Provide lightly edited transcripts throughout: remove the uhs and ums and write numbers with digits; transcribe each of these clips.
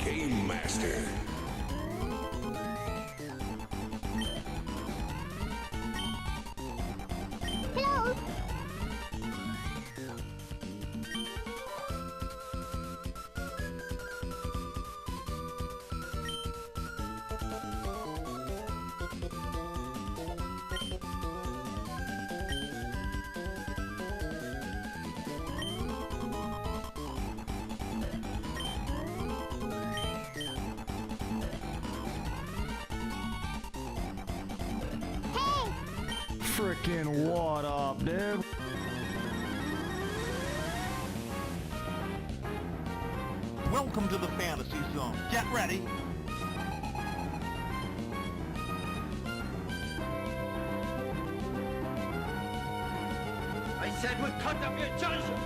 Game Master. Hello. Frickin' what up, dude? Welcome to the fantasy zone. Get ready. I said we cut up your judgment.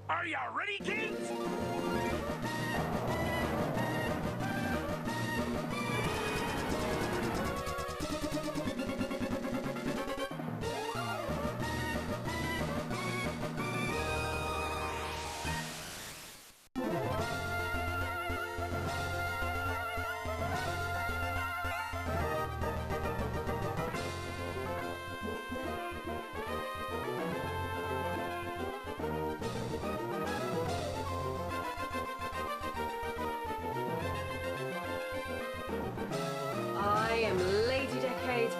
Are ya ready, kids? I am Lady Decade.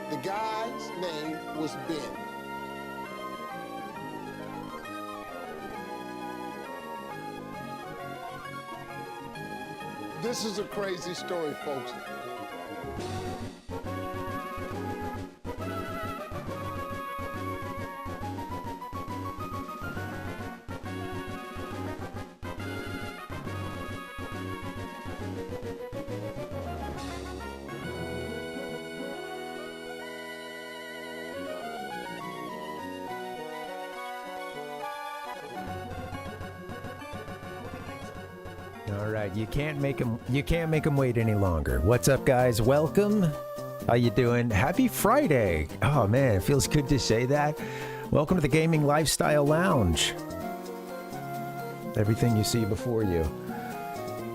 The guy's name was Ben. This is a crazy story, folks. All right, you can't make them wait any longer. What's up, guys? Welcome. How you doing? Happy Friday. Oh man, it feels good to say that. Welcome to the Gaming Lifestyle Lounge. Everything you see before you.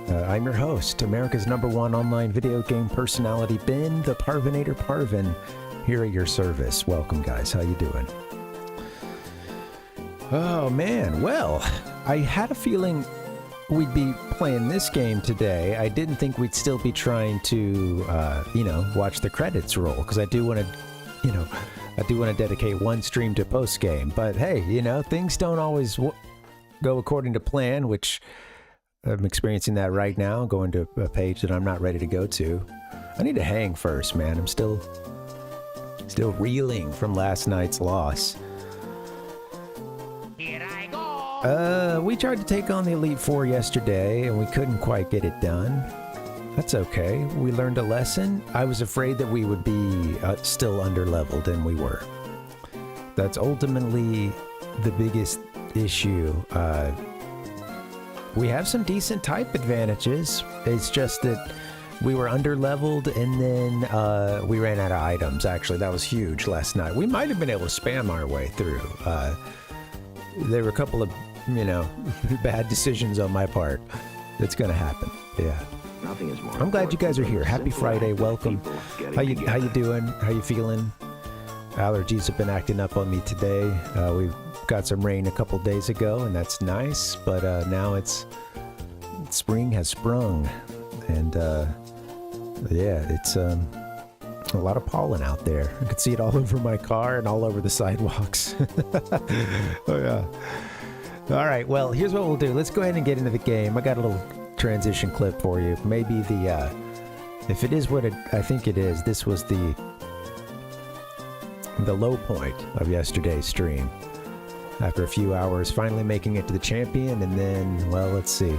I'm your host, America's #1 online video game personality, Ben, the Parvinator Parvin, here at your service. Welcome, guys. How you doing? Oh man, well, I had a feeling we'd be playing this game today. I didn't think we'd still be trying to, watch the credits roll, because I do want to, dedicate one stream to post game. But hey, things don't always go according to plan, which I'm experiencing that right now. Going to a page that I'm not ready to go to. I need to hang first, man. I'm still reeling from last night's loss. We tried to take on the Elite Four yesterday, and we couldn't quite get it done. That's okay. We learned a lesson. I was afraid that we would be still underleveled, and we were. That's ultimately the biggest issue. We have some decent type advantages. It's just that we were underleveled, and then we ran out of items. Actually, that was huge last night. We might have been able to spam our way through. There were a couple of, bad decisions on my part. It's gonna happen. Yeah. Nothing is more I'm glad you guys are here. important Happy than Friday. simple Welcome. people getting How you together. doing? How you feeling? Allergies have been acting up on me today. We've got some rain a couple days ago, and that's nice. But now spring has sprung, and yeah, it's a lot of pollen out there. I could see it all over my car and all over the sidewalks. Oh yeah. All right. Well, here's what we'll do. Let's go ahead and get into the game. I got a little transition clip for you. Maybe if it is what I think it is, this was the low point of yesterday's stream. After a few hours, finally making it to the champion, and then, well, let's see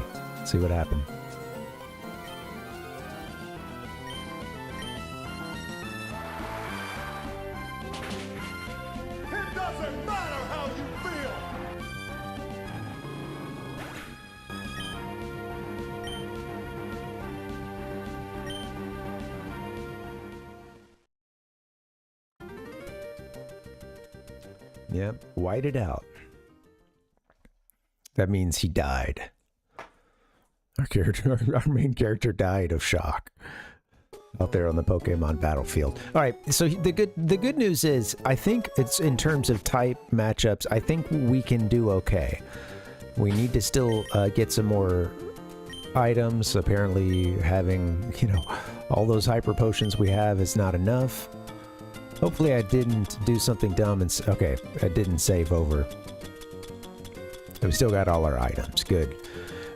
what happened. It doesn't matter how you feel. Yep, whited out. That means he died. Our main character died of shock out there on the Pokemon battlefield. All right, so the good news is, I think it's in terms of type matchups, I think we can do okay. We need to still get some more items. Apparently having, all those hyper potions we have is not enough. Hopefully I didn't do something dumb and... Okay, I didn't save over. We still got all our items. Good.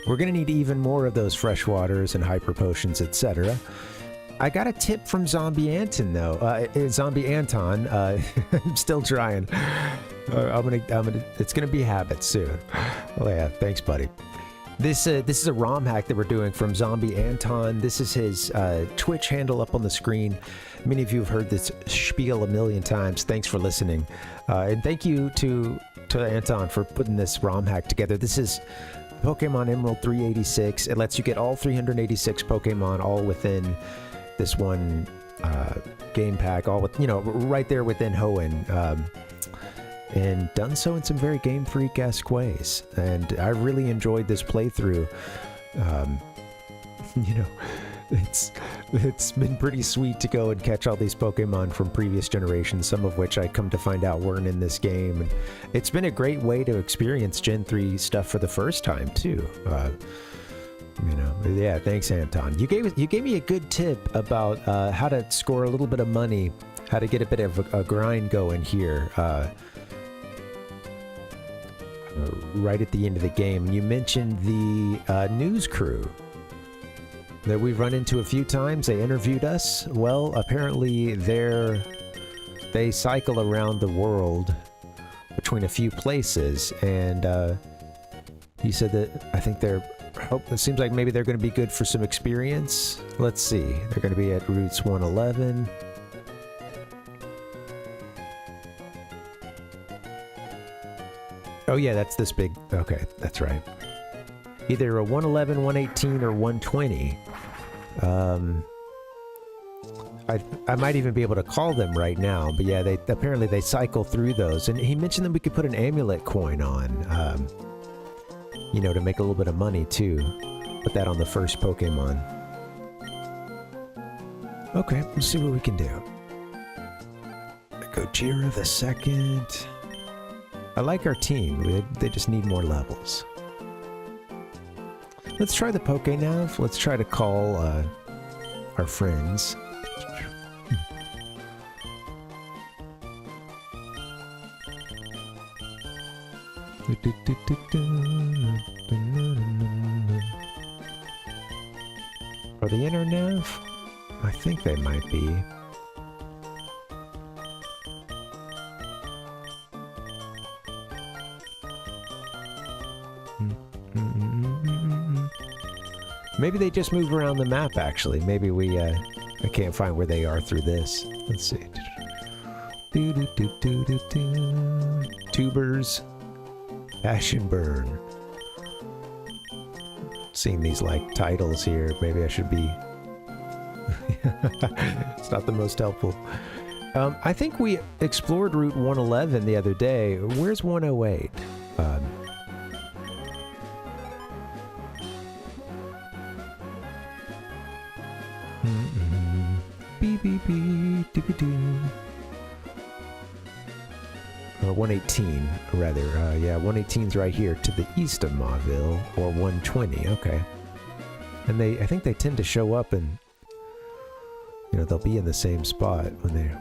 We're going to need even more of those fresh waters and hyper potions, etc. I got a tip from ZombiAnton, though. ZombiAnton. I'm still trying. It's going to be habit soon. Oh, yeah. Thanks, buddy. This is a ROM hack that we're doing from ZombiAnton. This is his Twitch handle up on the screen. Many of you have heard this spiel a million times. Thanks for listening. And thank you to Anton for putting this ROM hack together. This is Pokemon Emerald 386. It lets you get all 386 Pokemon all within this one game pack, all with, right there within Hoenn. And done so in some very Game Freak-esque ways. And I really enjoyed this playthrough. It's been pretty sweet to go and catch all these Pokemon from previous generations, some of which I come to find out weren't in this game. And it's been a great way to experience Gen 3 stuff for the first time, too. Yeah, thanks, Anton. You gave me a good tip about how to score a little bit of money, how to get a bit of a grind going here. Right at the end of the game. You mentioned the news crew that we've run into a few times. They interviewed us. Well, apparently they cycle around the world between a few places, and he said that I think it seems like maybe they're going to be good for some experience. Let's see. They're going to be at Routes 111. Oh yeah, that's this big. Okay, that's right. Either a 111, 118, or 120. I might even be able to call them right now, but yeah, apparently they cycle through those. And he mentioned that we could put an amulet coin on, to make a little bit of money too. Put that on the first Pokemon. Okay, let's see what we can do. Gojira the second. I like our team. They just need more levels. Let's try the Pokénav. Let's try to call our friends. Are the Internav? I think they might be. Maybe they just move around the map, actually. Maybe I can't find where they are through this. Let's see. Tubers. Ash and Burn. Seeing these, titles here, maybe I should be... It's not the most helpful. I think we explored Route 111 the other day. Where's 108? Beep, beep, beep, doo, doo. 118, rather. Yeah, 118's right here to the east of Mauville, or 120. Okay. And I think they tend to show up and, you know, they'll be in the same spot when they...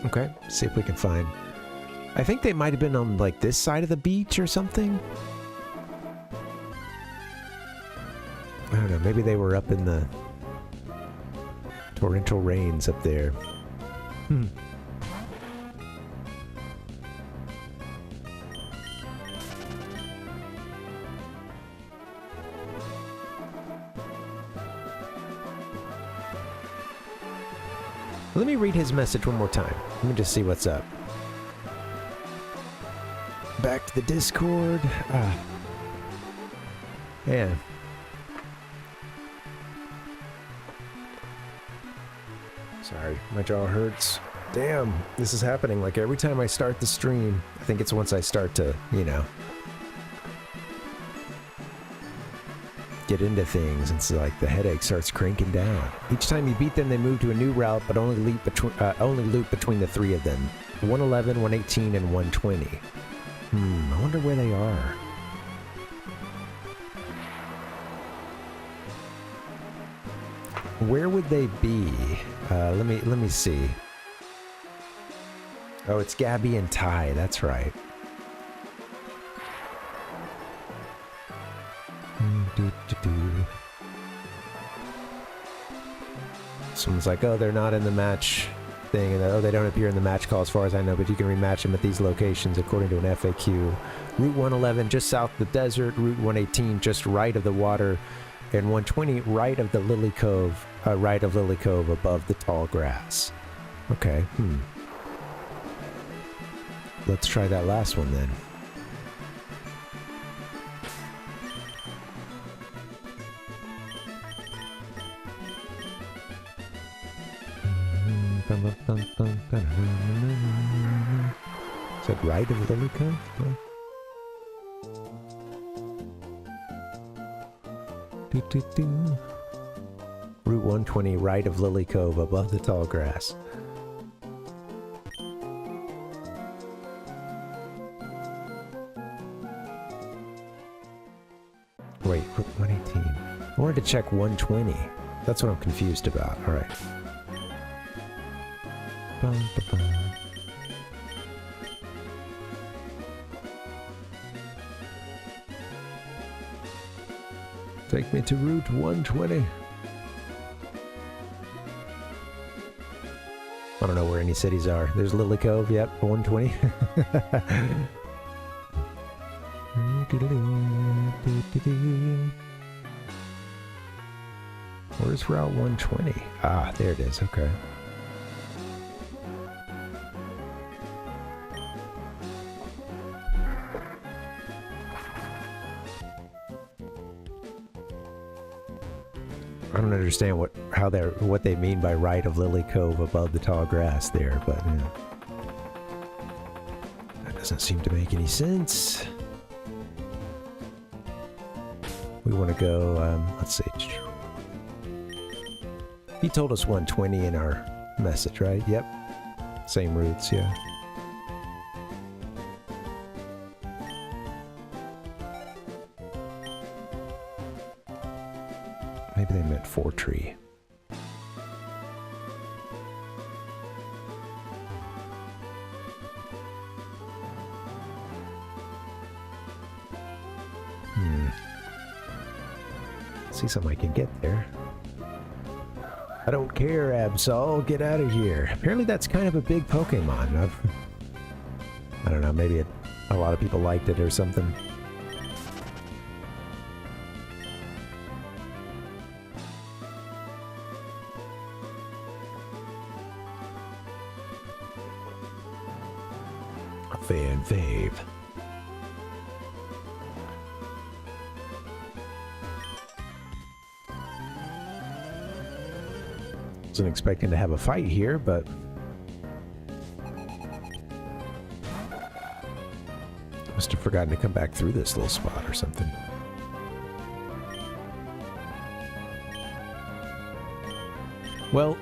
Okay, see if we can find... I think they might have been on, like, this side of the beach or something. I don't know, maybe they were up in the torrential rains up there. Let me read his message one more time. Let me just see what's up. Back to the Discord. Yeah. Sorry, my jaw hurts. Damn, this is happening like every time I start the stream. I think it's once I start to, you know, get into things, and so like the headache starts cranking down. Each time you beat them, they move to a new route, but only loop between the three of them. 111, 118, and 120. I wonder where they are. Where would they be? Let me see. Oh, it's Gabby and Ty, that's right. Someone's like, oh, they're not in the match thing, and oh, they don't appear in the match call as far as I know, but you can rematch them at these locations according to an FAQ. Route 111 just south of the desert, Route 118 just right of the water, and 120 right of the Lily Cove, right of Lily Cove above the tall grass. Okay, Let's try that last one then. Is that right of Lily Cove? No. Route 120 right of Lily Cove above the tall grass. Wait, Route 118. I wanted to check 120. That's what I'm confused about. Alright. Take me to Route 120. I don't know where any cities are. There's Lily Cove, yep, 120. Where's Route 120? Ah, there it is, okay. I don't understand what they mean by right of Lily Cove above the tall grass there, but you know, that doesn't seem to make any sense. We want to go, let's see. He told us 120 in our message, right? Yep. Same routes, yeah. Maybe they meant Fortree. See something I can get there. I don't care, Absol. Get out of here. Apparently that's kind of a big Pokemon. I don't know, maybe a lot of people liked it or something. Fan fave. Wasn't expecting to have a fight here, but Must have forgotten to come back through this little spot or something. Well,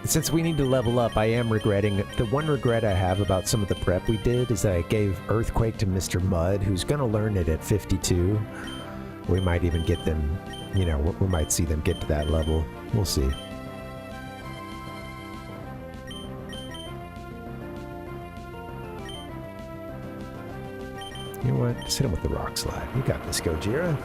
since we need to level up, I am regretting, the one regret I have about some of the prep we did is that I gave Earthquake to Mr. Mud, who's gonna learn it at 52. We might even get them, you know, we might see them get to that level. We'll see. You know what? Just hit him with the rock slide. You got this, Gojira.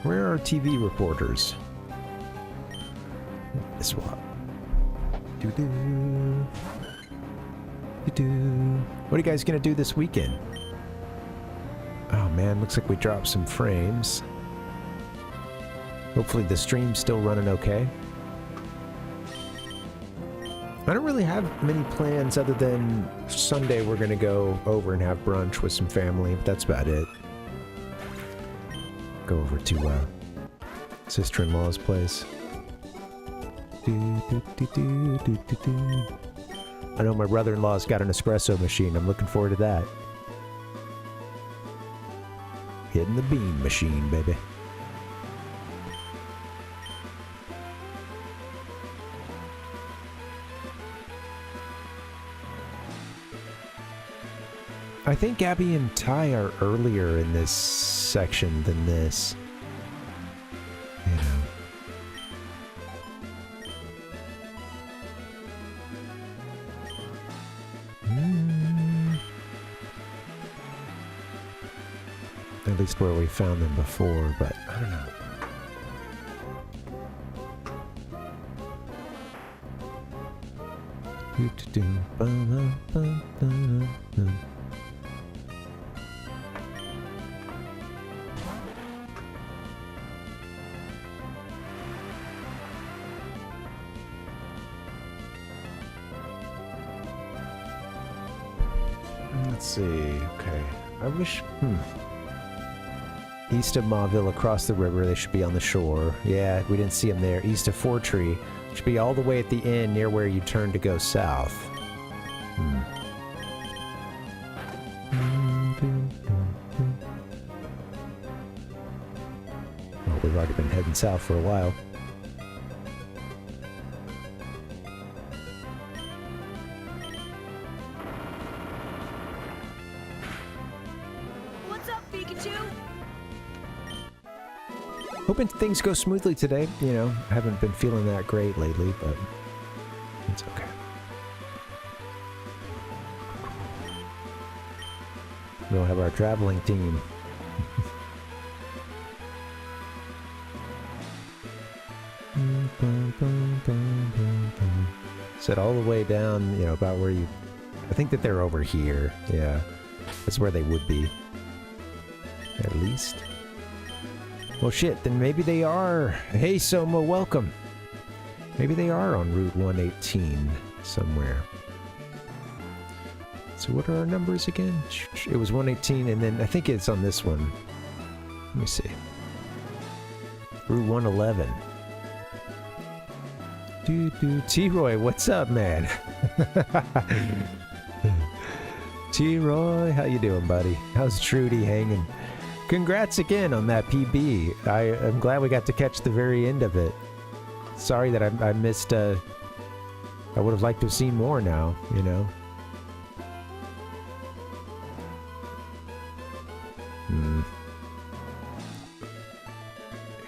Where are TV reporters? This one. Doo-doo. Doo-doo. What are you guys gonna do this weekend? Oh man, looks like we dropped some frames. Hopefully the stream's still running okay. I don't really have many plans other than Sunday we're gonna go over and have brunch with some family, but that's about it. Go over to sister-in-law's place. I know my brother-in-law's got an espresso machine. I'm looking forward to that. Hitting the bean machine, baby. I think Gabby and Ty are earlier in this section than this. You know. At least where we found them before, but I don't know. Let's see, okay. I wish, East of Mauville, across the river, they should be on the shore. Yeah, we didn't see them there. East of Fortree, should be all the way at the end near where you turn to go south. Well, we've already been heading south for a while. Hoping things go smoothly today. You know, I haven't been feeling that great lately, but it's okay. We'll have our traveling team. Set all the way down, you know, about where you... I think that they're over here. Yeah, that's where they would be. At least. Well, shit, then maybe they are. Hey, Soma, welcome. Maybe they are on Route 118 somewhere. So what are our numbers again? It was 118, and then I think it's on this one. Let me see. Route 111. T-Roy, what's up, man? T-Roy, how you doing, buddy? How's Trudy hanging? Congrats again on that PB. I'm glad we got to catch the very end of it. Sorry that I missed, I would have liked to have seen more now, you know?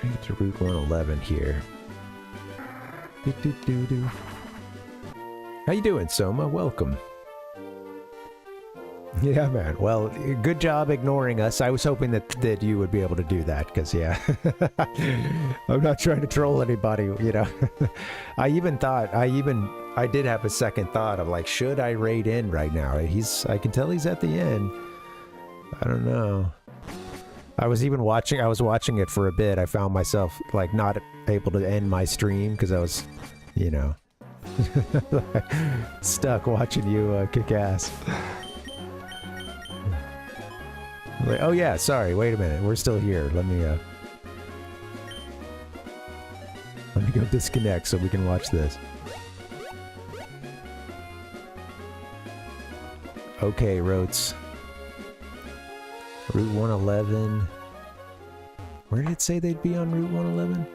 I get to Route 111 here. How you doing, Soma? Welcome. Yeah, man. Well, good job ignoring us. I was hoping that you would be able to do that, because, yeah. I'm not trying to troll anybody, you know. I did have a second thought of, like, should I raid in right now? I can tell he's at the end. I don't know. I was watching it for a bit. I found myself, like, not able to end my stream, because I was, you know, stuck watching you kick ass. Like, oh yeah, sorry, wait a minute, we're still here. Let me me go disconnect so we can watch this. Okay, Rotes. Route 111. Where did it say they'd be on Route 111?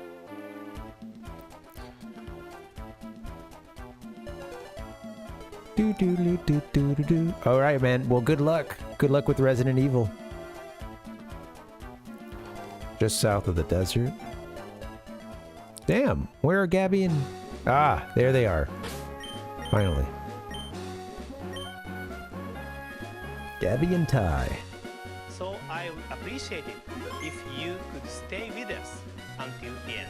Do. All right, man. Well, good luck. Good luck with Resident Evil. Just south of the desert. Damn. Where are Gabby and... Ah, there they are. Finally. Gabby and Ty. So I would appreciate it if you could stay with us until the end.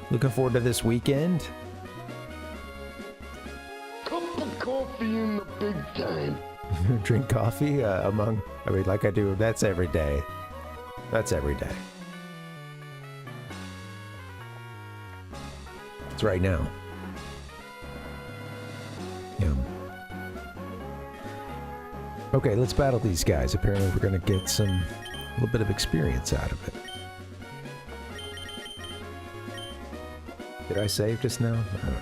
Looking forward to this weekend. Cup of coffee in the big time. Drink coffee I mean, like I do. That's every day. That's every day. It's right now. Yum. Okay, let's battle these guys. Apparently we're gonna get a little bit of experience out of it. Did I save just now? I don't know.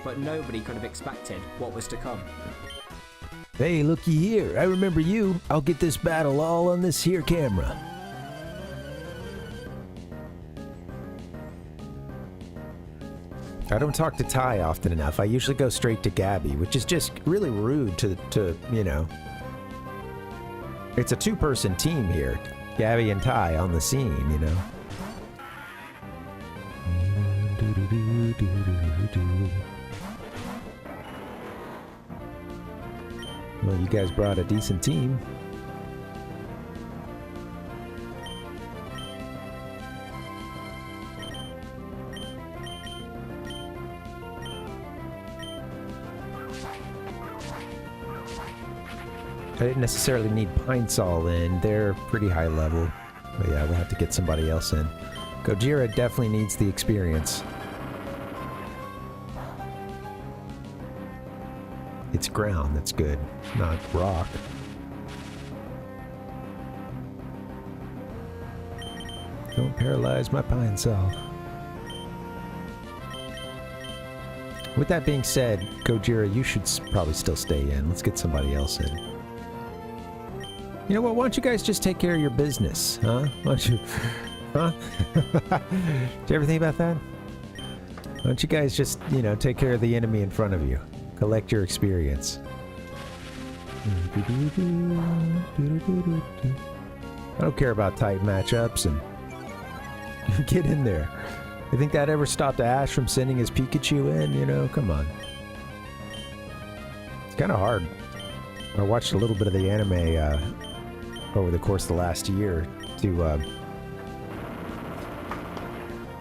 But nobody could have expected what was to come. Hey, looky here. I remember you. I'll get this battle all on this here camera. I don't talk to Ty often enough. I usually go straight to Gabby, which is just really rude to you know. It's a two-person team here. Gabby and Ty on the scene, you know. Well, you guys brought a decent team. I didn't necessarily need Pine-Sol in. They're pretty high level. But yeah, we'll have to get somebody else in. Gojira definitely needs the experience. It's ground that's good, not rock. Don't paralyze my Pine-Sol. With that being said, Gojira, you should probably still stay in. Let's get somebody else in. You know what? Why don't you guys just take care of your business, huh? Why don't you... Huh? Did you ever think about that? Why don't you guys just, you know, take care of the enemy in front of you? Collect your experience. I don't care about tight matchups and... Get in there. You think that ever stopped Ash from sending his Pikachu in? You know, come on. It's kind of hard. I watched a little bit of the anime over the course of the last year to,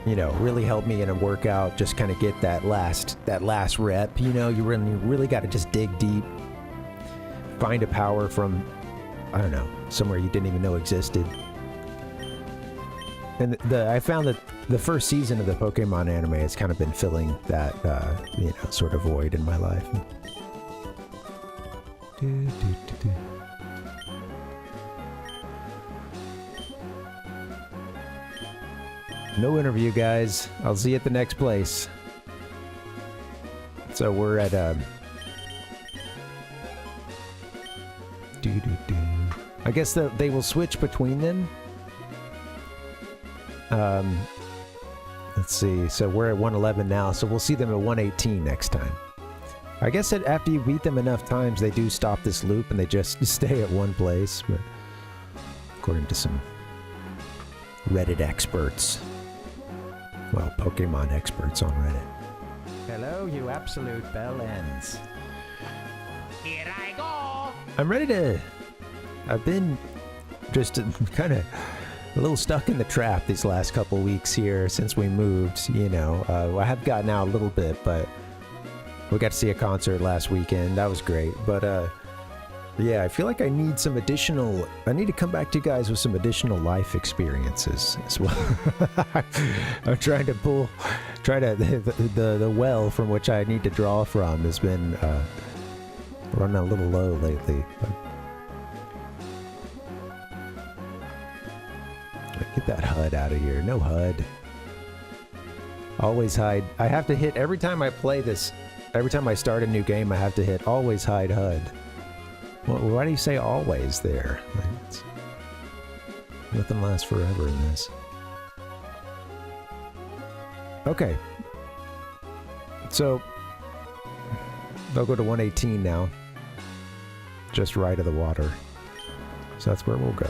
you know, really help me in a workout. Just kind of get that last rep. You know, you really got to just dig deep, find a power from, I don't know, somewhere you didn't even know existed. And I found that the first season of the Pokemon anime has kind of been filling that, you know, sort of void in my life. No interview, guys. I'll see you at the next place. So we're at, I guess they will switch between them. Let's see. So we're at 111 now, so we'll see them at 118 next time. I guess that after you beat them enough times, they do stop this loop and they just stay at one place, but according to some Reddit experts. Well, Pokemon experts on Reddit. Hello, you absolute bell ends. Here I go! I'm ready to... I've been just kind of a little stuck in the trap these last couple weeks here since we moved, you know. I have gotten out a little bit, but we got to see a concert last weekend. That was great. But, yeah, I feel like I need some additional... I need to come back to you guys with some additional life experiences as well. I'm trying to pull... The well from which I need to draw from has been running a little low lately. But HUD out of here. No HUD. Always hide. I have to hit every time I play this. Every time I start a new game, I have to hit always hide HUD. Why do you say always there? Like, nothing lasts forever in this. Okay. So, they'll go to 118 now. Just right of the water. So that's where we'll go.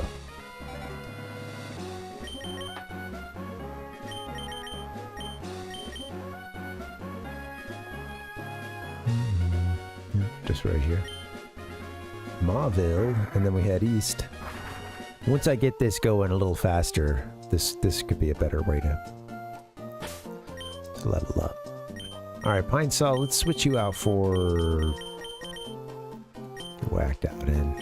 Just right here. Mauville, and then we head east. Once I get this going a little faster, this could be a better way to level up. Alright, Pine Saw, let's switch you out for Whacked Out in.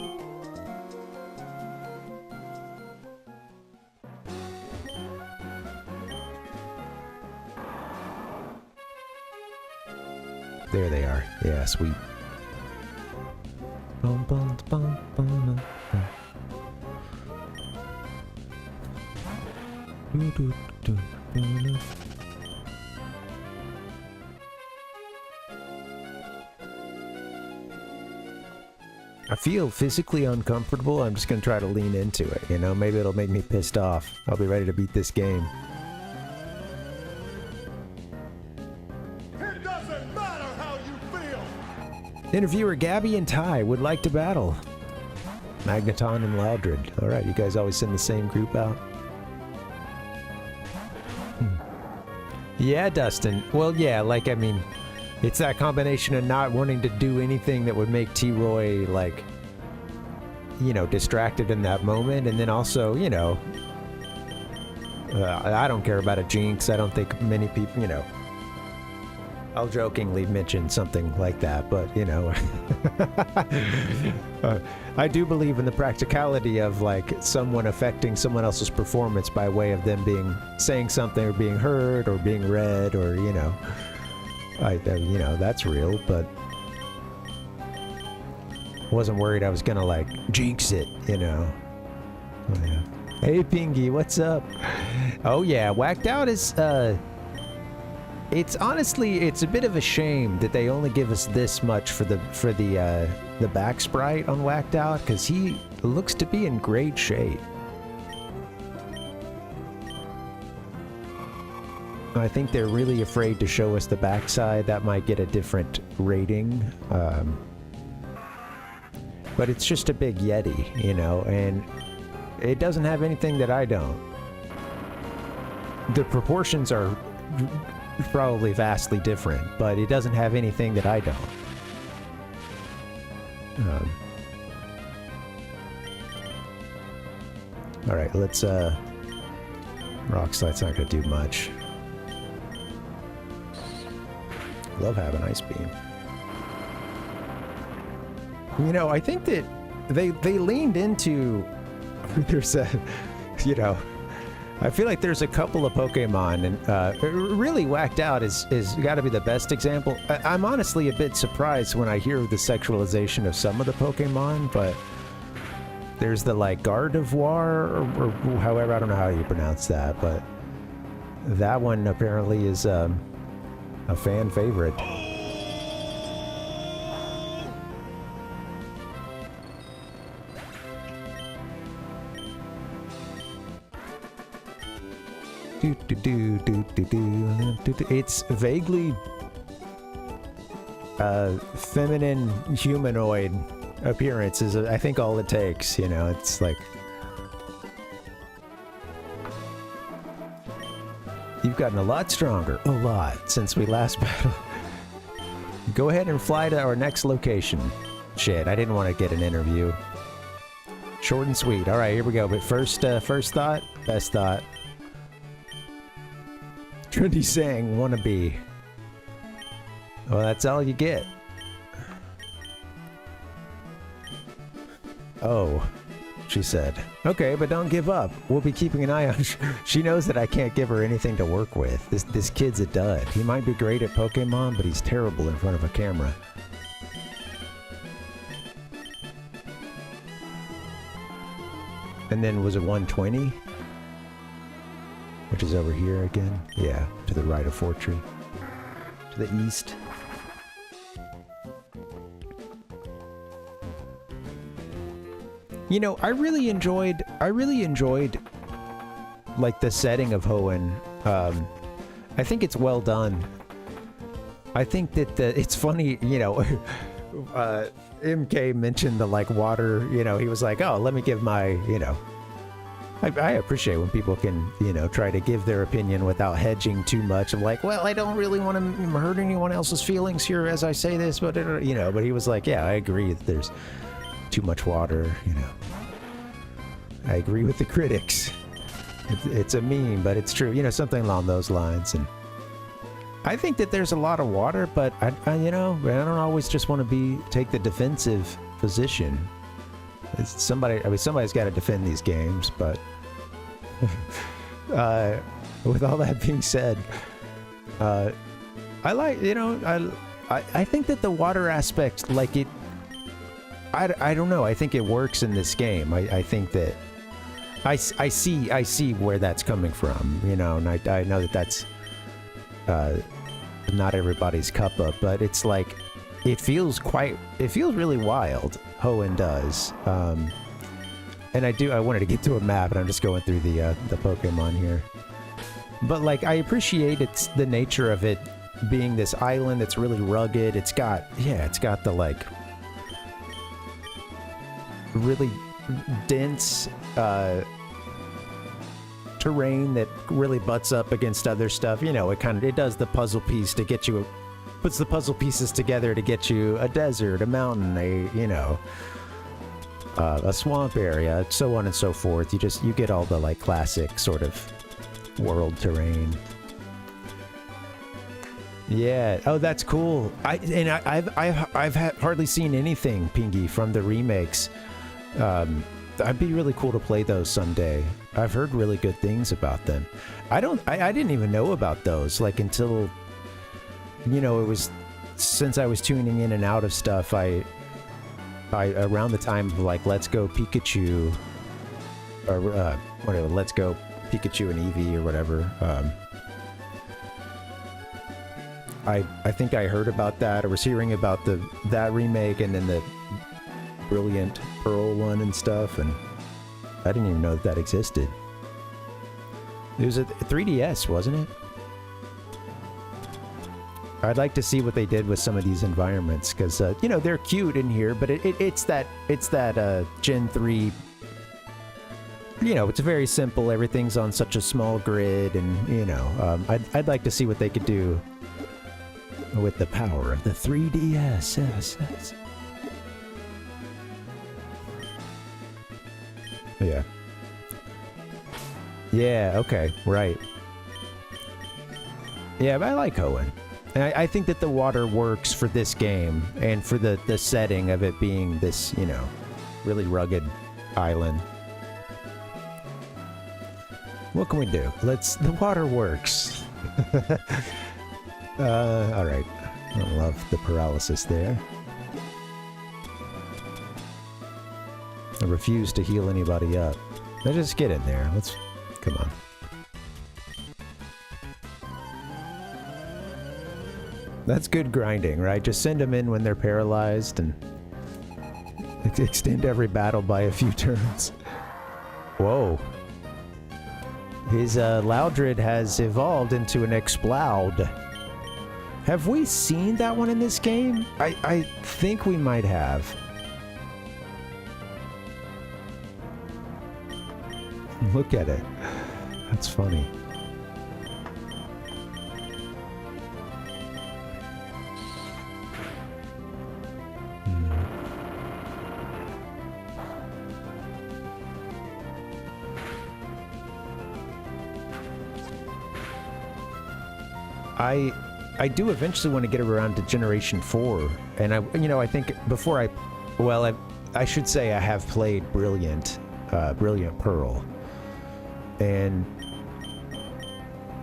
There they are. Yeah, sweet. Bum, bum, bum, bum, bum. Do, do, do, do, do. I feel physically uncomfortable. I'm just gonna try to lean into it, you know? Maybe it'll make me pissed off. I'll be ready to beat this game. It doesn't matter how you feel. Interviewer Gabby and Ty would like to battle. Magneton and Loudred. Alright, you guys always send the same group out? Yeah, Dustin. Well, yeah, like, I mean, it's that combination of not wanting to do anything that would make T-Roy, like, you know, distracted in that moment, and then also, you know, I don't care about a Jinx. I don't think many people, you know, I'll jokingly mention something like that, but, you know, I do believe in the practicality of, like, someone affecting someone else's performance by way of them saying something or being heard or being read or, you know, you know, that's real, but wasn't worried I was gonna, like, jinx it, you know. Oh, yeah. Hey, Pingy, what's up? Oh, yeah, Whacked Out is, it's honestly, it's a bit of a shame that they only give us this much for the back sprite on Whacked Out, because he looks to be in great shape. I think they're really afraid to show us the backside. That might get a different rating. But it's just a big Yeti, you know, and it doesn't have anything that I don't. The proportions are probably vastly different, but it doesn't have anything that I don't. Alright, let's, Rock Slide's not gonna do much. Love having Ice Beam. You know, I think that they leaned into... There's a... You know... I feel like there's a couple of Pokemon, and really Whacked Out is got to be the best example. I'm honestly a bit surprised when I hear the sexualization of some of the Pokemon, but there's the, like, Gardevoir, or however, I don't know how you pronounce that, but that one apparently is a fan favorite. It's vaguely feminine humanoid appearance is, I think, all it takes, you know. It's like you've gotten a lot stronger, a lot, since we last battled. Go ahead and fly to our next location. Shit, I didn't want to get an interview. Short and sweet. All right, here we go. But first thought, best thought. Trendy saying, wannabe. Well, that's all you get. Oh, she said. Okay, but don't give up. We'll be keeping an eye on... She knows that I can't give her anything to work with. This kid's a dud. He might be great at Pokemon, but he's terrible in front of a camera. And then, was it 120? which is over here again. Yeah, to the right of Fortree. To the east. You know, I really enjoyed like the setting of Hoenn. I think it's well done. I think that it's funny, you know, MK mentioned the like water, you know, he was like, oh, let me give my, you know, I appreciate when people can, you know, try to give their opinion without hedging too much. I'm like, well, I don't really want to hurt anyone else's feelings here as I say this, but, you know, but he was like, yeah, I agree that there's too much water, you know. I agree with the critics. It's a meme, but it's true, you know, something along those lines. And I think that there's a lot of water, but I you know, I don't always just want to take the defensive position. It's somebody's got to defend these games, but with all that being said, I like, you know, I think that the water aspect, like it, I don't know, I think it works in this game. I think that I see where that's coming from, you know, and I know that that's not everybody's cup up, but it's like, it feels really wild. Hoenn does. And I wanted to get to a map, and I'm just going through the Pokemon here. But like, I appreciate the nature of it being this island that's really rugged. It's got the like really dense terrain that really butts up against other stuff. You know, it does the puzzle piece to get you, puts the puzzle pieces together to get you a desert, a mountain, a swamp area, so on and so forth. You get all the like classic sort of world terrain. Yeah. Oh, that's cool. I've hardly seen anything, Pingy, from the remakes. I'd be really cool to play those someday. I've heard really good things about them. I didn't even know about those, like, until, you know, it was, since I was tuning in and out of stuff, I around the time of like Let's Go Pikachu, or whatever, Let's Go Pikachu and Eevee or whatever, I think I heard about that, or was hearing about that remake, and then the Brilliant Pearl one and stuff, and I didn't even know that existed. It was a 3DS, wasn't it? I'd like to see what they did with some of these environments, because you know, they're cute in here, but it's that Gen 3. You know, it's very simple. Everything's on such a small grid, and you know, I'd like to see what they could do with the power of the 3DS. Yes. Yeah. Yeah, okay, right. Yeah, but I like Hoenn. And I think that the water works for this game, and for the setting of it being this, you know, really rugged island. What can we do? The water works. Alright. I love the paralysis there. I refuse to heal anybody up. Let's just get in there. Come on. That's good grinding, right? Just send them in when they're paralyzed and extend every battle by a few turns. Whoa. His Loudred has evolved into an Exploud. Have we seen that one in this game? I think we might have. Look at it. That's funny. I do eventually want to get around to Generation 4, and I think before I should say I have played Brilliant Pearl, and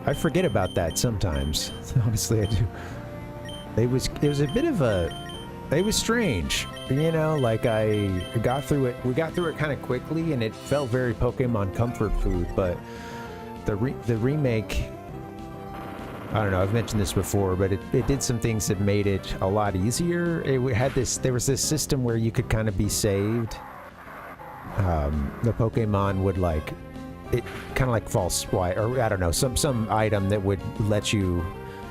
I forget about that sometimes. Honestly, I do. It was a bit of it was strange, you know, like we got through it kind of quickly, and it felt very Pokemon comfort food, but the remake, I don't know, I've mentioned this before, but it did some things that made it a lot easier. There was this system where you could kind of be saved. The Pokemon would like, it kind of like false swipe, or I don't know, some item that would let you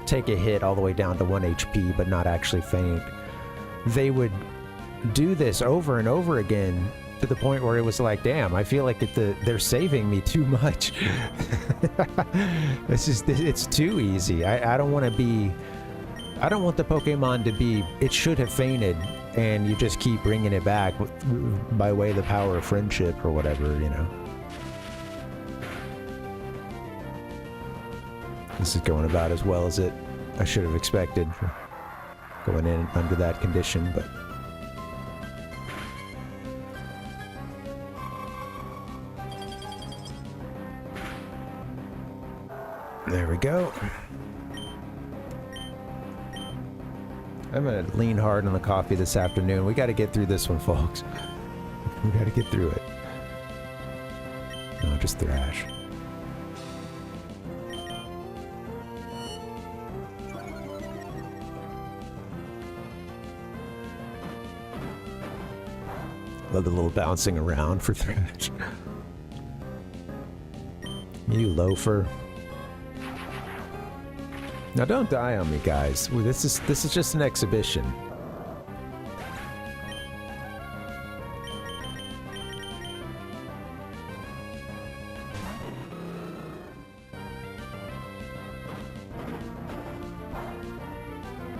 take a hit all the way down to 1 HP, but not actually faint. They would do this over and over again to the point where it was like, damn, I feel like they're saving me too much. It's too easy. I don't want to be, I don't want the Pokemon to be, it should have fainted, and you just keep bringing it back by way of the power of friendship or whatever, you know. This is going about as well as I should have expected for going in under that condition, but there we go. I'm gonna lean hard on the coffee this afternoon. We gotta get through this one, folks. We gotta get through it. No, just thrash. Love the little bouncing around for thrash. You loafer. Now don't die on me, guys. This is just an exhibition.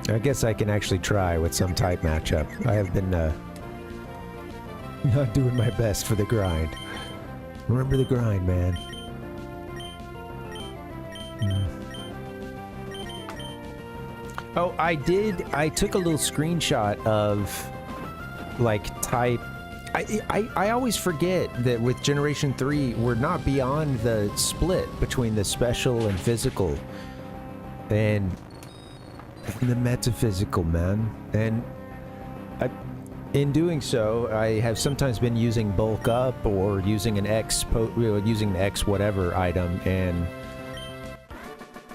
I guess I can actually try with some type matchup. I have been not doing my best for the grind. Remember the grind, man. Oh, I took a little screenshot of, like, type... I always forget that with Generation 3, we're not beyond the split between the special and physical. And the metaphysical, man. And in doing so, I have sometimes been using bulk up or using an using the X whatever item, and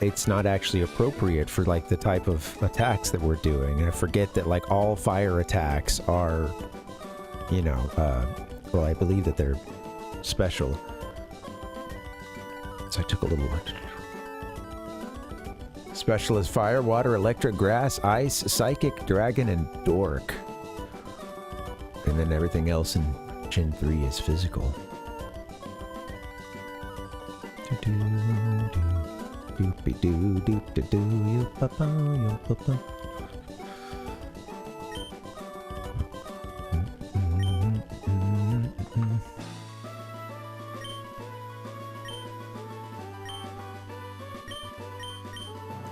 it's not actually appropriate for like the type of attacks that we're doing. And I forget that like all fire attacks are, you know, well, I believe that they're special. So I took a little look. Special is fire, water, electric, grass, ice, psychic, dragon, and dork. And then everything else in Gen 3 is physical.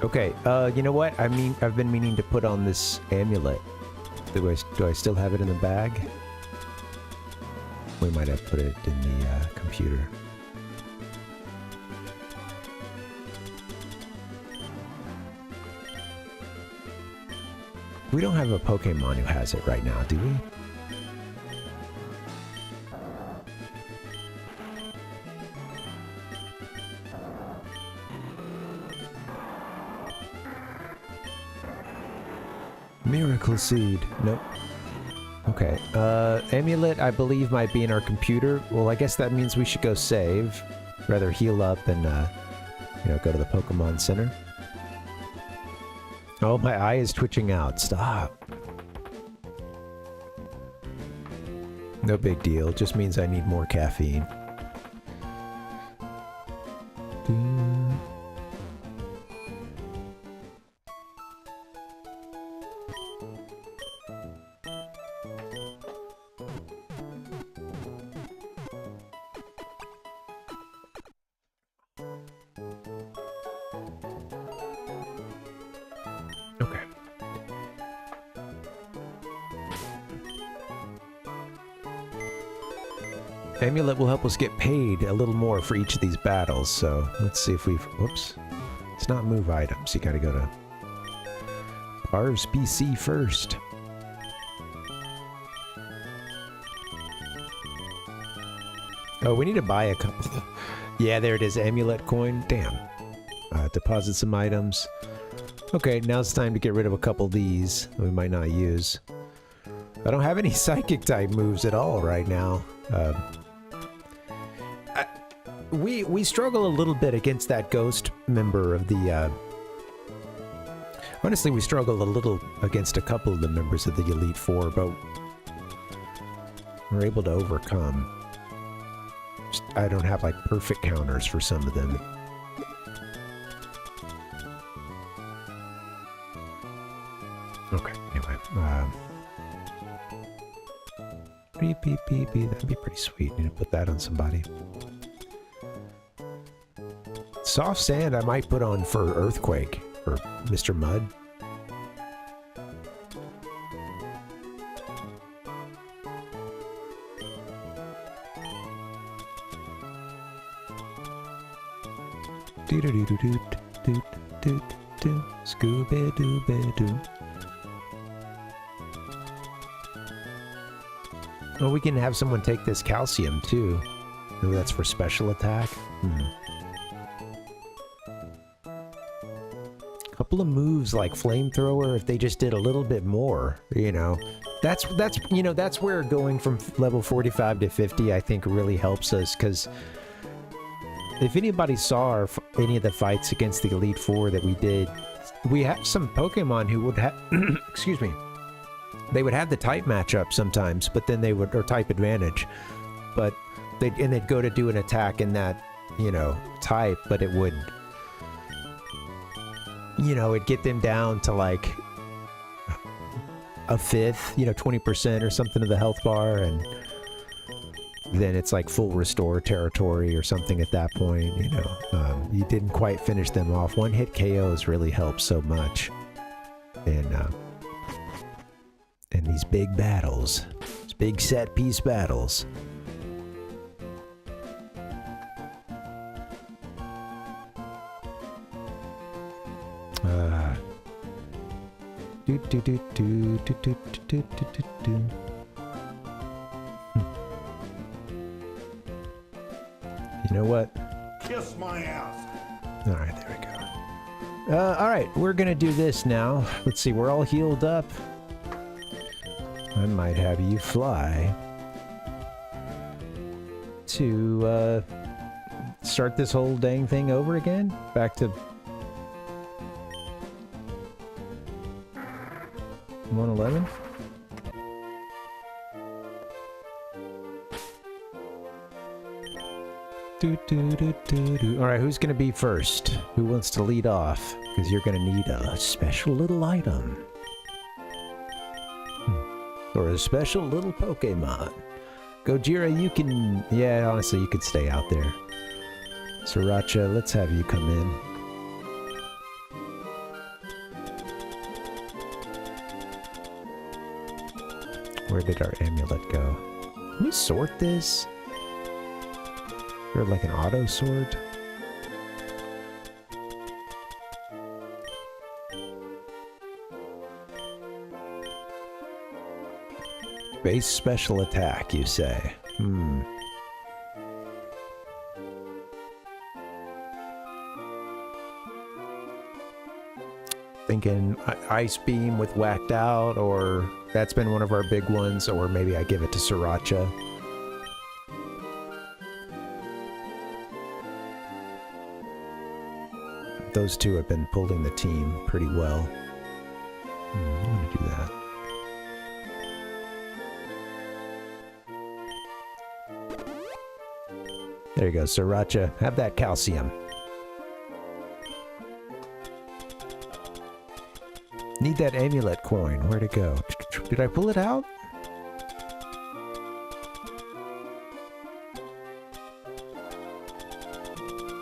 Okay, you know what? I've been meaning to put on this amulet. Do I still have it in the bag? We might have put it in the computer. We don't have a Pokemon who has it right now, do we? Miracle Seed. Nope. Okay. Amulet, I believe, might be in our computer. Well, I guess that means we should go save. Rather heal up and, you know, go to the Pokemon Center. Oh, my eye is twitching out. Stop. No big deal. Just means I need more caffeine. Amulet will help us get paid a little more for each of these battles, so let's see if we've... Whoops. It's not move items. You gotta go to PARV's PC first. Oh, we need to buy a couple... Yeah, there it is. Amulet coin. Damn. Deposit some items. Okay, now it's time to get rid of a couple of these we might not use. I don't have any psychic type moves at all right now. We struggle a little bit against that ghost member of the... Honestly, we struggle a little against a couple of the members of the Elite Four, but we're able to overcome. Just, I don't have like perfect counters for some of them. Okay, anyway. Beep, beep, beep, beep. That'd be pretty sweet. Need to put that on somebody. Soft sand I might put on for Earthquake, or Mr. Mud. Do-do-do-do-do-do-do-do. Scooby-Dooby-Doo. Oh, we can have someone take this calcium, too. Maybe that's for special attack? Couple of moves like flamethrower, if they just did a little bit more, you know. That's where going from level 45 to 50, I think, really helps us, because if anybody saw any of the fights against the Elite Four that we did, we have some Pokemon who would have... excuse me. They would have the type matchup sometimes, but then they would... or type advantage. But they'd go to do an attack in that, you know, type, but it would... you know, it'd get them down to like a fifth, you know, 20% or something of the health bar, and then it's like full restore territory or something at that point, you know. You didn't quite finish them off. One hit KOs really help so much. And these big battles, these big set piece battles. Do do do do do do do do do do. You know what? Kiss my ass. All right, there we go. All right, we're gonna do this now. Let's see, we're all healed up. I might have you fly to start this whole dang thing over again. Back to 111. All right, who's gonna be first? Who wants to lead off? Because you're gonna need a special little item. Or a special little Pokemon. Gojira, you can... yeah, honestly, you could stay out there. Sriracha, let's have you come in. Where did our amulet go? Can we sort this? Or like an auto sort? Base special attack, you say? Thinking Ice Beam with Whacked Out, or that's been one of our big ones, or maybe I give it to Sriracha. Those two have been pulling the team pretty well. I'm gonna do that. There you go, Sriracha. Have that calcium. Need that amulet coin. Where'd it go? Did I pull it out?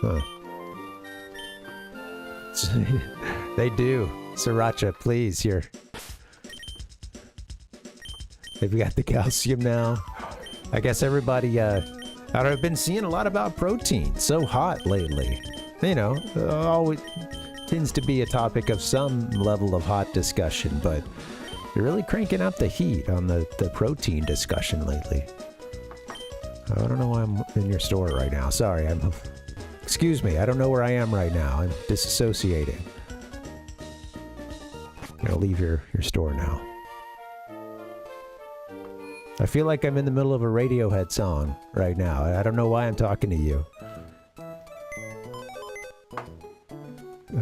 Huh. They do. Sriracha, please, here. They've got the calcium now. I guess everybody, I've been seeing a lot about protein. So hot lately. You know, always tends to be a topic of some level of hot discussion, but you're really cranking up the heat on the protein discussion lately. I don't know why I'm in your store right now. Sorry, I'm Excuse me, I don't know where I am right now. I'm disassociating. I'm gonna leave your store now. I feel like I'm in the middle of a Radiohead song right now. I don't know why I'm talking to you.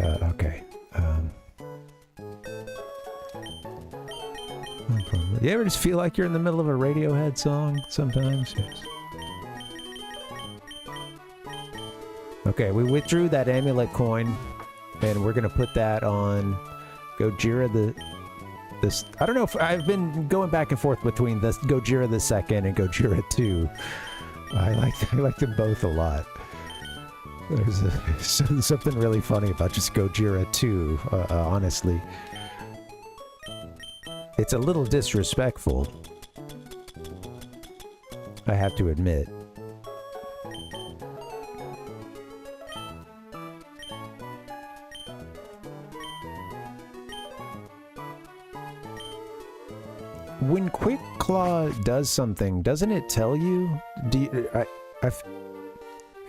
Okay. No problem. You ever just feel like you're in the middle of a Radiohead song sometimes? Yes. Okay, we withdrew that amulet coin, and we're gonna put that on Gojira this. I don't know if I've been going back and forth between this Gojira the Second and Gojira 2. I like them both a lot. There's something really funny about just Gojira 2, honestly. It's a little disrespectful, I have to admit. When Quick Claw does something, doesn't it tell you? I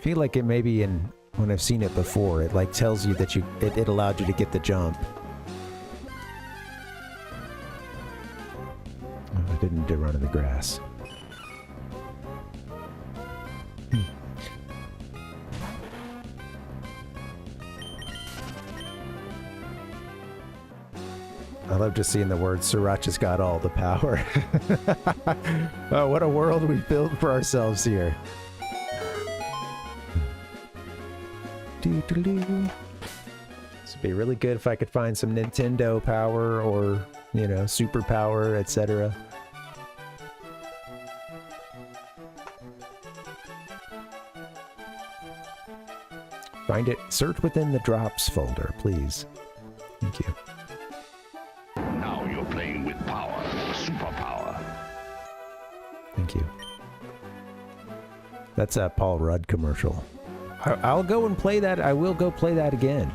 feel like it may be in when I've seen it before. It like tells you that it allowed you to get the jump. Oh, I didn't do run in the grass. I love just seeing the words, Sriracha's got all the power. Oh, what a world we've built for ourselves here. This would be really good if I could find some Nintendo power or, you know, super power, etc. Find it. Search within the drops folder, please. Thank you. Now you're playing with power, superpower. Thank you. That's a Paul Rudd commercial. I'll go and play that. I will go play that again.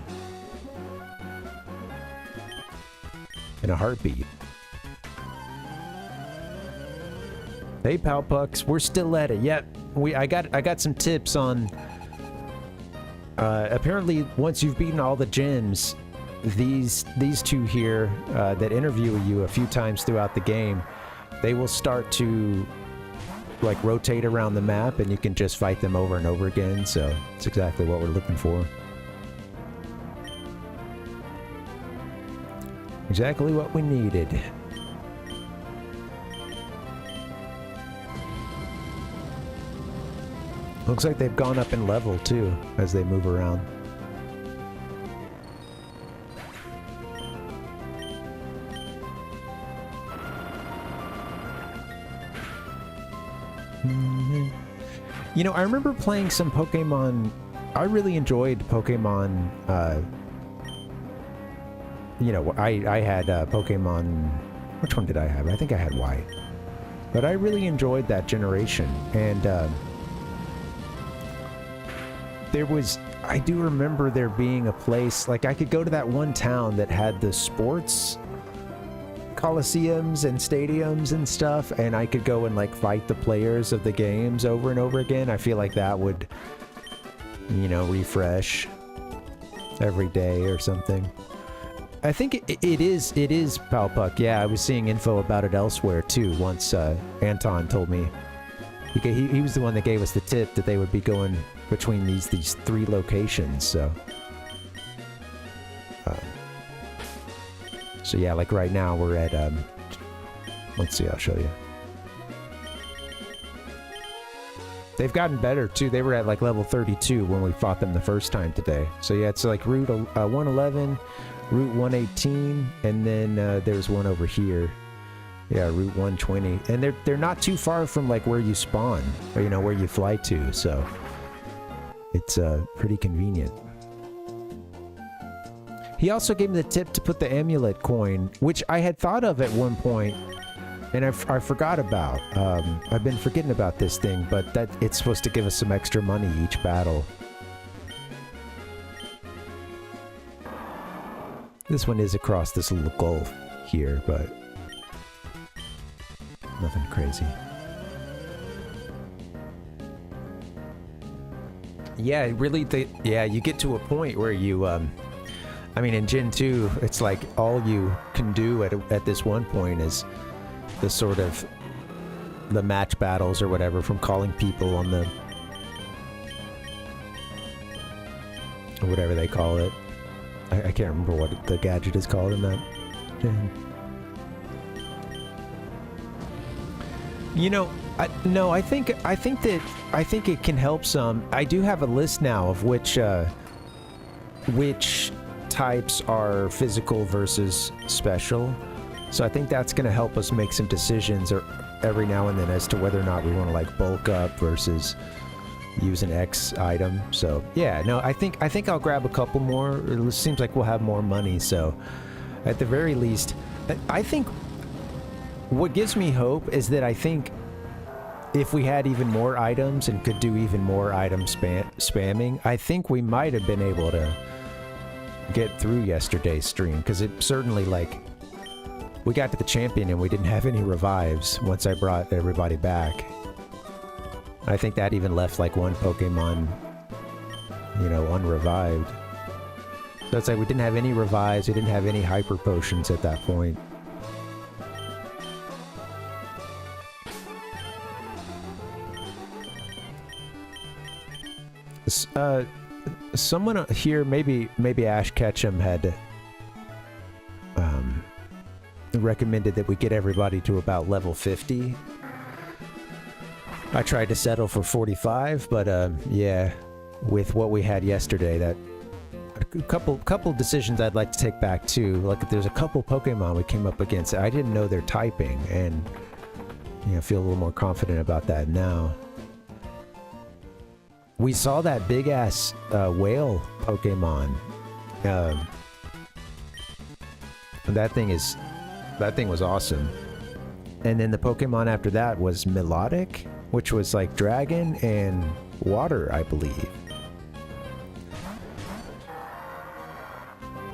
In a heartbeat. Hey, Palpucks, we're still at it. Yep, I got some tips on. Apparently, once you've beaten all the gyms, these two here that interview you a few times throughout the game, they will start to like rotate around the map, and you can just fight them over and over again. So it's exactly what we're looking for. Exactly what we needed. Looks like they've gone up in level too as they move around. You know, I remember playing some Pokemon. I really enjoyed Pokemon. You know, I had Pokemon. Which one did I have? I think I had White. But I really enjoyed that generation. And there was. I do remember there being a place. Like, I could go to that one town that had the sports coliseums and stadiums and stuff, and I could go and like fight the players of the games over and over again. I feel like that would, you know, refresh every day or something. I think it is Palpuck. Yeah, I was seeing info about it elsewhere too. Once Anton told me, he was the one that gave us the tip that they would be going between these three locations. So yeah, like right now we're at, let's see, I'll show you. They've gotten better too. They were at like level 32 when we fought them the first time today. So yeah, it's like Route 111, Route 118, and then there's one over here. Yeah, Route 120. And they're not too far from like where you spawn, or you know, where you fly to, so it's pretty convenient. He also gave me the tip to put the amulet coin, which I had thought of at one point, and I forgot about. I've been forgetting about this thing, but that it's supposed to give us some extra money each battle. This one is across this little gulf here, but nothing crazy. Yeah, really, you get to a point where you, I mean, in Gen 2, it's like all you can do at this one point is the sort of the match battles or whatever from calling people on the, or whatever they call it. I can't remember what the gadget is called in that gen. You know, I think it can help some. I do have a list now of which types are physical versus special. So I think that's going to help us make some decisions every now and then as to whether or not we want to like bulk up versus use an X item. So yeah, no, I think I'll grab a couple more. It seems like we'll have more money. So at the very least, I think what gives me hope is that I think if we had even more items and could do even more item spamming, I think we might have been able to get through yesterday's stream, because it certainly, like, we got to the champion and we didn't have any revives once I brought everybody back. I think that even left like one Pokemon, you know, unrevived. So it's like we didn't have any revives, we didn't have any hyper potions at that point. Someone here, maybe Ash Ketchum had recommended that we get everybody to about level 50. I tried to settle for 45, but yeah, with what we had yesterday, that a couple decisions I'd like to take back too. Like, there's a couple Pokemon we came up against that I didn't know their typing, and you know, feel a little more confident about that now. We saw that big ass whale Pokemon. That thing was awesome. And then the Pokemon after that was Melodic, which was like dragon and water, I believe.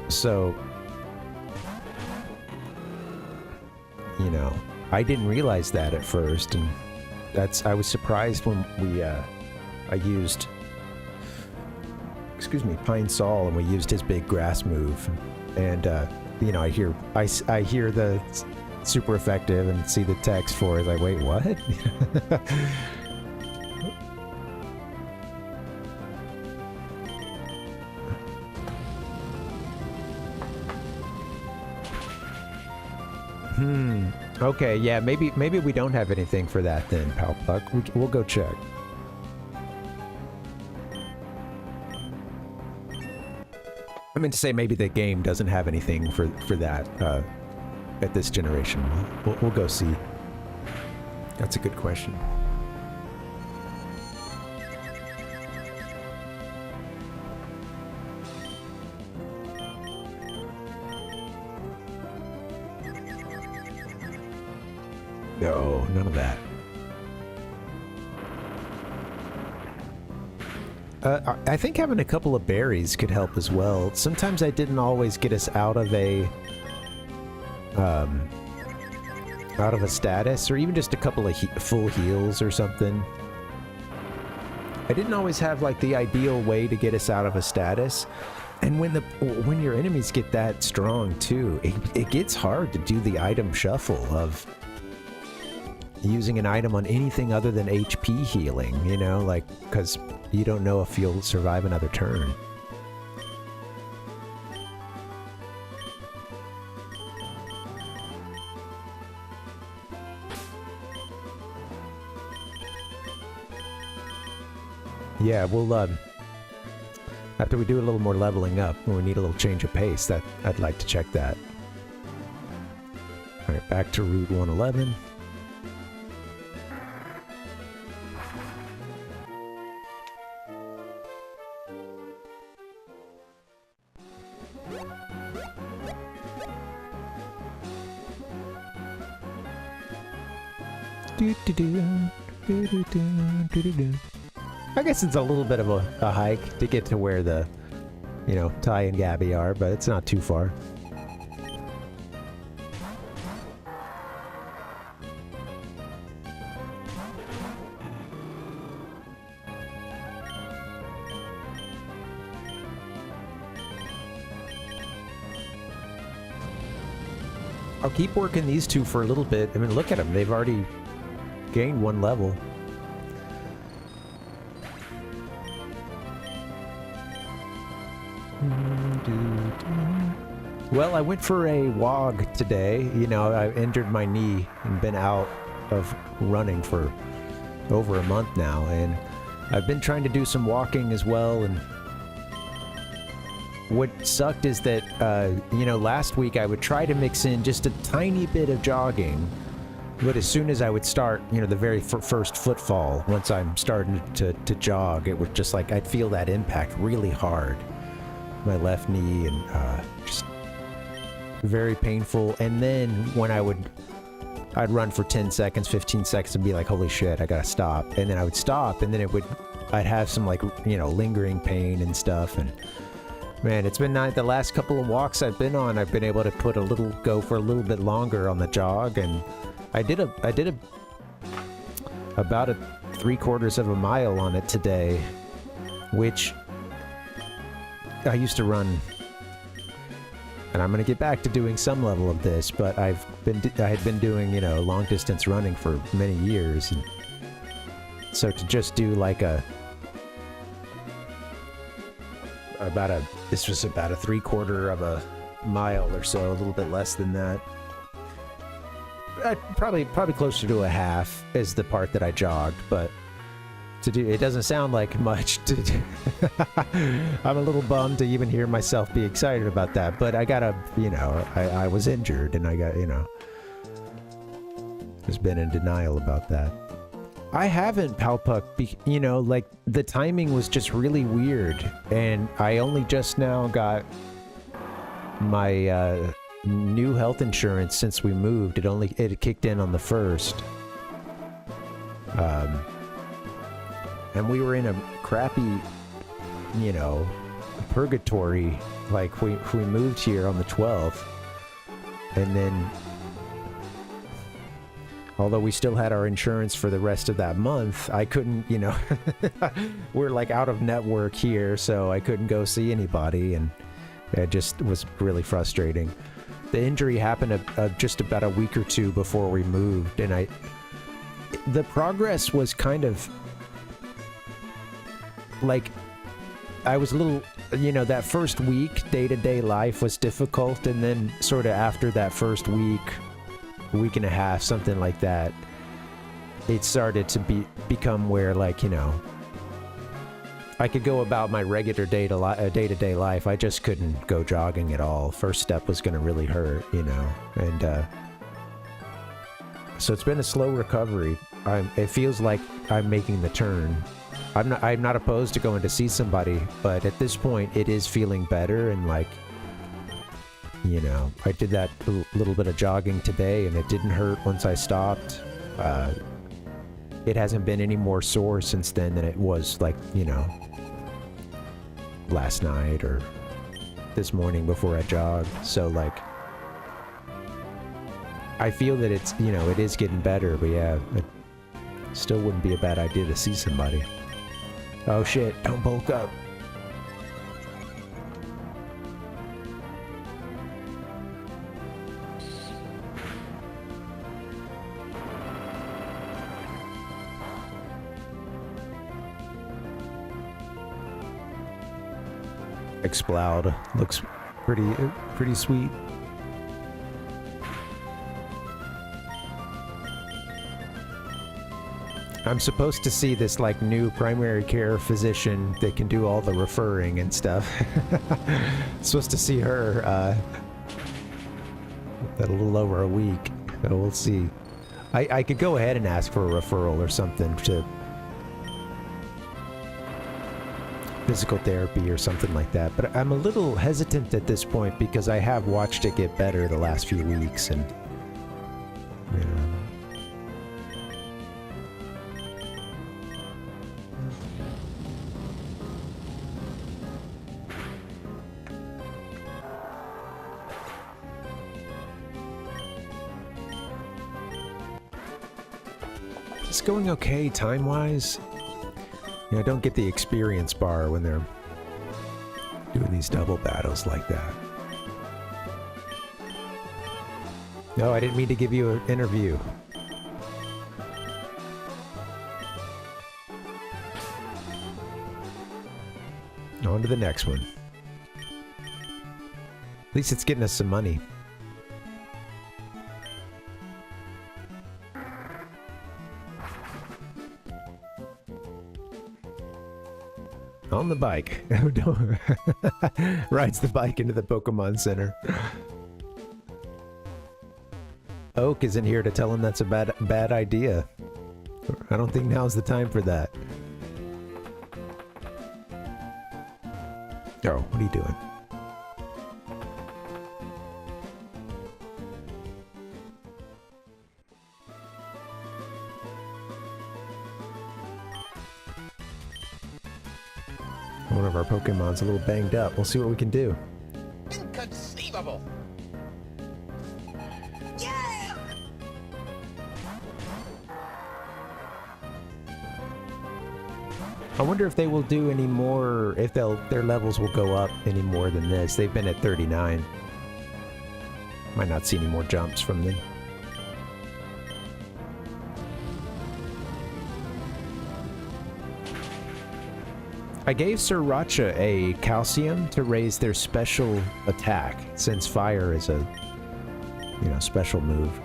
So, you know, I didn't realize that at first, and I was surprised when I used, Pine Sol, and we used his big grass move, and you know, I hear the super effective and see the text for it. Like, wait, what? Okay, yeah, maybe we don't have anything for that then, Pal Puck. We'll go check. I meant to say maybe the game doesn't have anything for that at this generation. We'll go see. That's a good question. No, none of that. I think having a couple of berries could help as well. Sometimes I didn't always get us out of a status, or even just a couple of full heals or something. I didn't always have like the ideal way to get us out of a status. And when your enemies get that strong too, it gets hard to do the item shuffle of using an item on anything other than HP healing, you know, like, because you don't know if you'll survive another turn. Yeah, we'll, after we do a little more leveling up, when we need a little change of pace, that I'd like to check that. Alright, back to Route 111. I guess it's a little bit of a hike to get to where the, you know, Ty and Gabby are, but it's not too far. I'll keep working these two for a little bit. I mean, look at them. They've already gained 1 level. Well, I went for a WOG today. You know, I injured my knee and been out of running for over a month now, and I've been trying to do some walking as well. And what sucked is that, you know, last week I would try to mix in just a tiny bit of jogging, but as soon as I would start, you know, the very first footfall, once I'm starting to jog, it would just like, I'd feel that impact really hard. My left knee, and just very painful. And then when I'd run for 10 seconds, 15 seconds and be like, holy shit, I gotta stop. And then I would stop, and then I'd have some, like, you know, lingering pain and stuff. And man, it's been nice. The last couple of walks I've been on, I've been able to go for a little bit longer on the jog, and I did about a 3/4 of a mile on it today, which I used to run, and I'm going to get back to doing some level of this, but I had been doing, you know, long distance running for many years, and so to just do like this was about a 3/4 of a mile or so, a little bit less than that. Probably closer to a half is the part that I jogged, but to do, it doesn't sound like much to do. I'm a little bummed to even hear myself be excited about that, but I gotta, you know, I was injured, and I got, you know, just been in denial about that. I haven't, Palpuck, you know, like, the timing was just really weird, and I only just now got my new health insurance since we moved. It kicked in on the 1st. And we were in a crappy, you know, purgatory. Like, we moved here on the 12th, and then, although we still had our insurance for the rest of that month, I couldn't, you know, we're like out of network here, so I couldn't go see anybody, and it just was really frustrating. The injury happened just about a week or two before we moved, and the progress was kind of like, I was a little, you know, that first week, day-to-day life was difficult, and then sort of after that first week and a half, something like that, it started to become where, like, you know, I could go about my regular day-to-day life. I just couldn't go jogging at all. First step was going to really hurt, you know, and so it's been a slow recovery. It feels like I'm making the turn. I'm not opposed to going to see somebody, but at this point it is feeling better, and, like, you know, I did that little bit of jogging today, and it didn't hurt once I stopped. It hasn't been any more sore since then than it was, like, you know, last night or this morning before I jogged. So, like, I feel that it's, you know, it is getting better, but yeah, it still wouldn't be a bad idea to see somebody. Oh shit, don't bulk up. Exploud looks pretty sweet. I'm supposed to see this, like, new primary care physician that can do all the referring and stuff. Supposed to see her in a little over a week. So we'll see. I could go ahead and ask for a referral or something to physical therapy or something like that, but I'm a little hesitant at this point because I have watched it get better the last few weeks, and, you know. It's going okay time-wise. You know, I don't get the experience bar when they're doing these double battles like that. No, I didn't mean to give you an interview. On to the next one. At least it's getting us some money. On the bike. Rides the bike into the Pokemon Center. Oak isn't here to tell him that's a bad idea. I don't think now's the time for that. Oh, what are you doing? One of our Pokemon's a little banged up. We'll see what we can do. Inconceivable! I wonder if they will do any more, if their levels will go up any more than this. They've been at 39. Might not see any more jumps from them. I gave Sriracha a calcium to raise their special attack, since fire is a, you know, special move.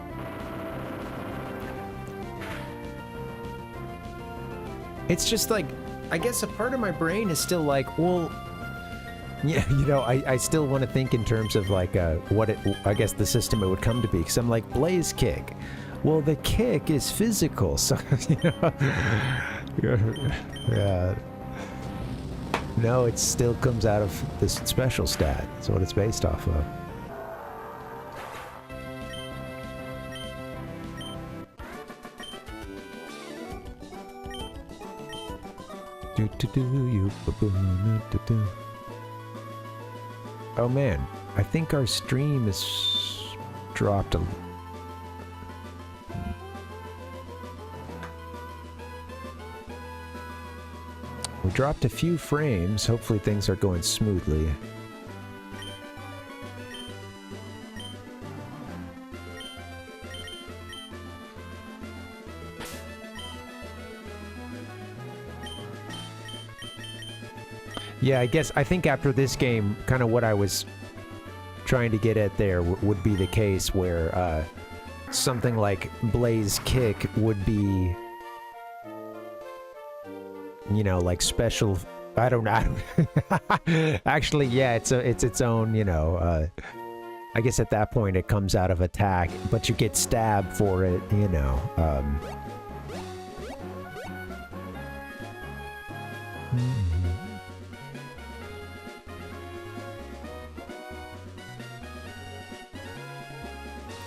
It's just like, I guess a part of my brain is still like, well, yeah, you know, I still want to think in terms of like what it, I guess the system it would come to be, because I'm like, Blaze Kick. Well, the kick is physical, so, you know, yeah. No, it still comes out of this special stat. That's what it's based off of. Oh man, I think our stream is dropped a... We dropped a few frames. Hopefully things are going smoothly. Yeah, I think after this game, kind of what I was trying to get at there would be the case where something like Blaze Kick would be, you know, like special. I don't know. Actually, yeah, it's its own, you know. I guess at that point it comes out of attack, but you get stabbed for it, you know.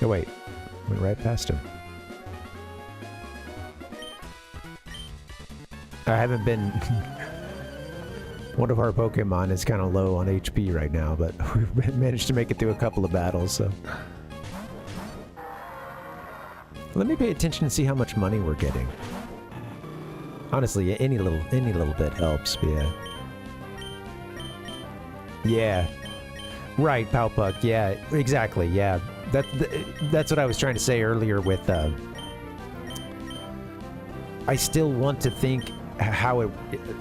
Oh wait, went right past him. I haven't been... One of our Pokemon is kind of low on HP right now, but we've managed to make it through a couple of battles, so... Let me pay attention and see how much money we're getting. Honestly, any little bit helps, yeah. Yeah. Right, Powpuck, yeah, exactly, yeah. That's what I was trying to say earlier with, I still want to think how it,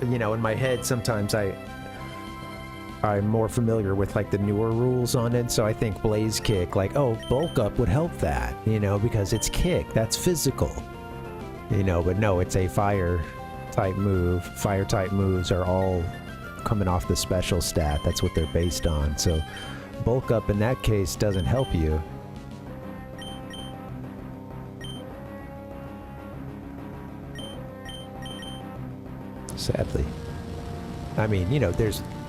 you know, in my head sometimes I'm more familiar with like the newer rules on it, so I think Blaze Kick, like, oh, Bulk Up would help that, you know, because it's kick, that's physical. You know, but no, it's a fire type move. Fire type moves are all coming off the special stat, that's what they're based on, so Bulk Up in that case doesn't help you. Sadly. I mean, you know,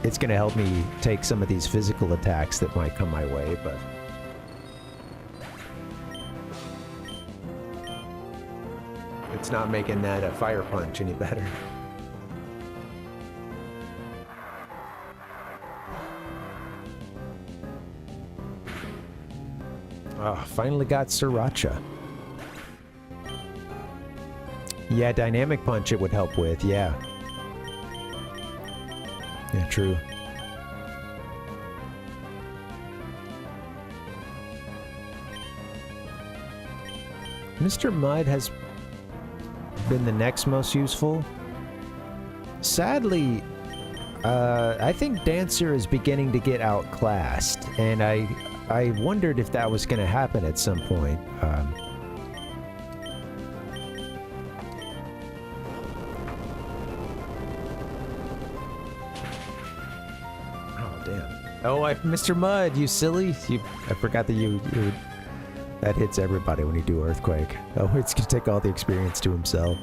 it's gonna help me take some of these physical attacks that might come my way, but... It's not making that fire punch any better. Oh, finally got Sriracha. Yeah, Dynamic Punch it would help with, yeah. Yeah, true. Mr. Mud has been the next most useful. Sadly, I think Dancer is beginning to get outclassed, and I wondered if that was going to happen at some point. Oh, damn. Oh, Mr. Mud, you silly. I forgot that you that hits everybody when you do Earthquake. Oh, it's going to take all the experience to himself.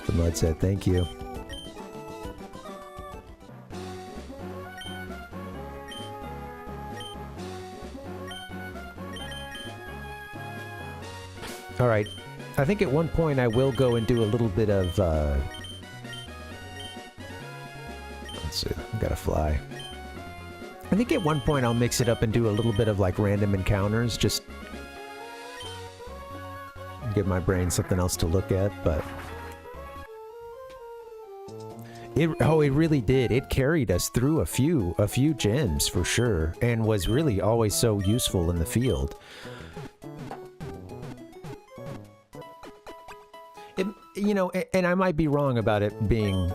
The Mud said, thank you. Alright, I think at one point I will go and do a little bit of, let's see, I gotta fly. I think at one point I'll mix it up and do a little bit of like random encounters, just give my brain something else to look at, but... It really did. It carried us through a few gyms for sure, and was really always so useful in the field. You know, and I might be wrong about it being...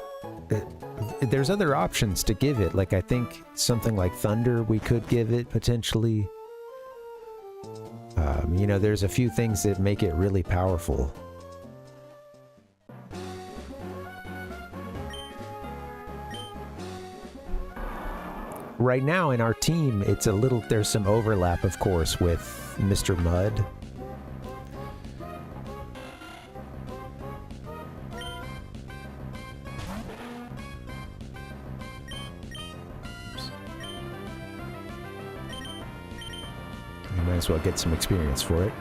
there's other options to give it, like I think something like Thunder we could give it, potentially. You know, there's a few things that make it really powerful. Right now in our team, it's a little... there's some overlap, of course, with Mr. Mud. Might as well get some experience for it.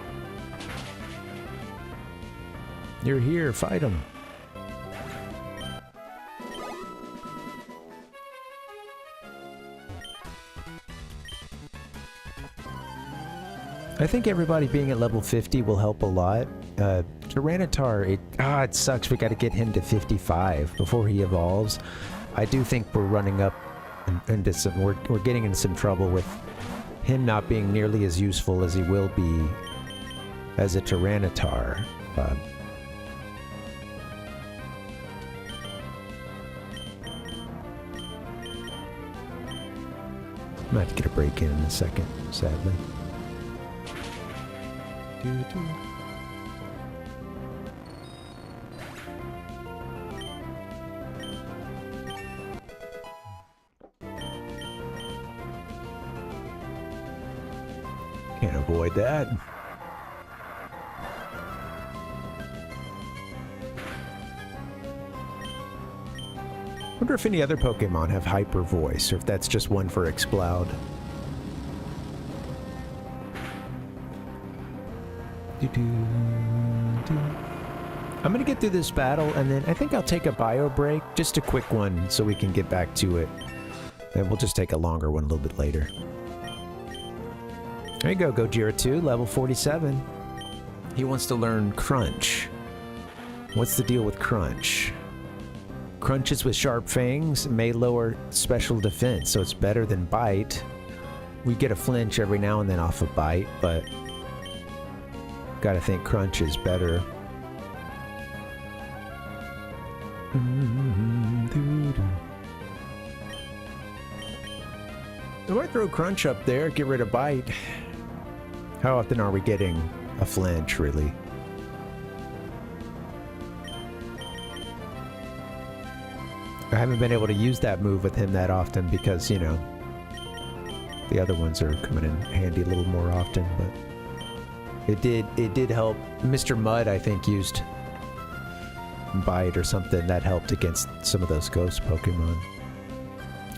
You're here, fight him. I think everybody being at level 50 will help a lot. Tyranitar, it sucks we gotta get him to 55 before he evolves. I do think we're running up into some... we're getting into some trouble with him not being nearly as useful as he will be as a Tyranitar. I might have to get a break in a second, sadly. Can't avoid that. Wonder if any other Pokemon have Hyper Voice, or if that's just one for Exploud. I'm gonna get through this battle, and then I think I'll take a bio break, just a quick one, so we can get back to it. And we'll just take a longer one a little bit later. There you go, Gojira 2, level 47. He wants to learn Crunch. What's the deal with Crunch? Crunches with sharp fangs may lower special defense, so it's better than Bite. We get a flinch every now and then off of Bite, but gotta think Crunch is better. I might throw Crunch up there, get rid of Bite. How often are we getting a flinch, really? I haven't been able to use that move with him that often because, you know, the other ones are coming in handy a little more often, but it did help. Mr. Mud, I think, used Bite or something that helped against some of those ghost Pokemon.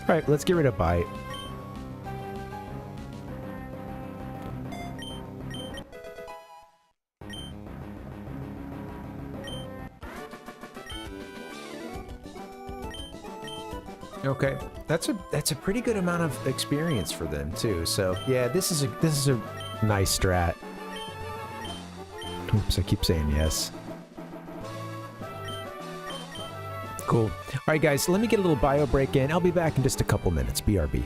Alright, let's get rid of Bite. Okay, that's a pretty good amount of experience for them too. So yeah, this is a nice strat. Oops, I keep saying yes. Cool. All right, guys, let me get a little bio break in. I'll be back in just a couple minutes. BRB.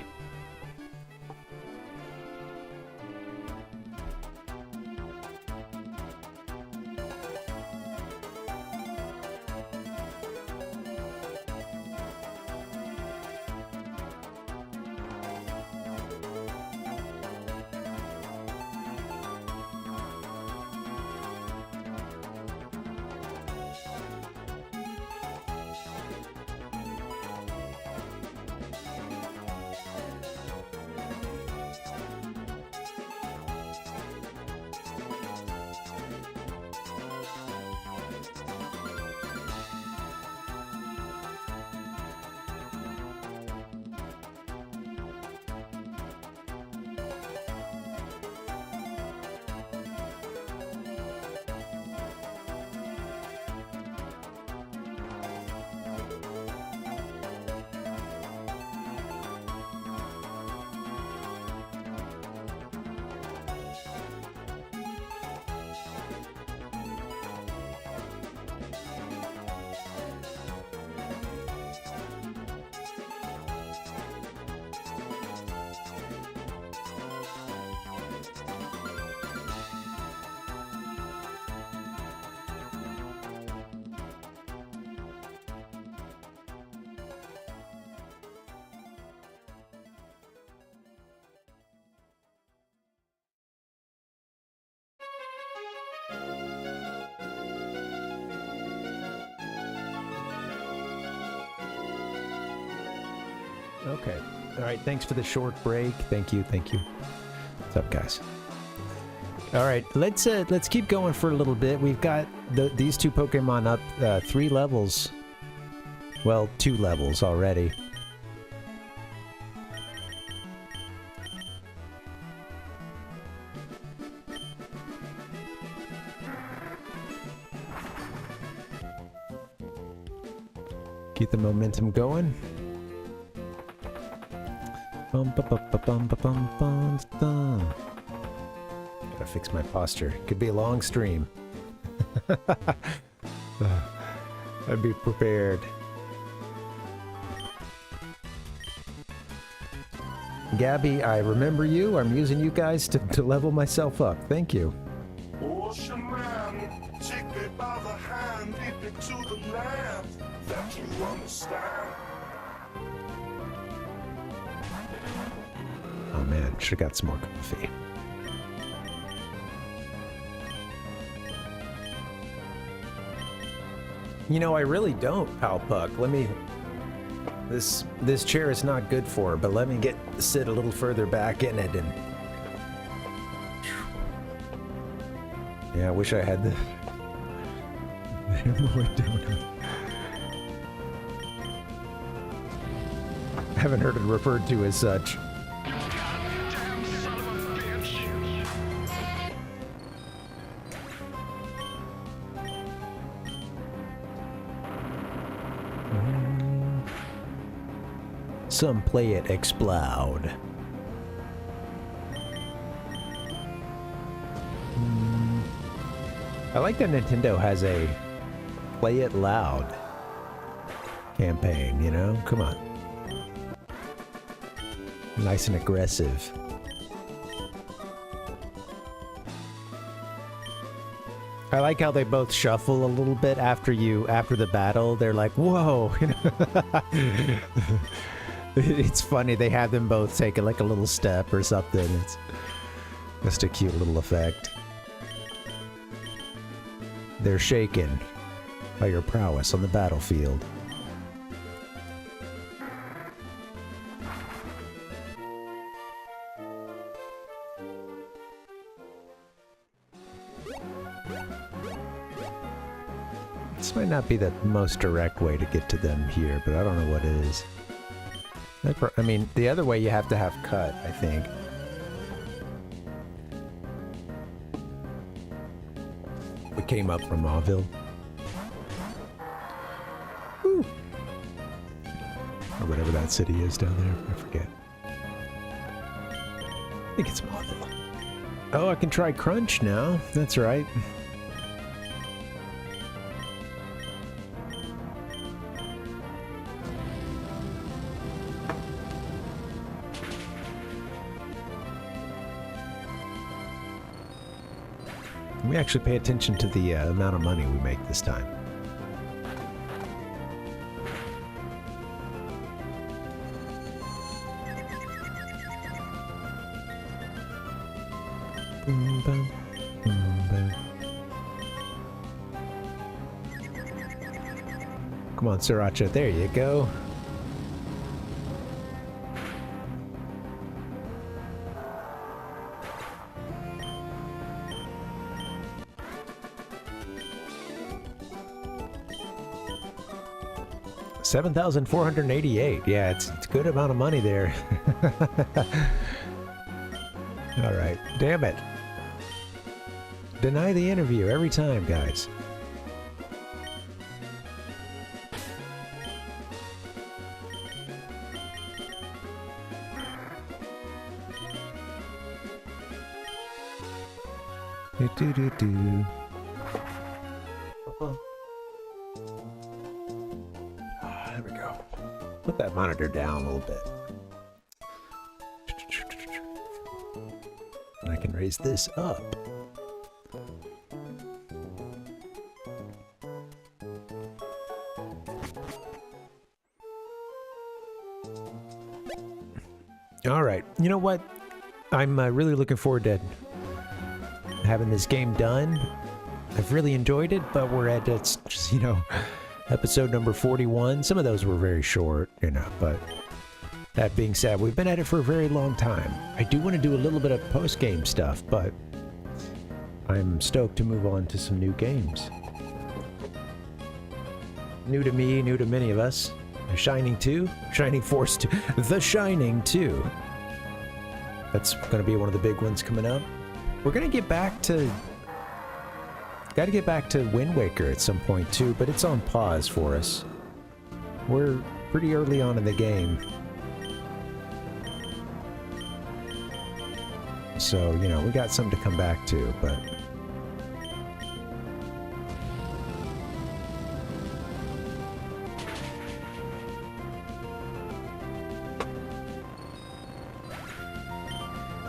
Okay. All right. Thanks for the short break. Thank you. Thank you. What's up, guys? All right. Let's keep going for a little bit. We've got these two Pokemon up 3 levels. Well, 2 levels already. Keep the momentum going. Gotta fix my posture. Could be a long stream. I'd be prepared. Gabby, I remember you. I'm using you guys to level myself up. Thank you. Ocean man, take me by the hand, lead me to the land that you understand. Oh man, should've got some more coffee. You know, I really don't, Pal Puck. Let me... This chair is not good for her, but let me sit a little further back in it and... Yeah, I wish I had the Hemorrhoid donut. I haven't heard it referred to as such. Some play it explode. I like that Nintendo has a play it loud campaign, you know? Come on. Nice and aggressive. I like how they both shuffle a little bit after the battle. They're like, whoa, you know? It's funny, they have them both take like a little step or something. It's just a cute little effect. They're shaken by your prowess on the battlefield. This might not be the most direct way to get to them here, but I don't know what it is. I mean, the other way you have to have cut, I think. We came up from Mauville. Woo. Or whatever that city is down there, I forget. I think it's Mauville. Oh, I can try Crunch now. That's right. We actually pay attention to the amount of money we make this time. Boom, boom, boom, boom. Come on, Sriracha. There you go. $7,488. Yeah, it's a good amount of money there. All right. Damn it. Deny the interview every time, guys. Do-do-do-do. There we go. Put that monitor down a little bit. And I can raise this up. All right. You know what? I'm really looking forward to having this game done. I've really enjoyed it, but we're at, it's just, you know, episode number 41. Some of those were very short, you know, but That being said, we've been at it for a very long time. I do want to do a little bit of post-game stuff, but I'm stoked to move on to some new games. New to me, new to many of us. Shining 2, Shining Force 2, The Shining 2. That's going to be one of the big ones coming up. We're going to get back to... Got to get back to Wind Waker at some point too, but it's on pause for us. We're pretty early on in the game. So, you know, we got something to come back to, but...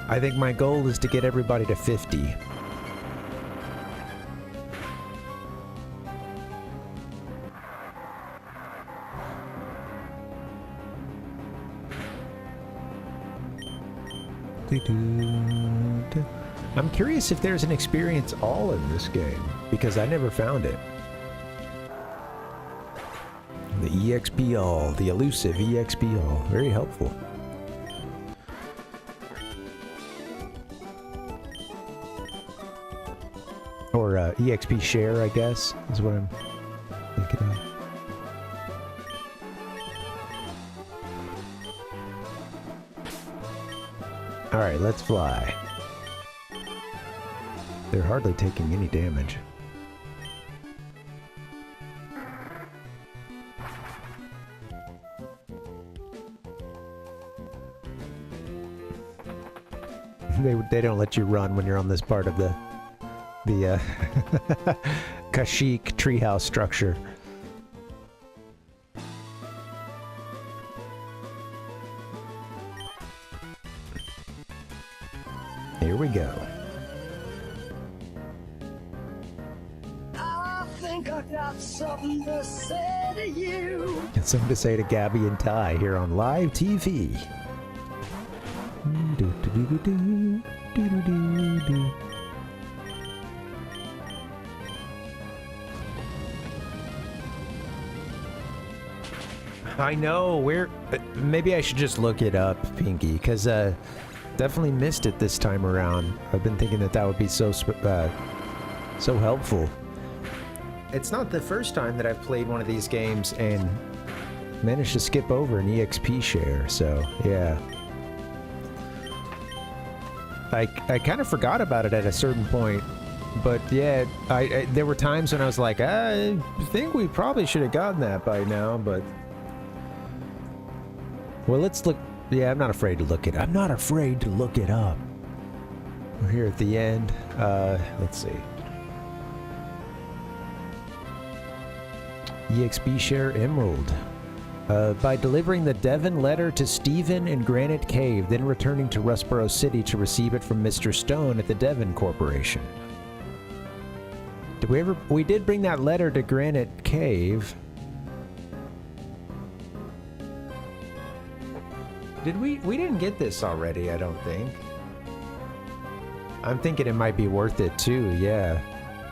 I think my goal is to get everybody to 50. I'm curious if there's an experience all in this game, because I never found it. The EXP all, the elusive EXP all, very helpful. Or EXP share, I guess, is what I'm thinking of. Alright, let's fly. They're hardly taking any damage. They don't let you run when you're on this part of the Kashyyyk treehouse structure. Here we go. I think I got something to say to you. Got something to say to Gabby and Ty here on live TV. I know, maybe I should just look it up, Pinky, because definitely missed it this time around. I've been thinking that would be so helpful. It's not the first time that I've played one of these games and managed to skip over an EXP share, so yeah. I kind of forgot about it at a certain point, but yeah, there were times when I was like, I think we probably should have gotten that by now, but... Well, let's look... Yeah, I'm not afraid to look it up. I'm not afraid to look it up. We're here at the end. Let's see. EXP share Emerald. By delivering the Devon letter to Stephen in Granite Cave, then returning to Rustboro City to receive it from Mr. Stone at the Devon Corporation. Did we ever... We did bring that letter to Granite Cave. Did we... We didn't get this already, I don't think. I'm thinking it might be worth it too, yeah.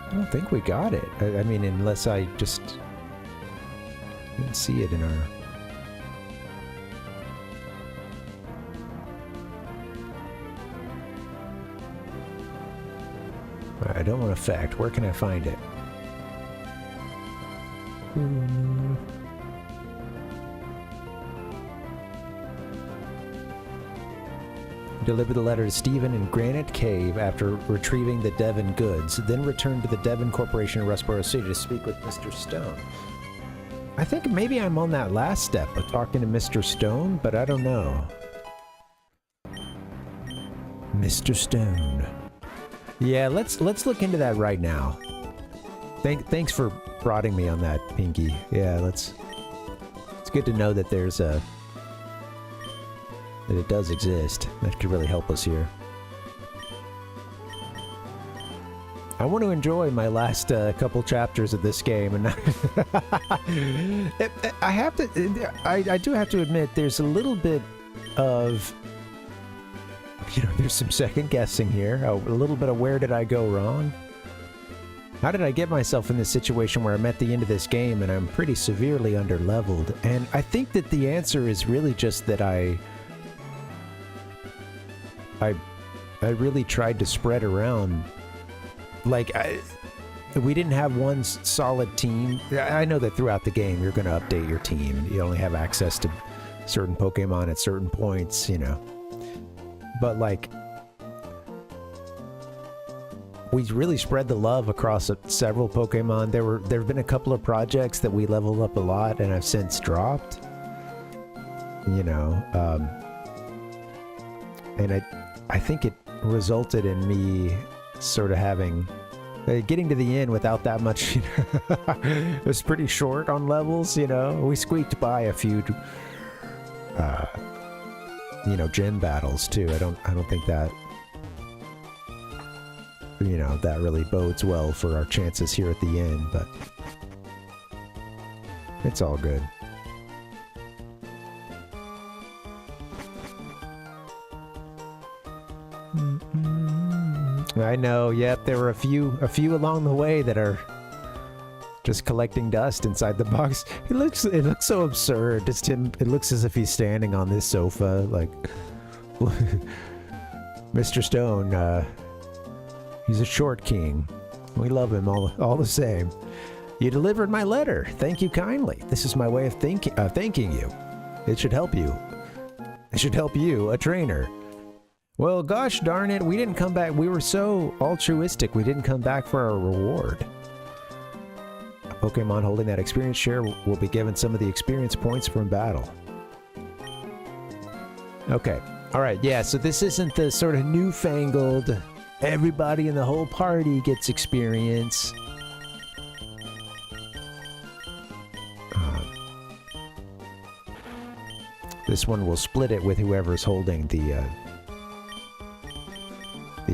I don't think we got it. I mean, unless I just... didn't see it in our... I don't want to fact. Where can I find it? Deliver the letter to Stephen in Granite Cave after retrieving the Devon goods, then return to the Devon Corporation in Rustboro City to speak with Mr. Stone. I think maybe I'm on that last step of talking to Mr. Stone, but I don't know. Mr. Stone. Yeah, let's look into that right now. Thanks for prodding me on that, Pinky. Yeah, it's good to know that there's a... that it does exist. That could really help us here. I want to enjoy my last couple chapters of this game, and I have to... I do have to admit, there's a little bit of... You know, there's some second guessing here. A little bit of where did I go wrong? How did I get myself in this situation where I'm at the end of this game and I'm pretty severely underleveled? And I think that the answer is really just that I really tried to spread around. Like, we didn't have one solid team. I know that throughout the game you're going to update your team. You only have access to certain Pokemon at certain points, you know. But like, we really spread the love across several Pokemon. There have been a couple of projects that we leveled up a lot and have since dropped. You know, and I think it resulted in me sort of having getting to the end without that much. It was pretty short on levels, you know. We squeaked by a few you know, gym battles too. I don't think that, you know, that really bodes well for our chances here at the end, but it's all good. I know, yep, there were a few along the way that are just collecting dust inside the box. It looks so absurd. Just him, it looks as if he's standing on this sofa, like Mr. Stone, he's a short king. We love him all the same. You delivered my letter. Thank you kindly. This is my way of thanking you. It should help you. It should help you, a trainer. Well, gosh darn it, we didn't come back. We were so altruistic, we didn't come back for our reward. A Pokemon holding that experience share will be given some of the experience points from battle. Okay, alright, yeah, so this isn't the sort of newfangled, everybody in the whole party gets experience. This one will split it with whoever's holding the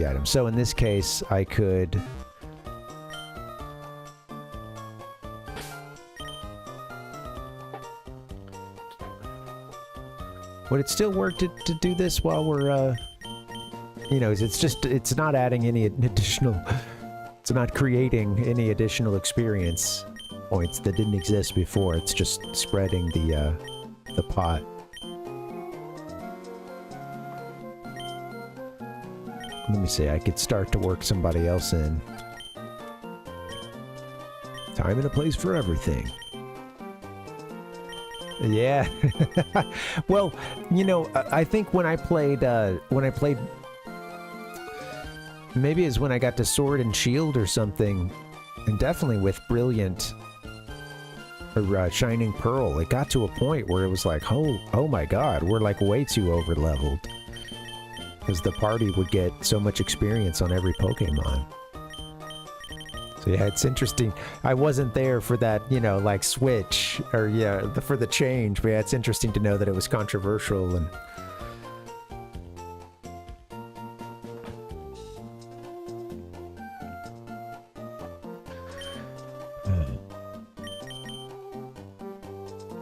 item. So in this case, I could would it still work to do this while we're you know, it's not adding any additional, it's not creating any additional experience points that didn't exist before. It's just spreading the pot. Let me see, I could start to work somebody else in. Time and a place for everything. Yeah. Well, you know, I think when I played, maybe it's when I got to Sword and Shield or something, and definitely with Brilliant or Shining Pearl, it got to a point where it was like, oh my god, we're like way too over-leveled. Because the party would get so much experience on every Pokemon. So yeah, it's interesting. I wasn't there for that, you know, like switch, or yeah, for the change, but yeah, it's interesting to know that it was controversial and...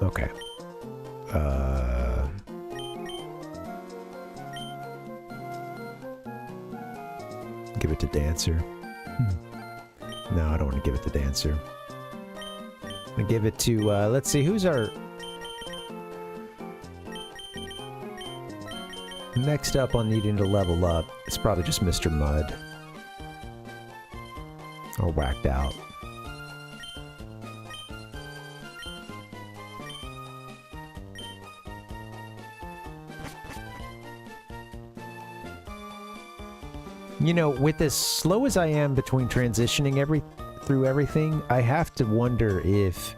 Okay. Give it to Dancer. No, I don't want to give it to Dancer. I'm gonna give it to, let's see, who's our... Next up on needing to level up, it's probably just Mr. Mud. Or Whacked Out. You know, with as slow as I am between transitioning through everything, I have to wonder if...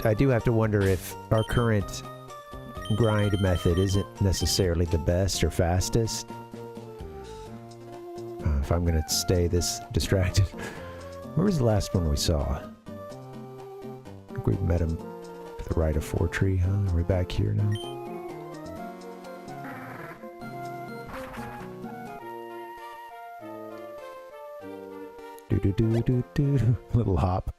I do have to wonder if our current grind method isn't necessarily the best or fastest. If I'm gonna stay this distracted. Where was the last one we saw? I think we met him to the right of Fortree, huh? Are we back here now? Do-do-do-do-do. Little hop.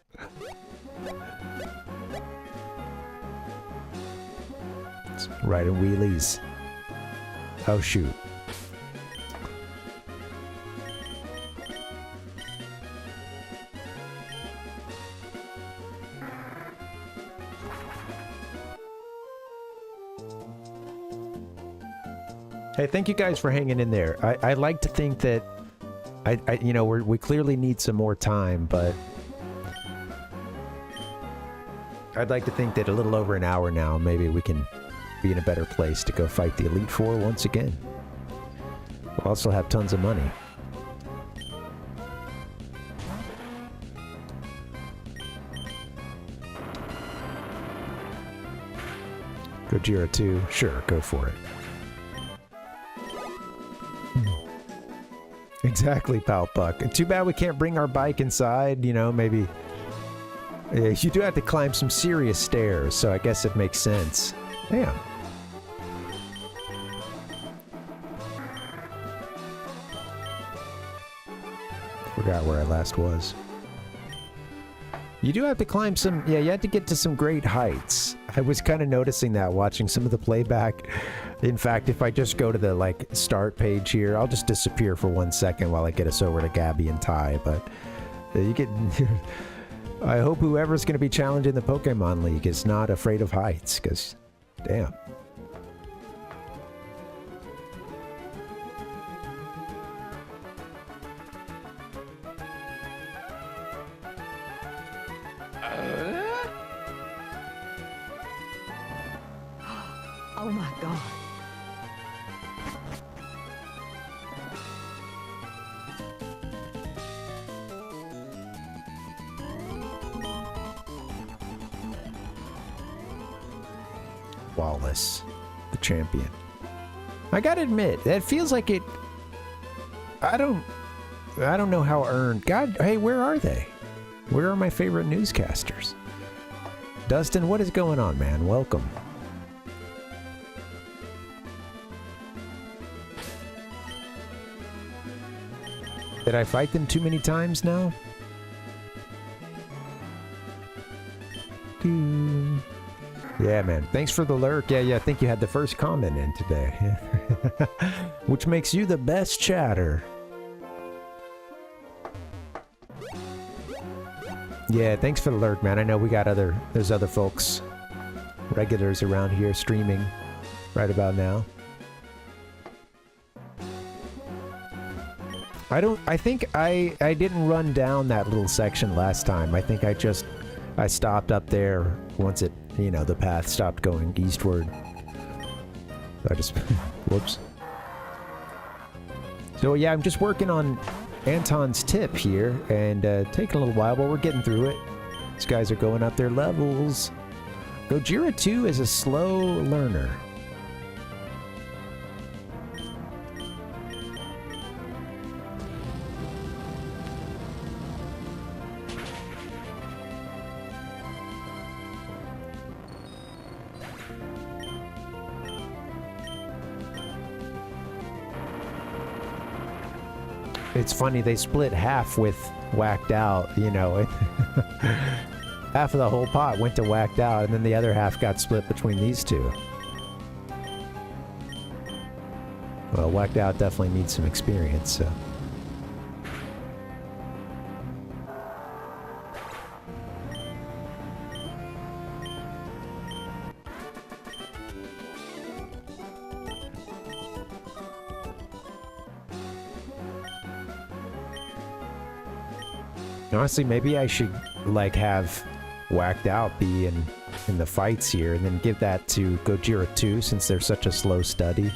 Riding wheelies. Oh shoot. Hey, thank you guys for hanging in there. I like to think that you know, we clearly need some more time, but I'd like to think that a little over an hour now, maybe we can be in a better place to go fight the Elite Four once again. We'll also have tons of money. Gojira 2, sure, go for it. Exactly, Pal Puck. Too bad we can't bring our bike inside, you know, maybe... You do have to climb some serious stairs, so I guess it makes sense. Damn. Forgot where I last was. You do have to climb some... Yeah, you have to get to some great heights. I was kind of noticing that watching some of the playback. In fact, if I just go to the, like, start page here, I'll just disappear for 1 second while I get us over to Gabby and Ty, but... You get... I hope whoever's going to be challenging the Pokemon League is not afraid of heights, because... Damn. Oh my god. Wallace, the champion. I gotta admit, that feels like it... I don't know how earned... God, hey, where are they? Where are my favorite newscasters? Dustin, what is going on, man? Welcome. Did I fight them too many times now? Yeah, man. Thanks for the lurk. Yeah, I think you had the first comment in today. Which makes you the best chatter. Yeah, thanks for the lurk, man. I know we got there's other folks, regulars around here streaming right about now. I think I didn't run down that little section last time. I think I stopped up there once it, you know, the path stopped going eastward. So I just, whoops. So yeah, I'm just working on Anton's tip here, and taking a little while, but we're getting through it. These guys are going up their levels. Gojira 2 is a slow learner. It's funny, they split half with Whacked Out, you know. Half of the whole pot went to Whacked Out, and then the other half got split between these two. Well, Whacked Out definitely needs some experience, so... Honestly, maybe I should, like, have Whacked Out be in the fights here, and then give that to Gojira 2, since they're such a slow study.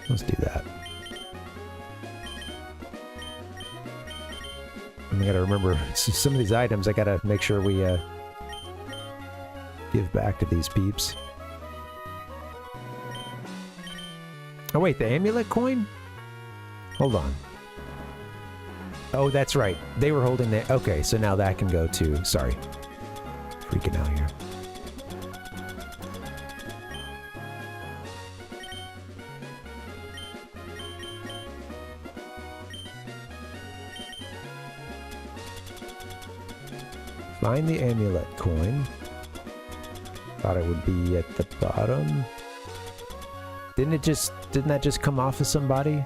Let's do that. And I gotta remember, some of these items, I gotta make sure we, give back to these peeps. Oh wait, the amulet coin? Hold on. Oh, that's right. They were holding the... Okay, so now that can go too. Sorry. Freaking out here. Find the amulet coin. Thought it would be at the bottom. Didn't that just come off of somebody?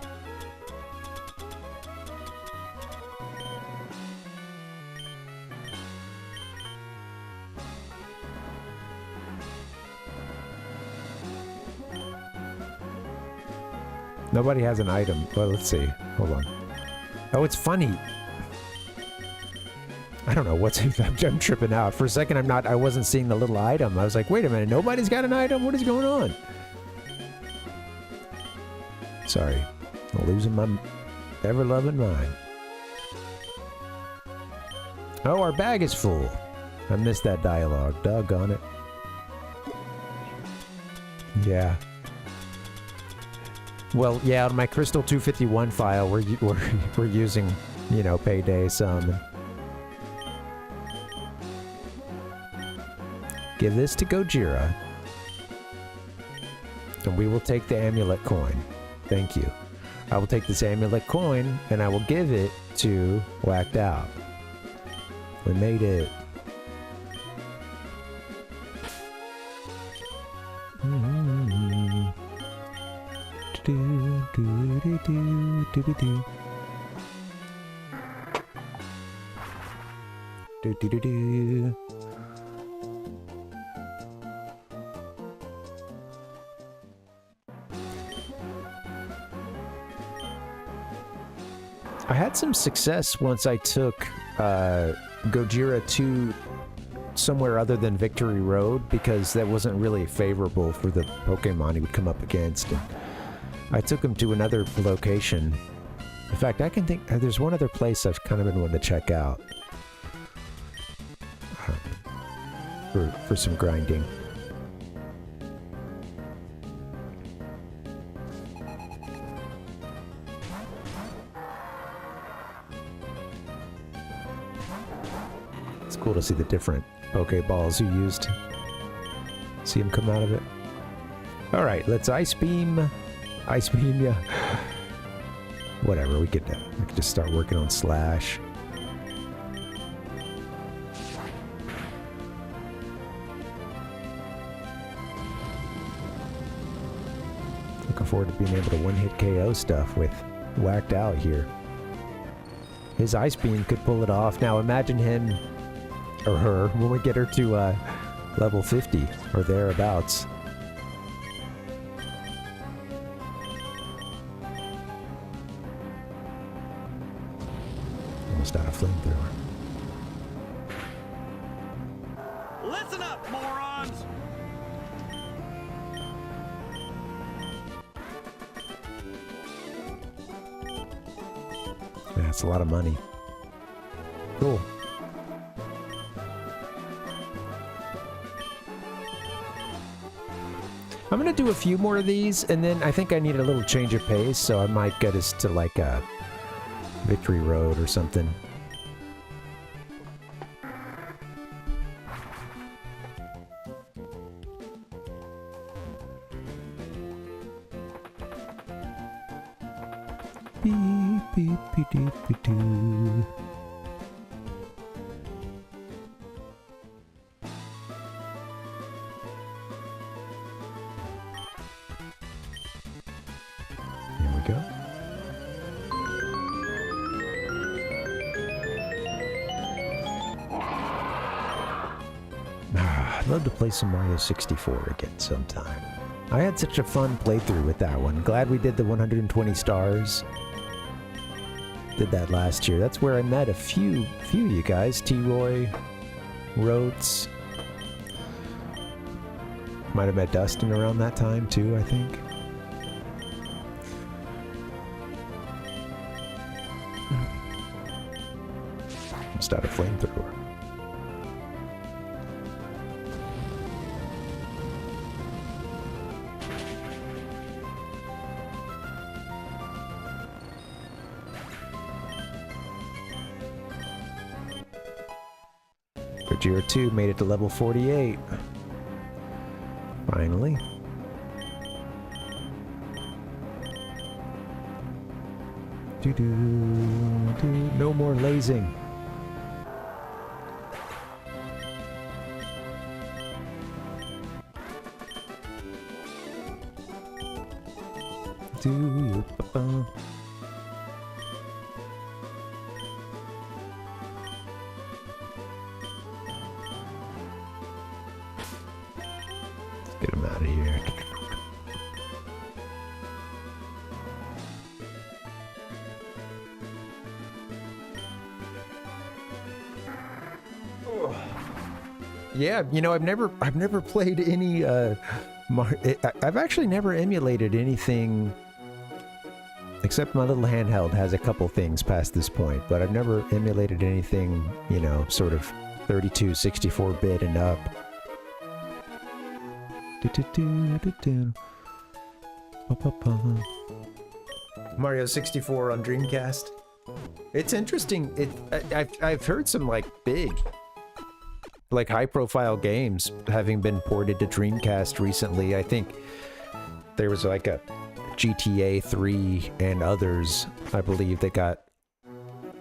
Nobody has an item. Well, let's see. Hold on. Oh, it's funny. I don't know what's... I'm tripping out. For a second, I wasn't seeing the little item. I was like, wait a minute, nobody's got an item? What is going on? Sorry. I'm losing my ever-loving mind. Oh, our bag is full. I missed that dialogue. Doggone it. Yeah. Well, yeah, on my Crystal 251 file, we're using, you know, Payday some. Give this to Gojira. And we will take the amulet coin. Thank you. I will take this amulet coin, and I will give it to Whacked Out. We made it. I had some success once I took Gojira to somewhere other than Victory Road, because that wasn't really favorable for the Pokemon he would come up against. And I took him to another location. In fact, I can think there's one other place I've kind of been wanting to check out for some grinding. It's cool to see the different Pokeballs you used. See him come out of it. All right, let's Ice Beam ya. Whatever, we could just start working on Slash. Looking forward to being able to one-hit KO stuff with Whacked Out here. His Ice Beam could pull it off. Now imagine him or her when we get her to level 50 or thereabouts. Almost out of flamethrower. Listen up, morons! That's a lot of money. Cool. I'm gonna do a few more of these, and then I think I need a little change of pace, so I might get us to like a Victory Road or something. Beep, beep, beep, beep, beep, doo. Here we go. I'd love to play some Mario 64 again sometime. I had such a fun playthrough with that one. Glad we did the 120 stars. Did that last year. That's where I met a few of you guys. T-Roy, Rotes. Might have met Dustin around that time too, I think. Just out of flamethrower. Gojira 2 made it to level 48. Finally. No more lasing. Let's get him out of here. Yeah, you know, I've never played any. I've actually never emulated anything, except my little handheld has a couple things past this point. But I've never emulated anything, you know, sort of 32, 64-bit and up. Mario 64 on Dreamcast. It's interesting. I've heard some like big, like high-profile games having been ported to Dreamcast recently. I think there was like a GTA 3 and others, I believe, that got,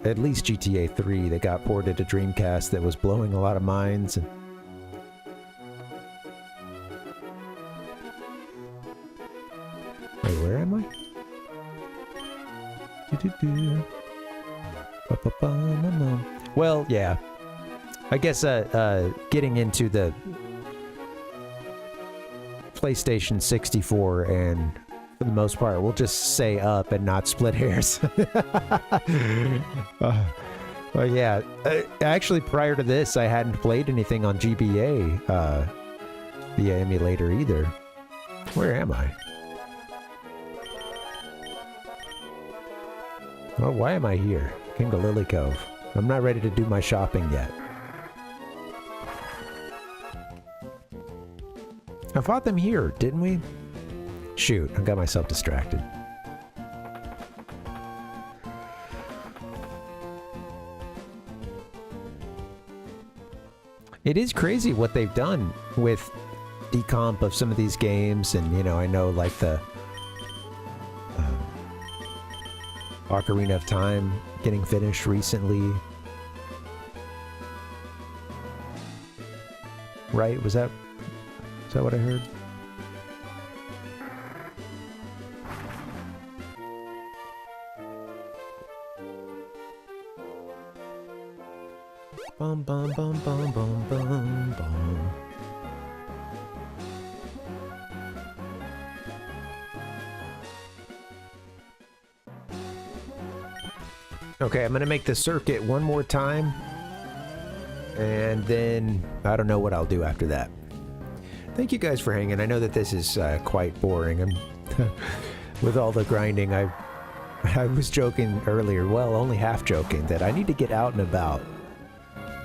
at least GTA 3 that got ported to Dreamcast that was blowing a lot of minds. And wait, where am I? Well, yeah. I guess getting into the PlayStation 64 and for the most part, we'll just say up and not split hairs. Well, yeah. Actually, prior to this, I hadn't played anything on GBA via emulator either. Where am I? Oh, why am I here? King of Lily Cove. I'm not ready to do my shopping yet. I fought them here, didn't we? Shoot, I got myself distracted. It is crazy what they've done with decomp of some of these games, and you know, I know like the Ocarina of Time getting finished recently. Right? Is that what I heard? Bum bum bum bum bum bum bum. Okay, I'm gonna make the circuit one more time, and then I don't know what I'll do after that. Thank you guys for hanging. I know that this is quite boring. I'm with all the grinding. I was joking earlier, well, only half joking, that I need to get out and about,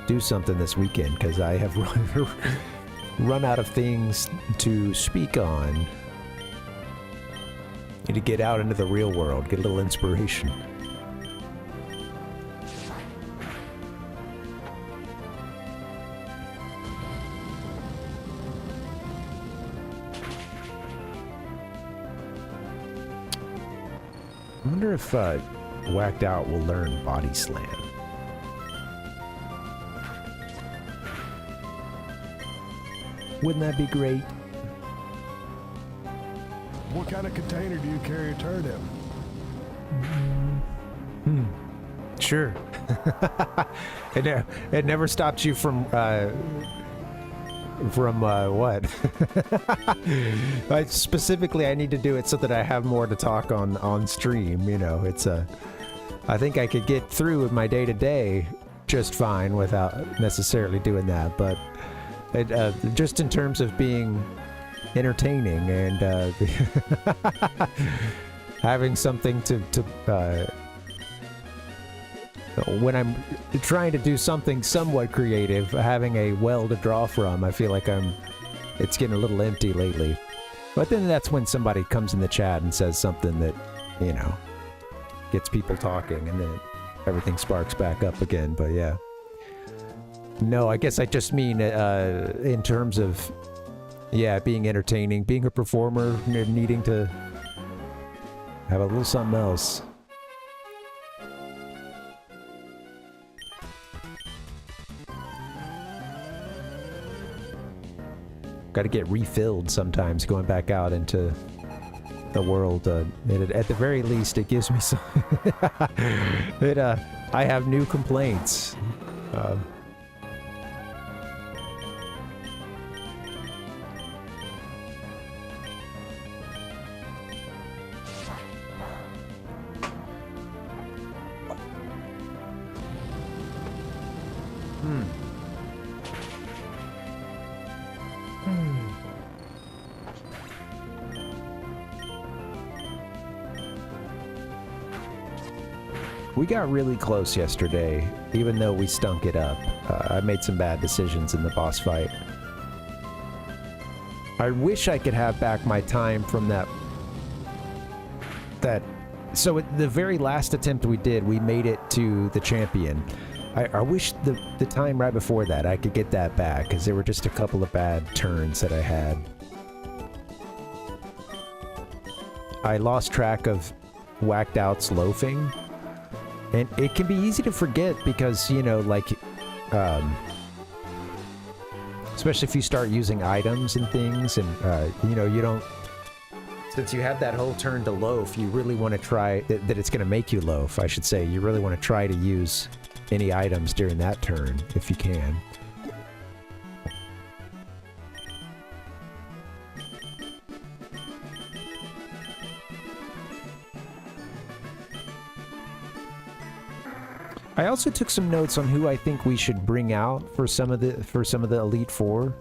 do something this weekend, because I have run out of things to speak on. Need to get out into the real world, get a little inspiration. I wonder if Whacked Out will learn Body Slam. Wouldn't that be great? What kind of container do you carry a turd in? Sure. It never stops you from what? Specifically, I need to do it so that I have more to talk on stream. You know, it's I think I could get through with my day-to-day just fine without necessarily doing that, but just in terms of being entertaining and having something to when I'm trying to do something somewhat creative, having a well to draw from, I feel like it's getting a little empty lately. But then that's when somebody comes in the chat and says something that, you know, gets people talking, and then everything sparks back up again. But yeah. No, I guess I just mean in terms of, yeah, being entertaining, being a performer, needing to have a little something else. Got to get refilled sometimes going back out into the world. At the very least, it gives me some... I have new complaints. We got really close yesterday, even though we stunk it up. I made some bad decisions in the boss fight. I wish I could have back my time from that... So at the very last attempt we did, we made it to the champion. I wish the time right before that, I could get that back, because there were just a couple of bad turns that I had. I lost track of Whacked Out's loafing. And it can be easy to forget because, you know, like... especially if you start using items and things, and, you know, you don't... Since you have that whole turn to loaf, you really want to try... That it's going to make you loaf, I should say. You really want to try to use any items during that turn, if you can. I also took some notes on who I think we should bring out for some of the Elite Four.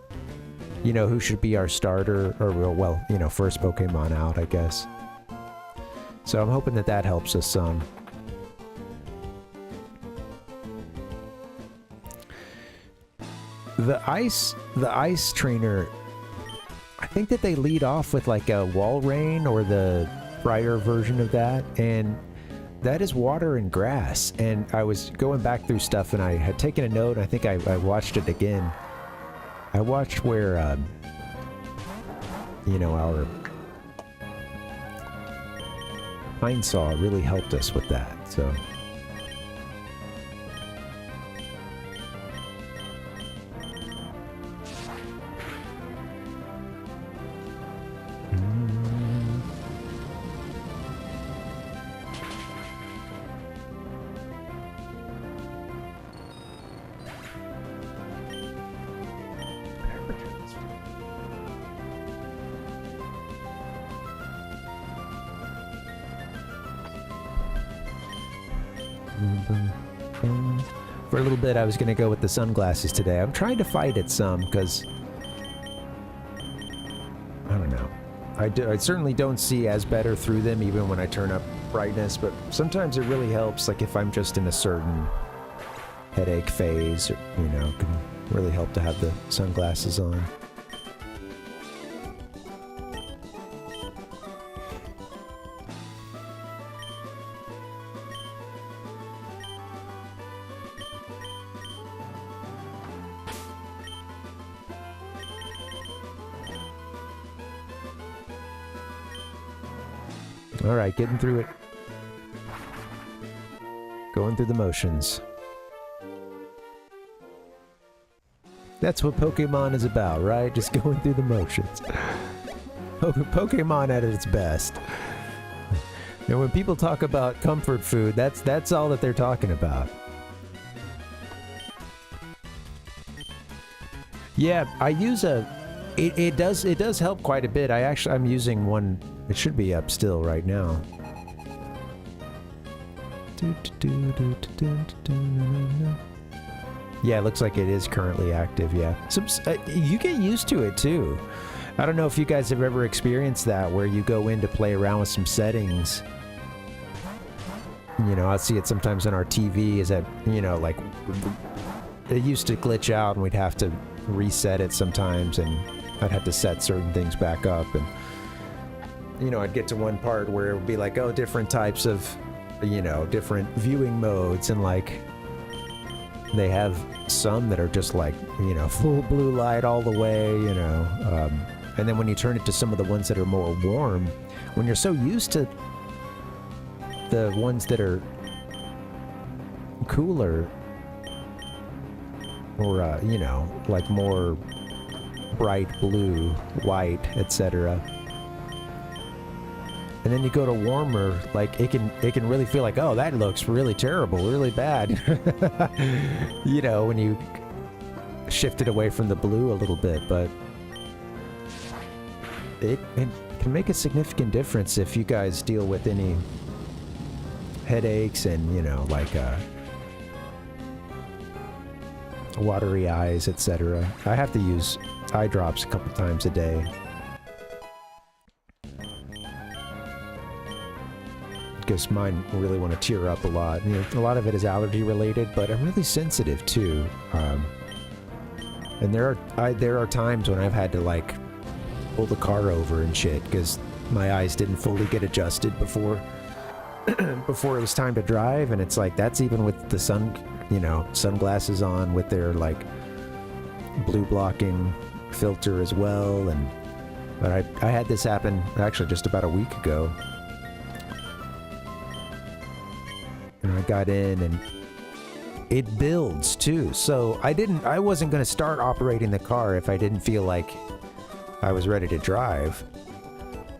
You know, who should be our starter, or well, you know, first Pokemon out, I guess. So I'm hoping that that helps us some. The ice trainer, I think that they lead off with like a Wall Rain or the prior version of that, and that is water and grass. And I was going back through stuff and I had taken a note. I think I watched it again. I watched where, you know, our Pine Saw really helped us with that, so... For a little bit, I was going to go with the sunglasses today. I'm trying to fight it some, because... I don't know. I certainly don't see as better through them, even when I turn up brightness, but sometimes it really helps, like if I'm just in a certain headache phase, or, you know, it can really help to have the sunglasses on. Alright, getting through it. Going through the motions. That's what Pokemon is about, right? Just going through the motions. Pokemon at its best. And when people talk about comfort food, that's all that they're talking about. Yeah, I use a... It does help quite a bit. I'm using one... It should be up still right now. Yeah, it looks like it is currently active, yeah. You get used to it, too. I don't know if you guys have ever experienced that, where you go in to play around with some settings. You know, I see it sometimes on our TV, is that, you know, like... It used to glitch out, and we'd have to reset it sometimes, and I'd have to set certain things back up, and... You know, I'd get to one part where it would be like, oh, different types of, you know, different viewing modes, and like, they have some that are just like, you know, full blue light all the way, you know, and then when you turn it to some of the ones that are more warm, when you're so used to the ones that are cooler, or, you know, like more bright blue, white, etc., and then you go to warmer, like, it can really feel like, oh, that looks really terrible, really bad. You know, when you shift it away from the blue a little bit, but it can make a significant difference if you guys deal with any headaches and, you know, like, watery eyes, etc. I have to use eye drops a couple times a day. because mine really want to tear up a lot. You know, a lot of it is allergy related, but I'm really sensitive too. And there are times when I've had to like pull the car over and shit because my eyes didn't fully get adjusted before before it was time to drive, and it's like that's even with the sunglasses on with their like blue blocking filter as well. And but I had this happen actually just about a week ago, and I got in and it builds too. So I wasn't going to start operating the car if I didn't feel like I was ready to drive.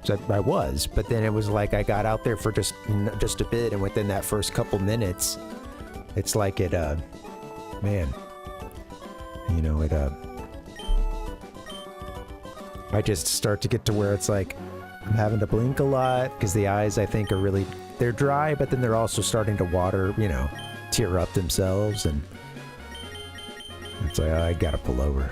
So I was, but then it was like I got out there for just a bit, and within that first couple minutes, it's like it, man, you know, I just start to get to where it's like I'm having to blink a lot because the eyes, I think, they're dry, but then they're also starting to water, you know, tear up themselves, and it's like I gotta pull over.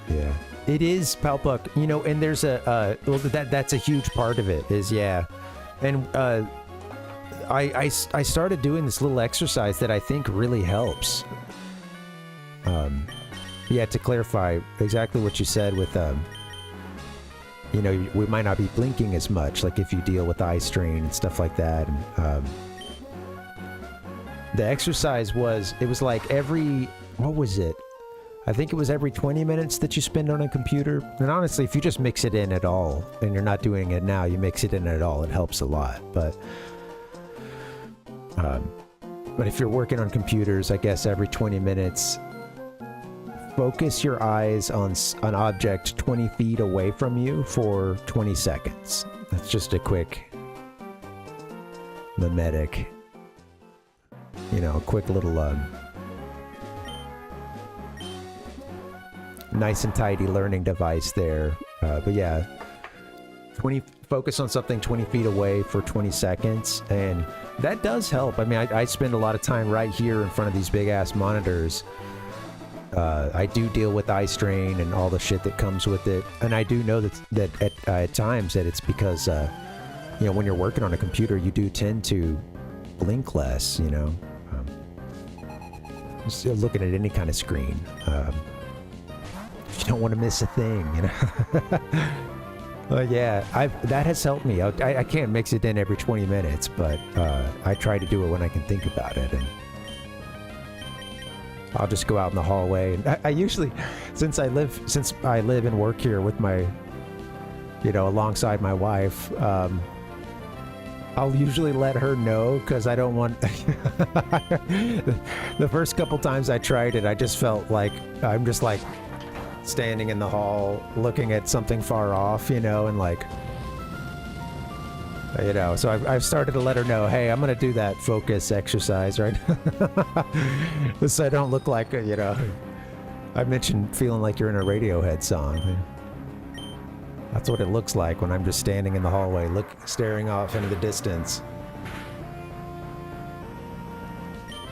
Yeah, it is, Palpuck, you know, and there's well, that's a huge part of it is, yeah. And I started doing this little exercise that I think really helps. Yeah, to clarify exactly what you said with, you know, we might not be blinking as much, like if you deal with eye strain and stuff like that. And the exercise was like what was it? I think it was every 20 minutes that you spend on a computer. And honestly, if you just mix it in at all, and you're not doing it now, you mix it in at all, it helps a lot. But if you're working on computers, I guess every 20 minutes, focus your eyes on an object 20 feet away from you for 20 seconds. That's just a quick mimetic, you know, a quick little nice and tidy learning device there. But yeah, focus on something 20 feet away for 20 seconds, and that does help. I mean, I spend a lot of time right here in front of these big ass monitors. I do deal with eye strain and all the shit that comes with it, and I do know that at times that it's because you know, when you're working on a computer, you do tend to blink less, you know, just looking at any kind of screen. You don't want to miss a thing, you know. Yeah, that has helped me. I can't mix it in every 20 minutes, but I try to do it when I can think about it, and I'll just go out in the hallway. And I usually, since I live and work here with my, you know, alongside my wife, I'll usually let her know because I don't want. The first couple times I tried it, I just felt like I'm just like standing in the hall looking at something far off, you know, and like, you know, so I've started to let her know, hey, I'm gonna do that focus exercise right so I don't look like, you know, I mentioned feeling like you're in a Radiohead song. That's what it looks like when I'm just standing in the hallway staring off into the distance.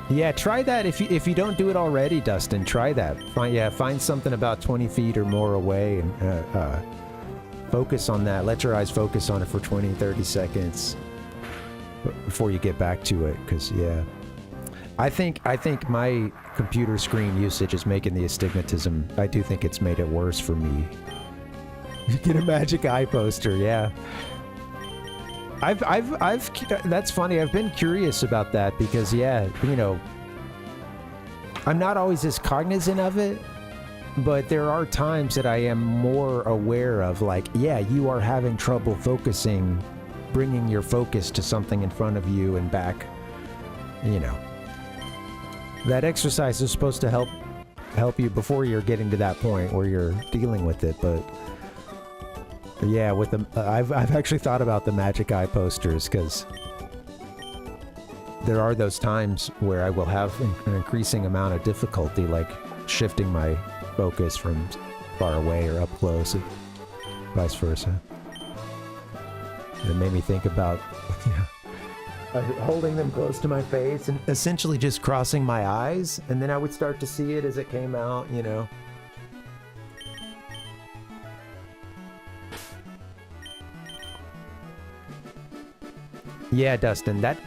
Yeah, try that if you don't do it already, Dustin. Try that. Find something about 20 feet or more away and focus on that. Let your eyes focus on it for 20, 30 seconds before you get back to it. Because yeah, I think my computer screen usage is making the astigmatism. I do think it's made it worse for me. Get a magic eye poster, yeah. That's funny. I've been curious about that because, yeah, you know, I'm not always as cognizant of it, but there are times that I am more aware of, like, yeah, you are having trouble focusing, bringing your focus to something in front of you and back, you know. That exercise is supposed to help you before you're getting to that point where you're dealing with it, but yeah, with the I've actually thought about the magic eye posters because there are those times where I will have an increasing amount of difficulty, like shifting my focus from far away or up close, and vice versa. And it made me think about holding them close to my face and essentially just crossing my eyes, and then I would start to see it as it came out, you know. Yeah, Dustin, that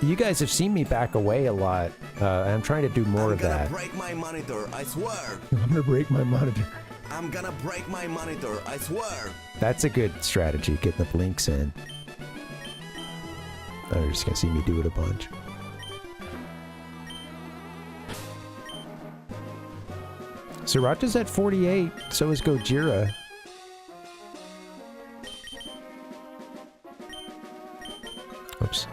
you guys have seen me back away a lot. I'm trying to do more of that. I'm gonna break my monitor, I swear. I'm gonna break my monitor. I'm gonna break my monitor, I swear. That's a good strategy, getting the blinks in. Oh, you're just gonna see me do it a bunch. Sriracha's at 48, so is Gojira. Oops.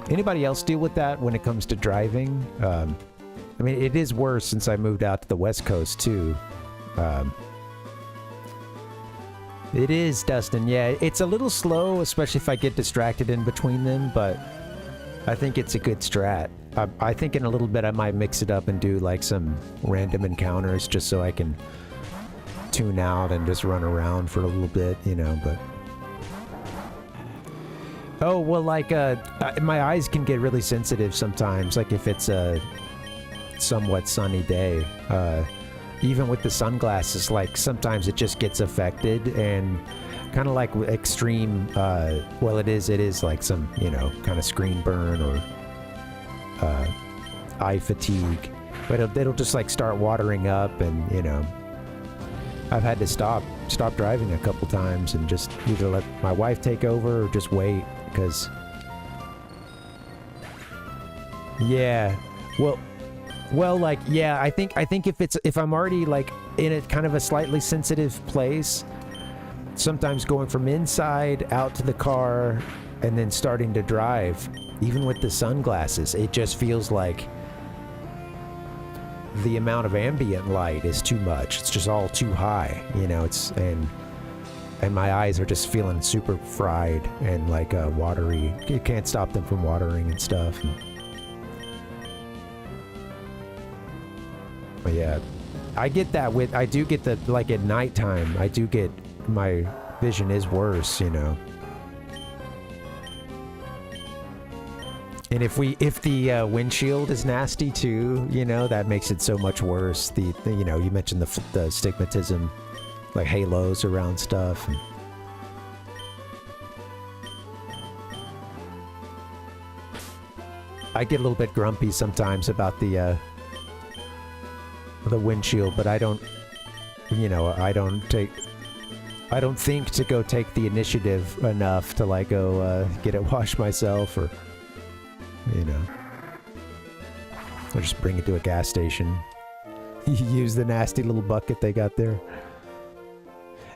Anybody else deal with that when it comes to driving? I mean, it is worse since I moved out to the West Coast, too. It is, Dustin, yeah. It's a little slow, especially if I get distracted in between them, but I think it's a good strat. I think in a little bit I might mix it up and do, like, some random encounters just so I can tune out and just run around for a little bit, you know, but... Oh, well, like, my eyes can get really sensitive sometimes, like if it's a somewhat sunny day. Even with the sunglasses, like, sometimes it just gets affected, and kind of like extreme, well, it is like some, you know, kind of screen burn or eye fatigue. But it'll just, like, start watering up, and, you know, I've had to stop driving a couple times and just either let my wife take over or just wait, because... Yeah, well, like, yeah, I think if I'm already, like, in a kind of a slightly sensitive place, sometimes going from inside out to the car and then starting to drive, even with the sunglasses, it just feels like the amount of ambient light is too much. It's just all too high, you know, and my eyes are just feeling super fried and, like, watery. You can't stop them from watering and stuff. But yeah, I get that I do get the, like, at nighttime, I do get, my vision is worse, you know. And if the windshield is nasty too, you know, that makes it so much worse. The you know, you mentioned the stigmatism, like halos around stuff. And I get a little bit grumpy sometimes about the windshield, but I don't, you know, I don't think to go take the initiative enough to, like, go get it washed myself, or, you know, or just bring it to a gas station. Use the nasty little bucket they got there.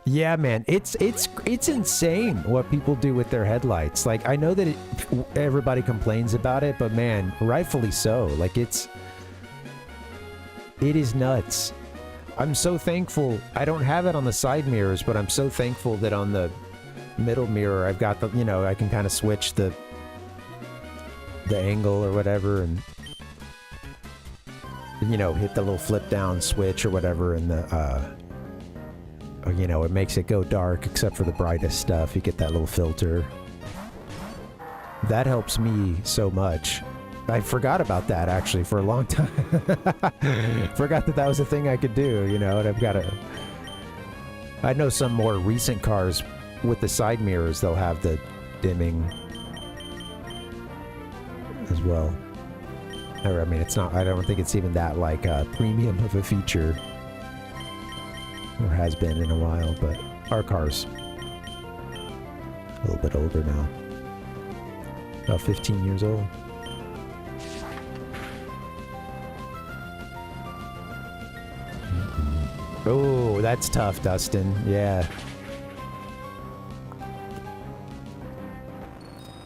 Yeah, man, it's insane what people do with their headlights. Like, I know that everybody complains about it, but man, rightfully so. Like, it is nuts. I'm so thankful. I don't have it on the side mirrors, but I'm so thankful that on the middle mirror, I've got the, you know, I can kind of switch the angle or whatever, and, you know, hit the little flip down switch or whatever, and the, you know, it makes it go dark except for the brightest stuff. You get that little filter. That helps me so much. I forgot about that, actually, for a long time. Forgot that was a thing I could do, you know, and I've got to... I know some more recent cars with the side mirrors, they'll have the dimming as well. Or, I mean, it's not... I don't think it's even that, like, premium of a feature. Or has been in a while, but our car's a little bit older now. About 15 years old. Oh, that's tough, Dustin. Yeah.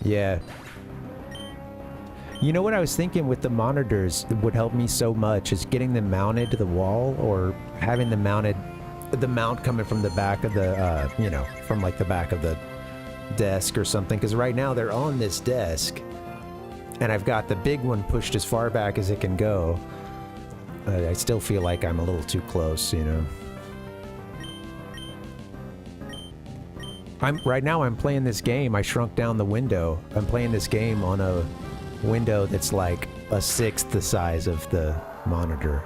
Yeah. You know what I was thinking with the monitors would help me so much is getting them mounted to the wall, or having them mounted, the mount coming from the back of the, you know, from, like, the back of the desk or something. Because right now they're on this desk, and I've got the big one pushed as far back as it can go. I still feel like I'm a little too close, you know. Right now I'm playing this game. I shrunk down the window. I'm playing this game on a window that's like a sixth the size of the monitor.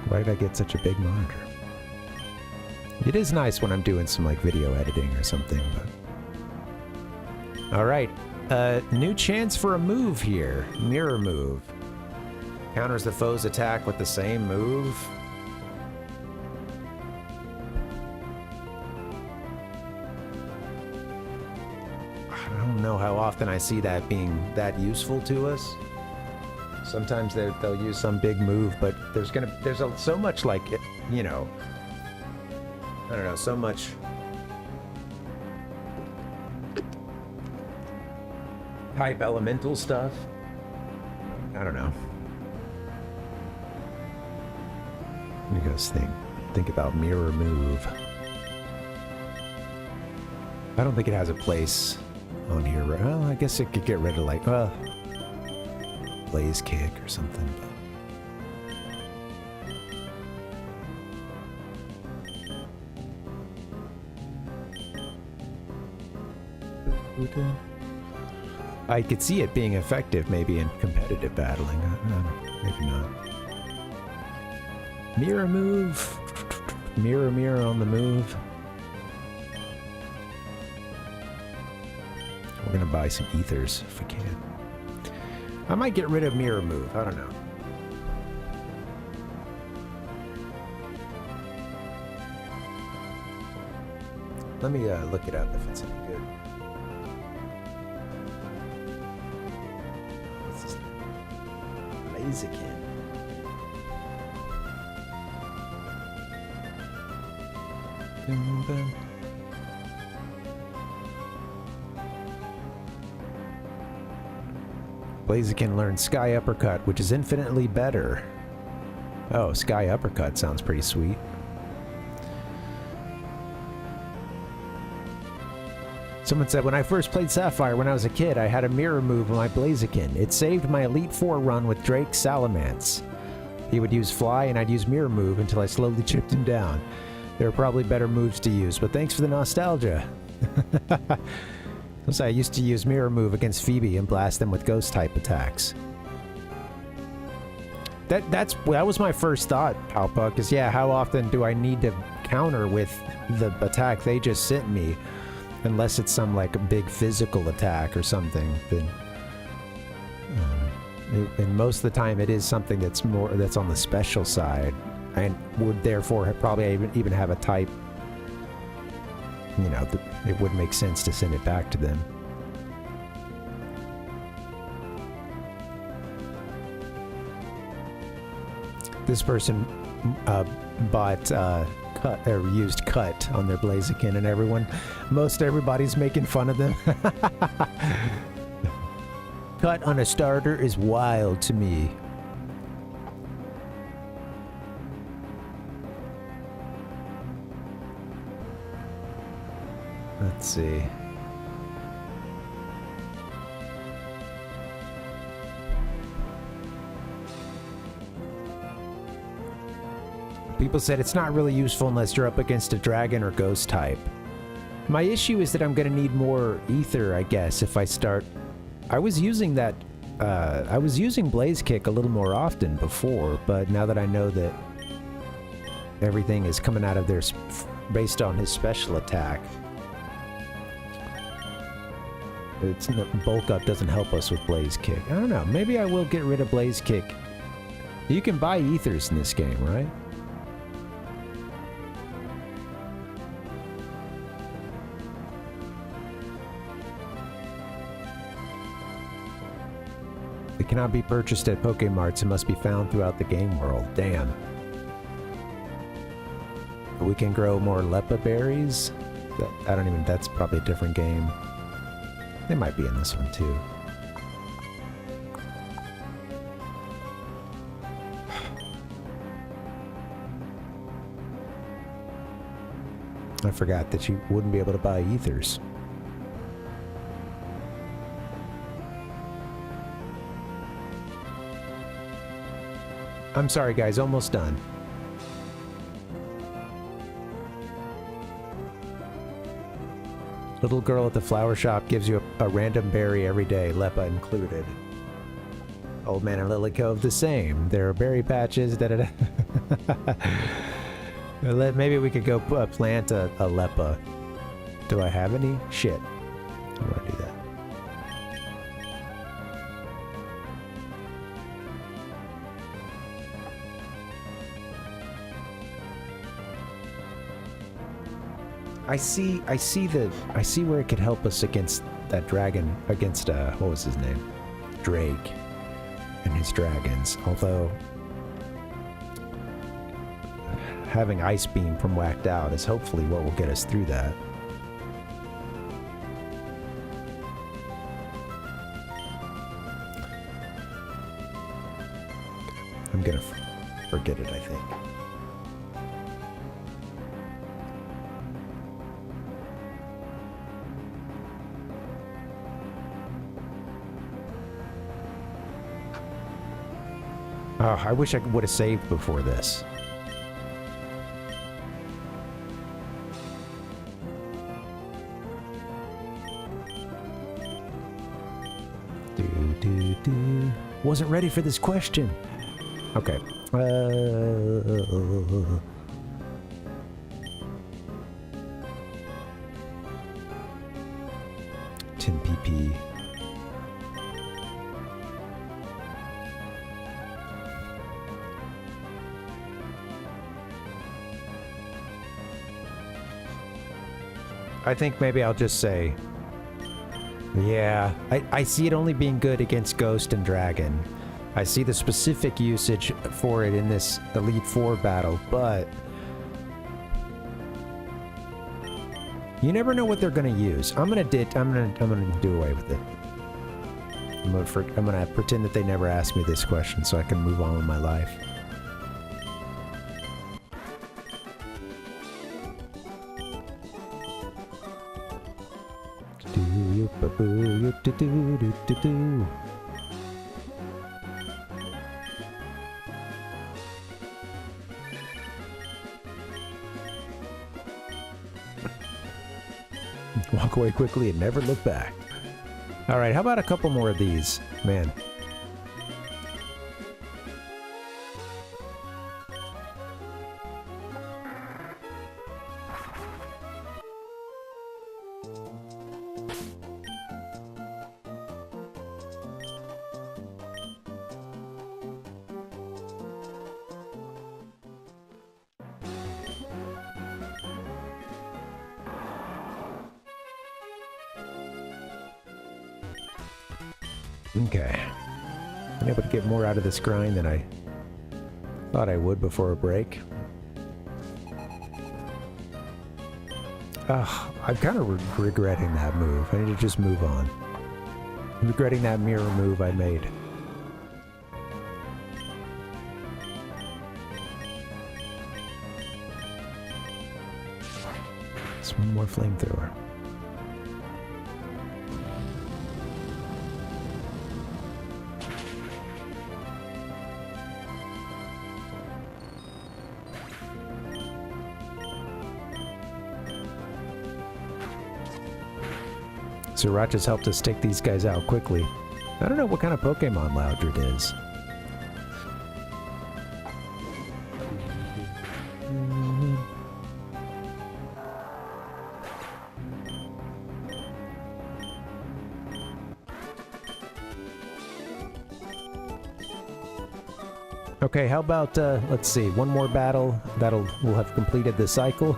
Why did I get such a big monitor? It is nice when I'm doing some like video editing or something, but... Alright, new chance for a move here. Mirror move. Counters the foe's attack with the same move. I don't know how often I see that being that useful to us. Sometimes they'll use some big move, but there's so much like, you know, I don't know, so much type elemental stuff. I don't know. Let me just think about mirror move. I don't think it has a place on here. Well, I guess it could get rid of like, blaze kick or something. I could see it being effective maybe in competitive battling. Maybe not. Mirror move. Mirror, mirror on the move. We're gonna buy some ethers if we can. I might get rid of mirror move. I don't know. Let me look it up if it's any good. What's this? Blaziken. Blaziken learns Sky Uppercut, which is infinitely better. Oh, Sky Uppercut sounds pretty sweet. Someone said, when I first played Sapphire when I was a kid, I had a mirror move on my Blaziken. It saved my Elite Four run with Drake Salamence. He would use Fly and I'd use mirror move until I slowly chipped him down. There are probably better moves to use, but thanks for the nostalgia. I used to use mirror move against Phoebe and blast them with ghost type attacks. That was my first thought, Palpa, because yeah, how often do I need to counter with the attack they just sent me? Unless it's some like a big physical attack or something, then and most of the time it is something that's on the special side, and would therefore probably even have a type. You know, it would make sense to send it back to them. This person bought cut or used cut on their Blaziken, and most everybody's making fun of them. Cut on a starter is wild to me. Let's see. People said it's not really useful unless you're up against a dragon or ghost type. My issue is that I'm gonna need more ether, I guess, if I start... I was using that... I was using Blaze Kick a little more often before, but now that I know that everything is coming out of there based on his special attack, bulk up doesn't help us with Blaze Kick. I don't know. Maybe I will get rid of Blaze Kick. You can buy ethers in this game, right? It cannot be purchased at Pokemarts. It must be found throughout the game world. Damn. We can grow more Lepa berries? That's probably a different game. They might be in this one too. I forgot that you wouldn't be able to buy ethers. I'm sorry, guys. Almost done. Little girl at the flower shop gives you a random berry every day, Lepa included. Old man in Lily Cove the same. There are berry patches. Da da da. Maybe we could go plant a Lepa. Do I have any? Shit. How do I do that? I see where it could help us against that dragon, against what was his name? Drake and his dragons. Although having Ice Beam from Whacked Out is hopefully what will get us through that. I'm gonna forget it, I think. Oh, I wish I would have saved before this. Wasn't ready for this question. Okay. 10 PP. I think maybe I'll just say, yeah, I see it only being good against Ghost and Dragon. I see the specific usage for it in this Elite Four battle, but you never know what they're gonna use. I'm gonna do away with it. I'm gonna pretend that they never asked me this question so I can move on with my life. Walk away quickly and never look back. Alright, how about a couple more of these? Man. Okay. Been able to get more out of this grind than I thought I would before a break. I'm kind of regretting that move. I need to just move on. I'm regretting that mirror move I made. Just one more flamethrower. Sriracha's helped us take these guys out quickly. I don't know what kind of Pokemon Loudred is. Okay, how about, let's see, one more battle. We'll have completed the cycle.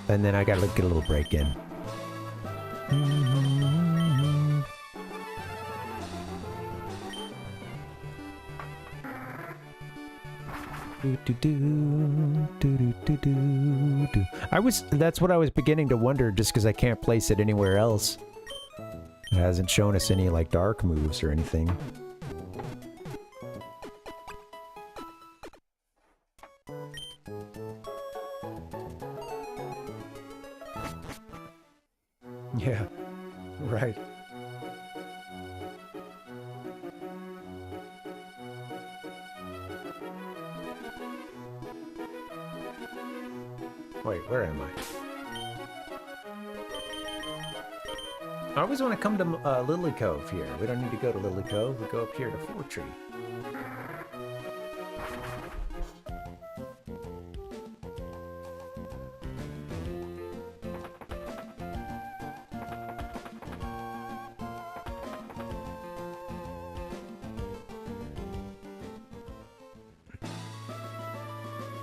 And then I gotta get a little break in. That's what I was beginning to wonder, just because I can't place it anywhere else. It hasn't shown us any, like, dark moves or anything. Yeah, right. Wait, where am I? I always want to come to Lily Cove here. We don't need to go to Lily Cove. We go up here to Fortree.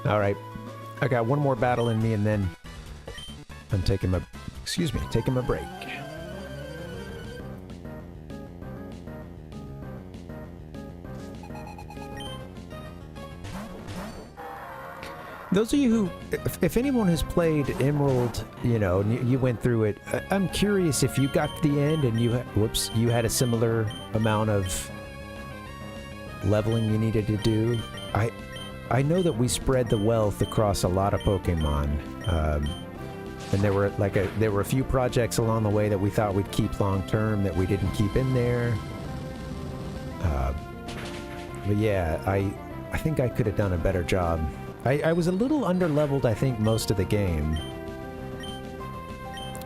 All right, I got one more battle in me, and then I'm taking my, taking my break. Those of you who, if anyone has played Emerald, you know, and you went through it, I'm curious if you got to the end and you had a similar amount of leveling you needed to do. I know that we spread the wealth across a lot of Pokemon, and there were a few projects along the way that we thought we'd keep long term that we didn't keep in there. But yeah, I think I could have done a better job. I was a little underleveled, I think, most of the game.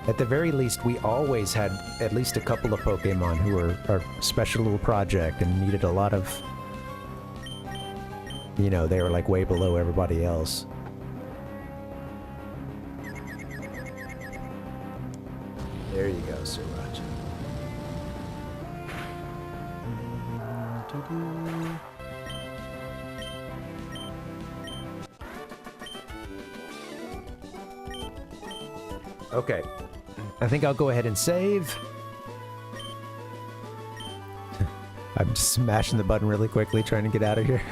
At the very least, we always had at least a couple of Pokemon who were our special little project and needed a lot of... You know, they were like way below everybody else. There you go, Sriracha. Okay, I think I'll go ahead and save. I'm just smashing the button really quickly, trying to get out of here.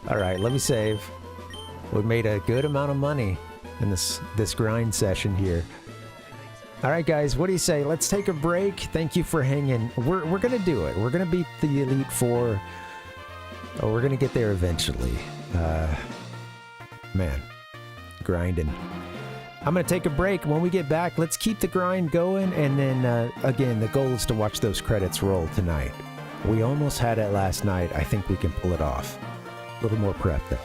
All right, let me save. We made a good amount of money in this grind session here. All right, guys, what do you say? Let's take a break. Thank you for hanging. We're gonna do it. We're gonna beat the Elite Four. Oh, we're gonna get there eventually. Man, grinding. I'm going to take a break. When we get back, let's keep the grind going. And then, again, the goal is to watch those credits roll tonight. We almost had it last night. I think we can pull it off. A little more prep, though.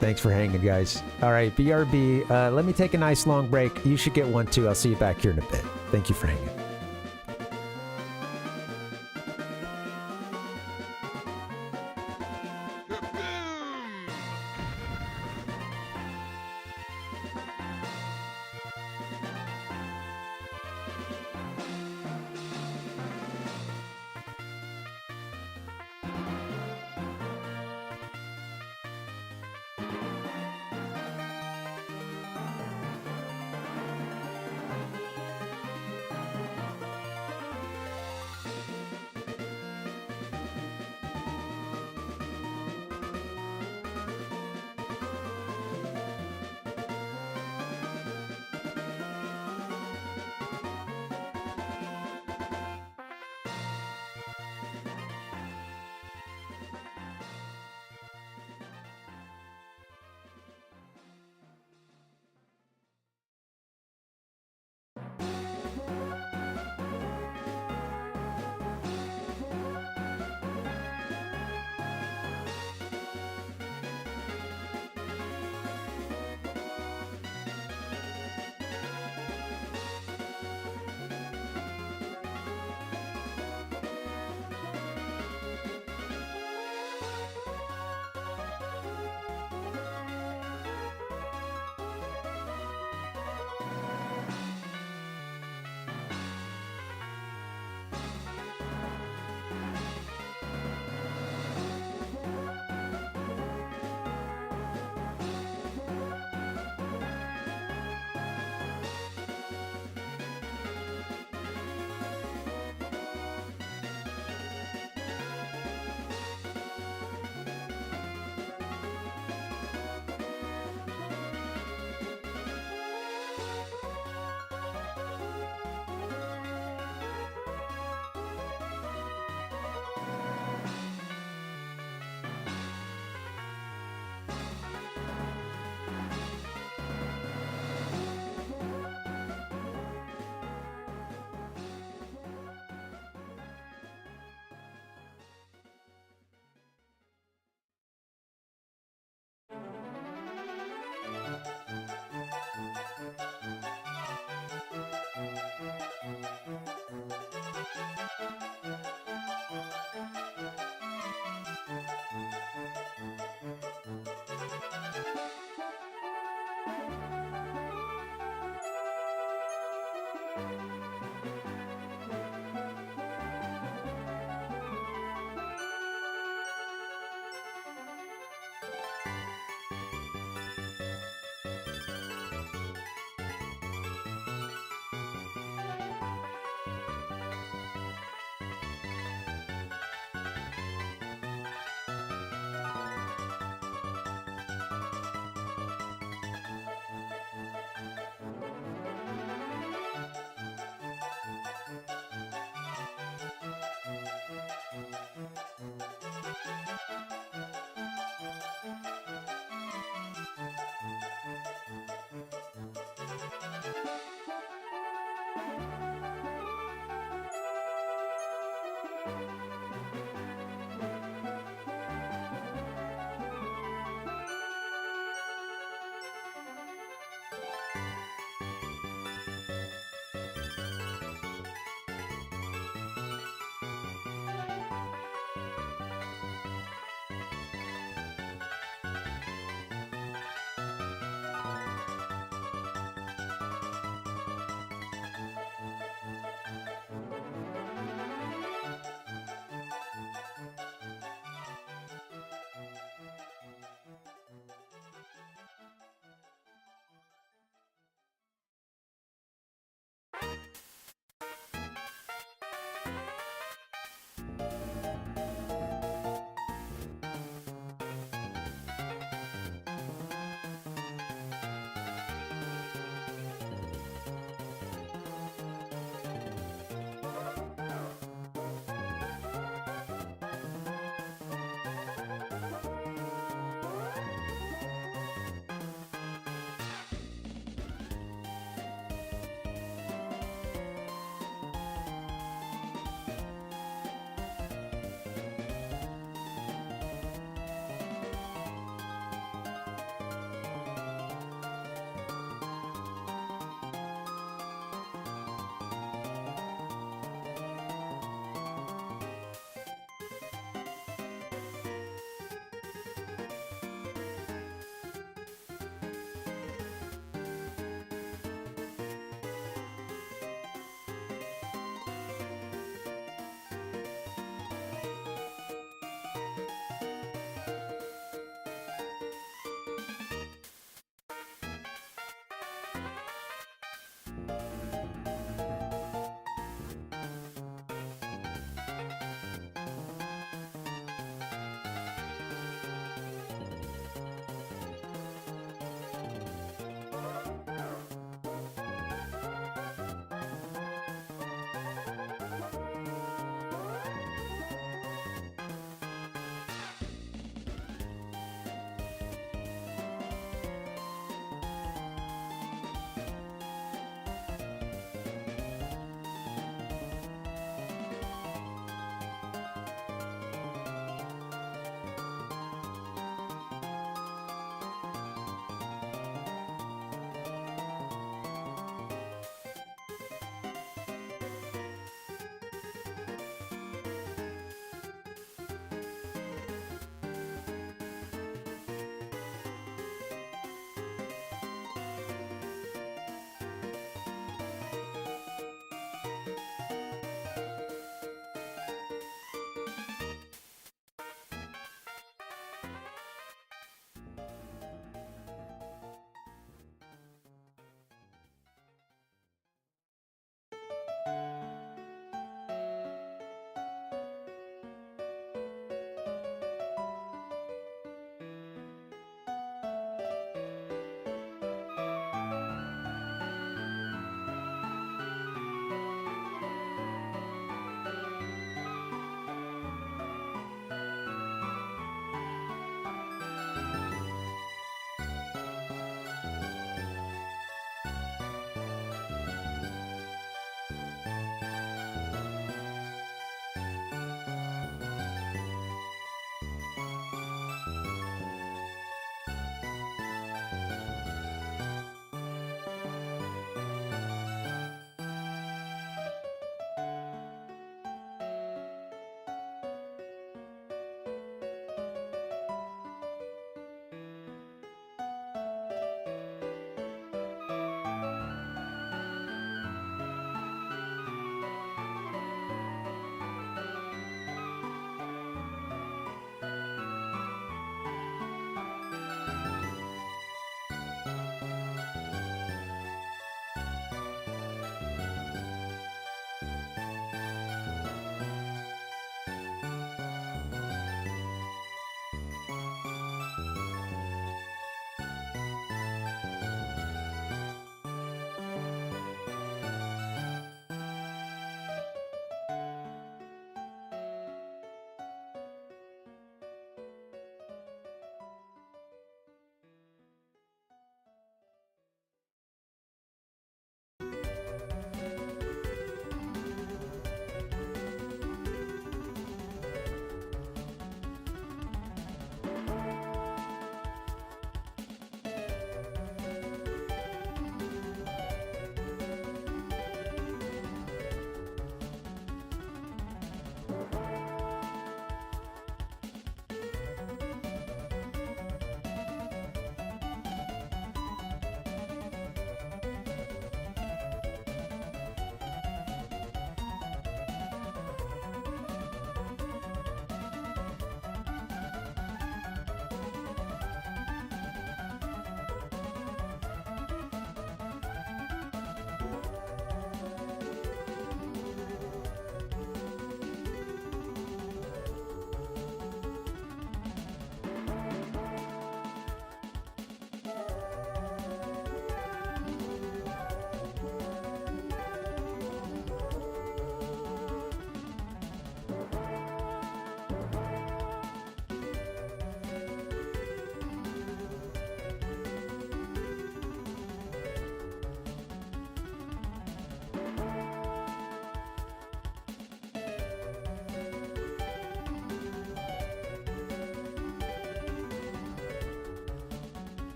Thanks for hanging, guys. All right, BRB, let me take a nice long break. You should get one, too. I'll see you back here in a bit. Thank you for hanging.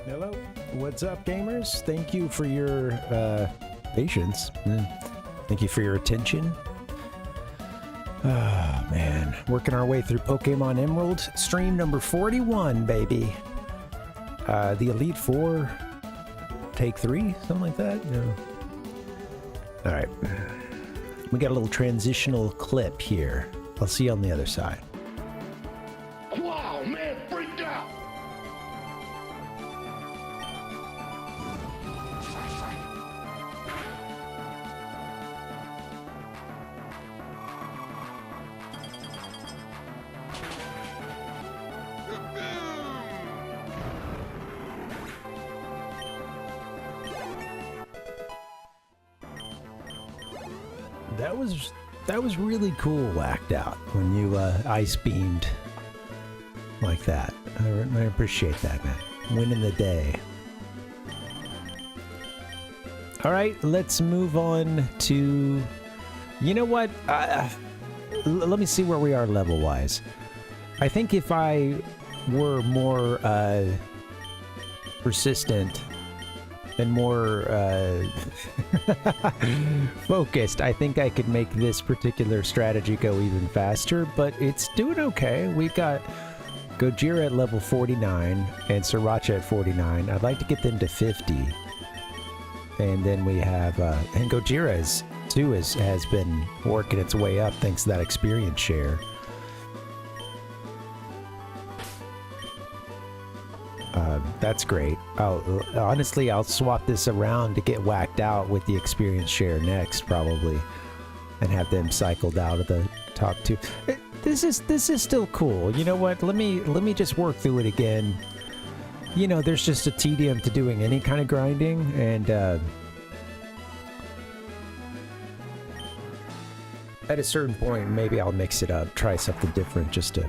Hello. What's up, gamers? Thank you for your patience. Thank you for your attention. Oh, man. Working our way through Pokemon Emerald. Stream number 41, baby. The Elite Four, take 3, something like that? No. All right. We got a little transitional clip here. I'll see you on the other side. Wow, man, freaked out! That was really cool, whacked out, when you ice beamed like that. I appreciate that, man. Winning the day. All right, let's move on to... You know what? Let me see where we are level-wise. I think if I were more persistent and more focused, I think I could make this particular strategy go even faster, but it's doing okay. We've got Gojira at level 49 and Sriracha at 49. I'd like to get them to 50. And then we have, and Gojira has been working its way up thanks to that experience share. That's great. Honestly, I'll swap this around to get whacked out with the experience share next, probably, and have them cycled out of the top 2. This is still cool. You know what? Let me just work through it again. You know, there's just a tedium to doing any kind of grinding, and at a certain point, maybe I'll mix it up, try something different, just to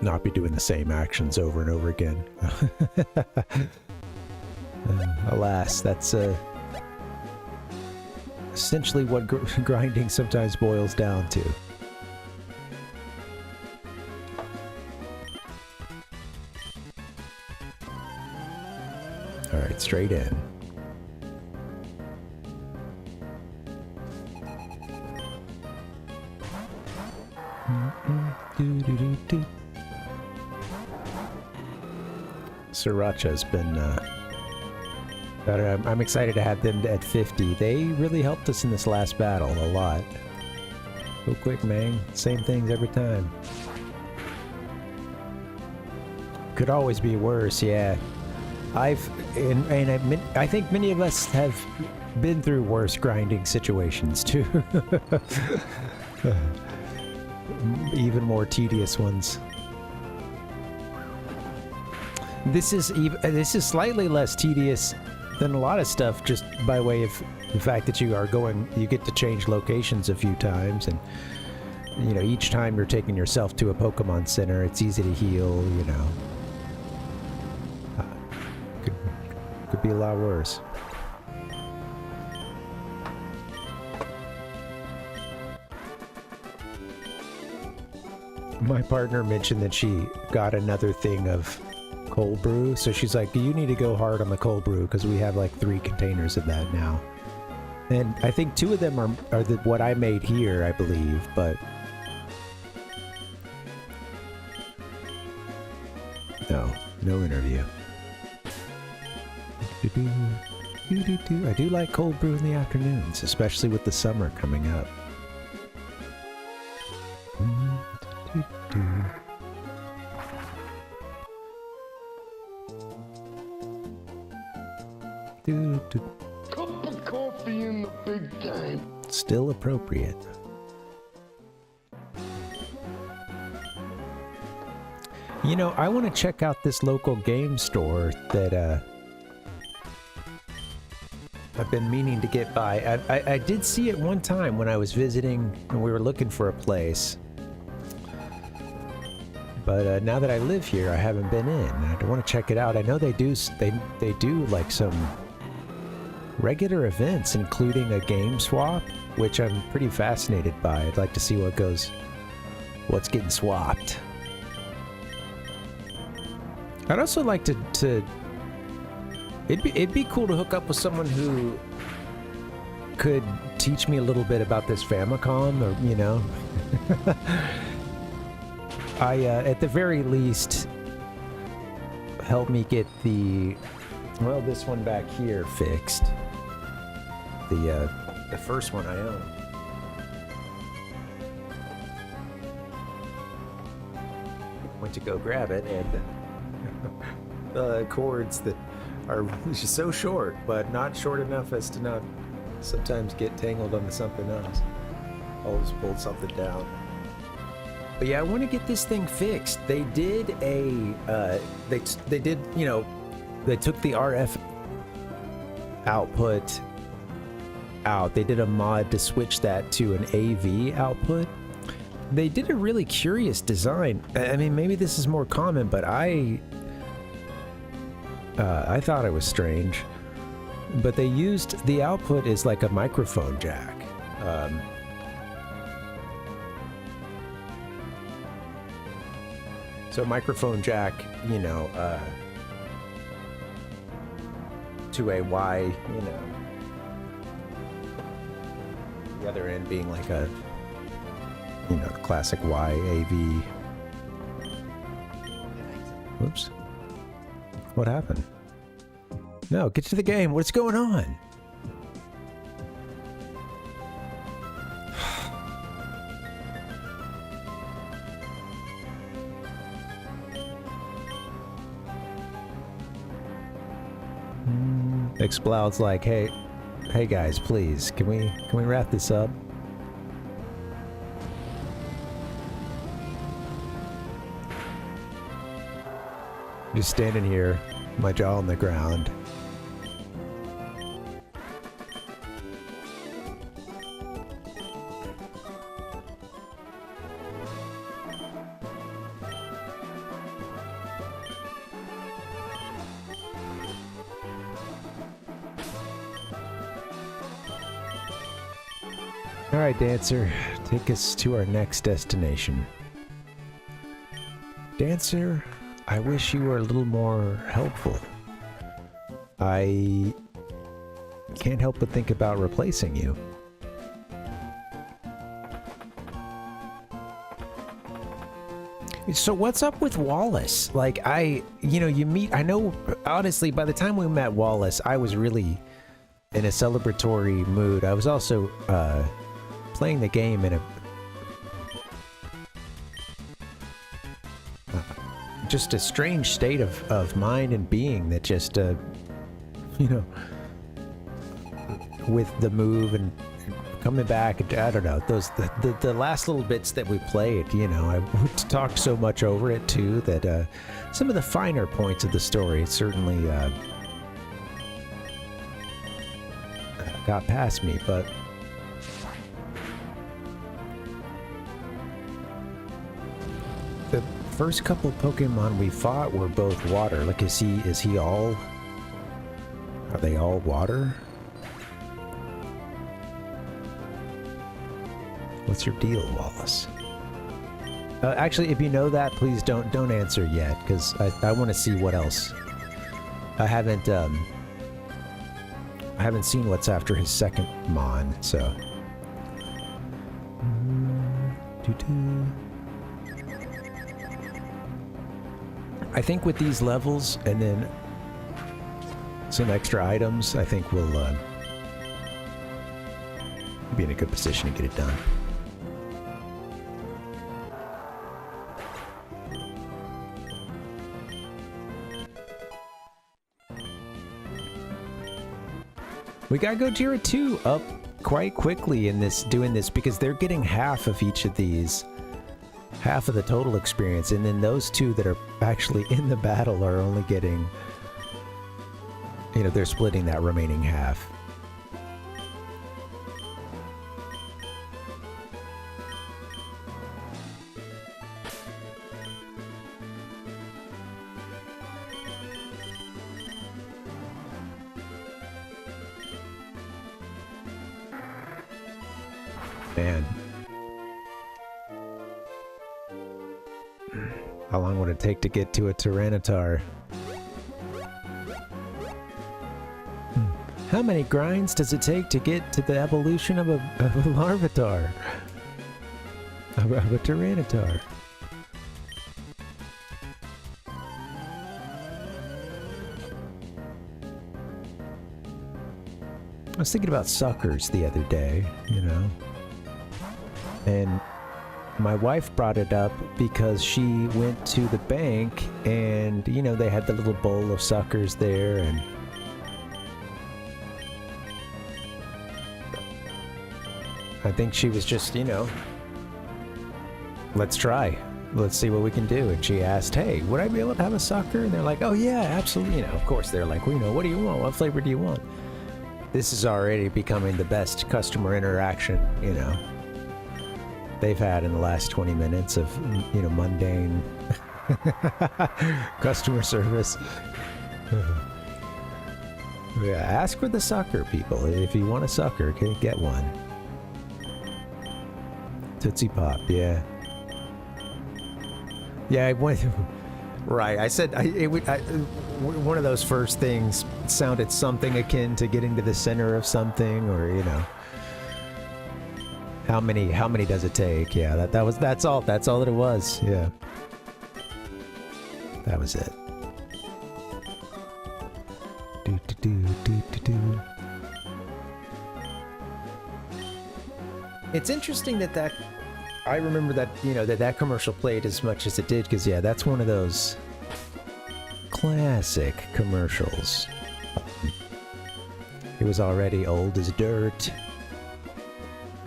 not be doing the same actions over and over again. Alas, that's essentially what grinding sometimes boils down to. Alright, straight in. Sriracha's been, I'm excited to have them at 50. They really helped us in this last battle a lot. Go quick, man. Same things every time. Could always be worse, yeah. I think many of us have been through worse grinding situations too. Even more tedious ones. This is slightly less tedious than a lot of stuff, just by way of the fact that you get to change locations a few times, and you know, each time you're taking yourself to a Pokemon Center, it's easy to heal, you know. Could be a lot worse. My partner mentioned that she got another thing of cold brew, so she's like, you need to go hard on the cold brew, because we have like 3 containers of that now. And I think 2 of them are what I made here, I believe, but... No interview. I do like cold brew in the afternoons, especially with the summer coming up. Cup of coffee in the big time. Still appropriate. You know, I want to check out this local game store that I've been meaning to get by. I did see it one time when I was visiting and we were looking for a place. But now that I live here, I haven't been in. I want to check it out. I know they do like some regular events, including a game swap, which I'm pretty fascinated by. I'd like to see what's getting swapped. I'd also like to it'd be cool to hook up with someone who could teach me a little bit about this Famicom, or you know. I at the very least help me get this one back here fixed. The first one I own. Went to go grab it, and the cords that are just so short, but not short enough as to not sometimes get tangled onto something else. I'll just pull something down. But yeah, I want to get this thing fixed. They did they did, you know, they took the RF output out. They did a mod to switch that to an AV output. They did a really curious design. I mean, maybe this is more common, but I thought it was strange. But they used the output as like a microphone jack. So microphone jack, you know, to a Y, you know, the other end being like a, you know, classic Y AV. Whoops. What happened? No, get to the game. What's going on? Exploud's like, hey guys, please, can we wrap this up? Just standing here, my jaw on the ground. Alright, Dancer, take us to our next destination. Dancer, I wish you were a little more helpful. I can't help but think about replacing you. So what's up with Wallace? Like, I know, honestly, by the time we met Wallace, I was really in a celebratory mood. I was also, playing the game in a just a strange state of mind and being that just you know, with the move and coming back, I don't know, those the last little bits that we played, you know, I talked so much over it too that some of the finer points of the story certainly got past me, but the first couple Pokemon we fought were both water. Like, is he all... Are they all water? What's your deal, Wallace? Actually, if you know that, please don't answer yet, because I want to see what else. I haven't seen what's after his second Mon, so... I think with these levels and then some extra items, I think we'll be in a good position to get it done. We got Gojira 2 up quite quickly in this, doing this, because they're getting half of each of these. Half of the total experience, and then those two that are actually in the battle are only getting, you know, they're splitting that remaining half. Man. How long would it take to get to a Tyranitar? How many grinds does it take to get to the evolution of a Larvitar? Of a Tyranitar? I was thinking about suckers the other day, you know, and my wife brought it up because she went to the bank and, you know, they had the little bowl of suckers there, and I think she was just, you know, let's try. Let's see what we can do. And she asked, hey, would I be able to have a sucker? And they're like, oh yeah, absolutely. You know, of course they're like, well, you know, what do you want? What flavor do you want? This is already becoming the best customer interaction, you know, they've had in the last 20 minutes of, you know, mundane customer service. Yeah, ask for the sucker, people. If you want a sucker, okay, get one. Tootsie Pop, yeah. Yeah, I went... Right, I said one of those first things sounded something akin to getting to the center of something, or, you know, how many does it take? Yeah, that's all that it was. Yeah, that was it. Do do do do do do. It's interesting that I remember that, you know, that commercial played as much as it did, because yeah, that's one of those classic commercials. It was already old as dirt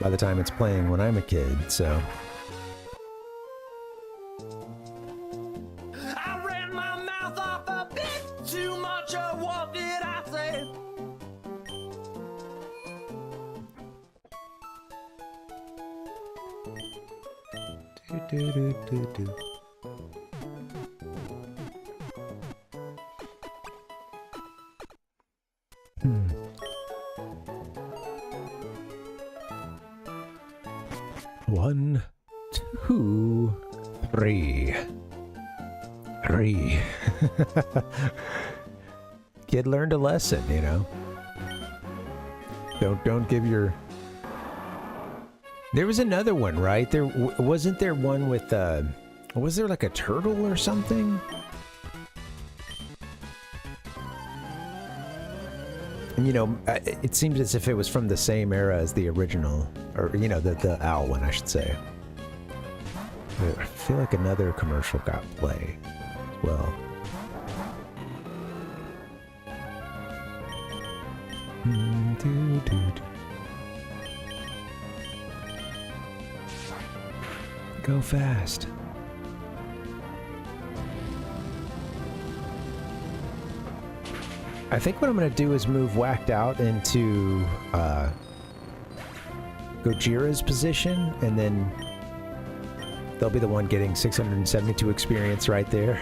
by the time it's playing when I'm a kid, so. I ran my mouth off a bit too much, or what did I say? Do, do, do, do. One, two, three. Kid learned a lesson, you know. Don't give your... There was another one, right? There wasn't there one with was there like a turtle or something? And, you know, it seems as if it was from the same era as the original, or, you know, the owl one, I should say. I feel like another commercial got play as well. Go fast. I think what I'm going to do is move Whacked Out into Gojira's position, and then they'll be the one getting 672 experience right there.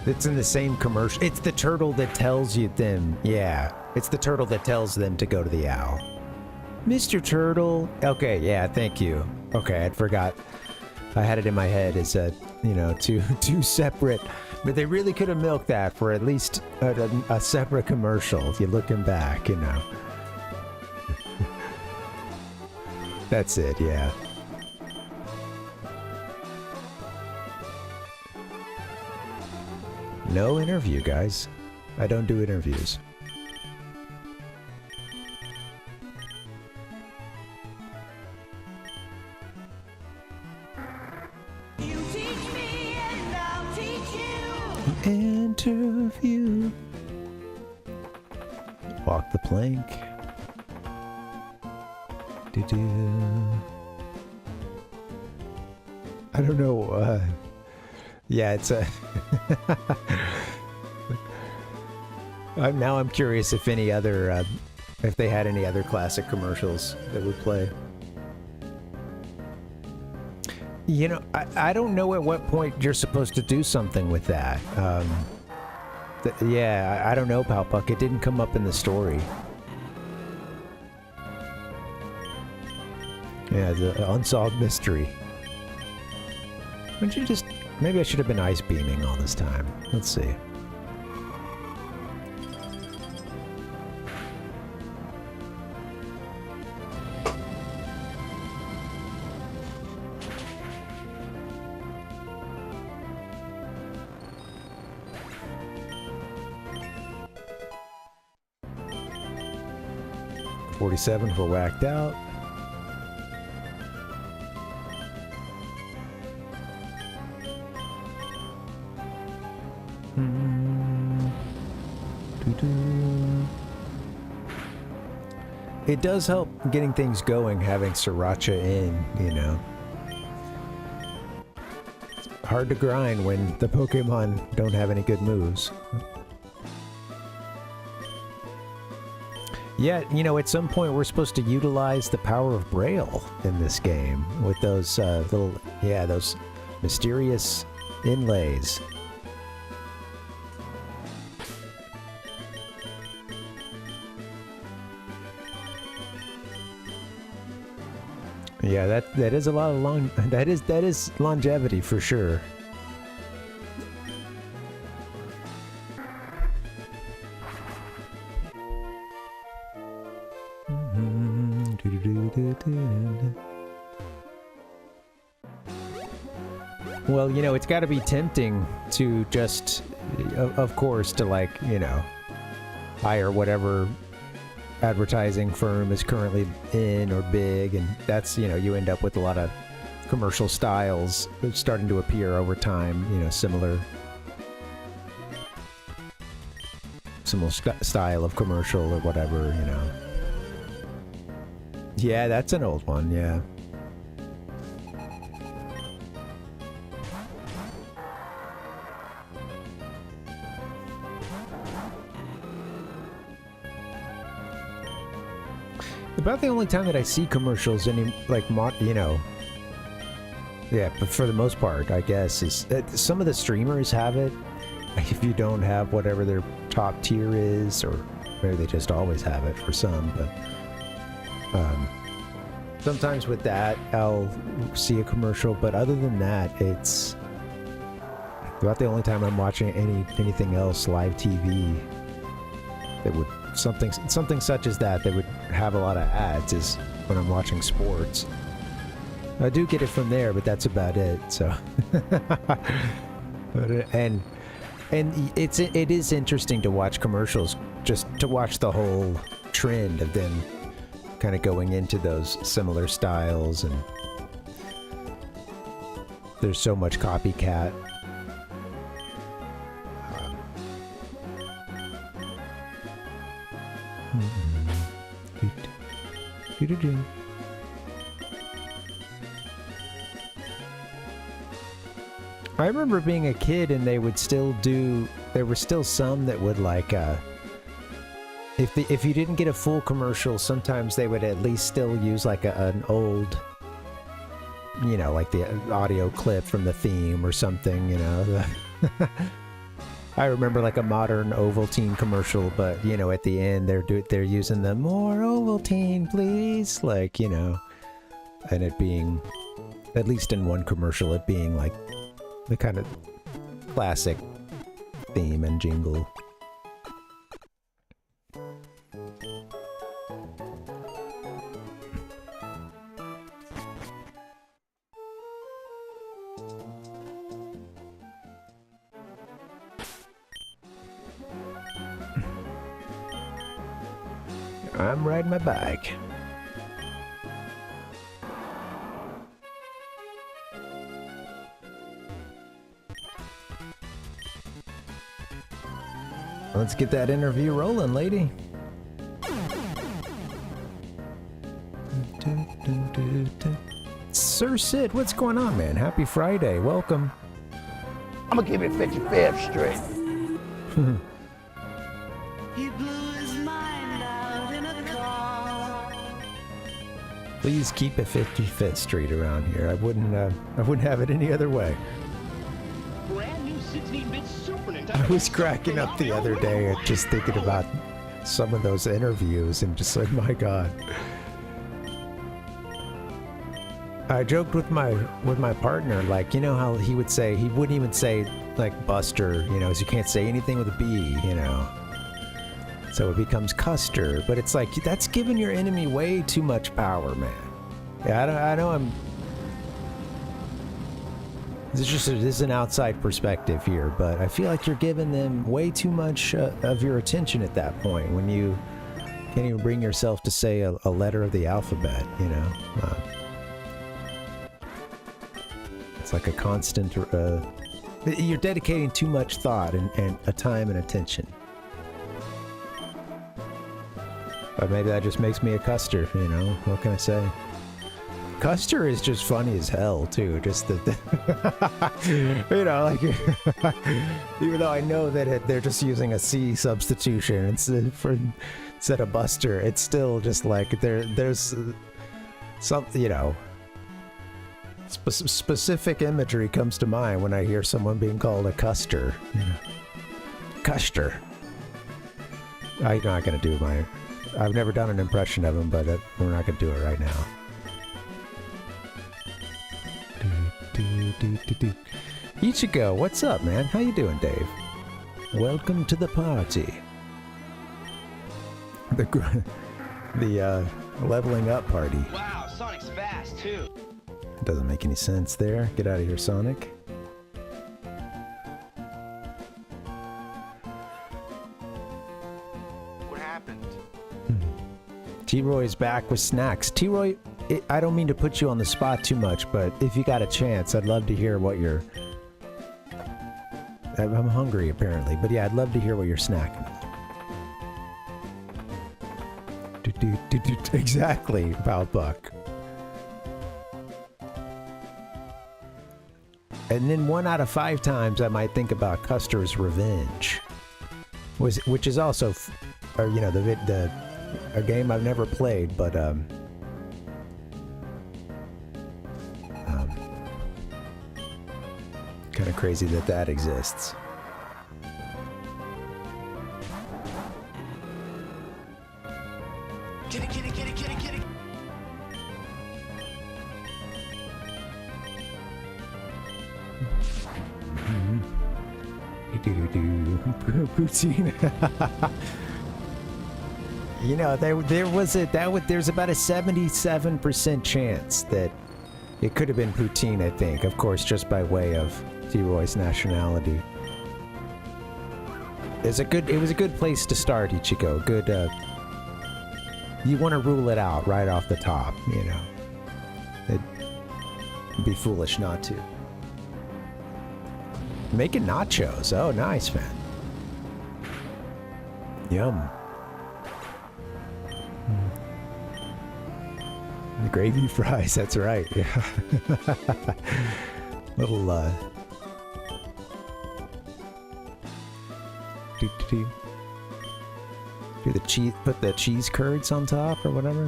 It's in the same commercial. It's the turtle that tells you them. Yeah, it's the turtle that tells them to go to the owl. Mr. Turtle. Okay, yeah, thank you. Okay, I'd forgot. I had it in my head as a, you know, two separate. But they really could have milked that for at least a separate commercial. If you're looking back, you know. That's it, yeah. No interview, guys. I don't do interviews. You teach me and I'll teach you. Interview. Walk the plank. I don't know. Yeah, it's a. Now I'm curious if any other, if they had any other classic commercials that would play. You know, I don't know at what point you're supposed to do something with that. Yeah, I don't know, Palpuck. It didn't come up in the story. Yeah, the unsolved mystery. Would you just... Maybe I should have been ice beaming all this time. Let's see. $47 for whacked out. It does help getting things going, having Sriracha in, you know. It's hard to grind when the Pokemon don't have any good moves. Yeah, you know, at some point we're supposed to utilize the power of Braille in this game with those those mysterious inlays. Yeah, that is a lot of that is longevity for sure. Well, you know, it's got to be tempting to just, of course, to, like, you know, hire whatever advertising firm is currently in or big, and that's, you know, you end up with a lot of commercial styles starting to appear over time, you know, similar style of commercial or whatever, you know. Yeah, that's an old one, yeah. About the only time that I see commercials, like, you know, yeah, but for the most part, I guess, is some of the streamers have it. If you don't have whatever their top tier is, or maybe they just always have it for some, but sometimes with that, I'll see a commercial, but other than that, it's about the only time I'm watching anything else live TV that would something such as that would have a lot of ads is when I'm watching sports. I do get it from there, but that's about it. So, and it is interesting to watch commercials, just to watch the whole trend of them kind of going into those similar styles, and there's so much copycat. I remember being a kid and they would still do, there were still some that would, like, if you didn't get a full commercial, sometimes they would at least still use like an old, you know, like the audio clip from the theme or something, you know. I remember like a modern Ovaltine commercial, but, you know, at the end they're using the "more Ovaltine, please," like, you know, and it being, at least in one commercial, it being like the kind of classic theme and jingle. I'm riding my bike. Let's get that interview rolling, lady. Sir Sid, what's going on, man? Happy Friday. Welcome. I'm gonna give it 55th Street. He blew his mind out in a car. Please keep it 55th Street around here. I wouldn't have it any other way. Brand new 16-bit Super Nintendo. I was cracking up the other day at just thinking about some of those interviews and just like, my God. I joked with my partner, like, you know how he wouldn't even say like Buster, you know, 'cause you can't say anything with a B, you know. So it becomes Custer, but it's like that's giving your enemy way too much power, man. Yeah, I know this is an outside perspective here, but I feel like you're giving them way too much of your attention at that point when you can't even bring yourself to say a letter of the alphabet, you know. It's like a constant. You're dedicating too much thought and a time and attention. But maybe that just makes me a Custer, you know? What can I say? Custer is just funny as hell, too. Just the you know, like, even though I know that they're just using a C substitution instead of Buster, it's still just like there's something, you know, specific imagery comes to mind when I hear someone being called a Custer. You know? Custer. I'm not gonna do my. I've never done an impression of him, but we're not gonna do it right now. Ichigo, what's up, man? How you doing, Dave? Welcome to the party. The leveling up party. Wow, Sonic's fast too. Doesn't make any sense there. Get out of here, Sonic. What happened? T-Roy's back with snacks. T-Roy, I don't mean to put you on the spot too much, but if you got a chance, I'd love to hear what you're... I'm hungry, apparently, but yeah, I'd love to hear what you're snacking. Exactly, Buck. And then 1 out of 5 times I might think about Custer's Revenge, which is also, you know, a game I've never played, but kind of crazy that exists. Kitty, kitty, kitty, kitty, kitty. Poutine. You know, there's about a 77% chance that it could have been poutine, I think. Of course, just by way of T-Roy's nationality. It was a good place to start, Ichigo. Good, you want to rule it out right off the top, you know. It'd be foolish not to. Making nachos. Oh, nice, man. Yum. The gravy fries, that's right. Yeah. Little, do the cheese, put the cheese curds on top or whatever?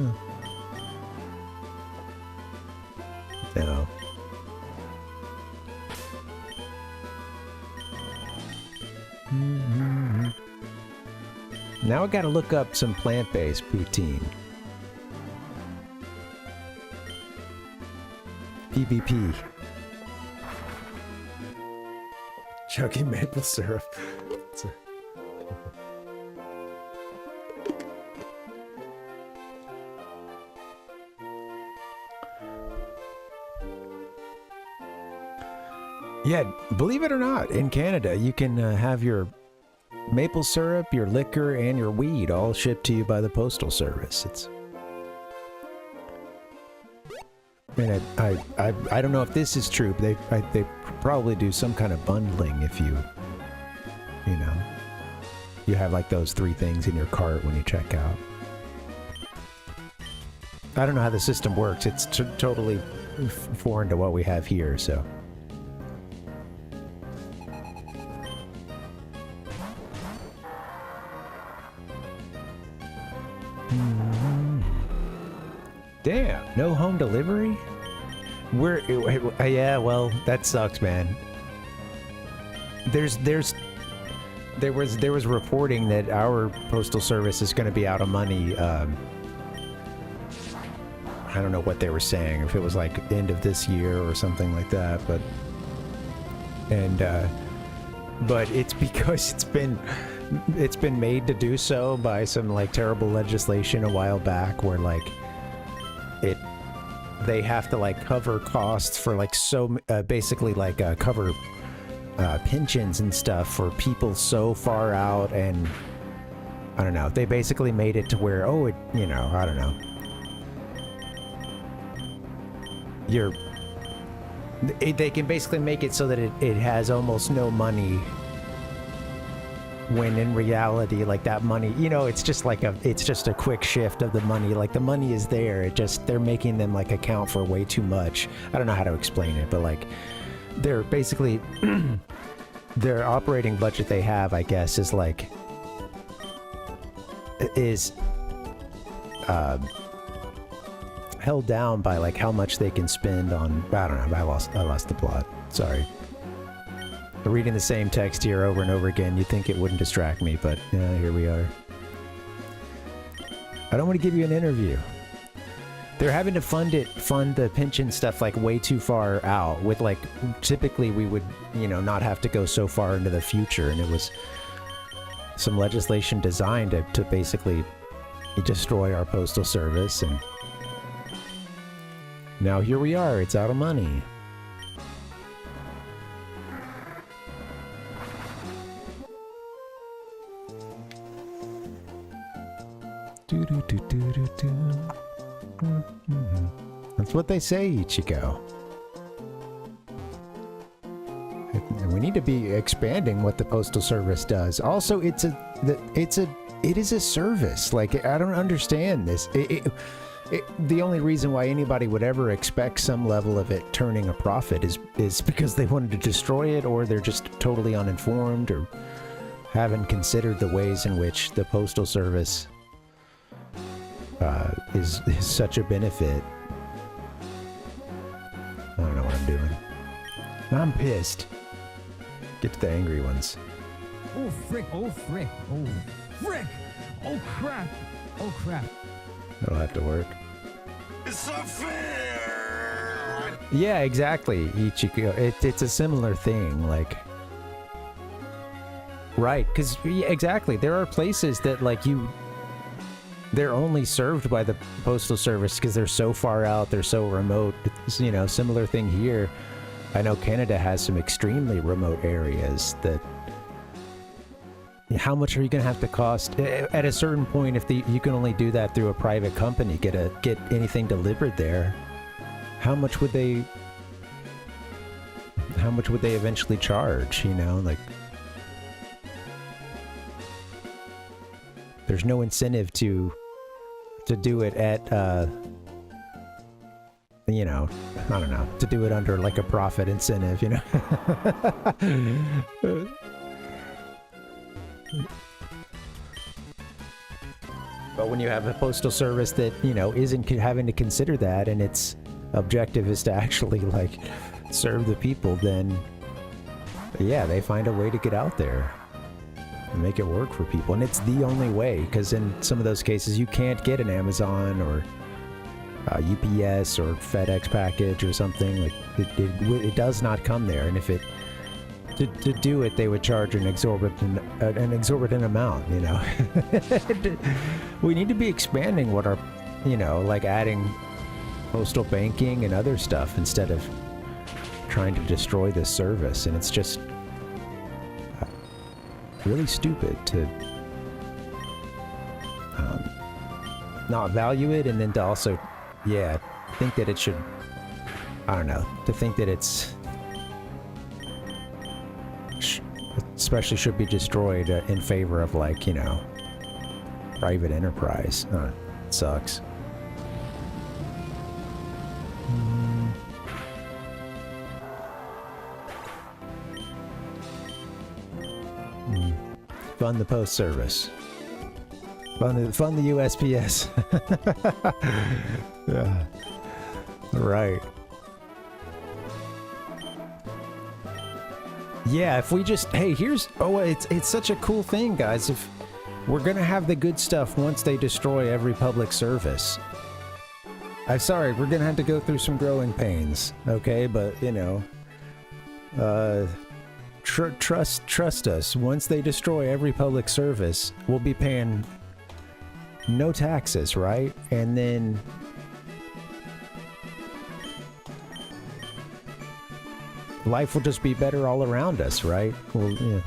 No. Now I gotta look up some plant-based poutine. PvP. Chugging maple syrup. Yeah, believe it or not, in Canada, you can have your maple syrup, your liquor, and your weed all shipped to you by the Postal Service. It's... And I don't know if this is true, but they probably do some kind of bundling if you know, you have like those 3 things in your cart when you check out. I don't know how the system works. It's totally foreign to what we have here, so... Damn, no home delivery? Yeah, well, that sucks, man. There was reporting that our postal service is going to be out of money. I don't know what they were saying, if it was like end of this year or something like that, but it's because it's been made to do so by some like terrible legislation a while back where like they have to like cover costs for like basically like cover pensions and stuff for people so far out, and I don't know, they basically made it to where, I don't know, they can basically make it so that it has almost no money, when in reality, like that money, it's just a quick shift of the money. Like the money is there, they're making them like account for way too much. I don't know how to explain it, but like they're basically their operating budget they have, I guess, is held down by like how much they can spend on, I don't know, I lost the plot. Sorry. Reading the same text here over and over again, you'd think it wouldn't distract me, but here we are. I don't want to give you an interview. They're having to fund the pension stuff like way too far out, with like, typically we would, not have to go so far into the future, and it was some legislation designed to basically destroy our postal service, and now here we are, it's out of money. That's what they say, Ichigo. We need to be expanding what the Postal Service does. Also, it is a service. Like, I don't understand this. The only reason why anybody would ever expect some level of it turning a profit is because they wanted to destroy it, or they're just totally uninformed, or haven't considered the ways in which the Postal Service is such a benefit. I don't know what I'm doing. I'm pissed. Get to the angry ones. Oh frick, oh frick, oh frick, oh crap, oh crap. That'll have to work. It's unfair! Yeah, exactly, Ichigo. It's a similar thing, like... Right, because, exactly, there are places that, like, they're only served by the Postal Service because they're so far out, they're so remote. It's, similar thing here. I know Canada has some extremely remote areas that... How much are you going to have to cost? At a certain point, if you can only do that through a private company, get anything delivered there, how much would they eventually charge, like... There's no incentive to do it at, I don't know, to do it under like a profit incentive, But when you have a postal service that, isn't having to consider that, and its objective is to actually like serve the people, then yeah, they find a way to get out there and make it work for people. And it's the only way, because in some of those cases you can't get an Amazon or UPS or FedEx package or something. Like it does not come there, and if it to do it, they would charge an exorbitant amount. We need to be expanding what our, like adding postal banking and other stuff instead of trying to destroy this service. And it's just really stupid to not value it, and then to also, think that it should, I don't know, to think that it's especially should be destroyed in favor of, like, private enterprise. It sucks. Fund the post service. Fund the USPS. Yeah. Right. Yeah, if we just, hey, it's such a cool thing, guys. If we're gonna have the good stuff once they destroy every public service, I'm sorry, we're gonna have to go through some growing pains, okay? But, you know, trust us. Once they destroy every public service, we'll be paying no taxes, right? And then life will just be better all around us, right? Well, yeah.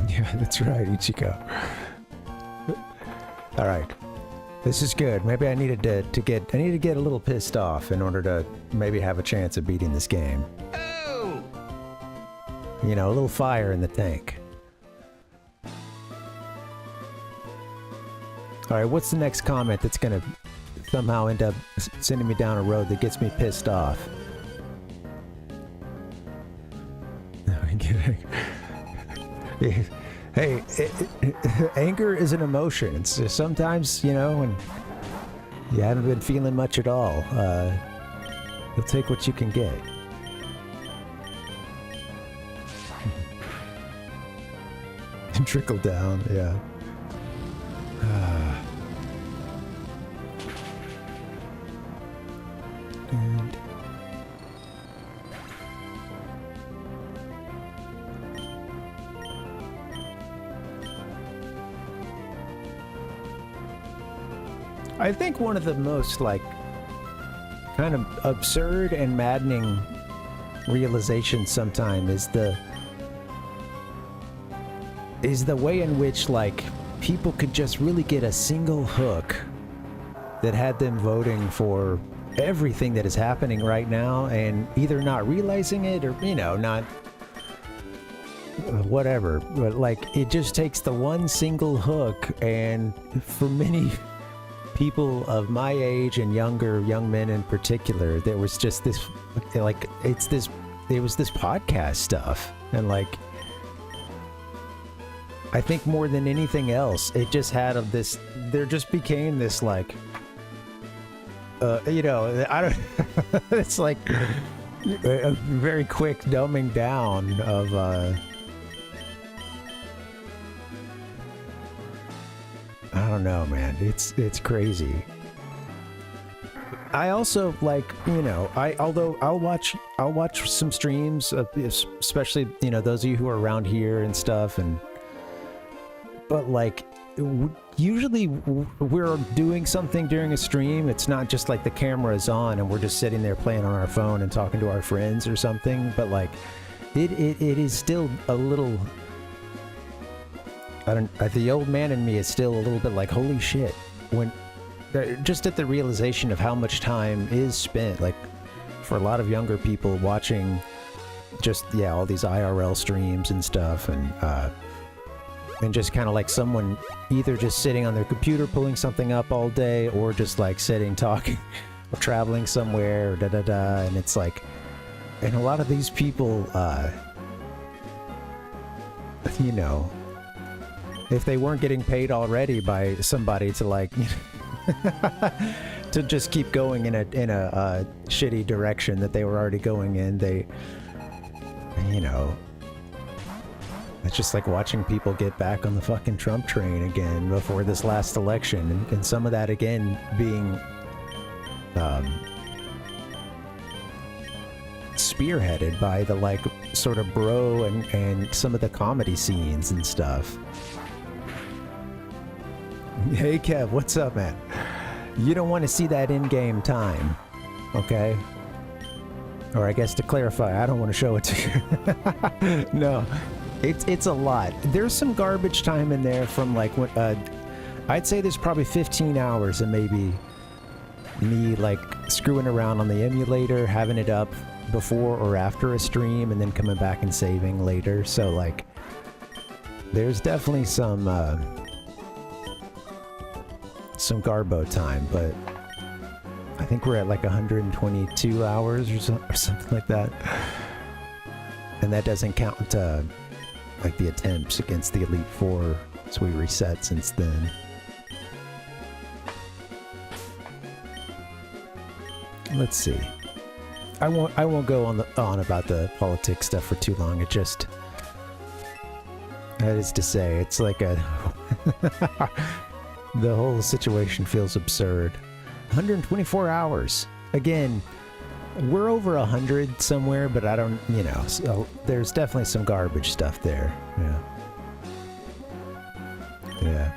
Yeah, that's right, Ichiko. All right, this is good. Maybe I needed to get a little pissed off in order to maybe have a chance of beating this game. Oh! You know, a little fire in the tank. All right, what's the next comment that's gonna somehow end up sending me down a road that gets me pissed off? No, I'm kidding. Hey, anger is an emotion. It's just sometimes, you know, when you haven't been feeling much at all, you'll take what you can get. And trickle down, yeah. And I think one of the most, like, kind of absurd and maddening realizations sometimes is the way in which, like, people could just really get a single hook that had them voting for everything that is happening right now and either not realizing it or, you know, not whatever, but like it just takes the one single hook. And for many people of my age and younger, young men in particular, there was just this, like, it was this podcast stuff. And like, I think more than anything else, it just had this, there just became this, like, you know, I don't, it's like a very quick dumbing down of, I don't know, man, it's crazy. I also, like, you know, although I'll watch some streams of, especially, you know, those of you who are around here and stuff, and but like usually we're doing something during a stream. It's not just like the camera is on and we're just sitting there playing on our phone and talking to our friends or something, but like it is still a little, the old man in me is still a little bit like, holy shit, when just at the realization of how much time is spent, like, for a lot of younger people watching just, yeah, all these IRL streams and stuff, and just kind of like someone either just sitting on their computer pulling something up all day, or just like sitting talking or traveling somewhere, or da-da-da, and it's like, and a lot of these people, you know, if they weren't getting paid already by somebody to, like, to just keep going in a shitty direction that they were already going in, they, you know, it's just like watching people get back on the fucking Trump train again before this last election, and some of that again being spearheaded by the, like, sort of bro and some of the comedy scenes and stuff. Hey Kev, what's up, man? You don't want to see that in-game time, okay? Or I guess to clarify, I don't want to show it to you. No, it's a lot. There's some garbage time in there from, like, I'd say there's probably 15 hours of maybe me, like, screwing around on the emulator, having it up before or after a stream, and then coming back and saving later. So, like, there's definitely some garbo time, but I think we're at like 122 hours or something like that, and that doesn't count like the attempts against the Elite Four, so we reset since then. let's see. I won't go on about the politics stuff for too long. It just, that is to say, it's like a the whole situation feels absurd. 124 hours. Again, we're over 100 somewhere, but I don't, you know, so there's definitely some garbage stuff there. Yeah. Yeah.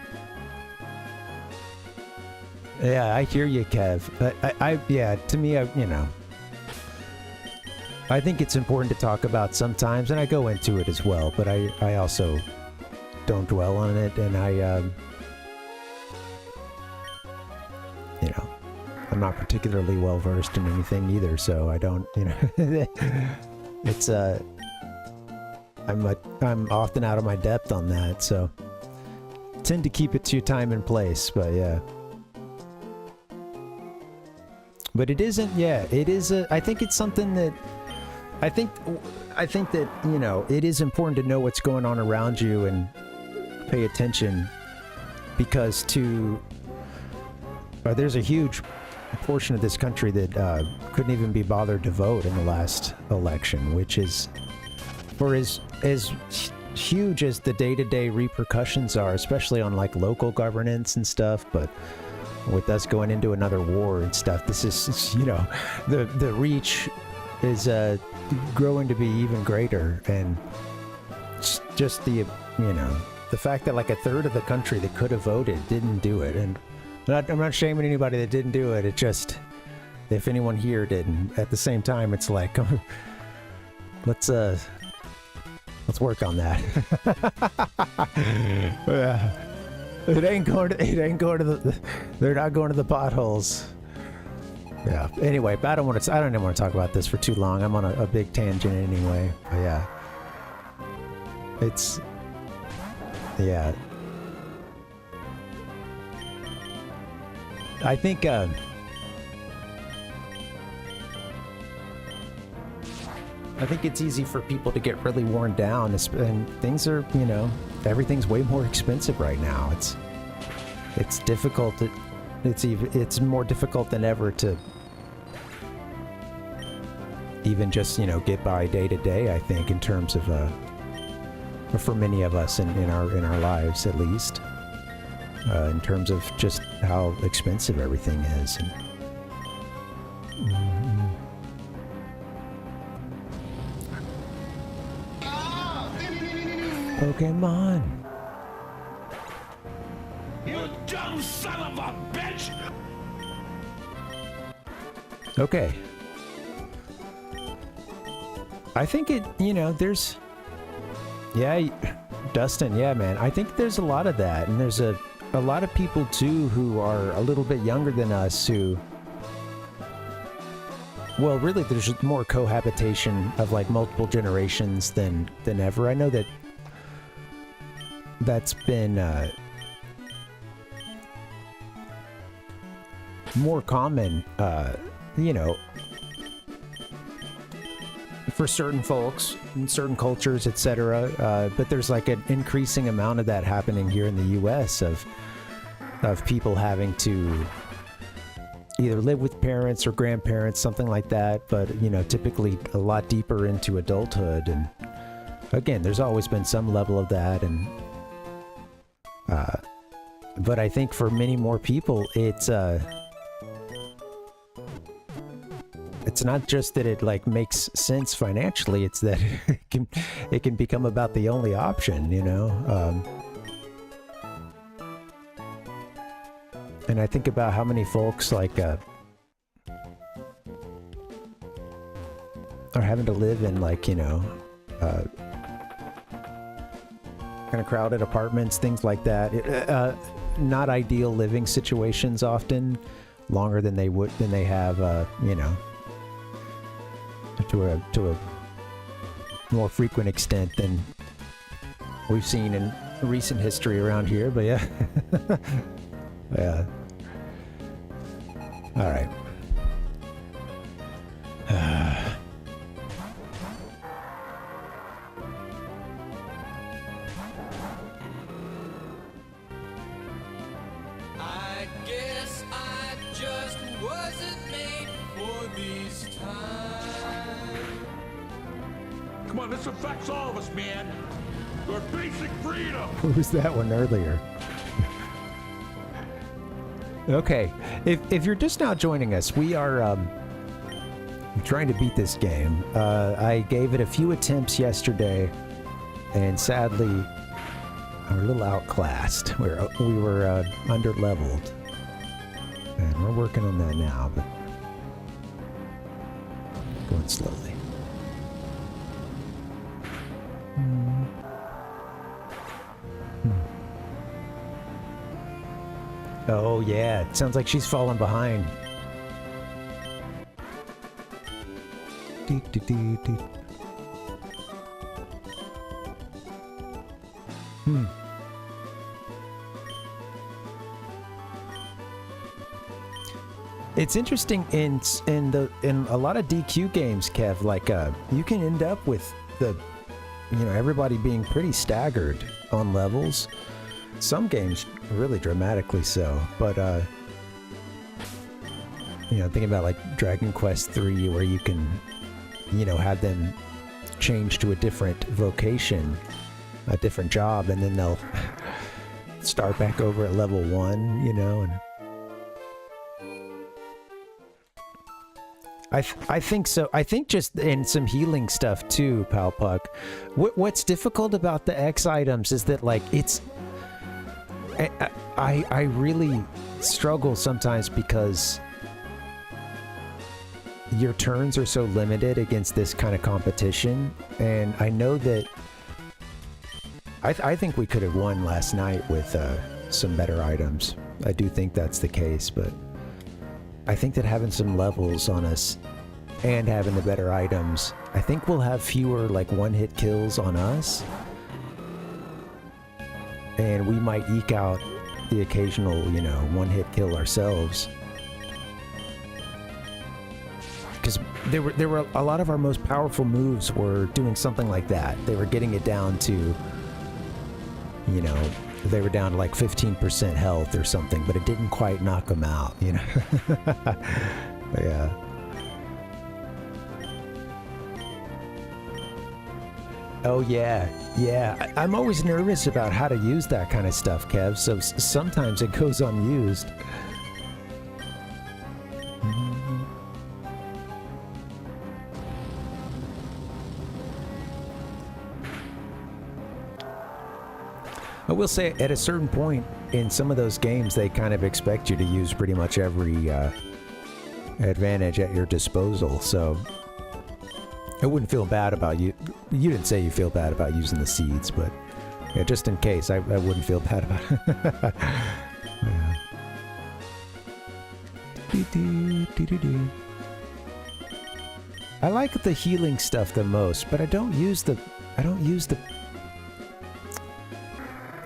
Yeah, I hear you, Kev. But yeah, to me, you know, I think it's important to talk about sometimes, and I go into it as well, but I also don't dwell on it, and you know, I'm not particularly well versed in anything either, so I don't, you know, it's, I'm often out of my depth on that, so tend to keep it to time and place, but yeah. But it isn't, yeah, it is I think it's something that, I think that, you know, it is important to know what's going on around you and pay attention, because there's a huge portion of this country that couldn't even be bothered to vote in the last election, which is, for as huge as the day-to-day repercussions are, especially on like local governance and stuff, but with us going into another war and stuff, this is, you know, the reach is growing to be even greater, and just the, you know, the fact that like a third of the country that could have voted didn't do it, and I'm not shaming anybody that didn't do it, it just, if anyone here didn't, at the same time, it's like, let's work on that. Yeah. It ain't going to the, they're not going to the potholes. Yeah. Anyway, but I don't even want to talk about this for too long. I'm on a big tangent anyway. But yeah. It's, yeah. I think, it's easy for people to get really worn down, and things are, you know, everything's way more expensive right now. It's difficult. It's more difficult than ever to even just, you know, get by day to day, I think, in terms of for many of us in our lives, at least, in terms of just how expensive everything is. And, Pokemon. You dumb son of a bitch! Okay. I think it, you know, there's, yeah, Dustin, yeah, man. I think there's a lot of that, and there's a lot of people too who are a little bit younger than us who, well, really, there's more cohabitation of like multiple generations than ever. I know that's been more common, you know, for certain folks in certain cultures, etc. But there's like an increasing amount of that happening here in the U.S. of people having to either live with parents or grandparents, something like that. But, you know, typically a lot deeper into adulthood. And again, there's always been some level of that. And but I think for many more people, it's not just that it like makes sense financially, it's that it can become about the only option, you know. And I think about how many folks like are having to live in like, you know, kind of crowded apartments, things like that. Not ideal living situations often, longer than they have, you know, to a more frequent extent than we've seen in recent history around here. But yeah. Yeah. All right. I guess I just wasn't made for Come on, this affects all of us, man. Our basic freedom. Who was that one earlier? Okay, if you're just now joining us, we are trying to beat this game. I gave it a few attempts yesterday, and sadly, we're a little outclassed. We were under-leveled, and we're working on that now, but going slowly. Oh yeah, it sounds like she's falling behind. It's interesting in a lot of DQ games, Kev. Like you can end up with everybody being pretty staggered on levels. Some games really dramatically so, but thinking about like Dragon Quest 3, where you can have them change to a different vocation, a different job, and then they'll start back over at level 1, and I think so. I think just in some healing stuff too, Pal Puck. What's difficult about the X items is that like I really struggle sometimes because your turns are so limited against this kind of competition, and I know that I think we could have won last night with some better items. I do think that's the case, but I think that having some levels on us and having the better items, I think we'll have fewer like one-hit kills on us, and we might eke out the occasional, one-hit kill ourselves. Because there were a lot of our most powerful moves were doing something like that. They were getting it down to, they were down to like 15% health or something, but it didn't quite knock them out, Yeah. Oh yeah, yeah. I'm always nervous about how to use that kind of stuff, Kev, so sometimes it goes unused. I will say, at a certain point in some of those games, they kind of expect you to use pretty much every advantage at your disposal, so I wouldn't feel bad about you. You didn't say you feel bad about using the seeds, but yeah, just in case, I wouldn't feel bad about it. Yeah. I like the healing stuff the most, but I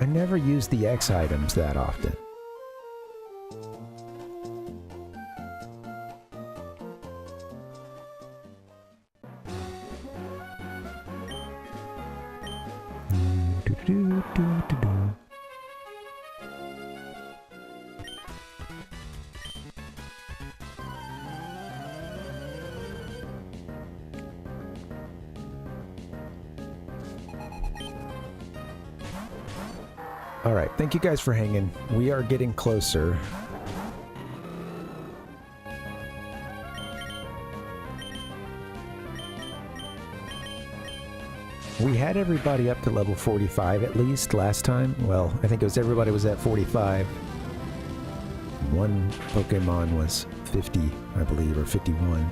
never use the X items that often. All right, thank you guys for hanging. We are getting closer. We had everybody up to level 45 at least last time. Well, I think everybody was at 45. One Pokemon was 50, I believe, or 51.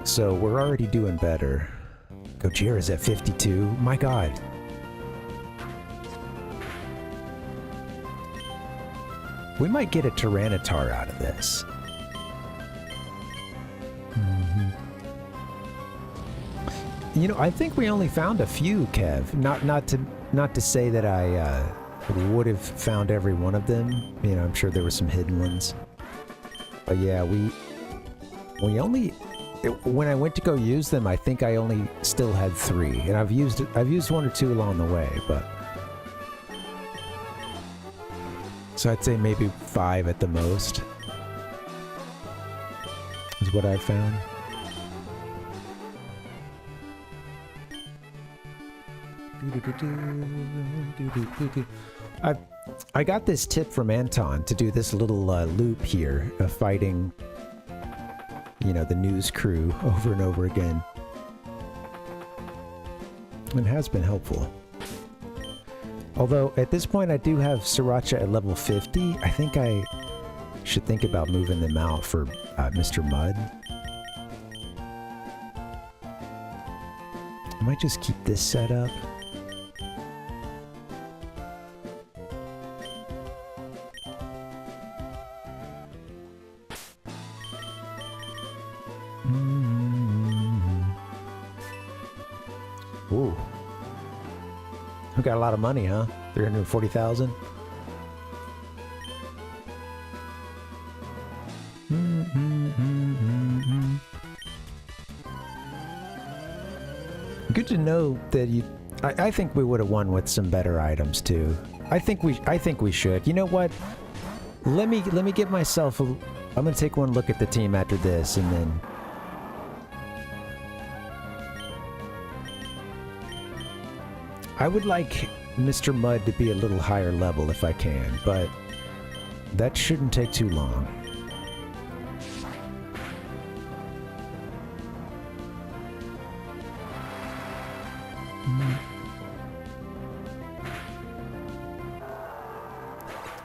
So we're already doing better. Gojira's at 52. My god. We might get a Tyranitar out of this. I think we only found a few, Kev. Not to say that I would have found every one of them. I'm sure there were some hidden ones. But yeah, we only... when I went to go use them, I think I only still had 3, and I've used 1 or 2 along the way, but so I'd say maybe 5 at the most. is what I've found. I got this tip from Anton to do this little loop here of fighting, you know, the news crew over and over again. And it has been helpful. Although, at this point I do have Sriracha at level 50. I think I should think about moving them out for Mr. Mud. I might just keep this set up. Ooh. We got a lot of money, huh? 340,000? Good to know that you... I think we would have won with some better items, too. I think we should. You know what? Let me give myself a... I'm gonna take one look at the team after this, and then... I would like Mr. Mud to be a little higher level if I can, but that shouldn't take too long.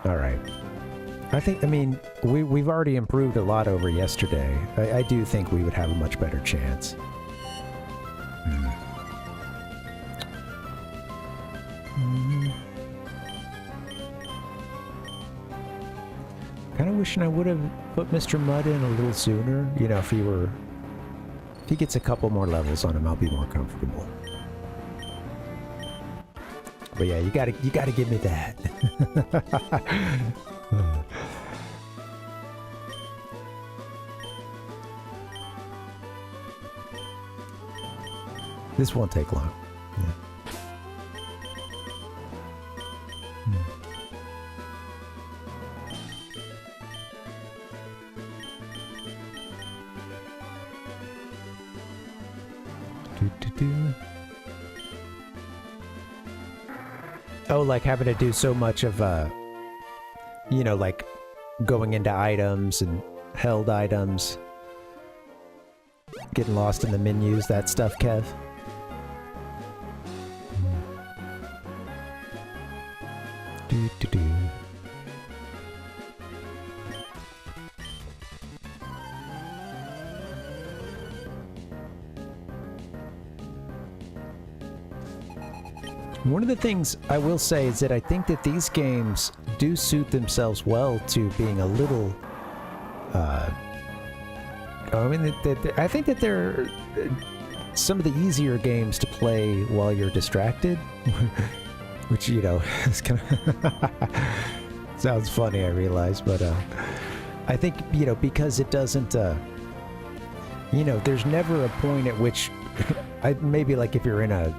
All right. I mean, we've already improved a lot over yesterday. I do think we would have a much better chance. Kind of wishing I would have put Mr. Mud in a little sooner. You know, if he gets a couple more levels on him, I'll be more comfortable. But yeah, you gotta give me that. This won't take long. Yeah. Oh, like having to do so much of, you know, like going into items and held items, getting lost in the menus, that stuff, Kev. One of the things I will say is that I think that these games do suit themselves well to being a little, I mean, I think that they're some of the easier games to play while you're distracted, which, you know, is kind of sounds funny, I realize, but I think, you know, because it doesn't, you know, there's never a point at which, maybe like if you're in a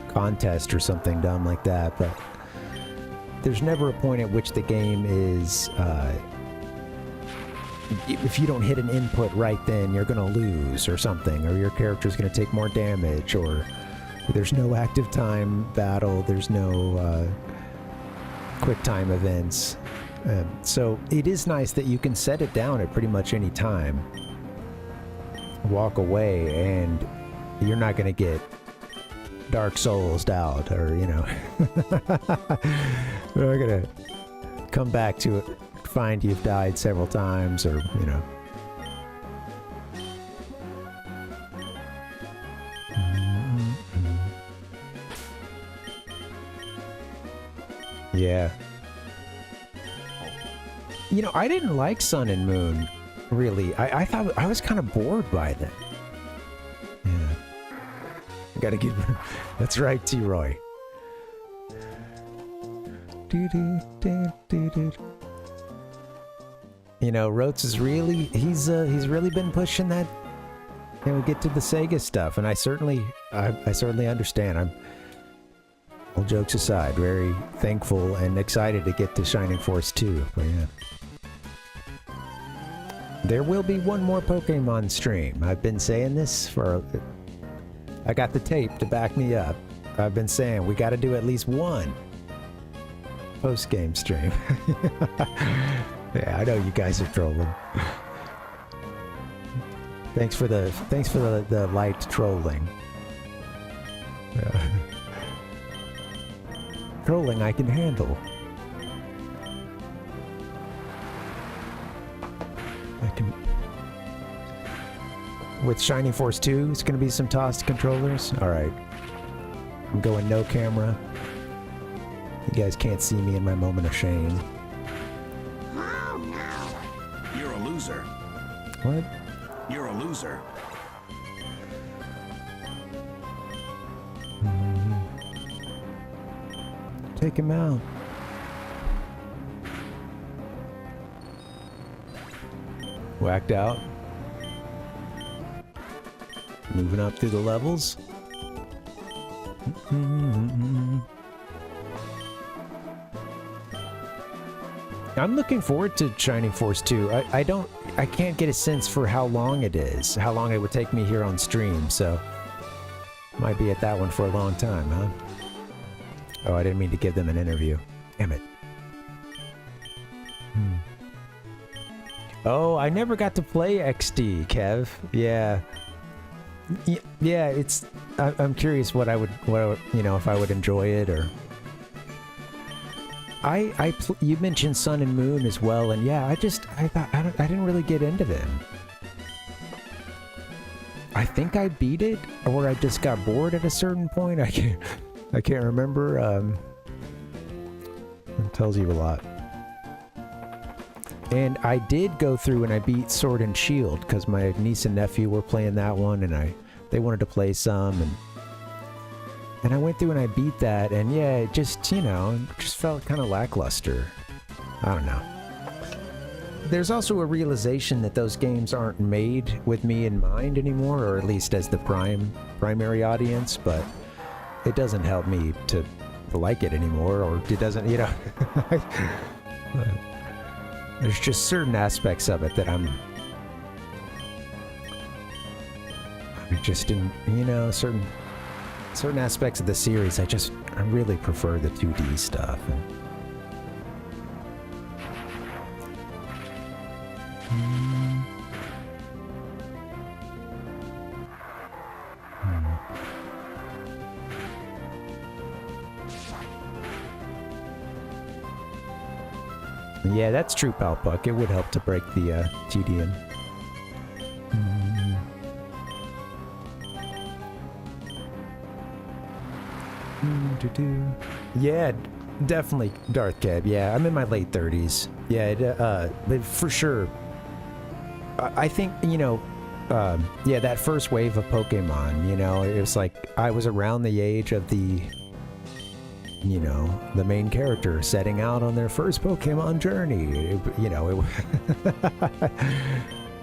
contest or something dumb like that, but there's never a point at which the game is if you don't hit an input right then you're gonna lose or something, or your character's gonna take more damage, or there's no active time battle, there's no quick time events, so it is nice that you can set it down at pretty much any time, walk away, and you're not gonna get Dark Souls out, or, you know, we're gonna come back to it, find you've died several times, or, you know. Yeah. You know, I didn't like Sun and Moon, really. I thought I was kind of bored by them. Yeah. Gotta give... That's right, T-Roy. You know, Rotes is really... He's really been pushing that... You know, get to the Sega stuff, and I certainly understand. I'm... All jokes aside, very thankful and excited to get to Shining Force 2, but yeah. There will be one more Pokemon stream. I've been saying this for... I got the tape to back me up. I've been saying we got to do at least one post-game stream. Yeah, I know you guys are trolling. Thanks for the light trolling. Yeah. Trolling I can handle. I can... With Shining Force 2, it's going to be some tossed controllers. Alright. I'm going no camera. You guys can't see me in my moment of shame. You're a loser. What? You're a loser. Take him out. Whacked out. Moving up through the levels. I'm looking forward to Shining Force 2. I can't get a sense for how long it is, how long it would take me here on stream, so might be at that one for a long time, huh? Oh, I didn't mean to give them an interview. Damn it. Oh, I never got to play XD, Kev. Yeah. Yeah, it's... I'm curious what I would, you know, if I would enjoy it, or... you mentioned Sun and Moon as well, and yeah, I didn't really get into them. I think I beat it, or I just got bored at a certain point. I can't remember. It tells you a lot. And I did go through and I beat Sword and Shield because my niece and nephew were playing that one, and they wanted to play some, and I went through and I beat that, and yeah, it just, you know, just felt kind of lackluster. I don't know. There's also a realization that those games aren't made with me in mind anymore, or at least as the primary audience, but it doesn't help me to like it anymore, or it doesn't, you know. There's just certain aspects of it that I just didn't, you know, certain aspects of the series, I really prefer the 2D stuff. Yeah, that's true, Palpuck. It would help to break the TDM. Yeah, definitely Darth Cab. Yeah, I'm in my late 30s. Yeah, but for sure. I think, you know, yeah, that first wave of Pokemon, you know, it was like I was around the age of the, you know, the main character setting out on their first Pokemon journey. You know,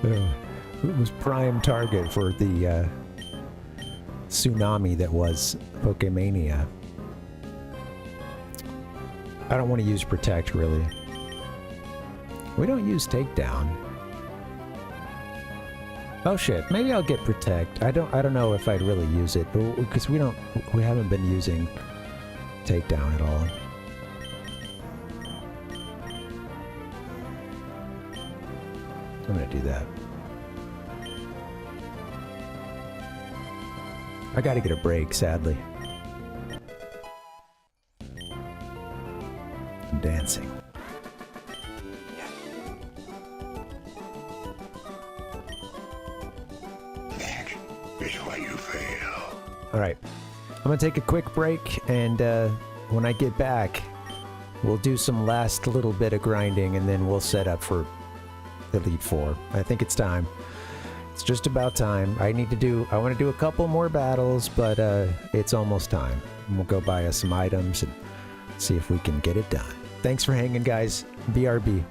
it was prime target for the tsunami that was Pokemania. I don't want to use Protect, really. We don't use Takedown. Oh shit, maybe I'll get Protect. I don't know if I'd really use it, because we haven't been using Takedown at all. I'm gonna do that. I gotta get a break, sadly. I'm dancing. It's why you fail. Alright. I'm gonna take a quick break, and when I get back, we'll do some last little bit of grinding, and then we'll set up for Elite Four. I think it's time. It's just about time. I want to do a couple more battles, but it's almost time. We'll go buy us some items and see if we can get it done. Thanks for hanging, guys. BRB.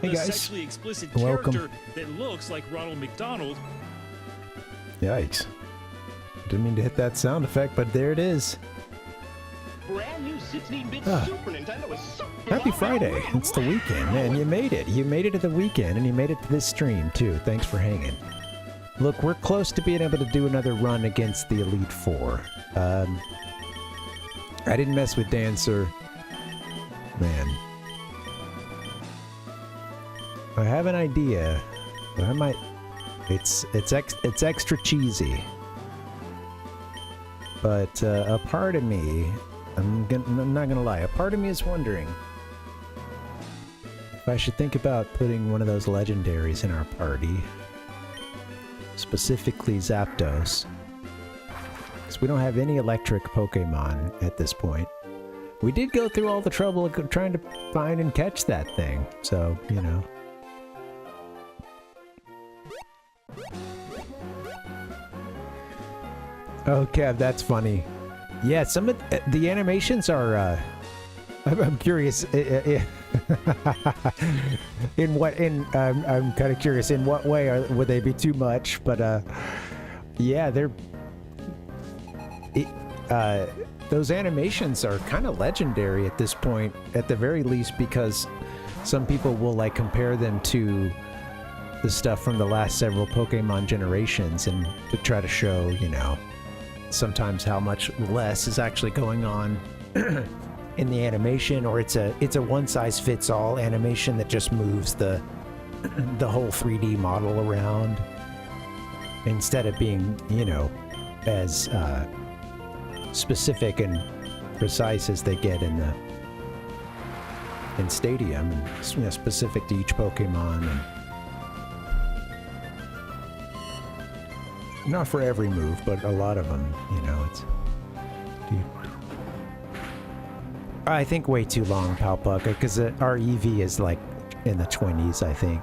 Hey a guys. sexually explicit Welcome. character that looks like Ronald McDonald. Yikes. Didn't mean to hit that sound effect, but there it is. Brand new 16-bit Ah. Super Nintendo is super Happy hot. Friday. It's the weekend, man. You made it. You made it to the weekend, and you made it to this stream, too. Thanks for hanging. Look, we're close to being able to do another run against the Elite Four. I didn't mess with Dancer. Man. I have an idea, but I might... It's extra cheesy. But a part of me... I'm not gonna lie, a part of me is wondering if I should think about putting one of those legendaries in our party. Specifically Zapdos. Because we don't have any electric Pokemon at this point. We did go through all the trouble of trying to find and catch that thing, so, you know. Oh, Kev, that's funny. Yeah, some of the animations are, I'm curious, I'm kind of curious, in what way would they be too much, but, yeah, those animations are kind of legendary at this point, at the very least, because some people will, like, compare them to the stuff from the last several Pokemon generations and to try to show, you know, sometimes how much less is actually going on in the animation, or it's a one-size-fits-all animation that just moves the whole 3D model around instead of being, you know, as specific and precise as they get in Stadium, and, you know, specific to each Pokemon. And not for every move, but a lot of them, you know, it's... I think way too long, Palpuck, because our EV is, like, in the 20s, I think.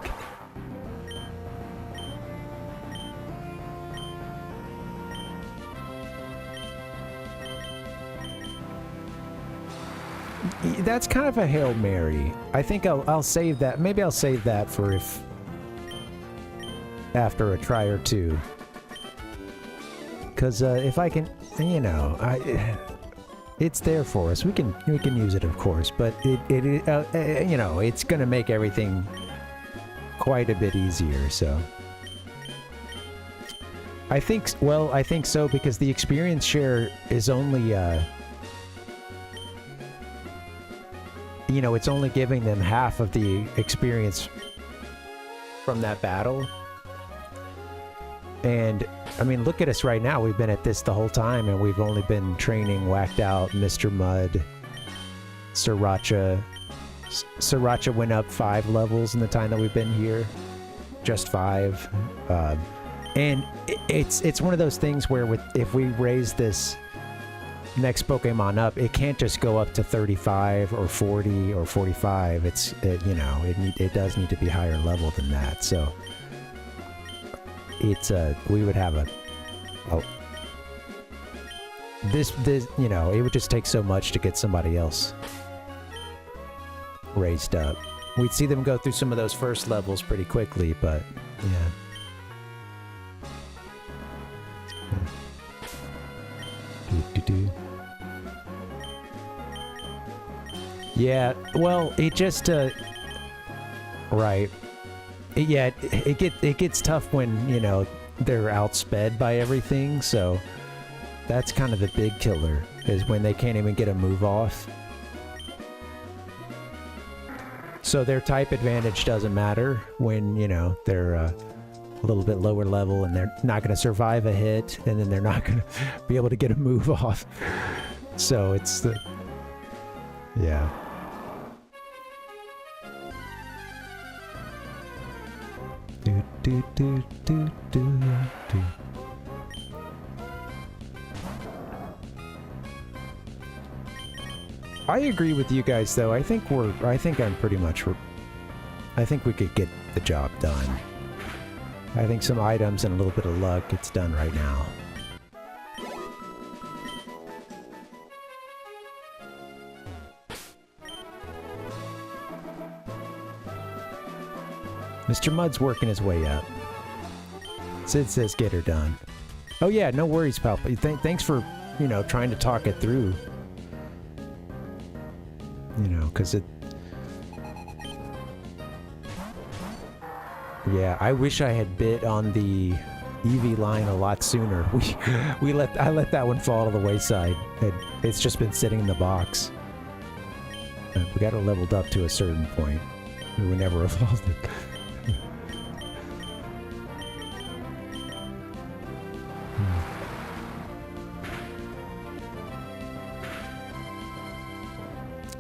That's kind of a Hail Mary. I think I'll save that. Maybe I'll save that for if... after a try or two. Because if I can, you know, it's there for us. We can use it, of course, but it you know, it's gonna make everything quite a bit easier. So I think so, because the experience share is only you know, it's only giving them half of the experience from that battle. And I mean, look at us right now. We've been at this the whole time, and we've only been training Whacked Out, Mr. Mud, Sriracha. Sriracha went up 5 levels in the time that we've been here. Just 5. And it's one of those things where if we raise this next Pokemon up, it can't just go up to 35 or 40 or 45. You know, it does need to be higher level than that. So it's we would have this you know, it would just take so much to get somebody else raised up. We'd see them go through some of those first levels pretty quickly, but yeah. Yeah, well, it just right. It gets tough when, you know, they're outsped by everything, so that's kind of the big killer, is when they can't even get a move off. So their type advantage doesn't matter when, you know, they're a little bit lower level and they're not going to survive a hit, and then they're not going to be able to get a move off. So it's the... yeah. I agree with you guys, though. I think I'm pretty much... I think we could get the job done. I think some items and a little bit of luck, it's done right now. Mr. Mud's working his way up. Sid says get her done. Oh yeah, no worries, pal. Thanks for, you know, trying to talk it through. You know, because it... Yeah, I wish I had bit on the Eevee line a lot sooner. I let that one fall to the wayside. It's just been sitting in the box. We got it leveled up to a certain point. We never evolved it.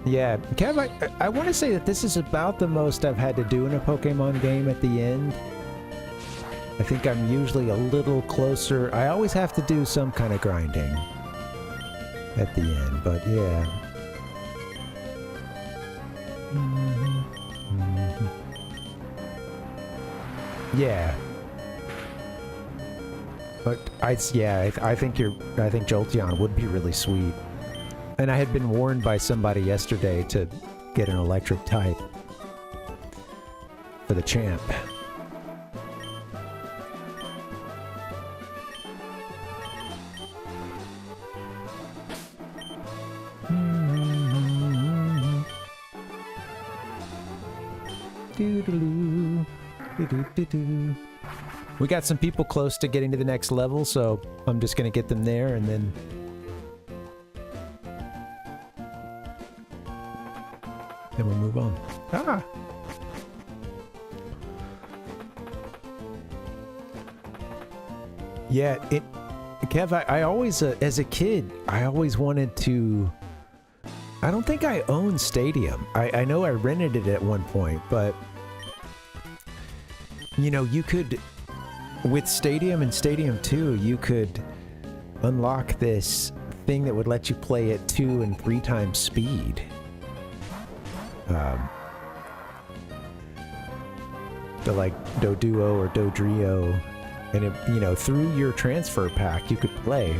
Yeah, Kev, I want to say that this is about the most I've had to do in a Pokemon game at the end. I think I'm usually a little closer. I always have to do some kind of grinding at the end, but yeah. Yeah. But I think Jolteon would be really sweet. And I had been warned by somebody yesterday to get an electric type for the champ. We got some people close to getting to the next level, so I'm just gonna get them there and then we'll move on. Ah! Yeah, Kev, I always, as a kid, I always wanted to... I don't think I owned Stadium. I know I rented it at one point, but... You know, you could... With Stadium and Stadium 2, you could unlock this thing that would let you play at 2 and 3 times speed. The like Doduo or Dodrio, and it, you know, through your transfer pack you could play.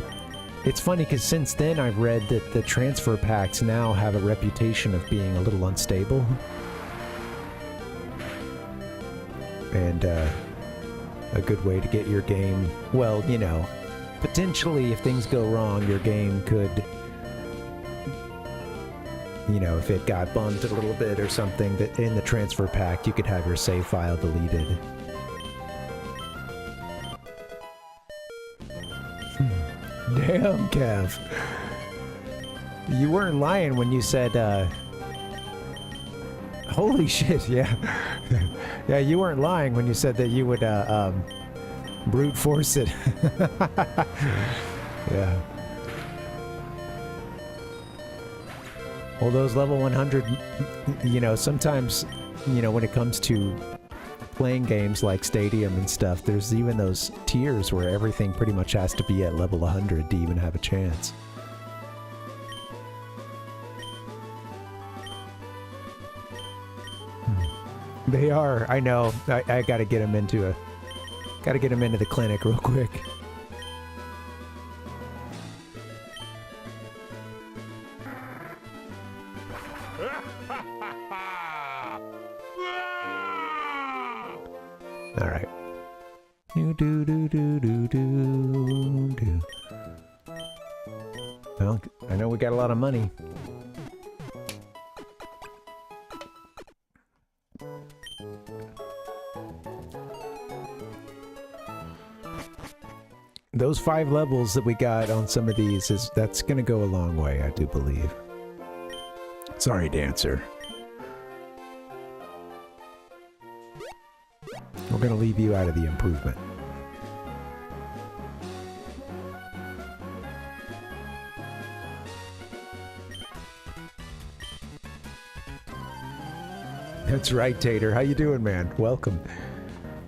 It's funny because since then I've read that the transfer packs now have a reputation of being a little unstable, and a good way to get your game, well, you know, potentially if things go wrong, your game could, you know, if it got bumped a little bit or something, that in the transfer pack you could have your save file deleted. Damn, Kev. You weren't lying when you said, holy shit, yeah. Yeah, you weren't lying when you said that you would, brute force it. Yeah. Well, those level 100, you know, sometimes, you know, when it comes to playing games like Stadium and stuff, there's even those tiers where everything pretty much has to be at level 100 to even have a chance. They are, I know. I gotta get them into the clinic real quick. All right. Do. Well, I know we got a lot of money. Those 5 levels that we got on some of these, that's gonna go a long way, I do believe. Sorry, Dancer. We're gonna leave you out of the improvement. That's right, Tater. How you doing, man? Welcome.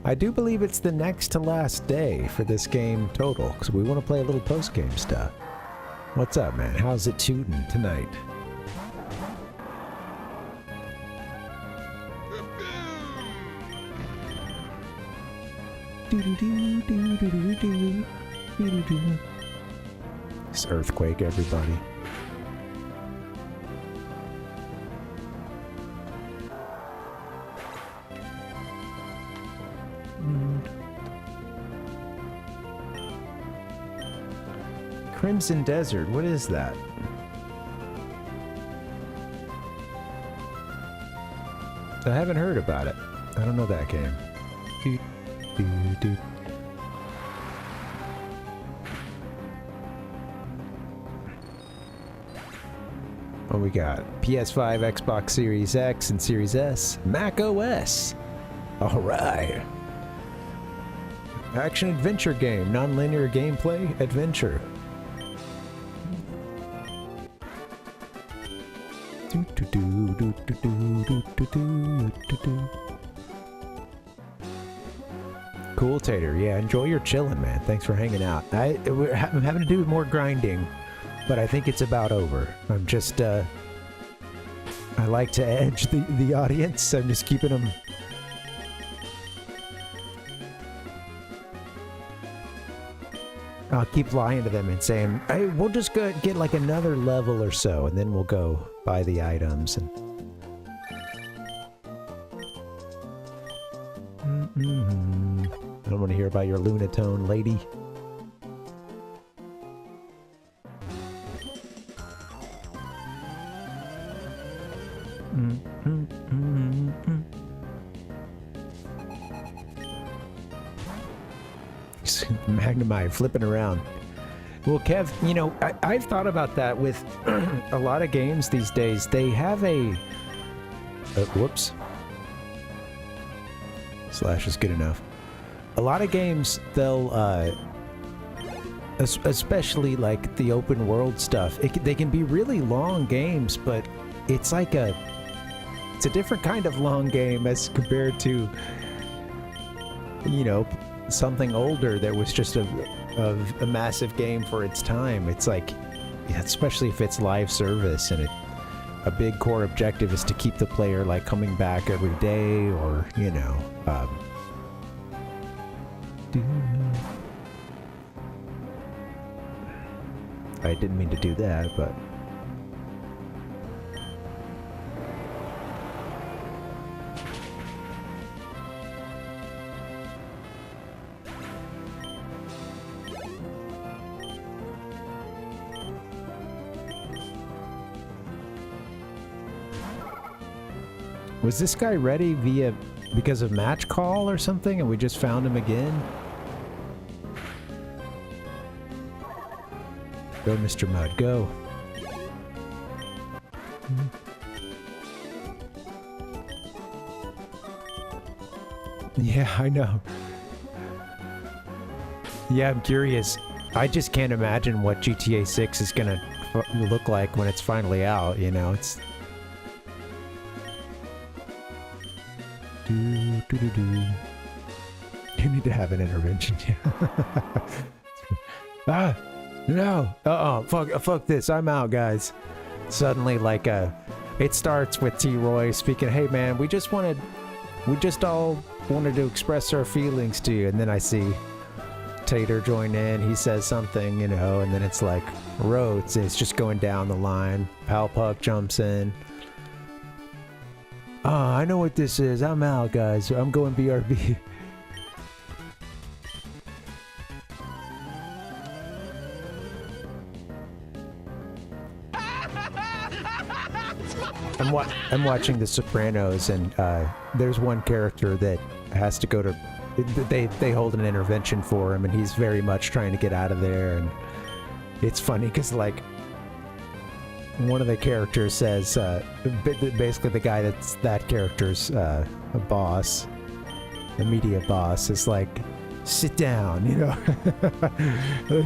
I do believe it's the next to last day for this game total, because we want to play a little post-game stuff. What's up, man? How's it tootin' tonight? This earthquake, everybody. Crimson Desert, what is that? I haven't heard about it. I don't know that game. Doo, doo, doo. What we got? PS5, Xbox Series X, and Series S. Mac OS. All right. Action adventure game, non-linear gameplay adventure. Cool, Tater. Yeah, enjoy your chilling, man. Thanks for hanging out. I'm having to do more grinding, but I think it's about over. I'm just, I like to edge the audience. I'm just keeping them... I'll keep lying to them and saying, hey, we'll just go get like another level or so, and then we'll go buy the items. And I don't want to hear about your Lunatone, lady. Magnemite flipping around. Well, Kev, you know, I've thought about that with a lot of games these days. They have a... whoops. Slash is good enough. A lot of games, they'll... especially like the open world stuff, they can be really long games, but it's like it's a different kind of long game as compared to, you know, something older that was just a massive game for its time. It's like, yeah, especially if it's live service and a big core objective is to keep the player like coming back every day, or, you know, I didn't mean to do that, but was this guy ready because of match call or something, and we just found him again? Go, Mr. Mud, go. Yeah, I know. Yeah, I'm curious. I just can't imagine what GTA 6 is gonna look like when it's finally out, you know? It's... You need to have an intervention. Ah! No! Fuck this. I'm out, guys. Suddenly, like, it starts with T-Roy speaking, hey man, we just all wanted to express our feelings to you, and then I see Tater join in, he says something, you know, and then it's like, Rhodes, it's just going down the line. Pal Puck jumps in. Ah, I know what this is. I'm out, guys. I'm going BRB. I'm watching The Sopranos, and there's one character that has to go to... They hold an intervention for him, and he's very much trying to get out of there, and it's funny because, like, one of the characters says, basically the guy that's that character's boss, the media boss, is like, sit down, you know?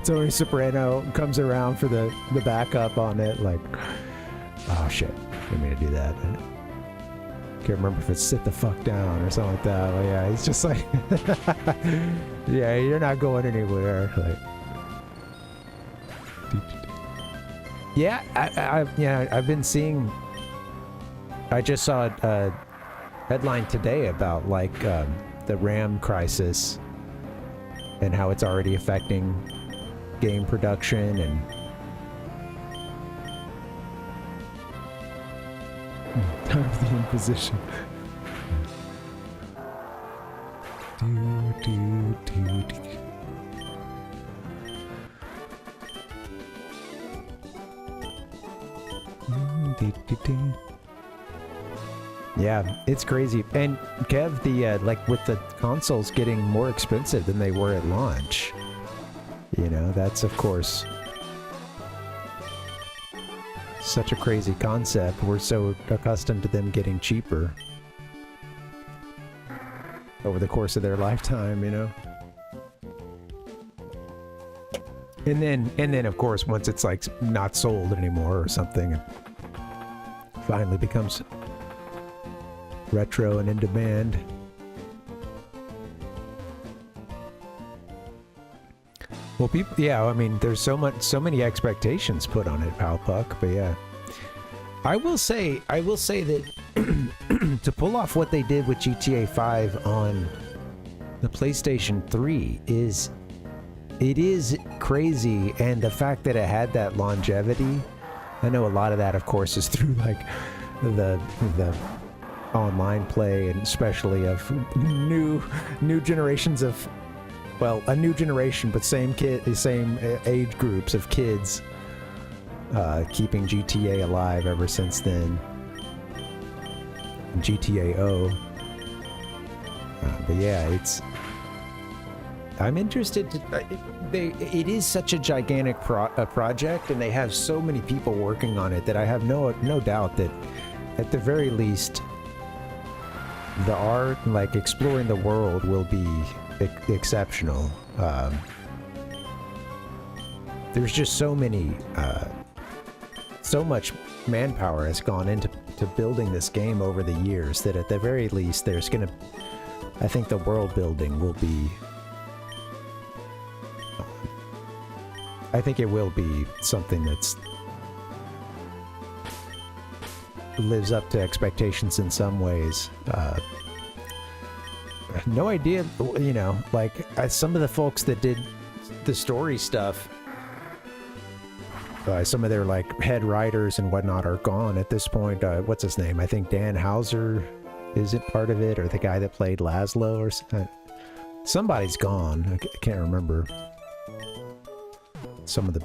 Tony Soprano comes around for the backup on it, like, oh shit, I didn't mean to do that. Can't remember if it's sit the fuck down or something like that. But yeah, he's just like, yeah, you're not going anywhere. Like, yeah, I've been seeing. I just saw a headline today about like the RAM crisis and how it's already affecting game production and. Out of the Inquisition. Yeah, it's crazy. And Kev, the like with the consoles getting more expensive than they were at launch, you know, that's of course such a crazy concept. We're so accustomed to them getting cheaper over the course of their lifetime, you know. And then of course once it's like not sold anymore or something, it finally becomes retro and in demand. Well, people, yeah, I mean, there's so many expectations put on it, Pal Puck, but yeah. I will say that to pull off what they did with GTA 5 on the PlayStation 3 is crazy, and the fact that it had that longevity, I know a lot of that, of course, is through like the online play, and especially of new generations of, well, a new generation, but same age groups of kids keeping GTA alive ever since then. GTA O. But yeah, I'm interested to. It is such a gigantic project, and they have so many people working on it that I have no doubt that at the very least, the art, like exploring the world, will be exceptional. There's just so much manpower has gone into building this game over the years that at the very least I think the world building will be, I think it will be something that's lives up to expectations in some ways. No idea, you know, like some of the folks that did the story stuff, some of their like head writers and whatnot are gone at this point. What's his name? I think Dan Hauser isn't part of it, or the guy that played Laszlo, or somebody's gone. I can't remember. Some of the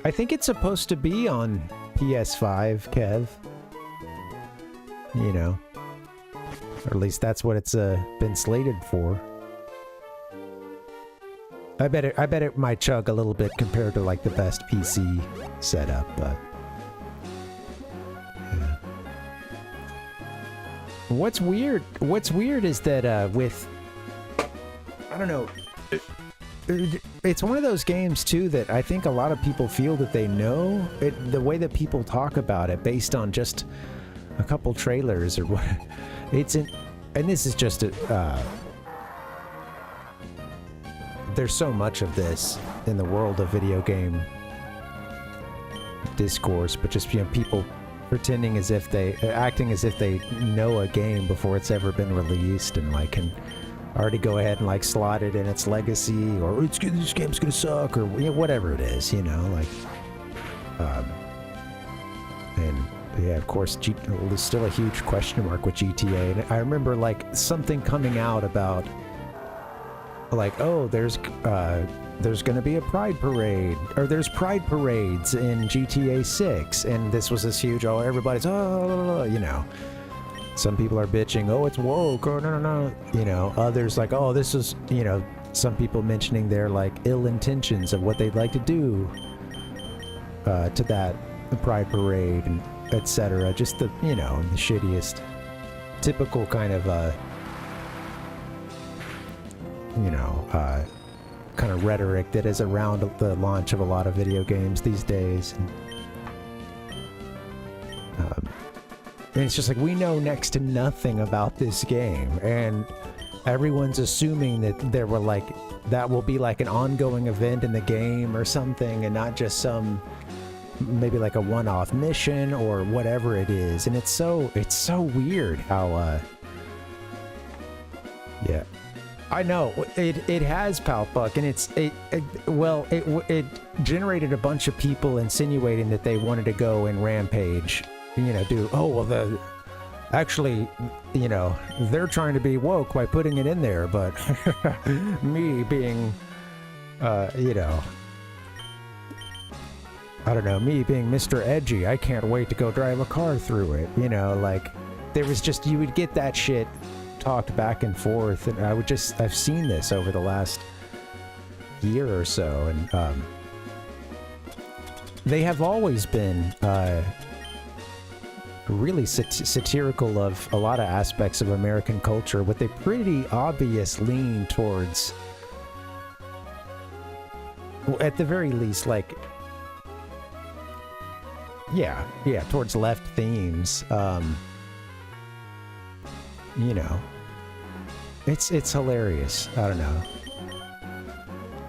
I think it's supposed to be on PS5, Kev. You know. Or at least that's what it's been slated for. I bet it might chug a little bit compared to like the best PC setup, but yeah. What's weird is that with, I don't know, it's one of those games too that I think a lot of people feel that they know it, the way that people talk about it based on just a couple trailers or what. And this is just there's so much of this in the world of video game discourse, but just, you know, people pretending as if acting as if they know a game before it's ever been released, and like can already go ahead and like slot it in its legacy, or this game's gonna suck, or, you know, whatever it is, you know, like and yeah, of course, there's still a huge question mark with GTA. And I remember like something coming out about like, oh, there's gonna be a pride parade, or there's pride parades in GTA 6, and this was this huge, oh, everybody's, oh, you know, some people are bitching, oh, it's woke, oh, no, you know, others like, oh, this is, you know, some people mentioning their like ill intentions of what they'd like to do to that pride parade, and etc. Just the, you know, the shittiest, typical kind of, you know, kind of rhetoric that is around the launch of a lot of video games these days. And it's just like, we know next to nothing about this game, and everyone's assuming that there were like, that will be like an ongoing event in the game or something, and not just some, maybe like a one-off mission or whatever it is. And it's so weird how yeah, I know it has, Pal Puck, and it generated a bunch of people insinuating that they wanted to go and rampage, you know, do, oh well, Actually, you know, they're trying to be woke by putting it in there, but me being, you know, I don't know, me being Mr. Edgy, I can't wait to go drive a car through it, you know, like, there was just, you would get that shit talked back and forth, and I've seen this over the last year or so, and, they have always been, really satirical of a lot of aspects of American culture with a pretty obvious lean towards, at the very least, like, yeah, towards left themes. You know, it's hilarious. I don't know.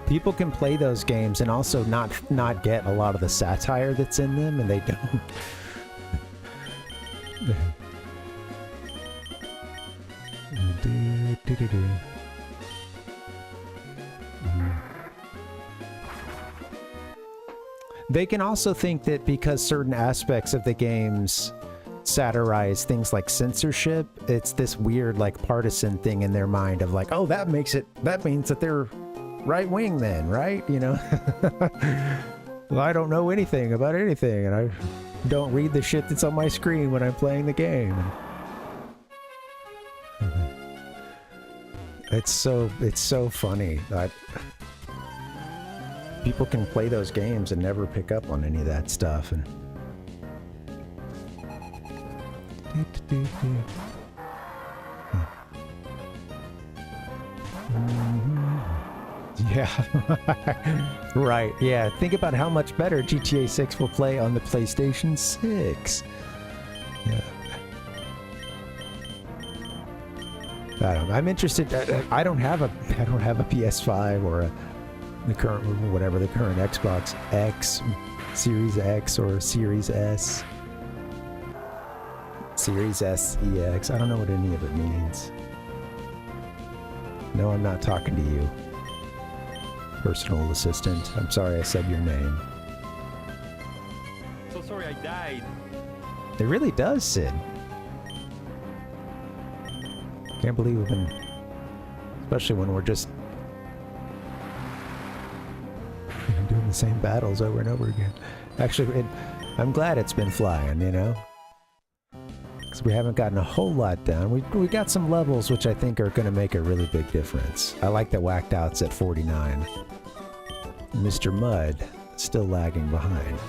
People can play those games and also not get a lot of the satire that's in them, and they don't. They can also think that because certain aspects of the games satirize things like censorship, it's this weird, like, partisan thing in their mind of like, oh, that means that they're right wing then, right? You know? Well, I don't know anything about anything, and I don't read the shit that's on my screen when I'm playing the game. It's so funny that people can play those games and never pick up on any of that stuff. And yeah, right. Yeah, think about how much better GTA 6 will play on the PlayStation 6. Yeah. I'm interested. I don't have a PS5 or the current Xbox X, Series X or Series S, Series S EX. I don't know what any of it means. No, I'm not talking to you, personal assistant. I'm sorry I said your name. So sorry I died. It really does, Sid. Can't believe we've been, especially when we're just doing the same battles over and over again. Actually, I'm glad it's been flying, you know? Because we haven't gotten a whole lot done. We got some levels which I think are going to make a really big difference. I like that Whacked Out's at 49. Mr. Mud still lagging behind.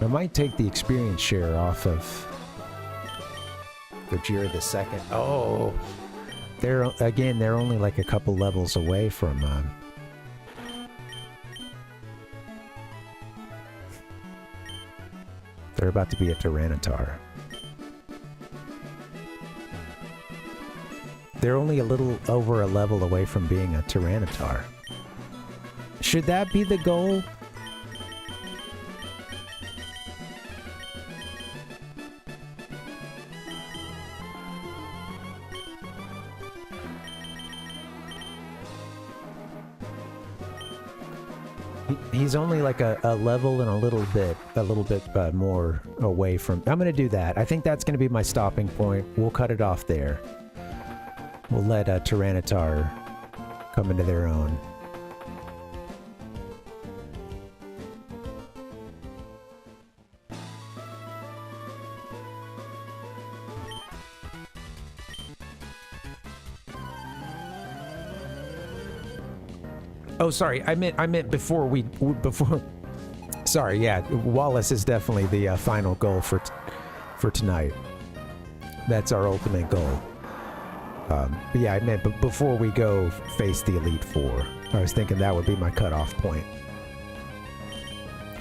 I might take the experience share off of Vajira the Second. Oh, they're only like a couple levels away from. They're about to be a Tyranitar. They're only a little over a level away from being a Tyranitar. Should that be the goal? He's only like a level and a little bit more away from. I'm gonna do that. I think that's gonna be my stopping point. We'll cut it off there. We'll let Tyranitar come into their own. Oh, sorry. I meant before. Sorry. Yeah, Wallace is definitely the final goal for tonight. That's our ultimate goal. But yeah, I meant before we go face the Elite Four. I was thinking that would be my cutoff point.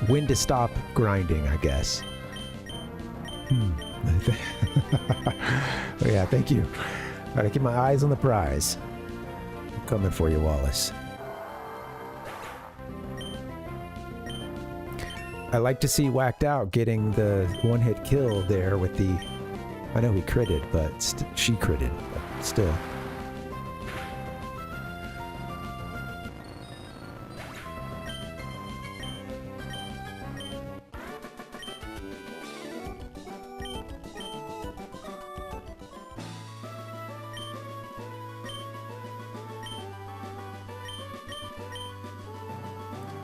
When to stop grinding, I guess. Yeah, thank you. Gotta keep my eyes on the prize. I'm coming for you, Wallace. I like to see Whacked Out getting the one-hit kill there with the... I know he critted, but she critted, but still.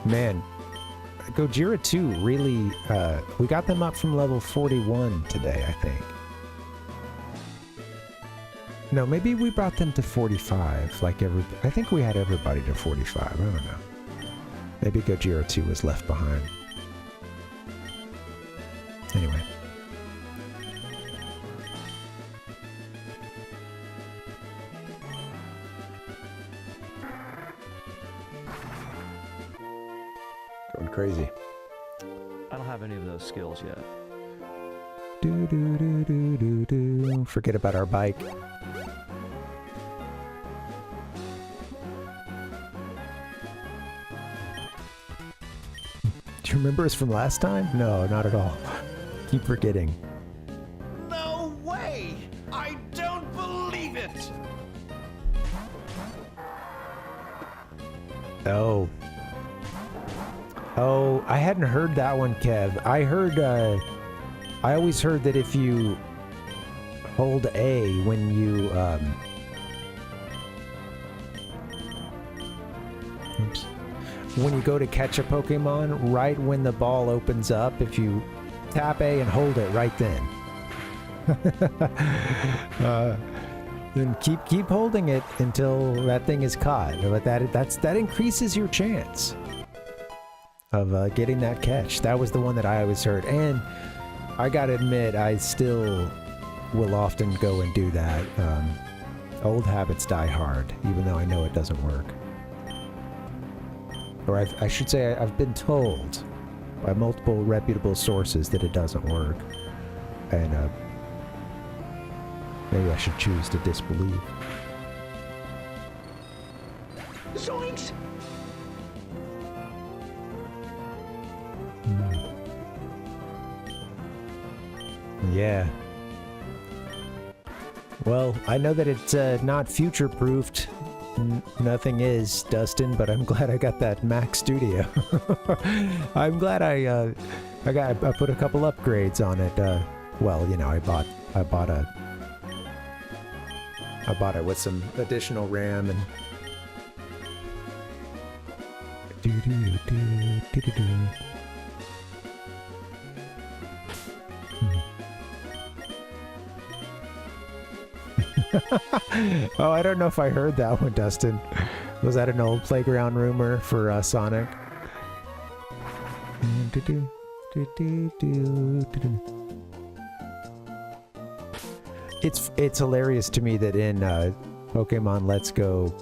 Man, Gojira 2 really, we got them up from level 41 today, I think. No, maybe we brought them to 45, like I think we had everybody to 45, I don't know. Maybe Gojira 2 was left behind. Anyway. Going crazy. I don't have any of those skills yet. Do do do do do do. Forget about our bike. Do you remember us from last time? No, not at all. Keep forgetting. No way! I don't believe it! Oh. Oh, I hadn't heard that one, Kev. I heard, I always heard that if you hold A when you, oops. When you go to catch a Pokemon, right when the ball opens up, if you tap A and hold it right then. Then keep holding it until that thing is caught. But that increases your chance of getting that catch. That was the one that I always heard. And I gotta admit, I still will often go and do that. Old habits die hard, even though I know it doesn't work. Or I should say I've been told by multiple reputable sources that it doesn't work. And maybe I should choose to disbelieve. Zoinks! Yeah. Well, I know that it's not future-proofed. Nothing is, Dustin, but I'm glad I got that Mac Studio. I'm glad I put a couple upgrades on it. Well, you know, I bought it with some additional RAM and Oh, I don't know if I heard that one, Dustin. Was that an old playground rumor for Sonic? It's hilarious to me that in Pokemon Let's Go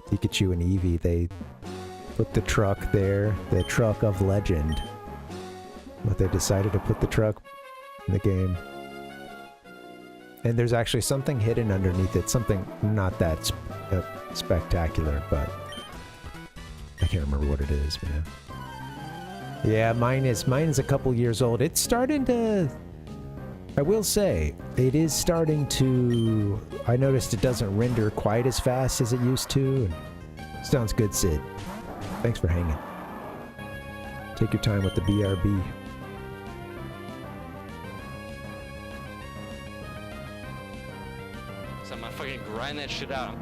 Pikachu and Eevee, they put the truck there, the truck of legend. But they decided to put the truck in the game. And there's actually something hidden underneath it, something not that spectacular, but I can't remember what it is, man. Yeah, mine is a couple years old. It's starting to, I will say, it is starting to, I noticed it doesn't render quite as fast as it used to. Sounds good, Sid. Thanks for hanging. Take your time with the BRB. So I'm gonna fucking grind that shit out.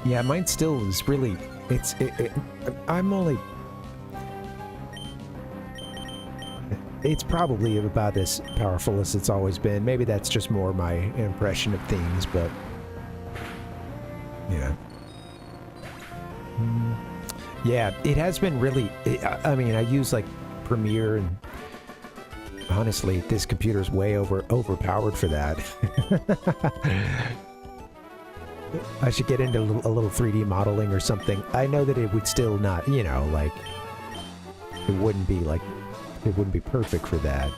Yeah, mine still is really, I'm only, it's probably about as powerful as it's always been. Maybe that's just more my impression of things, but, yeah. Yeah, it has been really, I mean, I use like Premiere, and honestly, this computer's way overpowered for that. I should get into a little 3D modeling or something. I know that it would still not, you know, like, it wouldn't be perfect for that.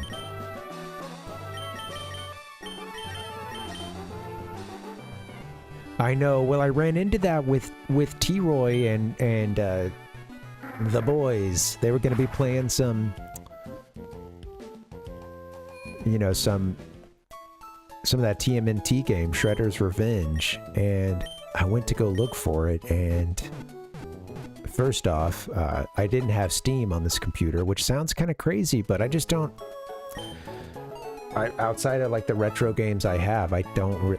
I know, well, I ran into that with T-Roy and the boys. They were going to be playing some, you know, some some of that TMNT game, Shredder's Revenge, and I went to go look for it, and first off, I didn't have Steam on this computer, which sounds kind of crazy, but I just don't... outside of like the retro games I have, I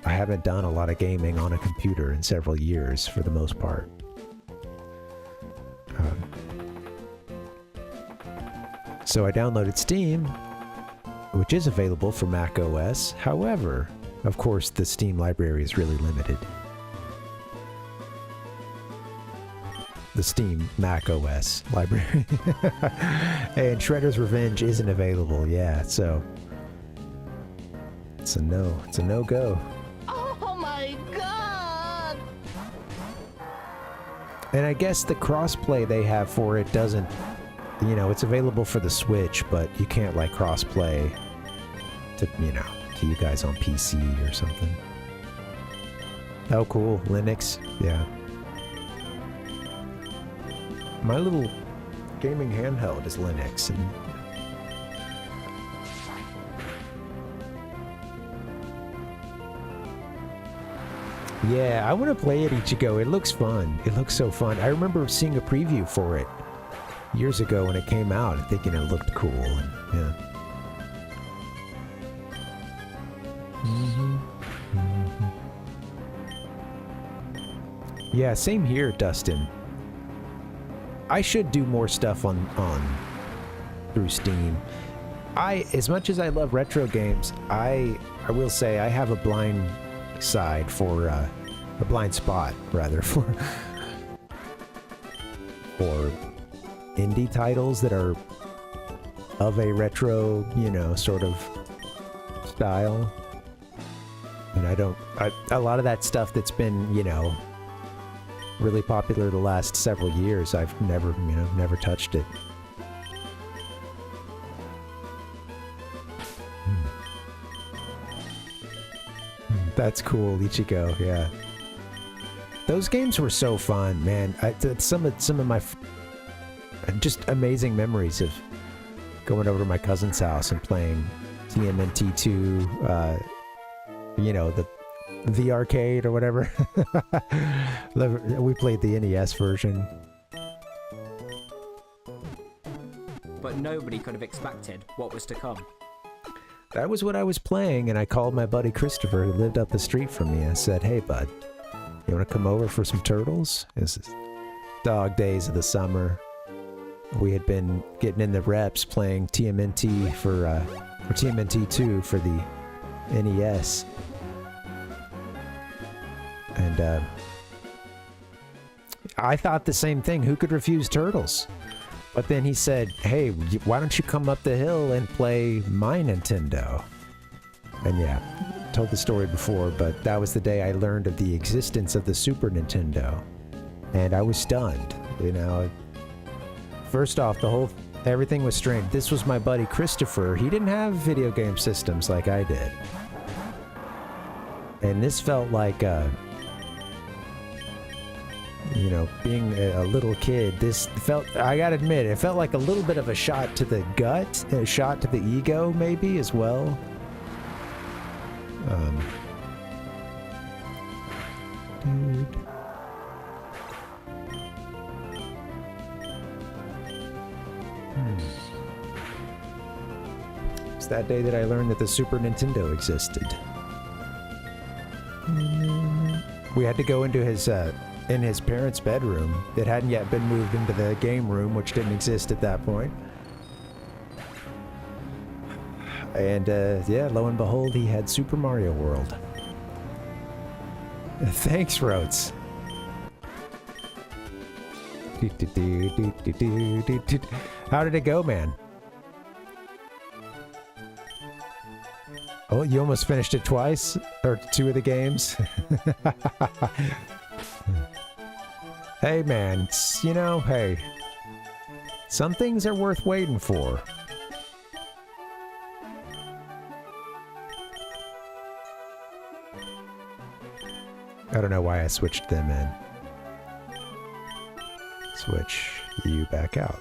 haven't done a lot of gaming on a computer in several years, for the most part. So I downloaded Steam, which is available for Mac OS. However, of course, the Steam library is really limited. The Steam Mac OS library. And Shredder's Revenge isn't available, yeah, so... It's a no-go. Oh my god! And I guess the crossplay they have for it doesn't... You know, it's available for the Switch, but you can't, like, crossplay to, you know, to you guys on PC or something. Oh, cool. Linux. Yeah. My little gaming handheld is Linux, and... Yeah, I want to play it, Ichigo. It looks fun. It looks so fun. I remember seeing a preview for it years ago when it came out, thinking it looked cool. And, yeah. Yeah, same here, Dustin. I should do more stuff on through Steam. As much as I love retro games, I will say I have a blind side for a blind spot rather for indie titles that are of a retro, you know, sort of style. And a lot of that stuff that's been, you know, really popular the last several years, I've never touched it. That's cool, Ichigo, yeah. Those games were so fun, man. Some of my just amazing memories of going over to my cousin's house and playing TMNT2, you know, the arcade or whatever. We played the NES version. But nobody could have expected what was to come. That was what I was playing, and I called my buddy Christopher, who lived up the street from me. I said, "Hey, bud, you want to come over for some turtles?" This is dog days of the summer. We had been getting in the reps playing TMNT for TMNT2 for the NES. And I thought the same thing. Who could refuse turtles? But then he said, "Hey, why don't you come up the hill and play my Nintendo?" And yeah, told the story before, but that was the day I learned of the existence of the Super Nintendo. And I was stunned, you know. First off, everything was strange. This was my buddy Christopher. He didn't have video game systems like I did. And this felt like, you know, being a little kid, I gotta admit, it felt like a little bit of a shot to the gut, a shot to the ego, maybe, as well. Dude. It's that day that I learned that the Super Nintendo existed. We had to go into his parents' bedroom that hadn't yet been moved into the game room, which didn't exist at that point. And yeah, lo and behold, he had Super Mario World. Thanks, Rhodes. How did it go, man? Oh, you almost finished it twice? Or two of the games? Hey, man, you know, hey. Some things are worth waiting for. I don't know why I switched them in. Switch you back out.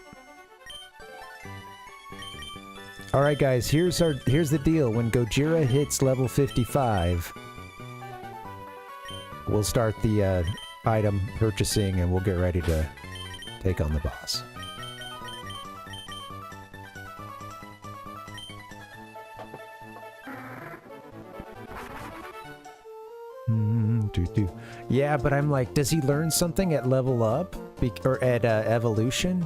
All right, guys. Here's the deal. When Gojira hits level 55, we'll start the item purchasing, and we'll get ready to take on the boss. Yeah, but I'm like, does he learn something at level up or at evolution?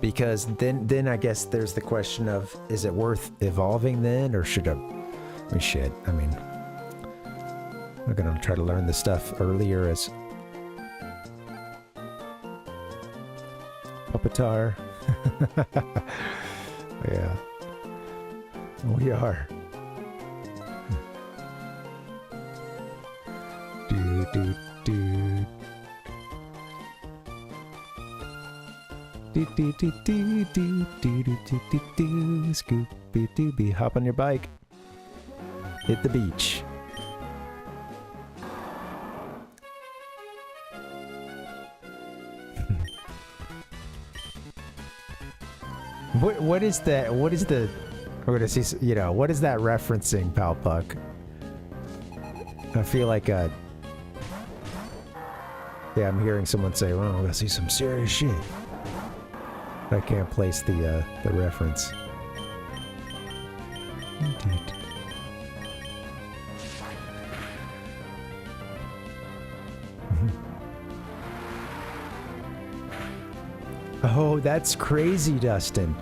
Because then I guess there's the question of, is it worth evolving then, or should I mean, shit. I mean, I'm gonna try to learn this stuff earlier as Puppetar. Yeah, we are. Scooby-Dooby, hop on your bike. Hit the beach. What is that? What is the? We're gonna see. You know, what is that referencing, Palpuck? I feel like yeah, I'm hearing someone say, "Well, I'm gonna see some serious shit." I can't place the reference. Oh, that's crazy, Dustin.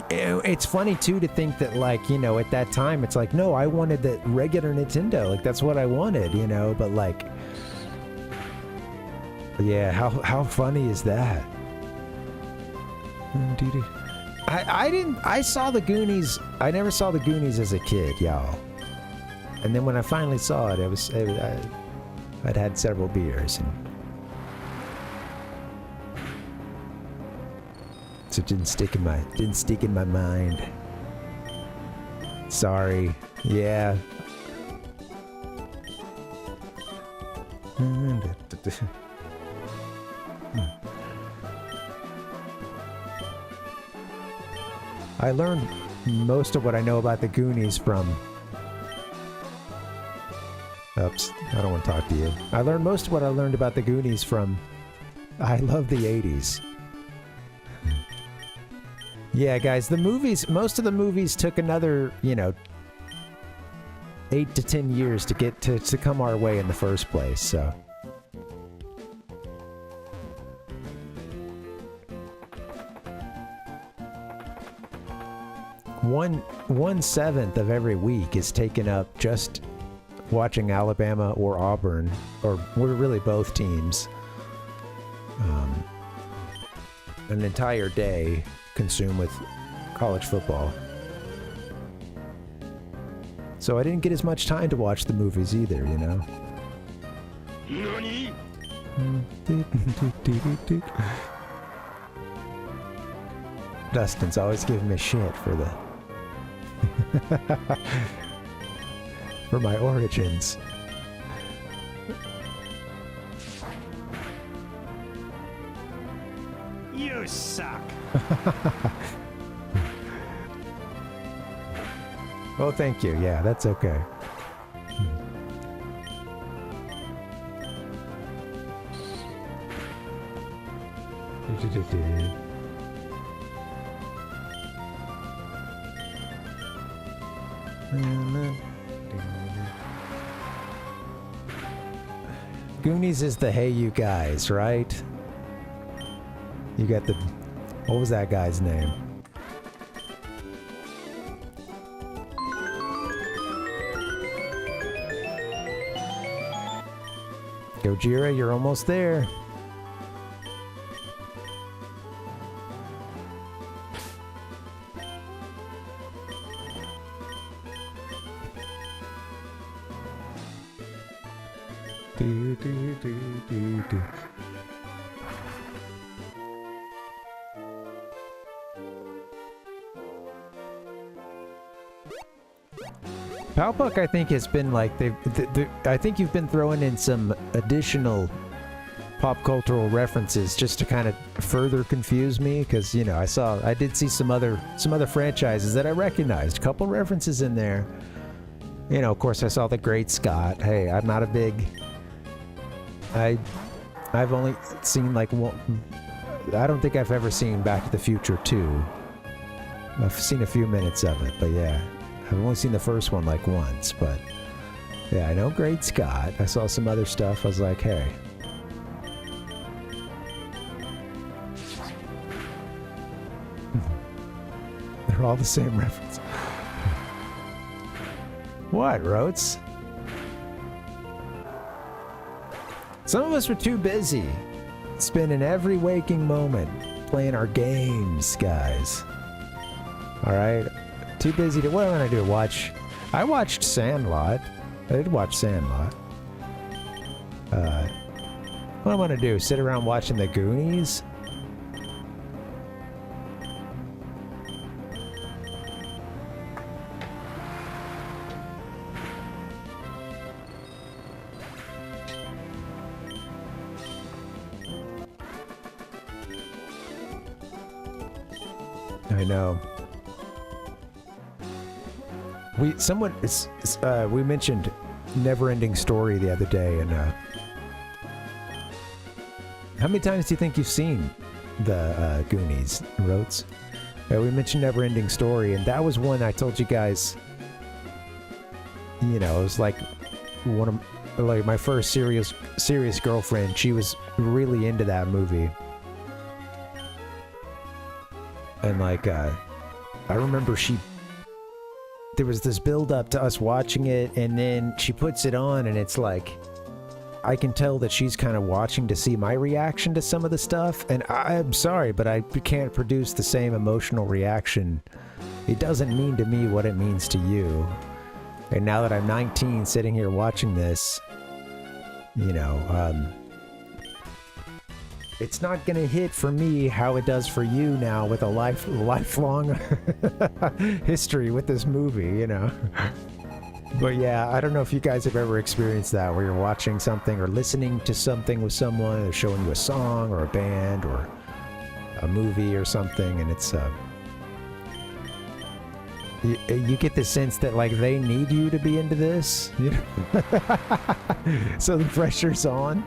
It's funny too to think that, like, you know, at that time it's like, no, I wanted the regular Nintendo, like that's what I wanted, you know, but like, yeah, how funny is that? I saw the Goonies. I never saw the Goonies as a kid, y'all. And then when I finally saw it, I'd had several beers, and so it didn't stick in my mind. Sorry. Yeah. I learned most of what I know about the Goonies from... Oops, I don't want to talk to you. I learned most of what I learned about the Goonies from... I love the 80s. Yeah, guys, the movies... Most of the movies took another, you know... 8 to 10 years to get to come our way in the first place, so... One seventh of every week is taken up just watching Alabama or Auburn, or we're really both teams. An entire day consumed with college football. So I didn't get as much time to watch the movies either, you know? Nani? Dustin's always giving me shit for the... for my origins. You suck. Oh, thank you. Yeah, that's okay. Goonies is the Hey You Guys, right? You got the... What was that guy's name? Gojira, you're almost there. Palpuck, I think, has been like I think you've been throwing in some additional pop cultural references just to kind of further confuse me, because you know I did see some other franchises that I recognized. A couple references in there. You know, of course, I saw the Great Scott. Hey, I'm not a big. I've only seen like one. I don't think I've ever seen Back to the Future 2. I've seen a few minutes of it, but yeah, I've only seen the first one like once. But yeah, I know Great Scott. I saw some other stuff. I was like, hey. They're all the same reference. What, Rotes? Some of us were too busy spending every waking moment playing our games, guys. Alright? Too busy to... What am I gonna do? Watch... I watched Sandlot. I did watch Sandlot. What am I gonna do? Sit around watching the Goonies? I know. We mentioned Never-Ending Story the other day, and how many times do you think you've seen the Goonies, Rotes? We mentioned Never-Ending Story, and that was one I told you guys. You know, it was like my first serious girlfriend. She was really into that movie. And like, I remember there was this build up to us watching it, and then she puts it on, and it's like, I can tell that she's kind of watching to see my reaction to some of the stuff, and I'm sorry, but I can't produce the same emotional reaction. It doesn't mean to me what it means to you. And now that I'm 19, sitting here watching this, you know, it's not gonna hit for me how it does for you now with a lifelong history with this movie, you know. But yeah, I don't know if you guys have ever experienced that, where you're watching something or listening to something with someone, they're showing you a song or a band or a movie or something, and it's you get the sense that like they need you to be into this, you know? So the pressure's on.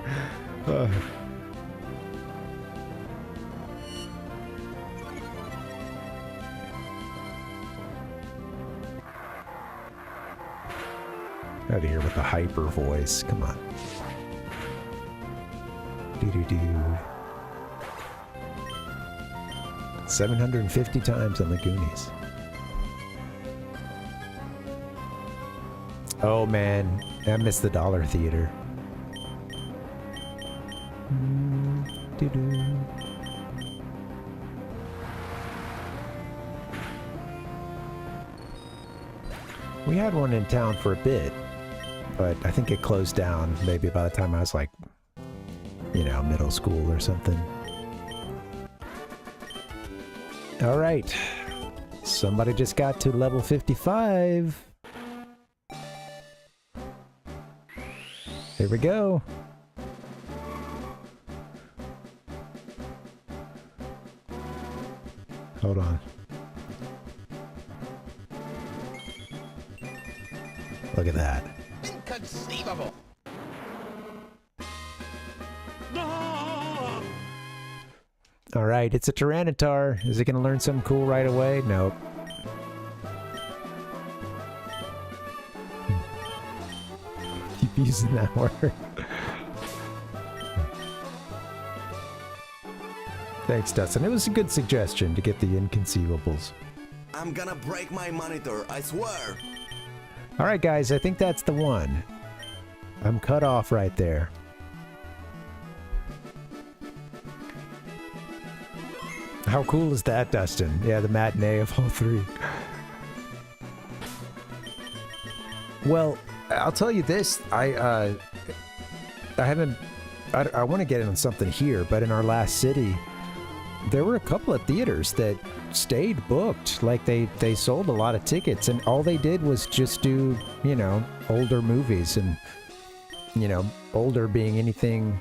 Out of here with the hyper voice. Come on. Do-do-do. 750 times on the Goonies. Oh man, I missed the Dollar Theater. Do-do. We had one in town for a bit, but I think it closed down maybe by the time I was like, you know, middle school or something. All right. Somebody just got to level 55. Here we go. Hold on. Look at that. Inconceivable. All right, it's a Tyranitar. Is it going to learn something cool right away? Nope. Keep using that word. Thanks, Dustin. It was a good suggestion to get the inconceivables. I'm gonna break my monitor, I swear. All right, guys, I think that's the one. I'm cut off right there. How cool is that, Dustin? Yeah, the matinee of all three. Well, I'll tell you this. I want to get in on something here, but in our last city, there were a couple of theaters that stayed booked. Like they sold a lot of tickets, and all they did was just do, you know, older movies, and you know, older being anything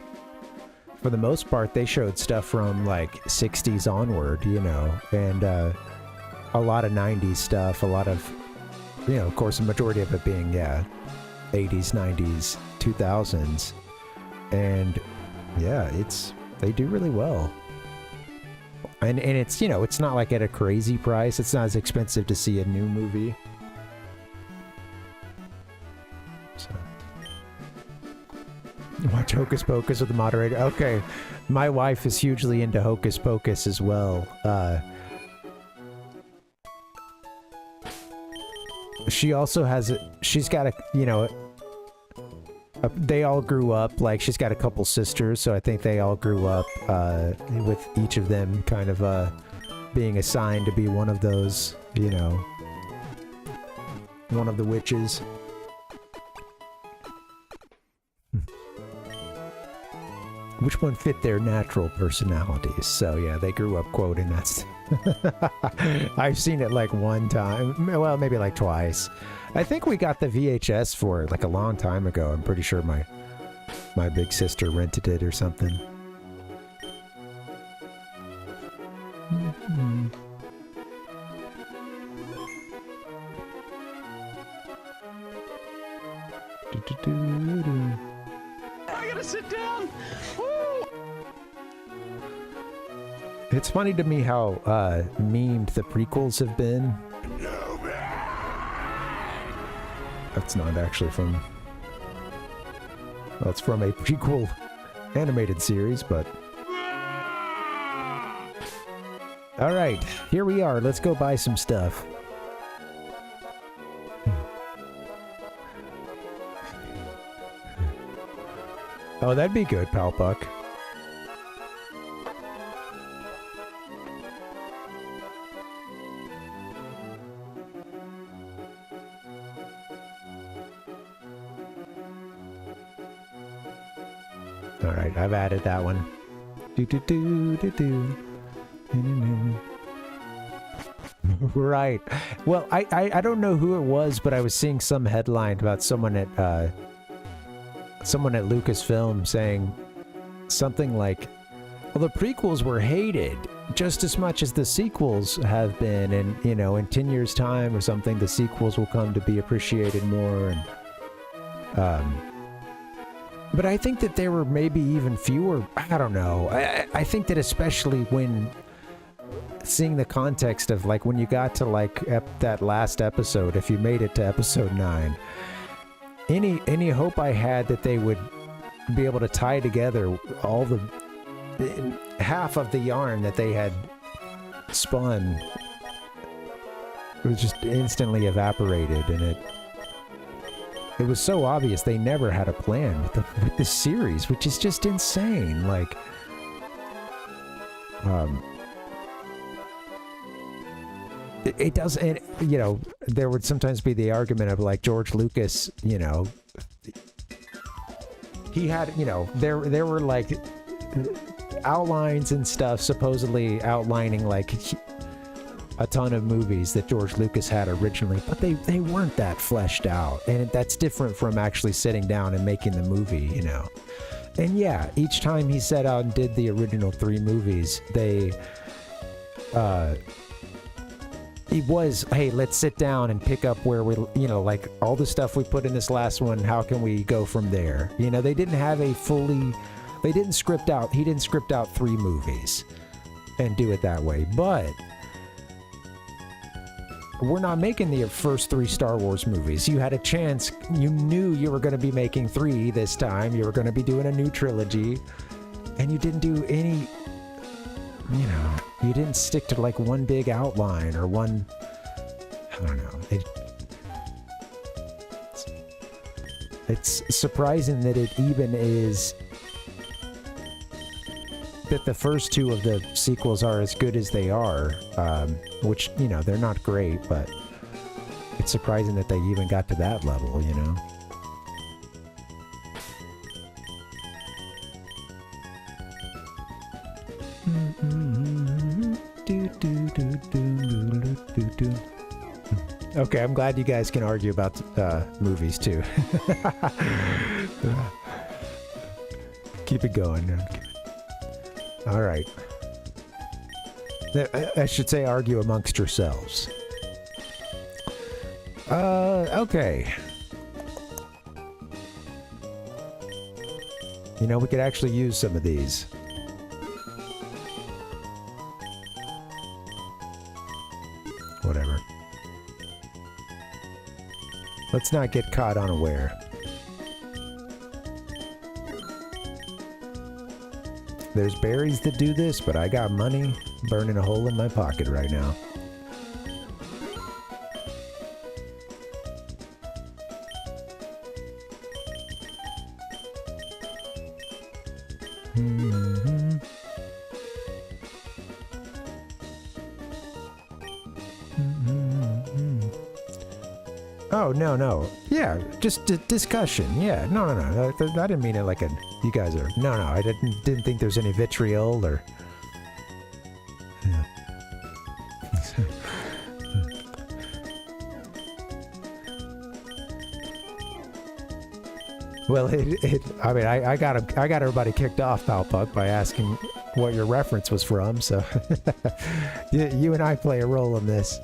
for the most part, they showed stuff from like 60s onward, you know, and a lot of 90s stuff, a lot of, you know, of course, the majority of it being, 80s, 90s, 2000s. And yeah, they do really well. And it's, you know, it's not like at a crazy price. It's not as expensive to see a new movie. So. Watch Hocus Pocus with the moderator. Okay. My wife is hugely into Hocus Pocus as well. She also has she's got a, you know, they all grew up, like, she's got a couple sisters, so I think they all grew up with each of them kind of being assigned to be one of those, you know, one of the witches. Which one fit their natural personalities? So yeah, they grew up quoting that. I've seen it like one time, well, maybe like twice. I think we got the VHS for it like a long time ago. I'm pretty sure my big sister rented it or something. I gotta sit down. Woo! It's funny to me how memed the prequels have been. That's not actually from... Well, it's from a prequel animated series, but... Alright, here we are. Let's go buy some stuff. Oh, that'd be good, Palpuck. Alright, I've added that one. Right. Well, I don't know who it was, but I was seeing some headline about someone at Lucasfilm saying something like, well, the prequels were hated just as much as the sequels have been, and, you know, in 10 years' time or something, the sequels will come to be appreciated more, and, but I think that there were maybe even fewer, I don't know. I think that especially when seeing the context of, like, when you got to, like, that last episode, if you made it to episode 9, any hope I had that they would be able to tie together all the half of the yarn that they had spun, it was just instantly evaporated, and it was so obvious they never had a plan with the series, which is just insane. Like, it does, and, you know, there would sometimes be the argument of, like, George Lucas, you know, he had, you know, there were, like, outlines and stuff supposedly outlining, like, a ton of movies that George Lucas had originally, but they weren't that fleshed out, and that's different from actually sitting down and making the movie, you know. And yeah, each time he set out and did the original 3 movies, it was, hey, let's sit down and pick up where we, you know, like, all the stuff we put in this last one, how can we go from there? You know, they didn't have he didn't script out 3 movies and do it that way, but we're not making the first 3 Star Wars movies. You had a chance, you knew you were going to be making 3 this time, you were going to be doing a new trilogy, and you didn't do any, you know, you didn't stick to, like, one big outline or one, I don't know. It's surprising that it even is, that the first 2 of the sequels are as good as they are, which, you know, they're not great, but it's surprising that they even got to that level, you know? Okay, I'm glad you guys can argue about movies too. Keep it going. Alright. I should say argue amongst yourselves. Okay. You know, we could actually use some of these. Whatever. Let's not get caught unaware. There's berries that do this, but I got money burning a hole in my pocket right now. Oh, no. Yeah, just discussion. Yeah, no. I didn't mean it like a... You guys are... No, I didn't think there's any vitriol or... Yeah. Well, I mean, I got everybody kicked off, Palpuck, by asking what your reference was from, so... you and I play a role in this.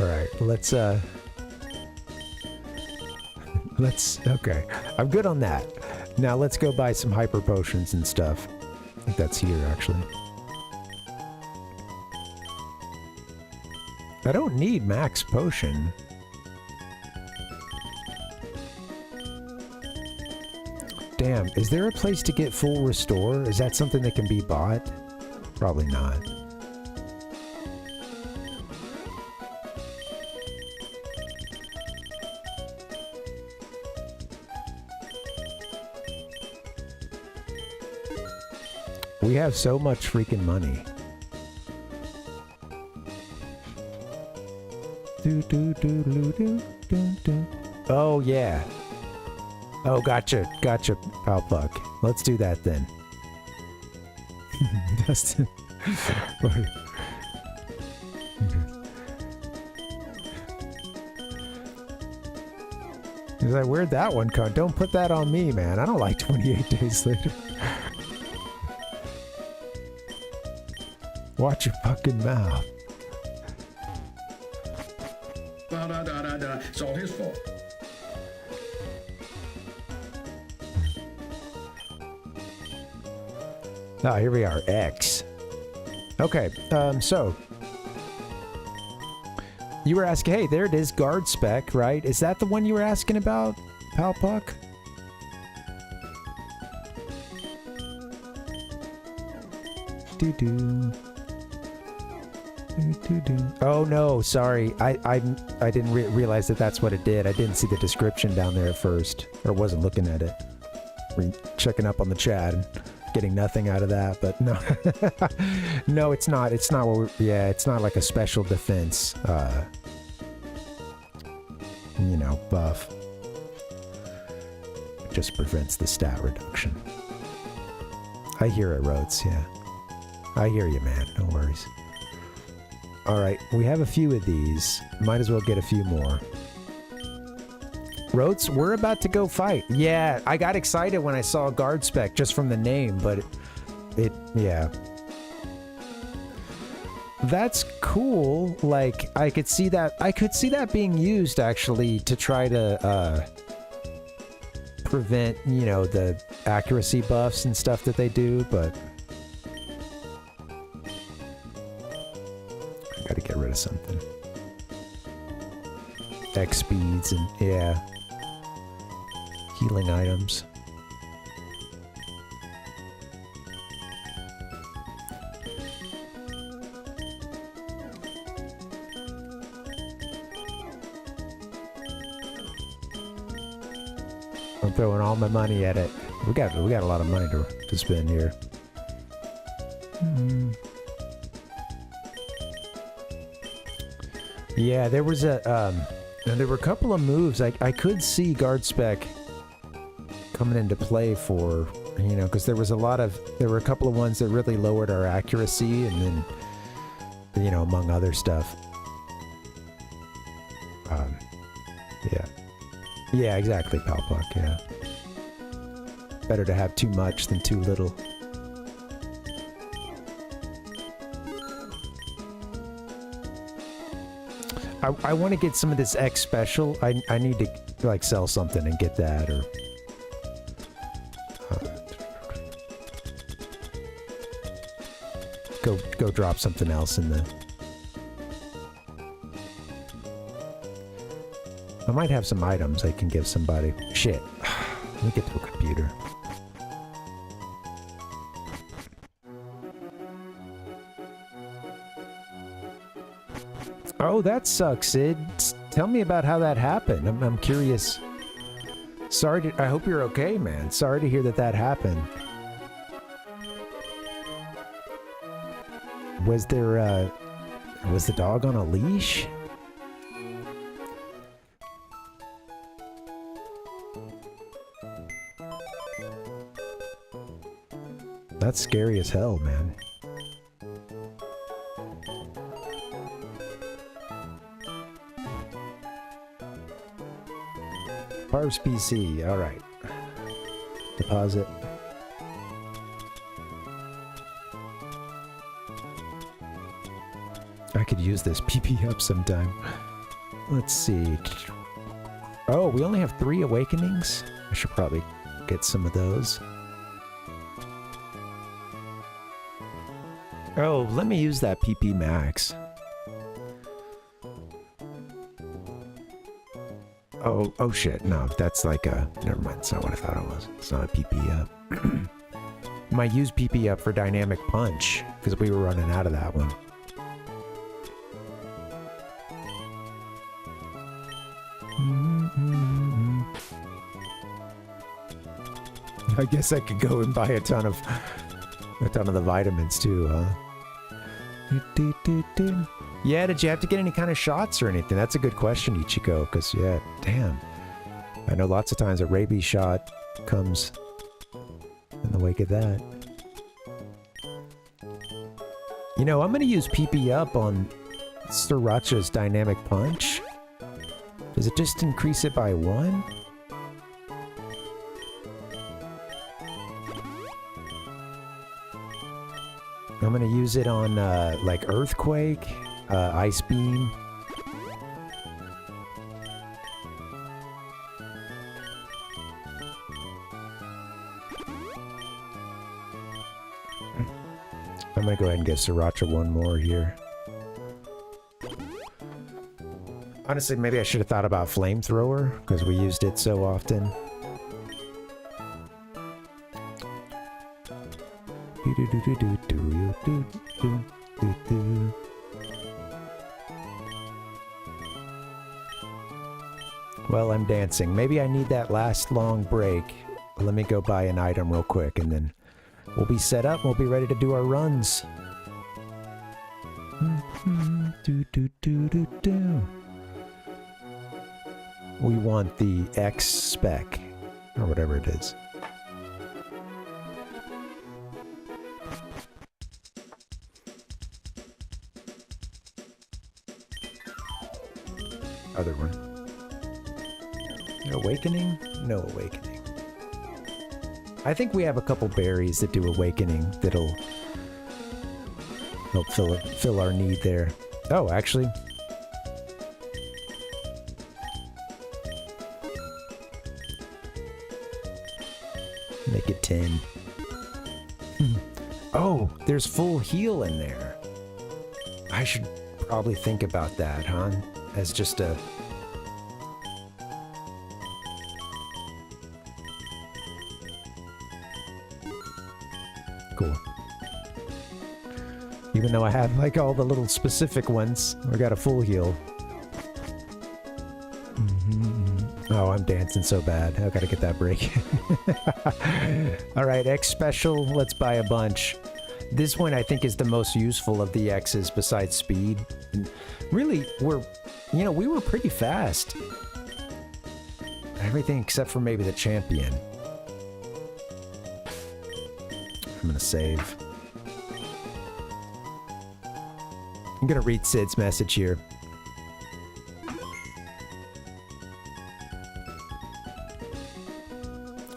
Alright, let's, okay. I'm good on that. Now let's go buy some hyper potions and stuff. I think that's here, actually. I don't need max potion. Damn, is there a place to get full restore? Is that something that can be bought? Probably not. We have so much freaking money. Oh, yeah. Oh, gotcha, Palpuck. Let's do that then. Dustin. He's like, where'd that one come? Don't put that on me, man. I don't like 28 days later. Watch your fucking mouth. It's all his fault. Oh, here we are. X. Okay, so... You were asking... Hey, there it is. Guard spec, right? Is that the one you were asking about, Palpuck? Doo-doo. Oh no, sorry. I didn't realize that that's what it did. I didn't see the description down there at first, or wasn't looking at it. Checking up on the chat and getting nothing out of that, but no. No, it's not. It's not what yeah, it's not like a special defense, you know, buff. It just prevents the stat reduction. I hear it, Rhodes, yeah. I hear you, man. No worries. Alright, we have a few of these. Might as well get a few more. Rhodes, we're about to go fight. Yeah, I got excited when I saw guard spec just from the name, but yeah. That's cool. Like, I could see that being used, actually, to try to, prevent, you know, the accuracy buffs and stuff that they do, but... Gotta get rid of something. X speeds and, yeah. Healing items. I'm throwing all my money at it. We got a lot of money to spend here. Yeah, there was there were a couple of moves I could see guard spec coming into play for, you know, because there were a couple of ones that really lowered our accuracy, and then, you know, among other stuff. Yeah, exactly, Palpuck, yeah. Better to have too much than too little. I want to get some of this X special. I need to like sell something and get that, or go drop something else in the. I might have some items I can give somebody. Shit. Let me get to a computer. Oh, that sucks, Sid. Tell me about how that happened. I'm curious. Sorry to, I hope you're okay, man. Sorry to hear that happened. Was there, was the dog on a leash? That's scary as hell, man. PARV's PC, alright. Deposit. I could use this PP up sometime. Let's see. Oh, we only have 3 awakenings? I should probably get some of those. Oh, let me use that PP Max. Oh shit, no, that's like a... Never mind, it's not what I thought it was. It's not a PP up. Might use PP up for Dynamic Punch, because we were running out of that one. I guess I could go and buy a ton of the vitamins too, huh? Yeah, did you have to get any kind of shots or anything? That's a good question, Ichiko, because, yeah, damn. I know lots of times a rabies shot comes in the wake of that. You know, I'm going to use PP up on Sriracha's Dynamic Punch. Does it just increase it by 1? I'm gonna use it on, like, Earthquake, Ice Beam. I'm gonna go ahead and get Sriracha one more here. Honestly, maybe I should have thought about Flamethrower, because we used it so often. Well, I'm dancing. Maybe I need that last long break. Let me go buy an item real quick, and then we'll be set up. We'll be ready to do our runs. We want the X spec, or whatever it is. Other one. Awakening? No awakening. I think we have a couple berries that do awakening that'll help fill our need there. Oh, actually. Make it 10. Oh, there's full heal in there. I should probably think about that, huh? As just a... Cool. Even though I have, like, all the little specific ones, I got a full heal. Oh, I'm dancing so bad. I gotta get that break. Alright, X special. Let's buy a bunch. This one, I think, is the most useful of the X's besides speed. And really, you know, we were pretty fast. Everything except for maybe the champion. I'm gonna save. I'm gonna read Sid's message here.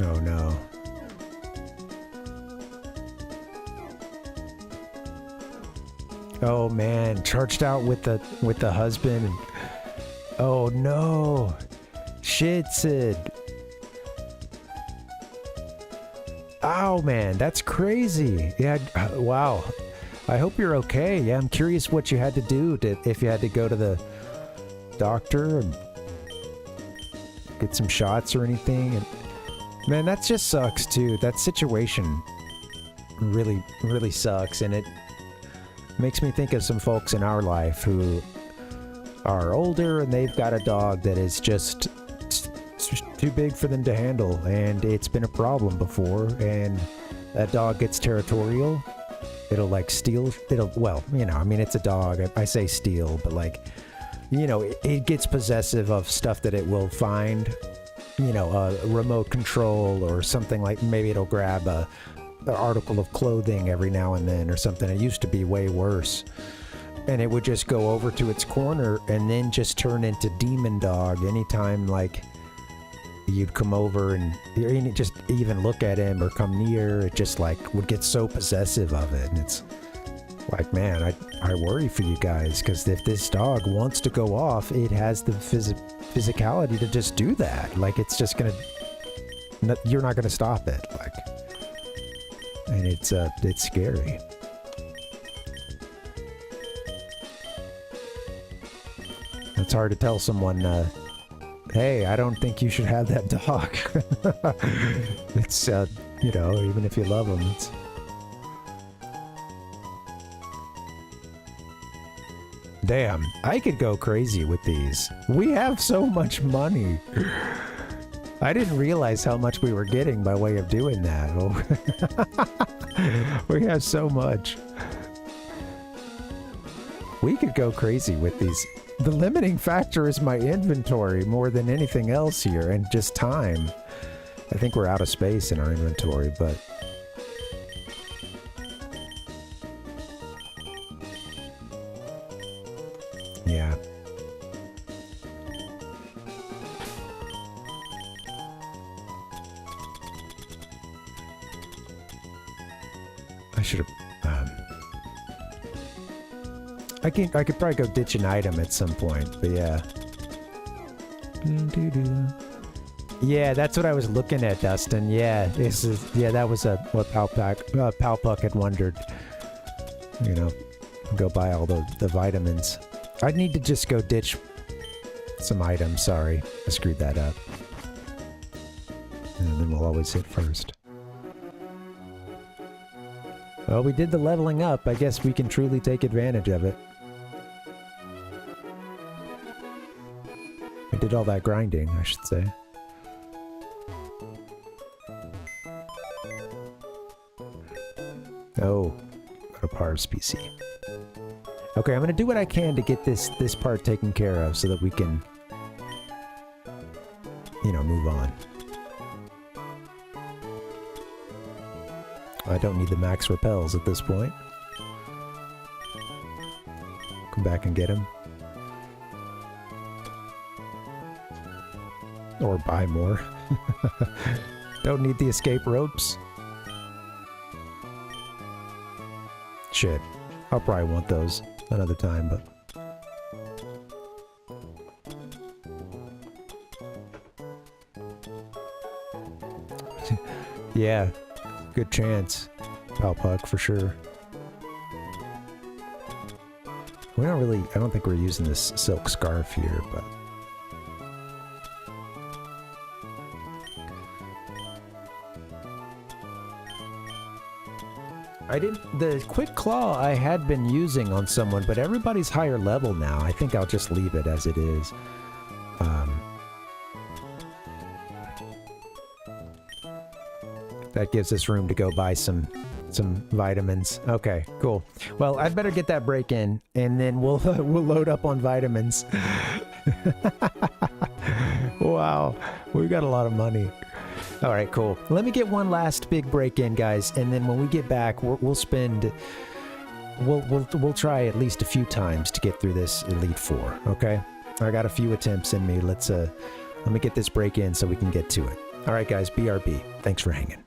Oh no. Oh man, charged out with the husband. Oh no. Shit, Sid. Oh man, that's crazy. Yeah, wow. I hope you're okay. Yeah, I'm curious what you had to do if you had to go to the doctor and get some shots or anything. And man, that just sucks too. That situation really, really sucks, and it makes me think of some folks in our life who are older and they've got a dog that is just too big for them to handle, and it's been a problem before, and that dog gets territorial. It'll like steal, well, you know, I mean, it's a dog. I say steal, but like, you know, it gets possessive of stuff that it will find, you know, a remote control or something, like maybe it'll grab an article of clothing every now and then or something. It used to be way worse. And it would just go over to its corner and then just turn into demon dog anytime, like, you'd come over and just even look at him or come near. It just like would get so possessive of it, and it's like, man, I worry for you guys, because if this dog wants to go off, it has the physicality to just do that. Like, it's just gonna, you're not gonna stop it, like, and it's scary. It's hard to tell someone, hey, I don't think you should have that dog. It's, you know, even if you love them, it's... Damn, I could go crazy with these. We have so much money. I didn't realize how much we were getting by way of doing that. We have so much. We could go crazy with these. The limiting factor is my inventory more than anything else here, and just time. I think we're out of space in our inventory, but... yeah. I should have... I could probably go ditch an item at some point, but yeah. Yeah, that's what I was looking at, Dustin. Yeah, that was what Palpuck had wondered. You know, go buy all the vitamins. I'd need to just go ditch some items. Sorry, I screwed that up. And then we'll always hit first. Well, we did the leveling up. I guess we can truly take advantage of it. We did all that grinding, I should say. Oh, go to PARV's PC. Okay, I'm gonna do what I can to get this part taken care of so that we can, you know, move on. I don't need the max repels at this point. Come back and get him. Or buy more. Don't need the escape ropes. Shit. I'll probably want those another time, but... yeah. Good chance. Palpuck, for sure. We don't really... I don't think we're using this silk scarf here, but... the quick claw I had been using on someone, but everybody's higher level now. I think I'll just leave it as it is. That gives us room to go buy some vitamins. Okay, cool. Well, I'd better get that break in, and then we'll load up on vitamins. Wow, we've got a lot of money. All right, cool. Let me get one last big break in, guys, and then when we get back, we'll try at least a few times to get through this Elite Four. Okay, I got a few attempts in me. Let me get this break in so we can get to it. All right, guys. BRB. Thanks for hanging.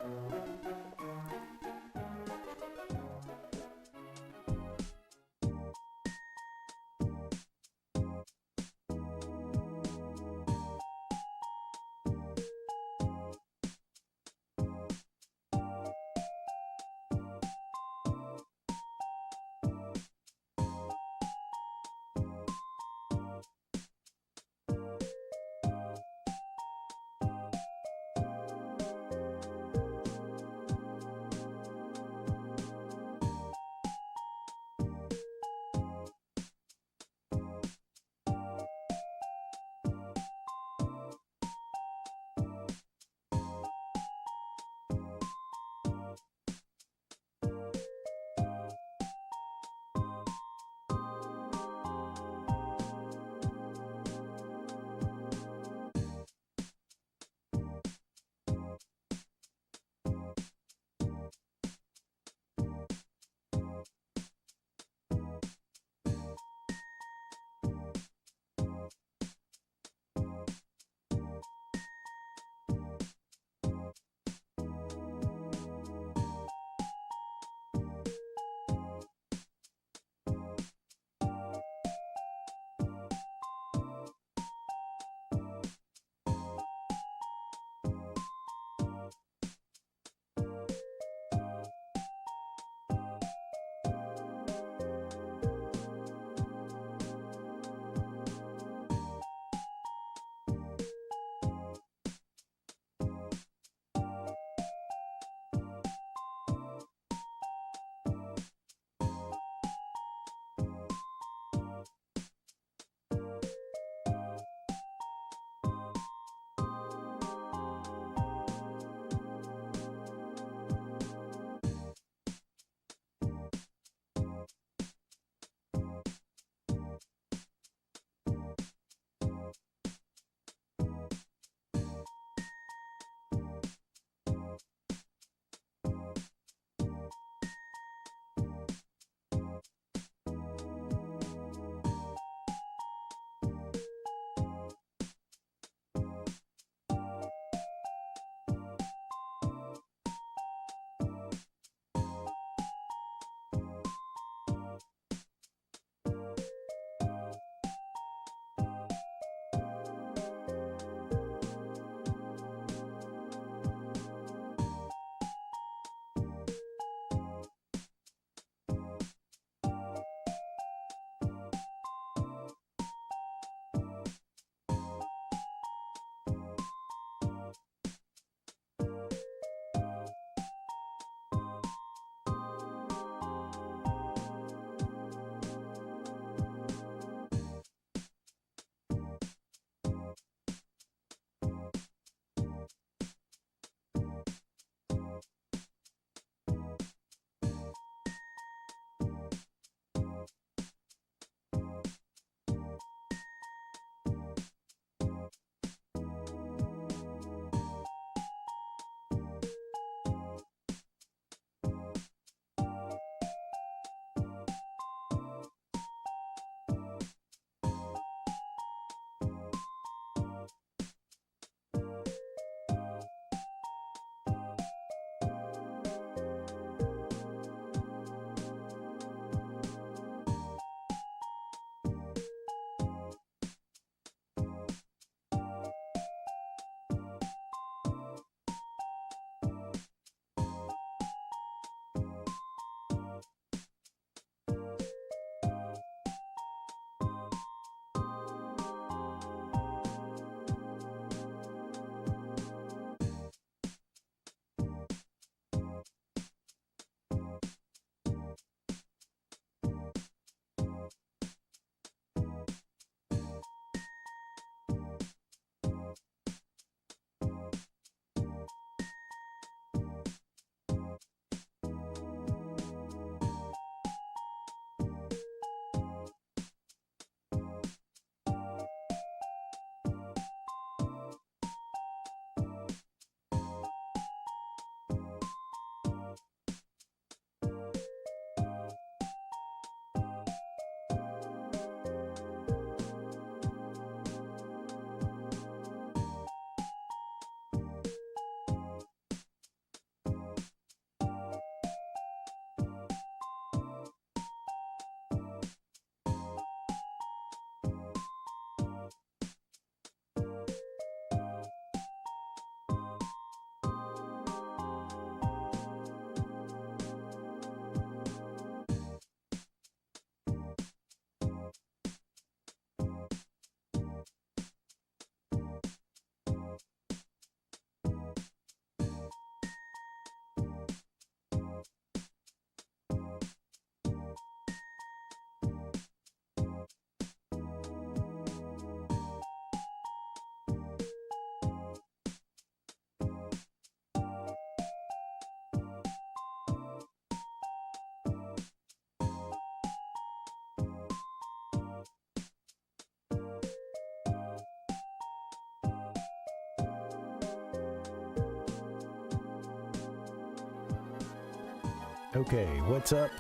Okay, what's up?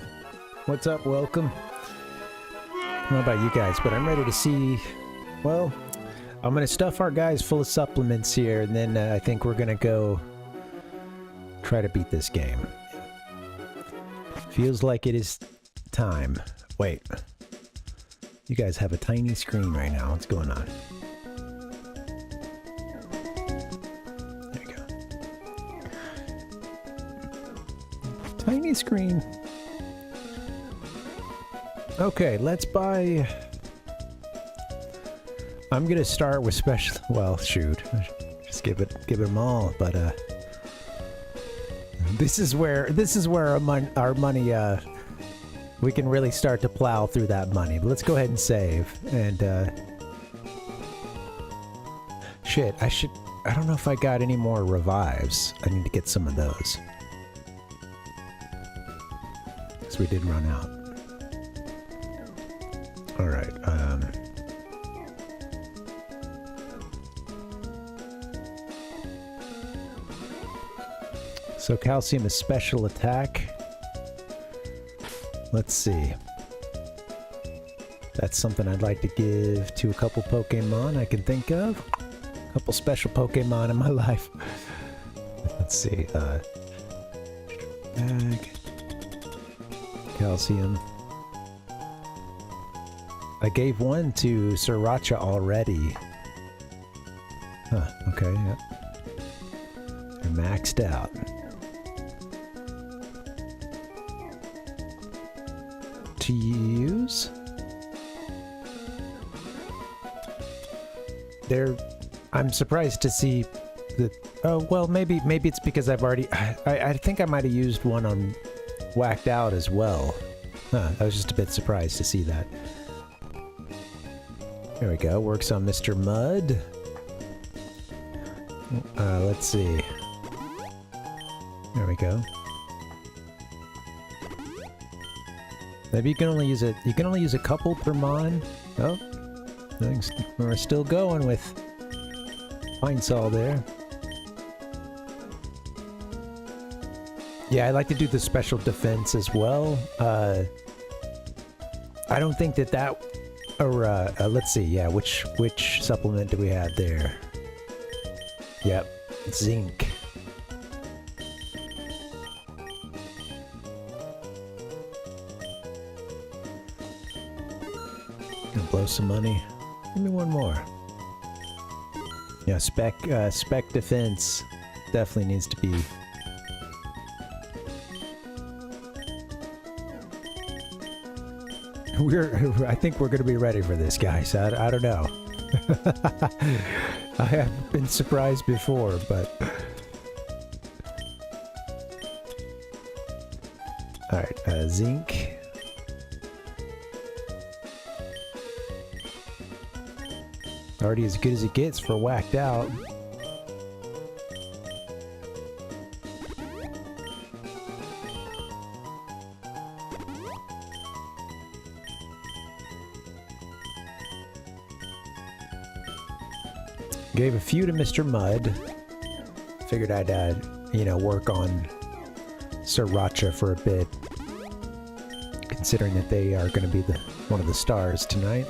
What's up? Welcome. I don't know about you guys, but I'm ready to see... Well, I'm going to stuff our guys full of supplements here, and then I think we're going to go try to beat this game. Feels like it is time. Wait. You guys have a tiny screen right now. What's going on? There you go. Tiny screen. Okay, let's buy... I'm gonna start with special... Well, shoot. Just give them all, but this is where our money we can really start to plow through that money. But let's go ahead and save. And shit, I don't know if I got any more revives. I need to get some of those. Because we did run out. Alright, so calcium is special attack. Let's see. That's something I'd like to give to a couple Pokemon I can think of. A couple special Pokemon in my life. Let's see. Ag. Calcium. I gave one to Sriracha already. Huh, okay, yeah. They're maxed out. To use? I'm surprised to see that... Oh, well, maybe it's because I've already... I think I might have used one on Whacked Out as well. Huh, I was just a bit surprised to see that. There we go, works on Mr. Mud. Let's see. There we go. Maybe you can only use it. You can only use a couple per mon. Oh, we're still going with Pine Sol there. Yeah, I like to do the special defense as well. I don't think that. Or let's see. Yeah, which supplement do we have there? Yep, zinc. Gonna blow some money. Give me one more. Yeah, spec defense definitely needs to be. I think we're gonna be ready for this, guys. I don't know. I have been surprised before, but all right, zinc. Already as good as it gets for Whacked Out. Gave a few to Mr. Mud. Figured I'd, work on Sriracha for a bit. Considering that they are going to be one of the stars tonight.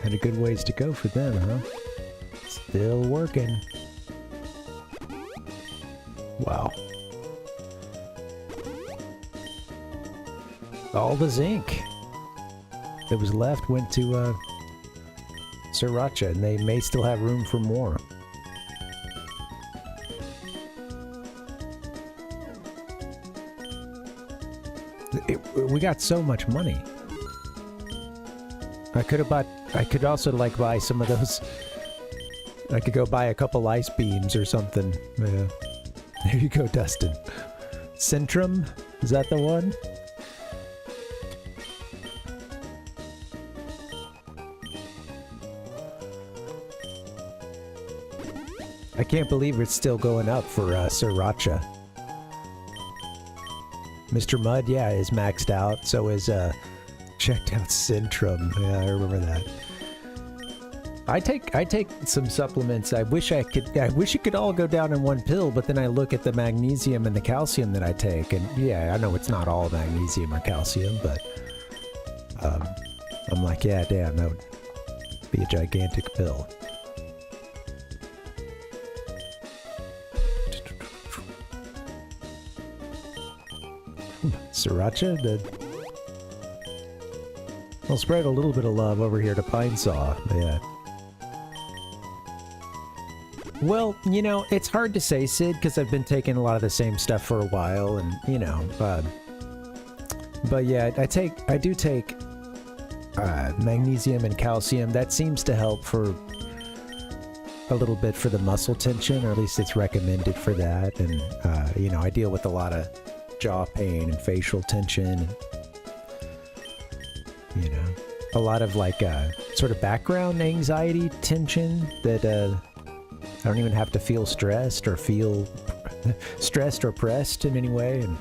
Had a good ways to go for them, huh? Still working. Wow. All the zinc that was left went to Sriracha, and they may still have room for more. We got so much money. I could also buy some of those. I could go buy a couple ice beams or something. Yeah. There you go, Dustin. Centrum? Is that the one? I can't believe it's still going up for Sriracha. Mr. Mud, yeah, is maxed out. So is checked out Centrum. Yeah, I remember that. I take some supplements. I wish it could all go down in one pill, but then I look at the magnesium and the calcium that I take, and yeah, I know it's not all magnesium or calcium, but I'm like, yeah, damn, that would be a gigantic pill. Sriracha, I'll spread a little bit of love over here to Pine Saw, yeah. Well, you know, it's hard to say, Sid, because I've been taking a lot of the same stuff for a while, and, you know, but yeah, I do take magnesium and calcium. That seems to help for a little bit for the muscle tension, or at least it's recommended for that, and, you know, I deal with a lot of jaw pain and facial tension, and, you know, a lot of, like, sort of background anxiety tension that, I don't even have to feel stressed or feel stressed or pressed in any way, and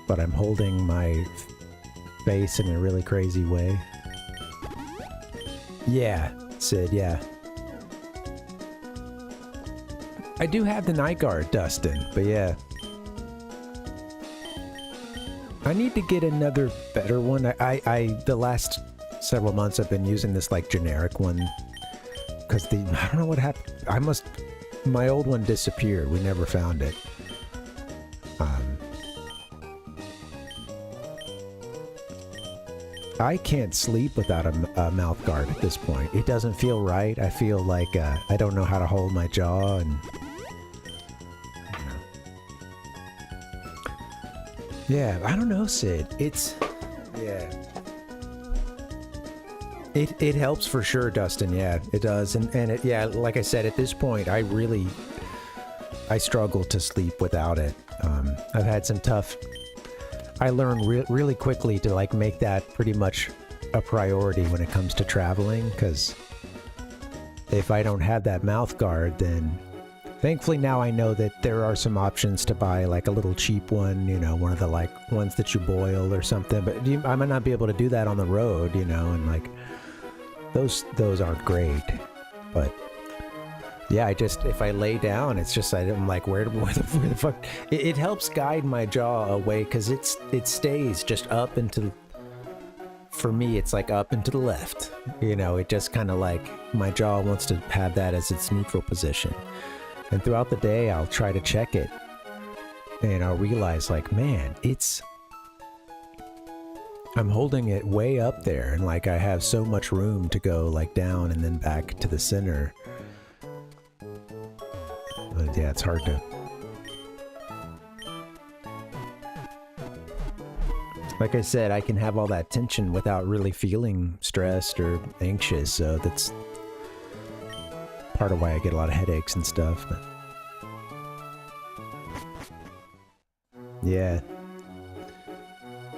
but I'm holding my face in a really crazy way. Yeah, Sid, yeah. I do have the night guard, Dustin, but yeah. I need to get another better one. The last several months I've been using this like generic one because I don't know what happened. My old one disappeared. We never found it. I can't sleep without a mouth guard at this point. It doesn't feel right. I feel like I don't know how to hold my jaw, and yeah, I don't know, Sid. Yeah. It helps for sure, Dustin. Yeah, it does, and yeah, like I said, at this point, I struggle to sleep without it. I've had some tough. I learned really quickly to like make that pretty much a priority when it comes to traveling, because if I don't have that mouth guard, then thankfully now I know that there are some options to buy like a little cheap one, you know, one of the like ones that you boil or something, but I might not be able to do that on the road, you know, and like those aren't great. But yeah, if I lay down, it's just I'm like, where the fuck? It helps guide my jaw away, because it stays just up and to. For me, it's like up and to the left. You know, it just kind of like my jaw wants to have that as its neutral position. And throughout the day, I'll try to check it, and I'll realize like, man, I'm holding it way up there, and like I have so much room to go like down and then back to the center. But yeah, it's hard to. Like I said, I can have all that tension without really feeling stressed or anxious, so that's part of why I get a lot of headaches and stuff. But yeah.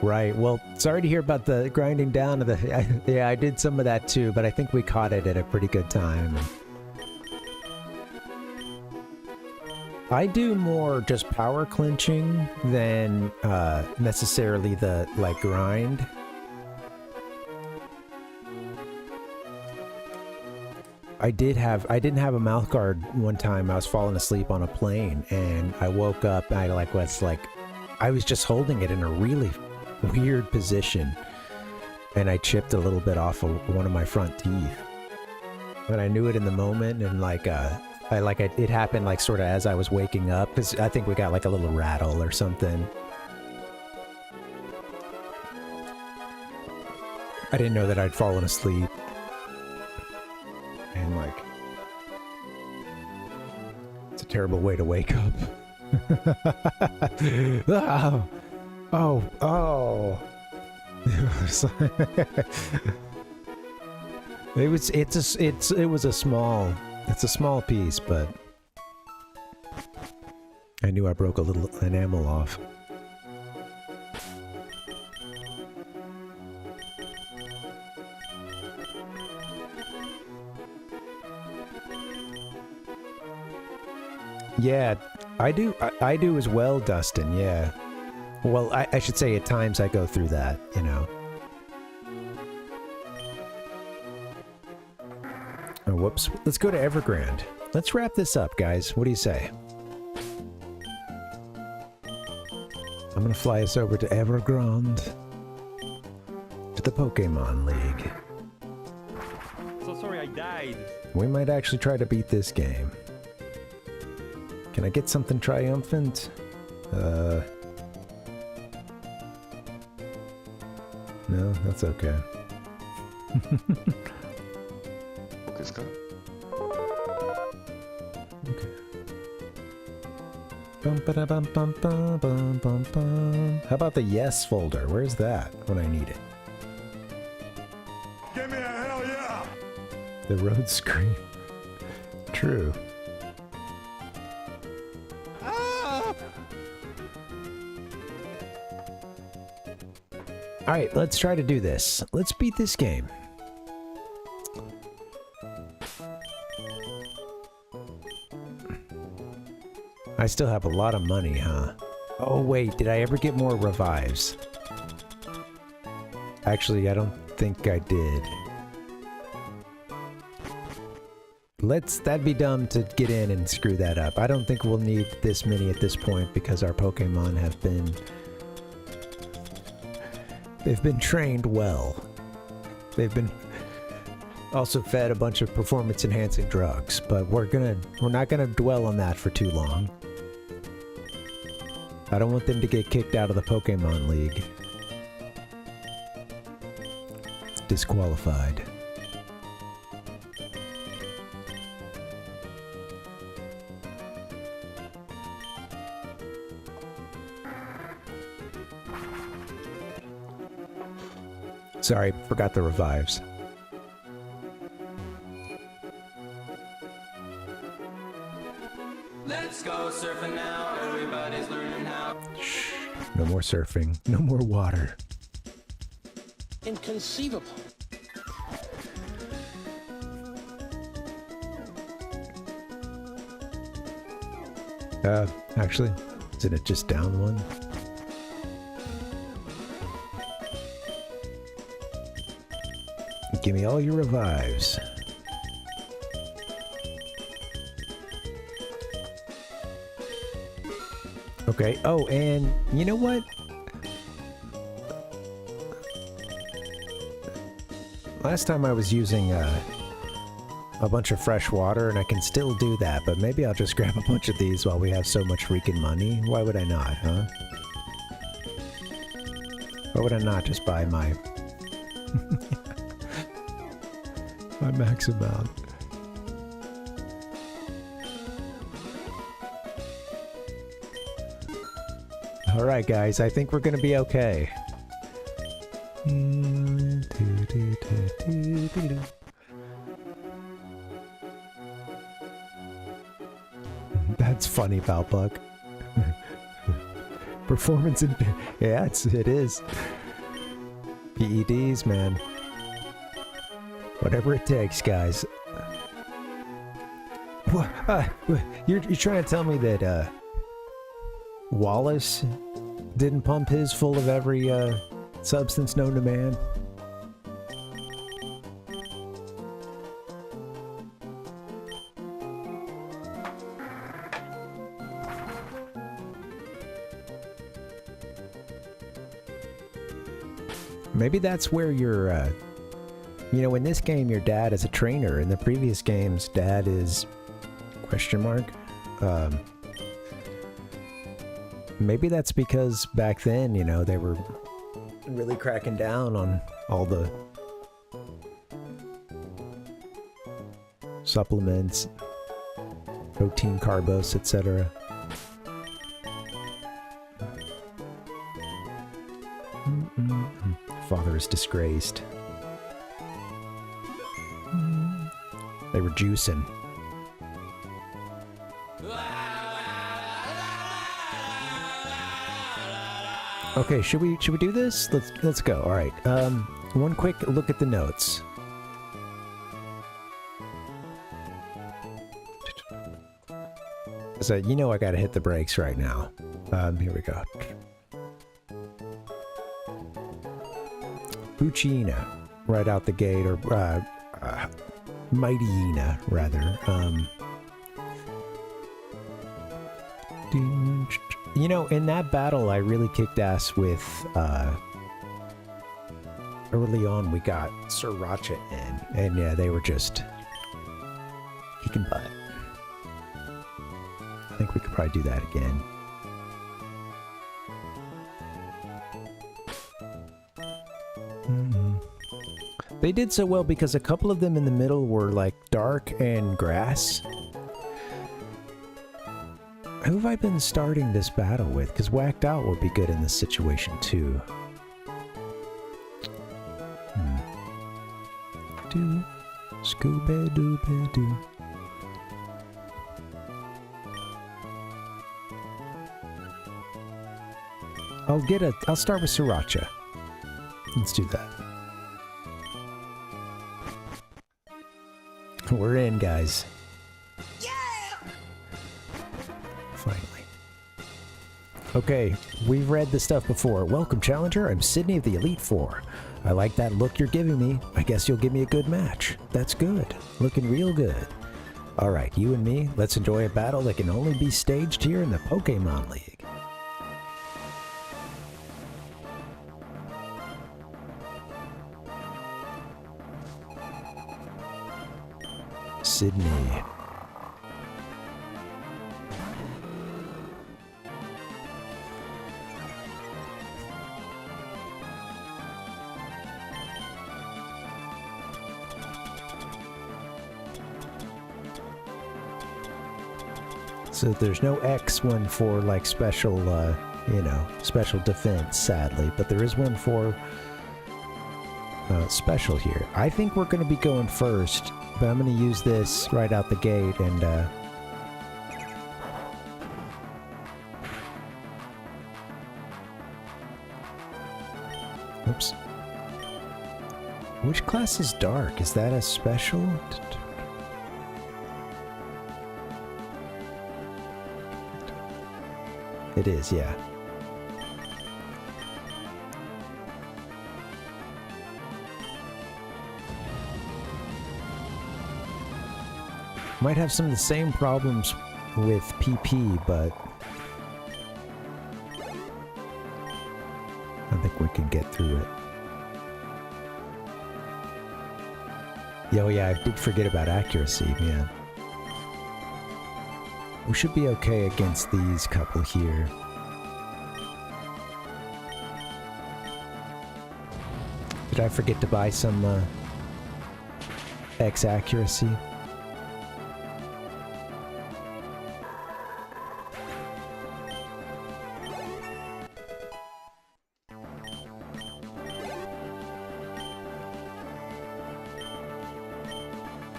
Right, well, sorry to hear about the grinding down of the... Yeah, I did some of that too, but I think we caught it at a pretty good time. I do more just power clinching than necessarily the, like, grind. I didn't have a mouth guard one time. I was falling asleep on a plane, and I woke up, and I was just holding it in a really weird position, and I chipped a little bit off of one of my front teeth. But I knew it in the moment, and it happened like sort of as I was waking up, because I think we got like a little rattle or something. I didn't know that I'd fallen asleep. And like, it's a terrible way to wake up. Oh. It's a small piece, but I knew I broke a little enamel off. Yeah, I do as well, Dustin, yeah. Well, I should say at times I go through that, you know. Whoops. Let's go to Evergrande. Let's wrap this up, guys. What do you say? I'm gonna fly us over to Evergrande. To the Pokemon League. So sorry I died. We might actually try to beat this game. Can I get something triumphant? No, that's okay. Okay. Bum-ba-da-bum-bum-bum-bum-bum. How about the yes folder? Where's that when I need it? Give me a hell yeah! The road screen. True. Alright, let's try to do this. Let's beat this game. I still have a lot of money, huh? Oh wait, did I ever get more revives? Actually, I don't think I did. That'd be dumb to get in and screw that up. I don't think we'll need this many at this point because our Pokemon have been... They've been trained well. They've been also fed a bunch of performance-enhancing drugs, but we're not gonna dwell on that for too long. I don't want them to get kicked out of the Pokemon League. Disqualified. Sorry, forgot the revives. Let's go surfing now, everybody's learning how. Shh, no more surfing, no more water. Inconceivable. Actually, isn't it just down one? Give me all your revives. Okay, oh, and you know what? Last time I was using a bunch of fresh water, and I can still do that, but maybe I'll just grab a bunch of these while we have so much freaking money. Why would I not, huh? Why would I not just buy my... my max amount? Alright guys, I think we're gonna be okay. That's funny, Palpuck. Performance in... Yeah, it is. PEDs, man. Whatever it takes, guys. You're trying to tell me that, Wallace didn't pump his full of every, substance known to man? Maybe that's where you're, you know, in this game your dad is a trainer. In the previous games, dad is... question mark? Maybe that's because back then, you know, they were really cracking down on all the supplements, protein, carbos, etc. Father is disgraced. They were juicing. Okay, should we do this? Let's go. All right. One quick look at the notes. So you know I gotta hit the brakes right now. Here we go. Puccina, right out the gate, or Mightyena, rather. You know, in that battle, I really kicked ass with, early on, we got Sriracha in, and yeah, they were just kicking butt. I think we could probably do that again. They did so well because a couple of them in the middle were like dark and grass. Who have I been starting this battle with? Because Whacked Out would be good in this situation too. Do Scooby Dooby Doo. I'll start with Sriracha. Let's do that. We're in, guys. Yeah! Finally. Okay, we've read the stuff before. Welcome, Challenger. I'm Sydney of the Elite Four. I like that look you're giving me. I guess you'll give me a good match. That's good. Looking real good. Alright, you and me, let's enjoy a battle that can only be staged here in the Pokemon League. Sydney. So there's no X one for like special, you know, special defense, sadly, but there is one for special here. I think we're going to be going first, but I'm going to use this right out the gate and oops. Which class is dark? Is that a special? It is, yeah. Might have some of the same problems with PP, but I think we can get through it. Yeah, oh yeah, I did forget about accuracy, man. We should be okay against these couple here. Did I forget to buy some X accuracy?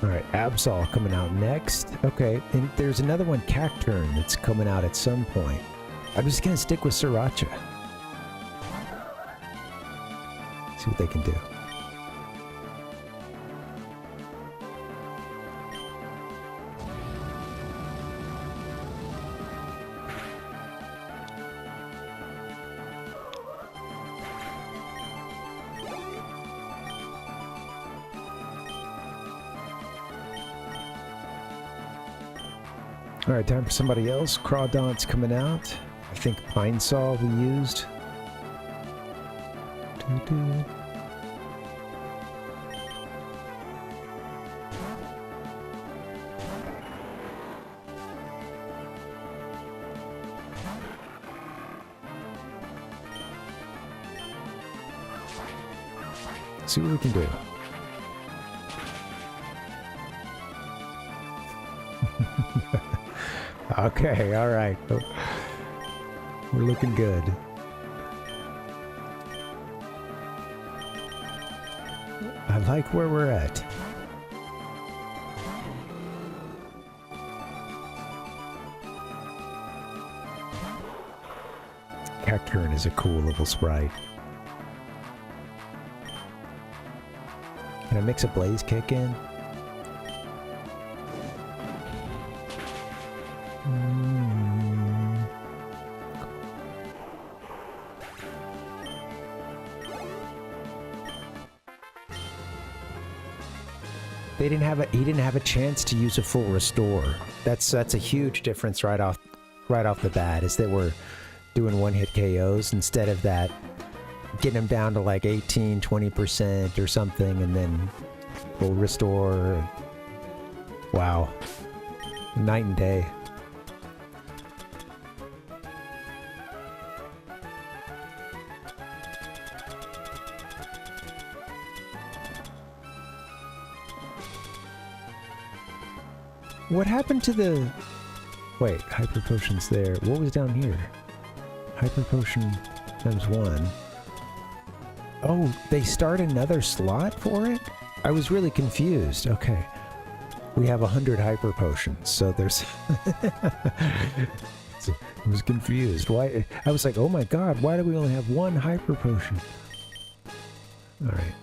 Alright, Absol coming out next. Okay, and there's another one, Cacturn, that's coming out at some point. I'm just gonna stick with Sriracha. See what they can do. Alright, time for somebody else. Crawdont's coming out. I think Pinesaw we used. See what we can do. Okay, alright. We're looking good. I like where we're at. Cacturn is a cool little sprite. Can I mix a Blaze Kick in? He didn't have a chance to use a full restore. That's a huge difference right off the bat, is that we're doing one-hit KOs instead of that, getting him down to like 18, 20% or something, and then full restore. Wow. Night and day. What happened to the... Wait, Hyper Potion's there. What was down here? Hyper Potion times 1. Oh, they start another slot for it? I was really confused. Okay. We have 100 Hyper Potions, so there's... I was confused. Why? I was like, oh my god, why do we only have 1 Hyper Potion? Alright.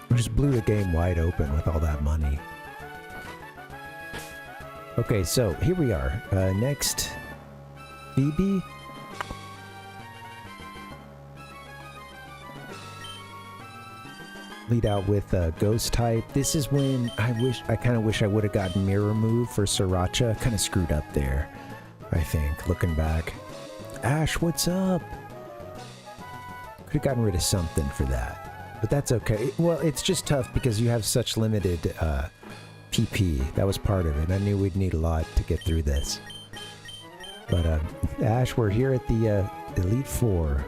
We just blew the game wide open with all that money. Okay, so here we are. Next, Phoebe. Lead out with Ghost type. This is when I kind of wish I would have gotten Mirror Move for Sriracha. Kind of screwed up there, I think, looking back. Ash, what's up? Could have gotten rid of something for that. But that's okay. Well, it's just tough because you have such limited PP. That was part of it. I knew we'd need a lot to get through this. But Ash, we're here at the Elite Four.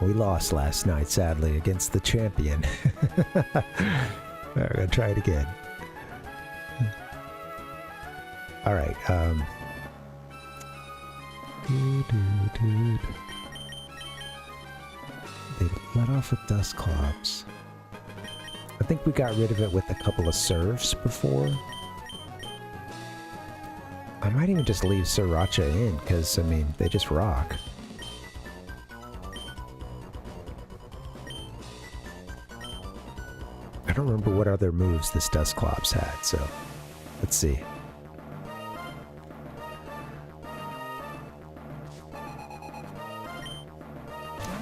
We lost last night, sadly, against the champion. We're gonna try it again. All right. They let off with Dusclops. I think we got rid of it with a couple of serfs before. I might even just leave Sriracha in, because, I mean, they just rock. I don't remember what other moves this Dusclops had, so let's see.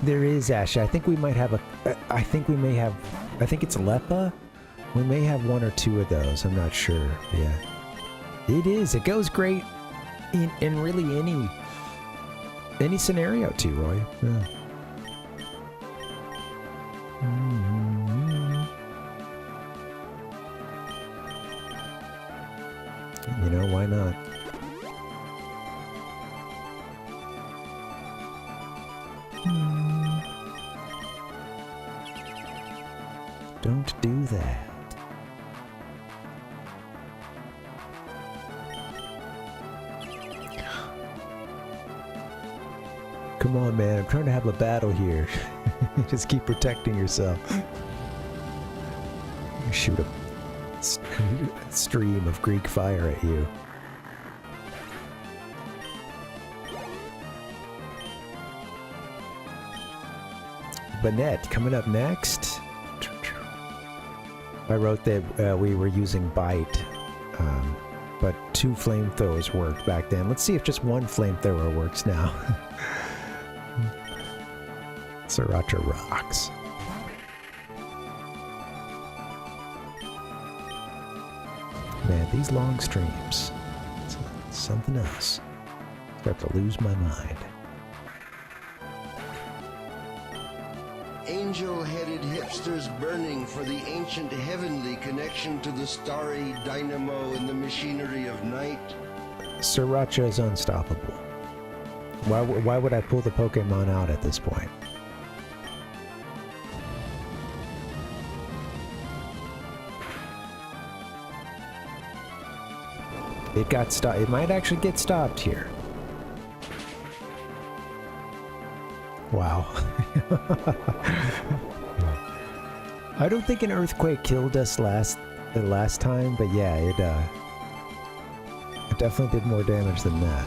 There is, Ashley. I think we might have a... I think it's Lepa? We may have 1 or 2 of those. I'm not sure. Yeah. It is. It goes great in really any scenario too, Roy. Yeah. You know, why not? Don't do that. Come on, man. I'm trying to have a battle here. Just keep protecting yourself. Shoot a stream of Greek fire at you. Banette, coming up next. I wrote that we were using Bite, but 2 flamethrowers worked back then. Let's see if just 1 flamethrower works now. Sriracha rocks. Man, these long streams, it's something else. Start to lose my mind. Angel-headed hipsters burning for the ancient heavenly connection to the starry dynamo and the machinery of night. Sriracha is unstoppable. Why would I pull the Pokemon out at this point? It got stopped. It might actually get stopped here. Wow. I don't think an earthquake killed us last time, but yeah, it definitely did more damage than that.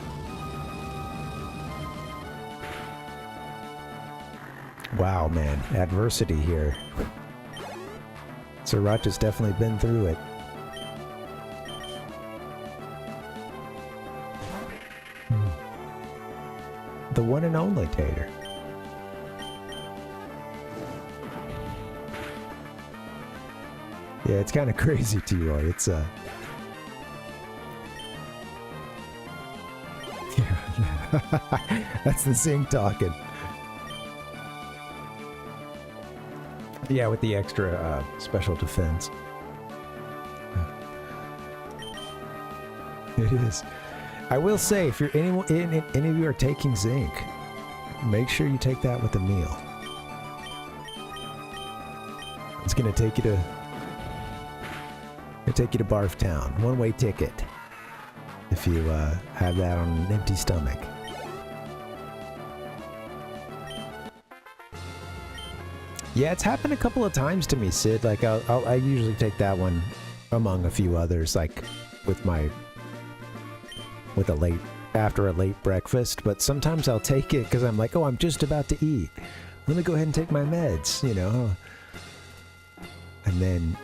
Wow, man, adversity here. Sriracha's definitely been through it. the one and only Tater. Yeah, it's kind of crazy, T-Roy. It's yeah. That's the Zing talking. Yeah, with the extra special defense. It is. I will say, if you're any of you are taking zinc, make sure you take that with a meal. It's gonna take you to Barf Town. One-way ticket. If you have that on an empty stomach. Yeah, it's happened a couple of times to me, Sid. Like I usually take that one among a few others, like after a late breakfast. But sometimes I'll take it because I'm like, oh, I'm just about to eat. Let me go ahead and take my meds, you know. And then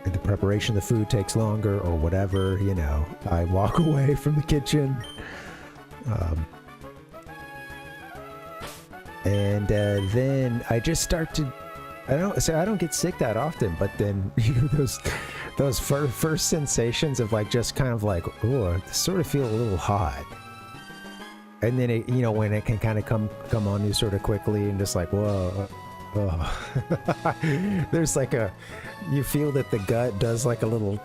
the preparation of the food takes longer or whatever, you know. I walk away from the kitchen. And then I just start to, I don't get sick that often, but then you know, those first sensations of like just kind of like, oh, I sort of feel a little hot. And then it, you know, when it can kind of come on you sort of quickly and just like, whoa, oh. There's like you feel that the gut does like a little,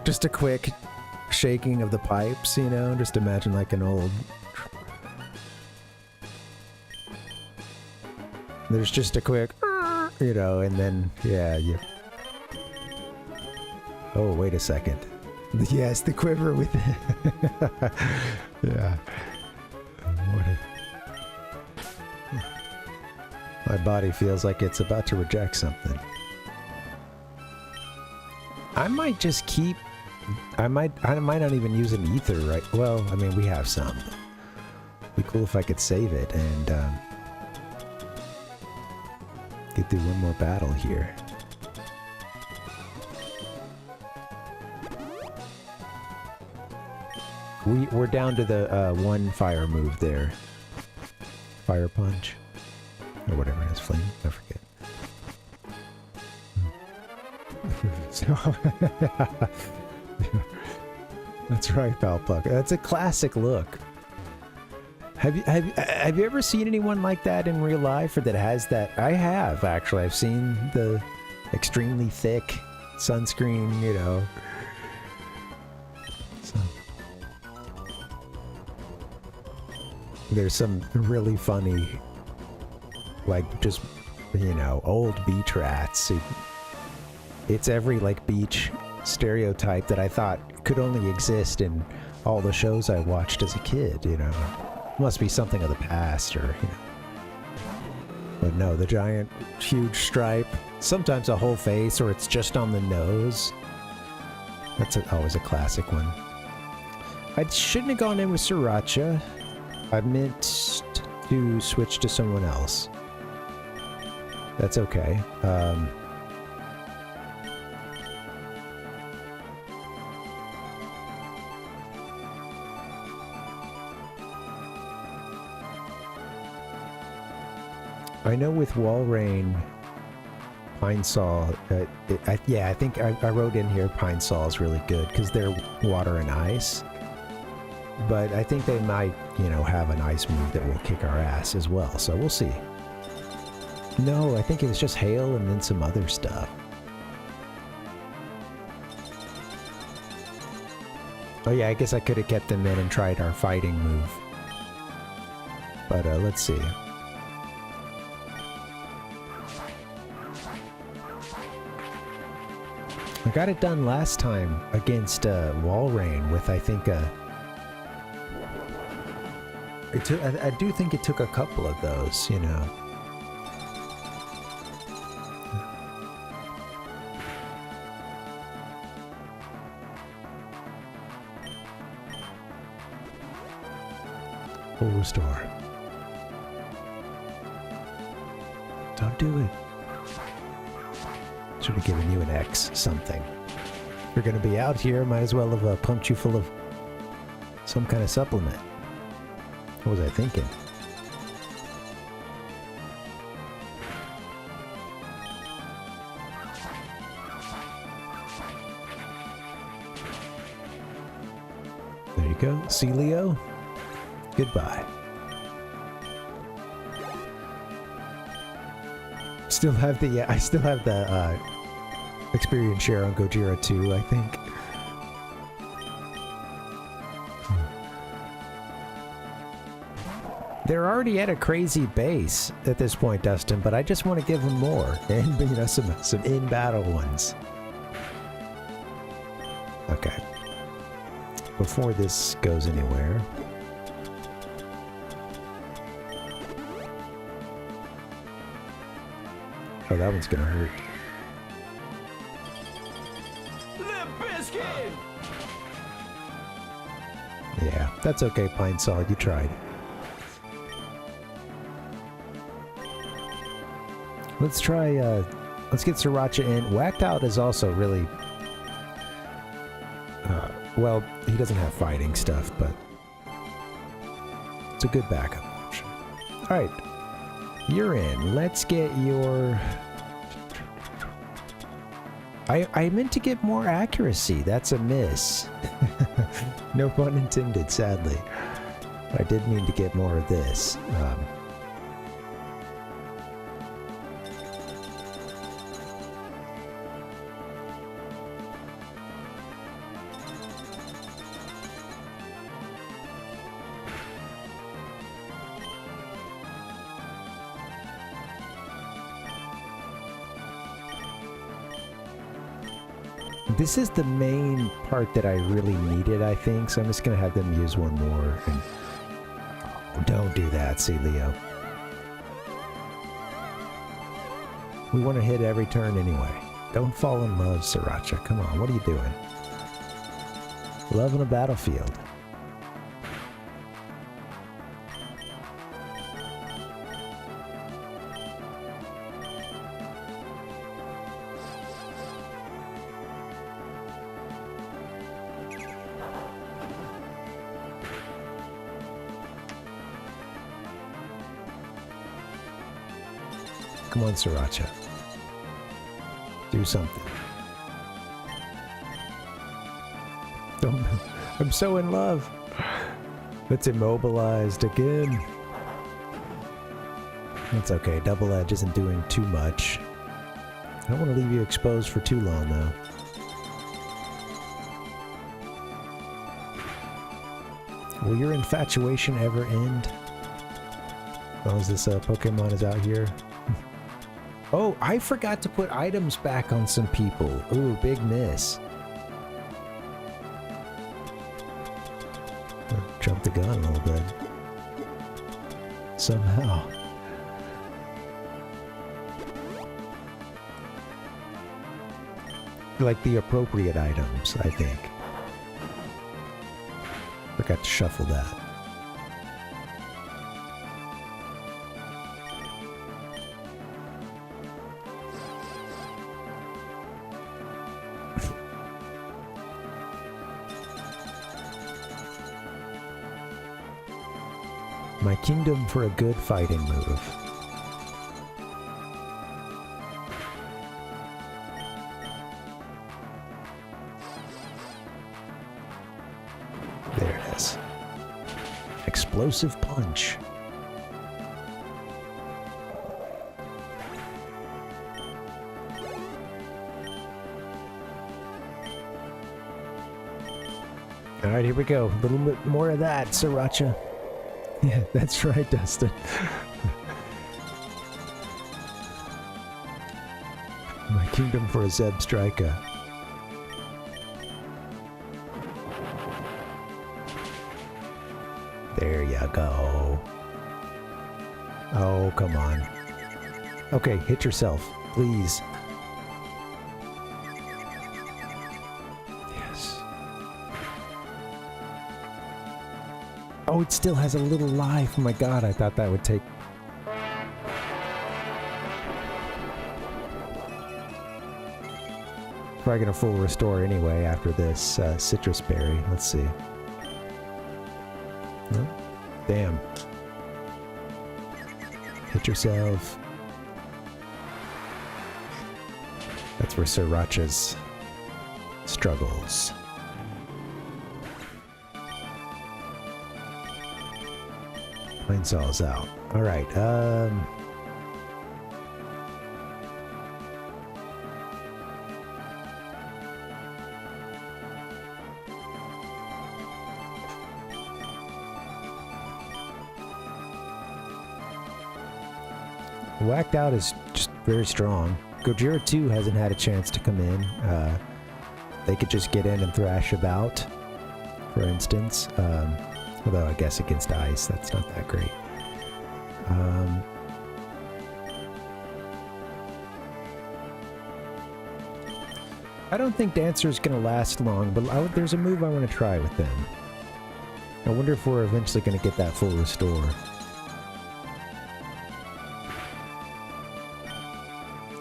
just a quick shaking of the pipes, you know, just imagine like an old, there's just a quick, you know, and then, yeah, you... Oh, wait a second. Yes, the quiver with... Yeah. My body feels like it's about to reject something. I might just keep... I might not even use an ether, right? Well, I mean, we have some. It'd be cool if I could save it and, get through one more battle here. We're down to the one fire move there. Fire punch. Or whatever it is, flame, I forget. That's right, Palpuck. That's a classic look. Have you ever seen anyone like that in real life, or that has that? I have, actually. I've seen the extremely thick sunscreen, you know. So. There's some really funny, like, just, you know, old beach rats. It's every, like, beach stereotype that I thought could only exist in all the shows I watched as a kid, you know. Must be something of the past, or, you know. But no, the giant, huge stripe. Sometimes a whole face, or it's just on the nose. That's always a classic one. I shouldn't have gone in with Sriracha. I meant to switch to someone else. That's okay. I know with Walrein, Pine Saw, yeah, I think I wrote in here Pine Saw is really good because they're water and ice. But I think they might, you know, have an ice move that will kick our ass as well, so we'll see. No, I think it was just hail and then some other stuff. Oh yeah, I guess I could have kept them in and tried our fighting move. But let's see. I got it done last time against Walrein with, I think, I do think it took a couple of those, you know. Full restore. Don't do it. Should have given you an X something. If you're going to be out here, might as well have pumped you full of some kind of supplement. What was I thinking? There you go. See, Leo? Goodbye. Still have the, yeah, I still have the, experience share on Gojira 2, I think. They're already at a crazy base at this point, Dustin, but I just want to give them more. And, you know, some in-battle ones. Okay. Before this goes anywhere... Oh, that one's gonna hurt. Yeah, that's okay, Pine Solid, you tried. Let's try, let's get Sriracha in. Whacked Out is also really... well, he doesn't have fighting stuff, but... it's a good backup option. Alright, you're in. Let's get your... I meant to get more accuracy. That's a miss. No pun intended, sadly. I did mean to get more of this. This is the main part that I really needed, I think, so I'm just gonna have them use one more. And oh, don't do that, see, Leo. We want to hit every turn anyway. Don't fall in love, Sriracha. Come on, what are you doing? Love on a battlefield. Come on, Sriracha. Do something. Don't... I'm so in love. It's immobilized again. That's okay. Double Edge isn't doing too much. I don't want to leave you exposed for too long, though. Will your infatuation ever end? As long as this Pokemon is out here. Oh, I forgot to put items back on some people. Ooh, big miss. Jump the gun a little bit. Somehow. Like the appropriate items, I think. Forgot to shuffle that. My kingdom for a good fighting move. There it is. Explosive punch. Alright, here we go. A little bit more of that, Sriracha. Yeah, that's right, Dustin. My kingdom for a Zeb Striker. There you go. Oh, come on. Okay, hit yourself, please. Oh, it still has a little life. Oh my god, I thought that would take... Probably gonna full restore anyway after this citrus berry. Let's see. No? Damn. Hit yourself. That's where Sriracha's struggles. Pine Saw's out. Alright, Whacked Out is just very strong. Gojira 2 hasn't had a chance to come in. They could just get in and thrash about, for instance. Although I guess against ice, that's not that great. I don't think Dancer's gonna last long, but there's a move I want to try with them. I wonder if we're eventually gonna get that full restore.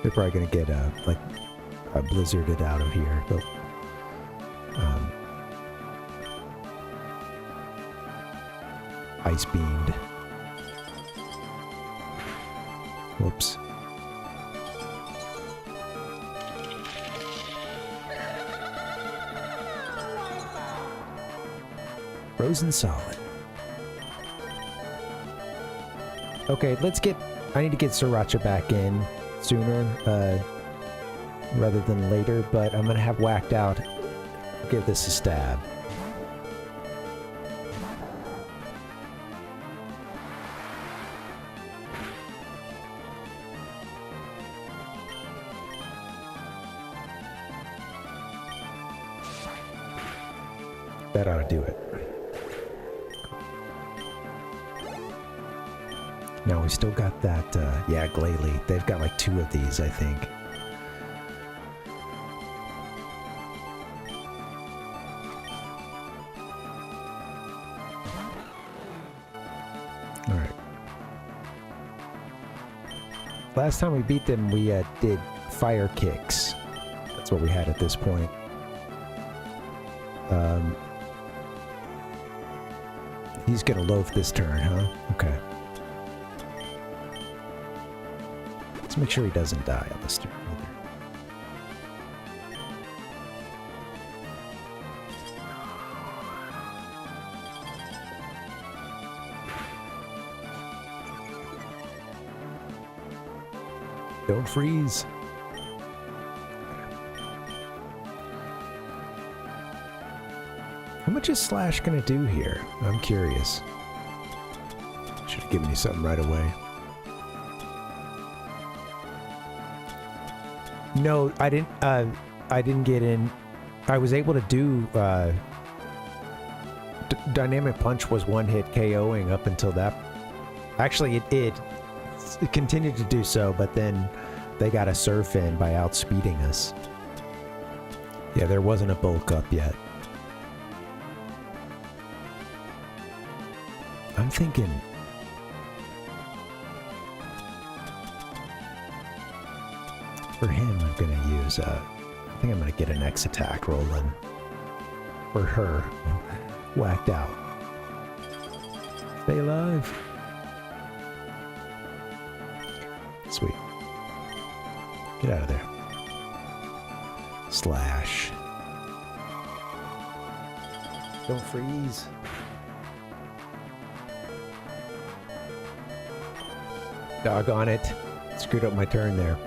They're probably gonna get like blizzarded out of here, but ice beamed. Whoops. Frozen solid. Okay, let's get. I need to get Sriracha back in sooner rather than later, but I'm gonna have Whacked Out give this a stab. That ought to do it. Now we still got that, yeah, Glalie. They've got like 2 of these, I think. Alright. Last time we beat them, we did fire kicks. That's what we had at this point. He's gonna loaf this turn, huh? Okay. Let's make sure he doesn't die on this turn either. Don't freeze. How much is Slash gonna do here? I'm curious. Should have given you something right away. No, I didn't get in. I was able to do Dynamic Punch was one-hit KOing up until that. Actually, it continued to do so, but then they got a surf in by outspeeding us. Yeah, there wasn't a bulk up yet. I'm thinking. For him, I'm gonna use, I think I'm gonna get an X attack rolling. For her. Whacked Out. Stay alive. Sweet. Get out of there. Slash. Don't freeze. Doggone it. Screwed up my turn there.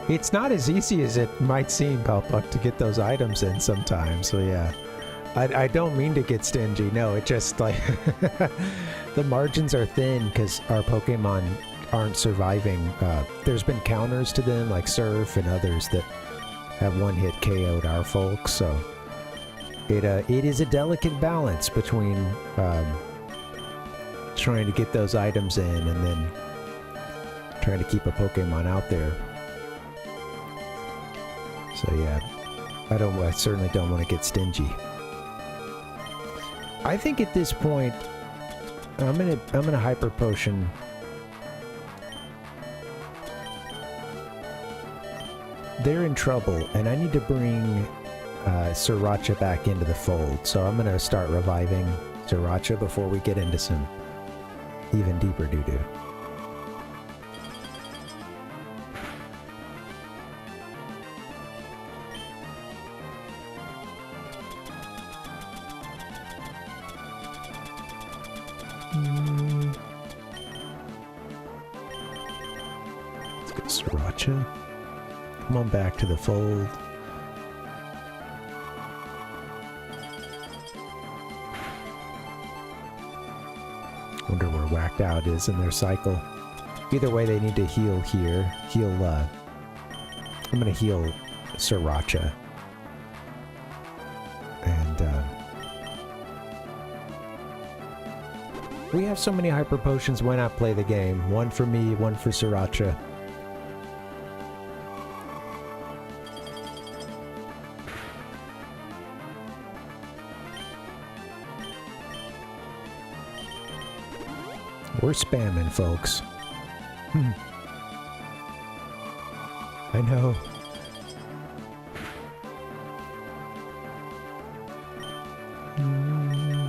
It's not as easy as it might seem, Palpuck, to get those items in sometimes, so yeah. I don't mean to get stingy, no, it just like... the margins are thin because our Pokemon aren't surviving. There's been counters to them, like Surf and others, that have one-hit KO'd our folks, so... It is a delicate balance between trying to get those items in and then trying to keep a Pokemon out there. So yeah, I certainly don't want to get stingy. I think at this point, I'm gonna Hyper Potion. They're in trouble, and I need to bring Sriracha back into the fold. So I'm gonna start reviving Sriracha before we get into some even deeper doo-doo. Let's get Sriracha. Come on back to the fold. Wonder where Whacked Out is in their cycle. Either way, they need to heal here. I'm gonna heal Sriracha. And, we have so many hyper potions, why not play the game? One for me, one for Sriracha. We're spamming, folks. I know.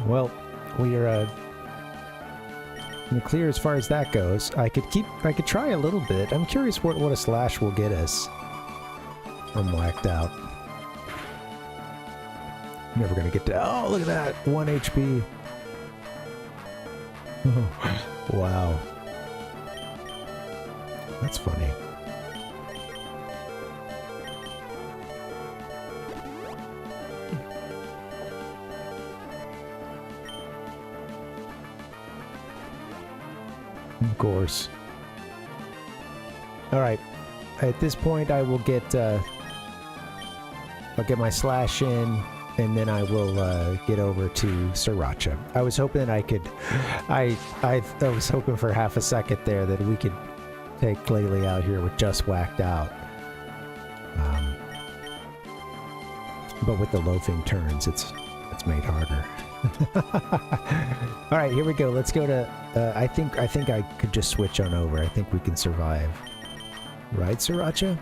Well, we are in the clear as far as that goes. I could try a little bit. I'm curious what a slash will get us. I'm whacked out. Never gonna get to. Oh, look at that! 1 HP. Wow. That's funny. Of course. Alright. At this point I will get I'll get my slash in, and then I will get over to Sriracha. I was hoping I could I was hoping for half a second there that we could take Glalie out here with just Whacked Out. But with the loafing turns, it's made harder. Alright, here we go. Let's go to I think I could just switch on over. I think we can survive. Right, Sriracha?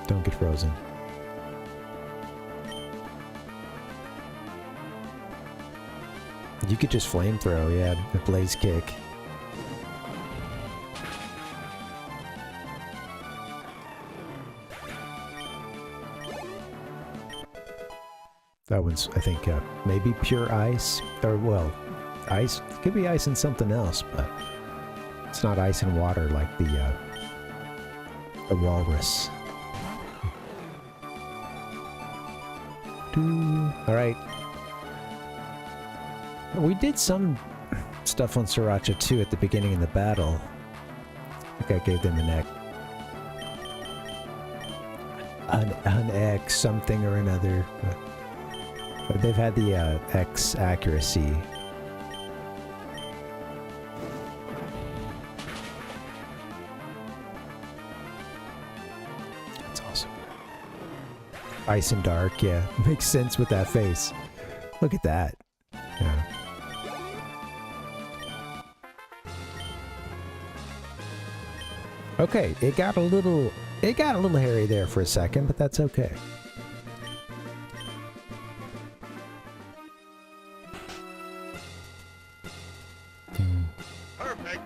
Don't get frozen. You could just flamethrow, yeah, a blaze kick. That one's, I think, maybe pure ice, or well, ice. It could be ice and something else, but it's not ice and water like the walrus. All right. We did some stuff on Sriracha too at the beginning of the battle. I think I gave them an X. An X something or another. But they've had the X accuracy. That's awesome. Ice and dark, yeah. Makes sense with that face. Look at that. Yeah. Okay, it got a little hairy there for a second, but that's okay. Perfect.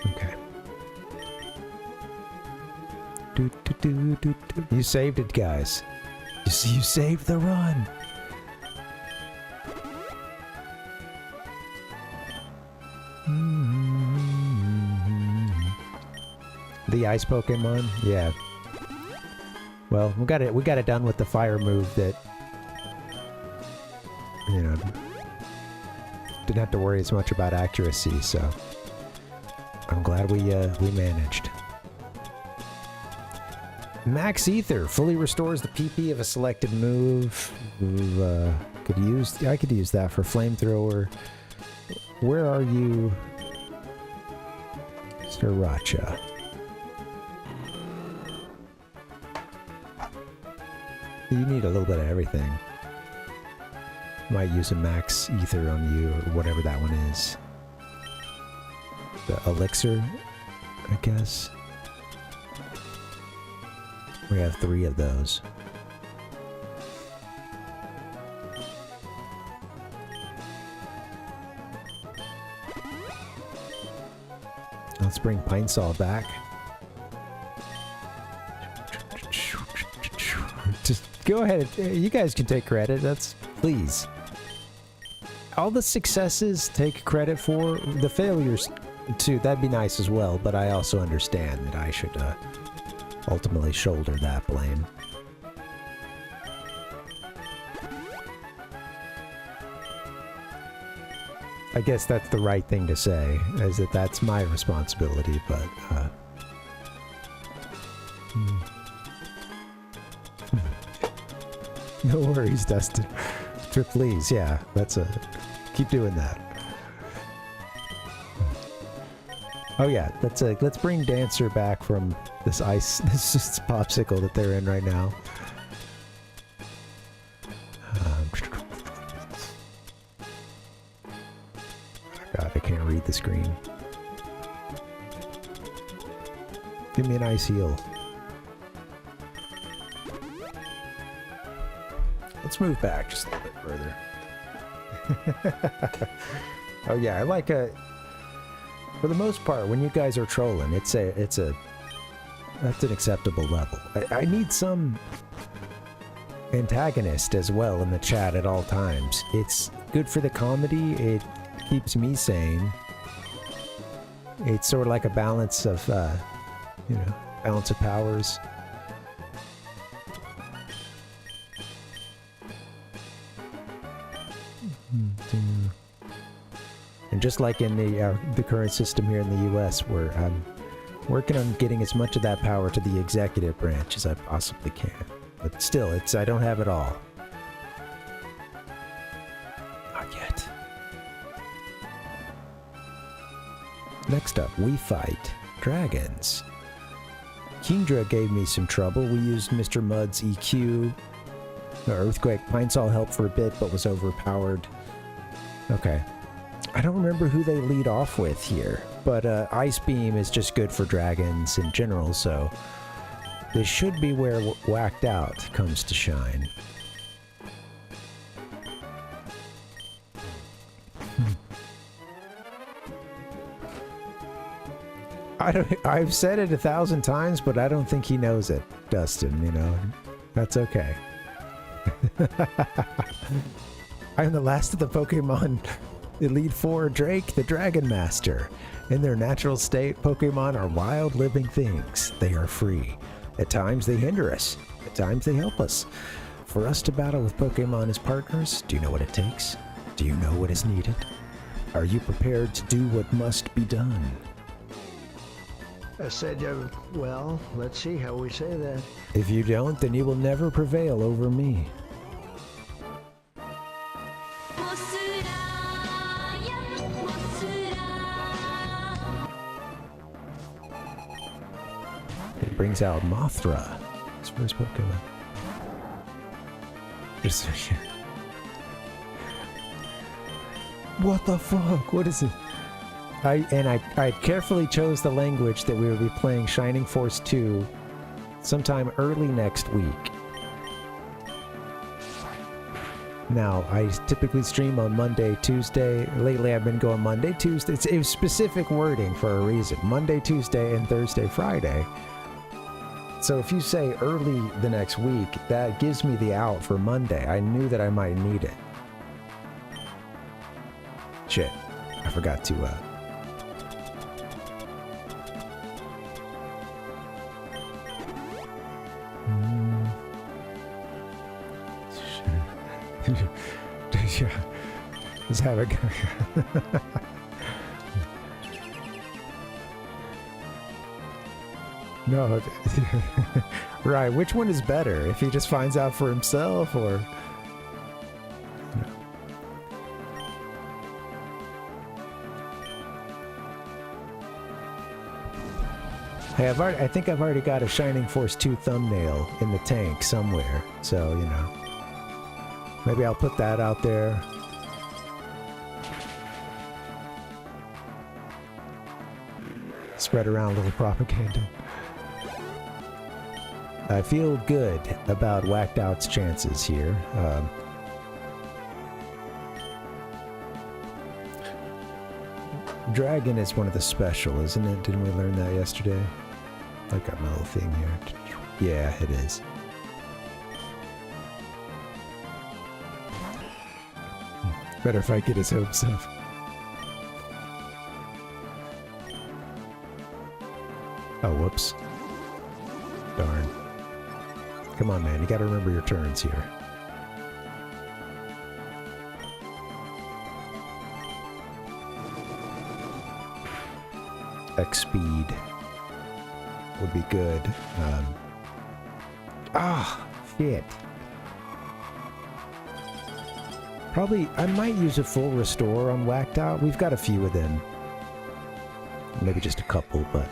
Okay. You saved it, guys. You saved the run. The ice Pokemon? Yeah. Well, we got it done with the fire move that, you know, didn't have to worry as much about accuracy, so I'm glad we managed. Max Ether fully restores the PP of a selected move. I could use that for flamethrower. Where are you, Sriracha? You need a little bit of everything. Might use a max ether on you, or whatever that one is. The elixir, I guess. We have 3 of those. Let's bring Pine Saw back. Just go ahead. You guys can take credit. That's... Please. All the successes take credit for. The failures, too. That'd be nice as well, but I also understand that I should ultimately shoulder that blame. I guess that's the right thing to say, is that that's my responsibility, but... No worries, Dustin. Please, yeah, that's a... Keep doing that. Oh yeah, let's bring Dancer back from this ice, this popsicle that they're in right now. God, I can't read the screen. Give me an ice heal. Let's move back just a little bit further. Oh yeah, I like for the most part, when you guys are trolling, that's an acceptable level. I need some antagonist as well in the chat at all times. It's good for the comedy, it keeps me sane. It's sort of like a balance of, you know, balance of powers. And just like in the current system here in the US, where I'm working on getting as much of that power to the executive branch as I possibly can. But still, I don't have it all. Not yet. Next up, we fight dragons. Kingdra gave me some trouble. We used Mr. Mud's EQ. Earthquake. Pine Saw helped for a bit, but was overpowered. Okay. I don't remember who they lead off with here, but Ice Beam is just good for dragons in general, so this should be where Whacked Out comes to shine. I've said it 1,000 times, but I don't think he knows it, Dustin, you know. That's okay. I'm the last of the Pokemon Elite Four Drake, the Dragon Master. In their natural state, Pokemon are wild living things. They are free. At times they hinder us. At times they help us. For us to battle with Pokemon as partners, do you know what it takes? Do you know what is needed? Are you prepared to do what must be done? I said, well, let's see how we say that. If you don't, then you will never prevail over me. It brings out Mothra. His first Pokemon. Just what the fuck? What is it? I carefully chose the language that we will be playing Shining Force 2 sometime early next week. Now, I typically stream on Monday, Tuesday. Lately, I've been going Monday, Tuesday. It was specific wording for a reason. Monday, Tuesday, and Thursday, Friday. So if you say early the next week, that gives me the out for Monday. I knew that I might need it. Shit. I forgot to, Just have it go. No. Right, which one is better? If he just finds out for himself, or... Hey, I think I've already got a Shining Force 2 thumbnail in the tank somewhere, so, you know. Maybe I'll put that out there. Spread around a little propaganda. I feel good about Whacked Out's chances here. Dragon is one of the special, isn't it? Didn't we learn that yesterday? I got my little thing here. Yeah, it is. Better if I get his hopes up. Oh, whoops. Darn. Come on, man. You gotta remember your turns here. X speed would be good. Shit. Probably, I might use a full restore on Whacked Out. We've got a few of them. Maybe just a couple, but...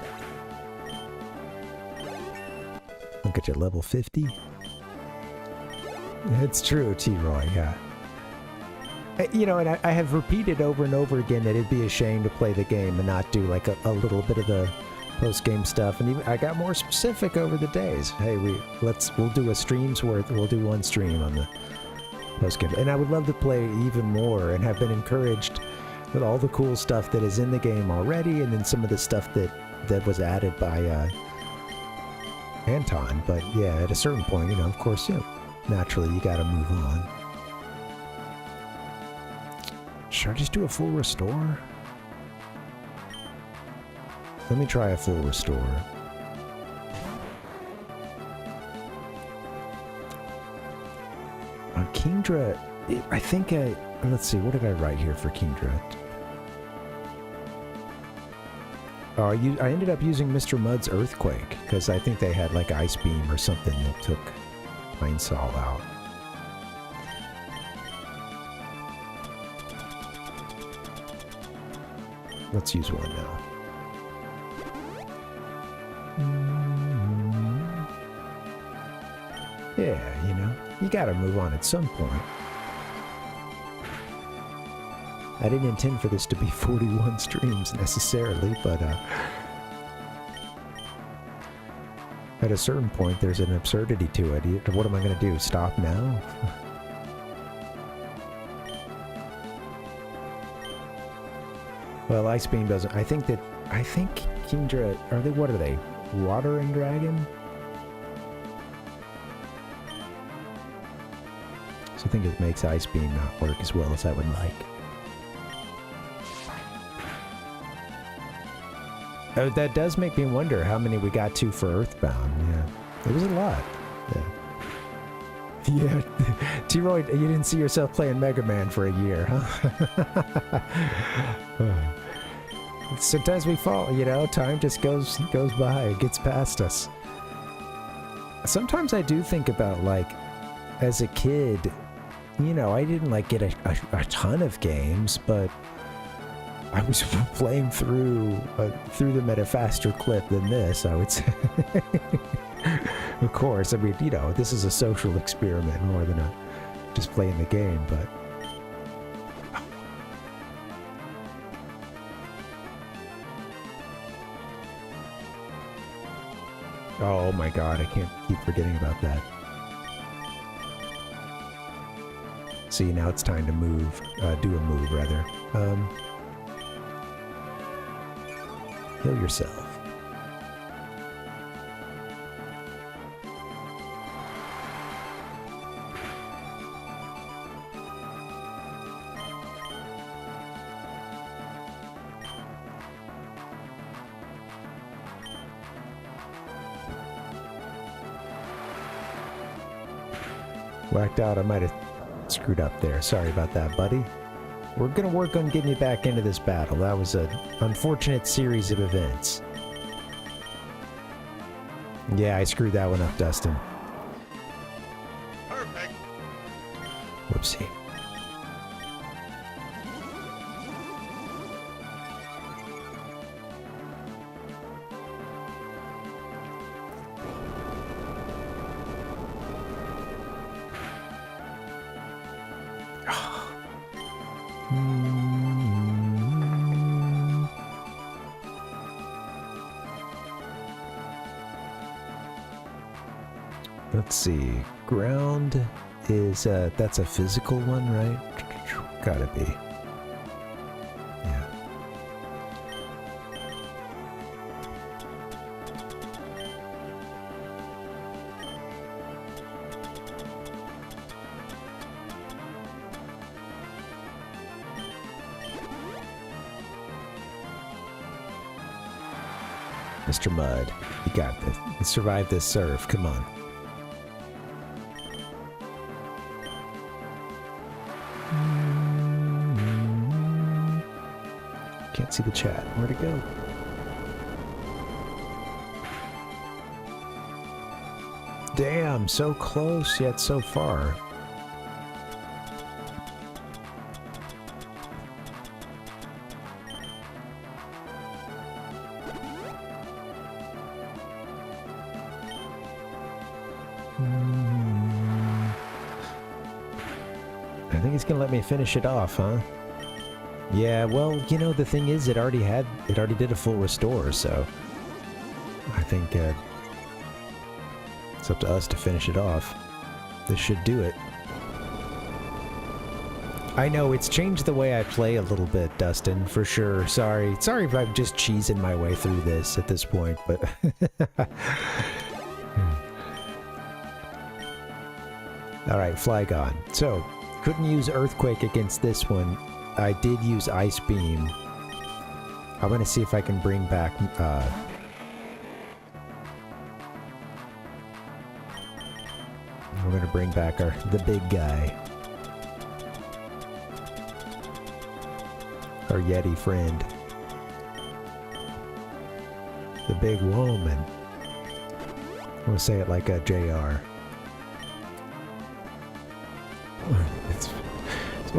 I'll get you level 50. It's true, T-Roy, yeah. You know, and I have repeated over and over again that it'd be a shame to play the game and not do like a little bit of the post-game stuff. And even, I got more specific over the days. Hey, we'll do a stream's worth. We'll do one stream on the post-game. And I would love to play even more and have been encouraged with all the cool stuff that is in the game already, and then some of the stuff that was added by Anton. But yeah, at a certain point, you know, of course, you know, naturally you gotta move on. Should I just do a full restore? Let me try a full restore. On Kingdra, I think let's see, what did I write here for Kingdra? Oh, I ended up using Mr. Mud's Earthquake, because I think they had like Ice Beam or something that took Mindsaw out. Let's use one now. Yeah, you know, you gotta move on at some point. I didn't intend for this to be 41 streams necessarily, but at a certain point there's an absurdity to it. What am I gonna do? Stop now? Well, Ice Beam doesn't. I think Kingdra, what are they? Water and Dragon? So I think it makes Ice Beam not work as well as I would like. Oh, that does make me wonder how many we got to for Earthbound. Yeah, it was a lot. Yeah. Yeah, T-Roy, you didn't see yourself playing Mega Man for a year, huh? Sometimes we fall, you know, time just goes by, it gets past us. Sometimes I do think about, like, as a kid, you know, I didn't, like, get a ton of games, but I was playing through them at a faster clip than this, I would say. Of course, I mean, you know, this is a social experiment more than just playing the game, but... Oh my god, I can't keep forgetting about that. See, now it's time to move, do a move, rather. Heal yourself. Whacked out, I might have screwed up there. Sorry about that, buddy. We're gonna work on getting you back into this battle. That was an unfortunate series of events. Yeah, I screwed that one up, Dustin. Perfect. Whoopsie. Let's see. Ground is, that's a physical one, right? Gotta be. Yeah. Mr. Mud, you got this. You survived this surf. Come on. Can't see the chat. Where'd it go? Damn, so close yet so far. I think he's gonna let me finish it off, huh? Yeah, well, you know, the thing is, it already did a full restore, so I think it's up to us to finish it off. This should do it. I know, it's changed the way I play a little bit, Dustin, for sure. Sorry if I'm just cheesing my way through this at this point, but... Alright, Flygon. So, couldn't use Earthquake against this one. I did use Ice Beam. I'm gonna see if I can bring back, we're gonna bring back the big guy. Our Yeti friend. The big woman. I'm gonna say it like a JR. It's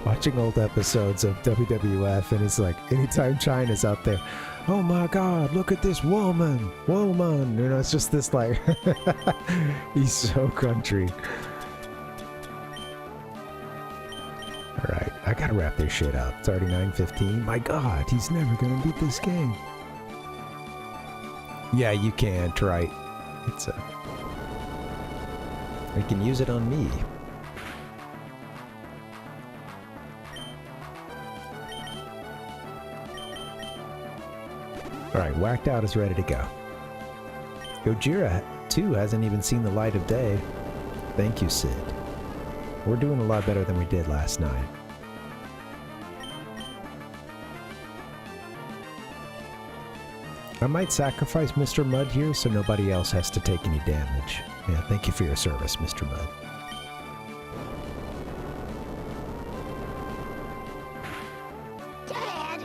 watching old episodes of WWF, and it's like, anytime China's out there, oh my god, look at this woman, you know, it's just this like, he's so country. Alright, I gotta wrap this shit up. It's already 9:15. My god, he's never gonna beat this game. Yeah, you can't, right? It's I can use it on me. Alright, Whacked Out is ready to go. Gojira 2 hasn't even seen the light of day. Thank you, Sid. We're doing a lot better than we did last night. I might sacrifice Mr. Mud here so nobody else has to take any damage. Yeah, thank you for your service, Mr. Mud. Dad!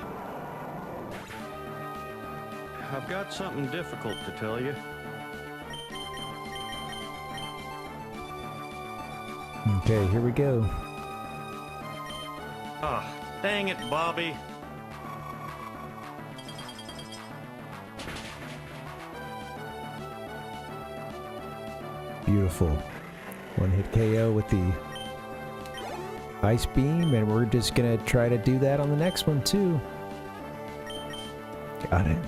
I've got something difficult to tell you. Okay, here we go. Ah, dang it, Bobby. Beautiful. One hit KO with the Ice Beam, and we're just gonna try to do that on the next one too. Got it.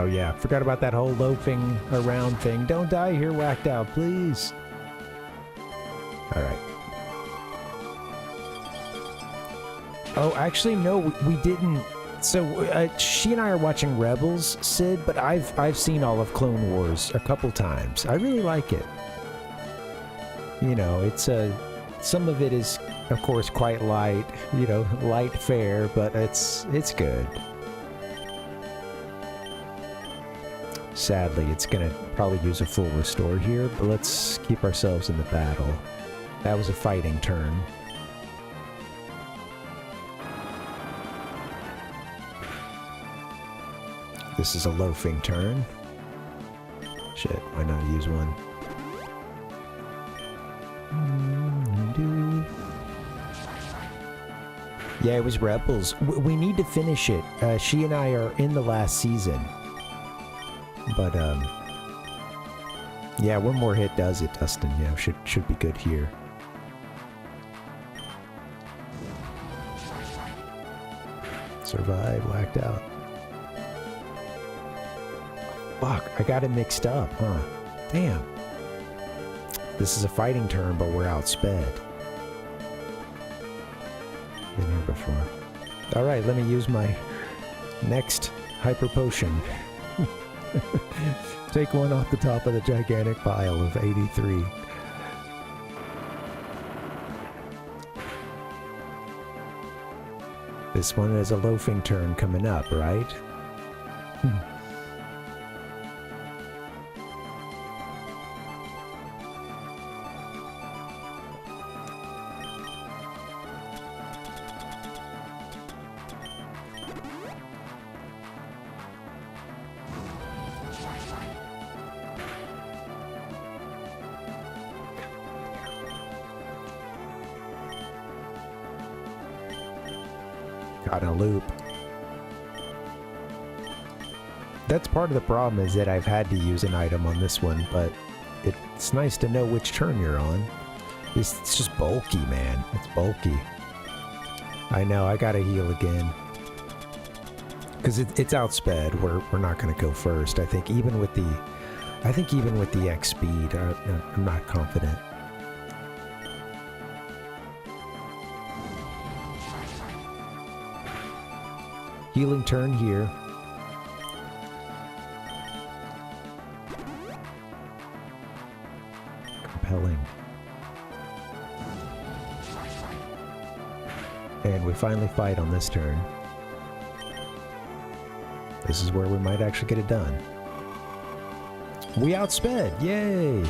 Oh yeah, forgot about that whole loafing around thing. Don't die here, Whacked Out, please. Alright. Oh, actually, no, we didn't. So, she and I are watching Rebels, Sid, but I've seen all of Clone Wars a couple times. I really like it. You know, it's some of it is, of course, quite light, you know, light fare, but it's good. Sadly, it's gonna probably use a full restore here, but let's keep ourselves in the battle. That was a fighting turn. This is a loafing turn. Shit, why not use one? Yeah, it was Rebels. We need to finish it. She and I are in the last season. But, yeah, one more hit does it, Dustin. Yeah, should be good here. Survive, whacked out. Fuck, I got it mixed up, huh? Damn. This is a fighting turn, but we're outsped. Been here before. Alright, let me use my next hyper potion. Take one off the top of the gigantic pile of 83. This one is a loafing turn coming up, right? Got in a loop. That's part of the problem, is that I've had to use an item on this one, but it's nice to know which turn you're on. It's just bulky, man. It's bulky. I know, I gotta heal again. Because it's outsped. We're not gonna go first. I think even with the X speed, I'm not confident. Healing turn here. Compelling. And we finally fight on this turn. This is where we might actually get it done. We outsped! Yay!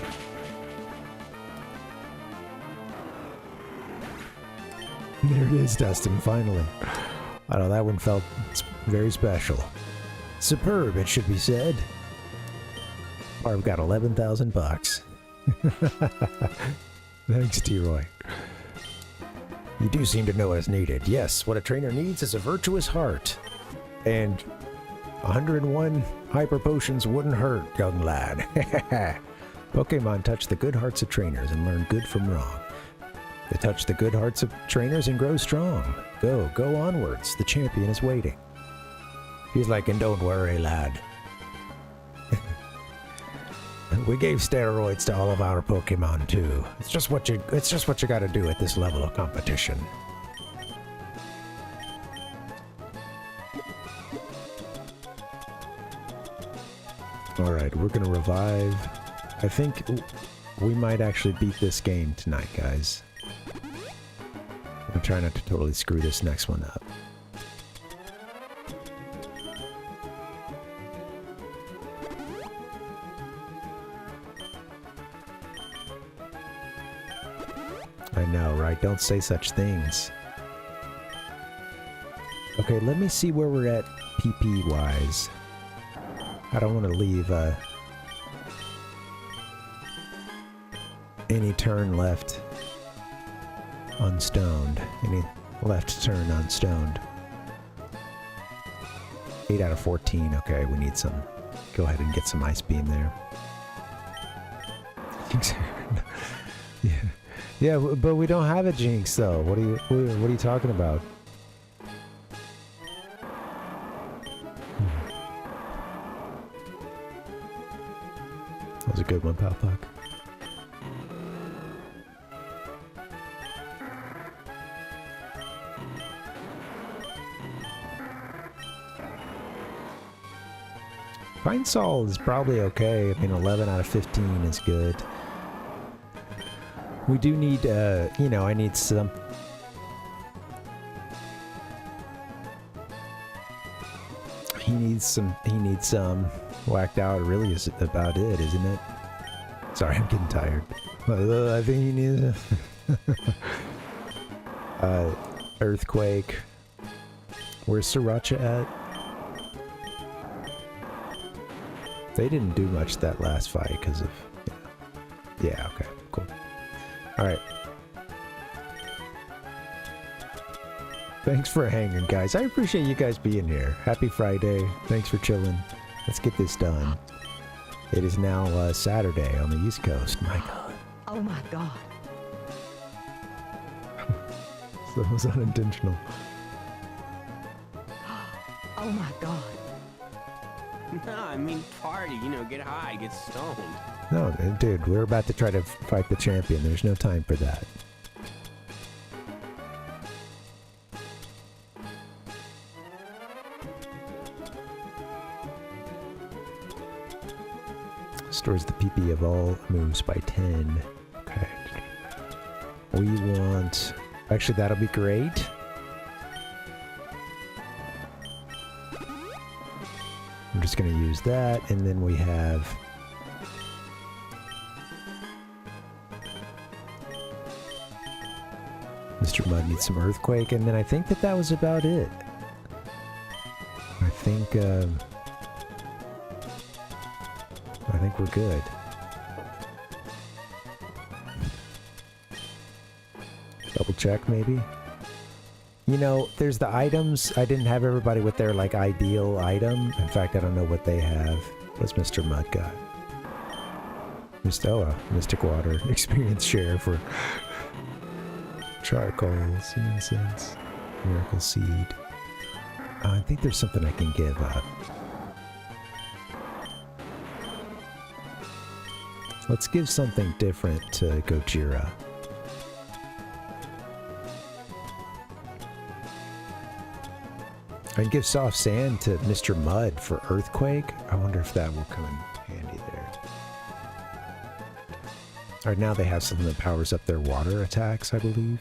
There it is, Dustin, finally. I know that one felt very special. Superb, it should be said. Parv got 11,000 bucks. Thanks, T-Roy. You do seem to know what's needed. Yes, what a trainer needs is a virtuous heart. And 101 hyper potions wouldn't hurt, young lad. Pokemon touch the good hearts of trainers and learn good from wrong. They touch the good hearts of trainers and grow strong. Go onwards. The champion is waiting. He's like, and don't worry, lad. We gave steroids to all of our Pokemon too. It's just what you got to do at this level of competition. All right, we're gonna revive. I think we might actually beat this game tonight, guys. I'm trying not to totally screw this next one up. I know, right? Don't say such things. Okay, let me see where we're at PP-wise. I don't want to leave any turn left unstoned. Any left turn unstoned. 8 out of 14. Okay, we need some. Go ahead and get some Ice Beam there. Yeah. Yeah, but we don't have a Jinx though. What are you talking about? That was a good one, Palpak. Pine Sol is probably okay. I mean, 11 out of 15 is good. We do need, you know, I need some... He needs some whacked out, really is about it, isn't it? Sorry, I'm getting tired. I think he needs a... Earthquake. Where's Sriracha at? They didn't do much that last fight because of... Yeah, okay, cool. Alright. Thanks for hanging, guys. I appreciate you guys being here. Happy Friday. Thanks for chilling. Let's get this done. It is now Saturday on the East Coast. My God. Oh my god. That was unintentional. Oh my god. No, I mean party, you know, get high, get stoned. No, dude, we're about to try to fight the champion. There's no time for that. Stores the PP of all moves by 10. Okay. We want... Actually, that'll be great. I'm just going to use that, and then we have... Mr. Mud needs some Earthquake, and then I think that was about it. I think we're good. Double check, maybe? You know, there's the items. I didn't have everybody with their, like, ideal item. In fact, I don't know what they have. What's Mr. Mud got? Mystic Water. Experience share for charcoal, sea incense, miracle seed. I think there's something I can give up. Let's give something different to Gojira. I'd give soft sand to Mr. Mud for Earthquake. I wonder if that will come in handy there. Alright, now they have something that powers up their water attacks, I believe.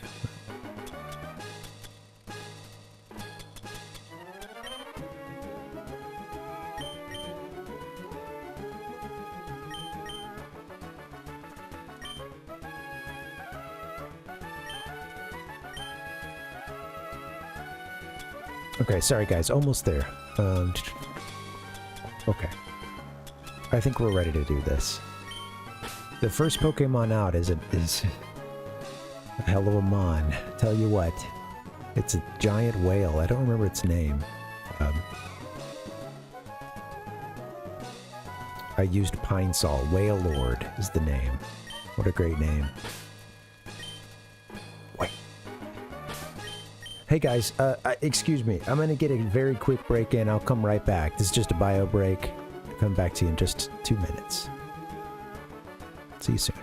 Okay, sorry guys, almost there. Okay. I think we're ready to do this. The first Pokemon out is a hell of a mon. Tell you what, it's a giant whale. I don't remember its name. I used Pine Sol. Whale Lord is the name. What a great name. Hey guys, excuse me. I'm gonna get a very quick break in. I'll come right back. This is just a bio break. I'll come back to you in just 2 minutes. See you soon.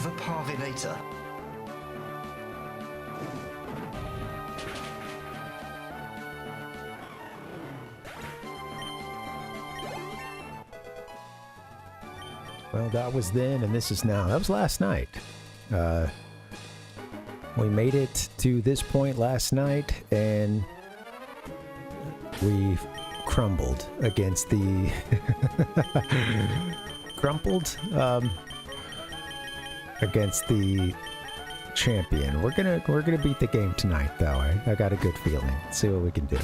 The Parvinator. Well, that was then, and this is now. That was last night. We made it to this point last night, and we crumbled against the crumpled against the champion. We're gonna beat the game tonight, though. I got a good feeling. Let's see what we can do.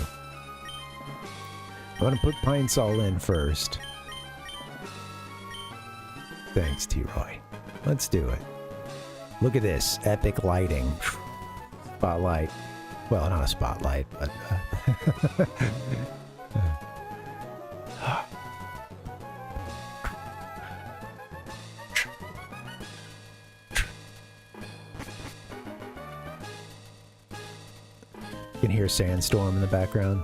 I'm gonna put Pine Sol in first. Thanks, T-Roy. Let's do it. Look at this epic lighting. Spotlight. Well, not a spotlight, but you can hear Sandstorm in the background.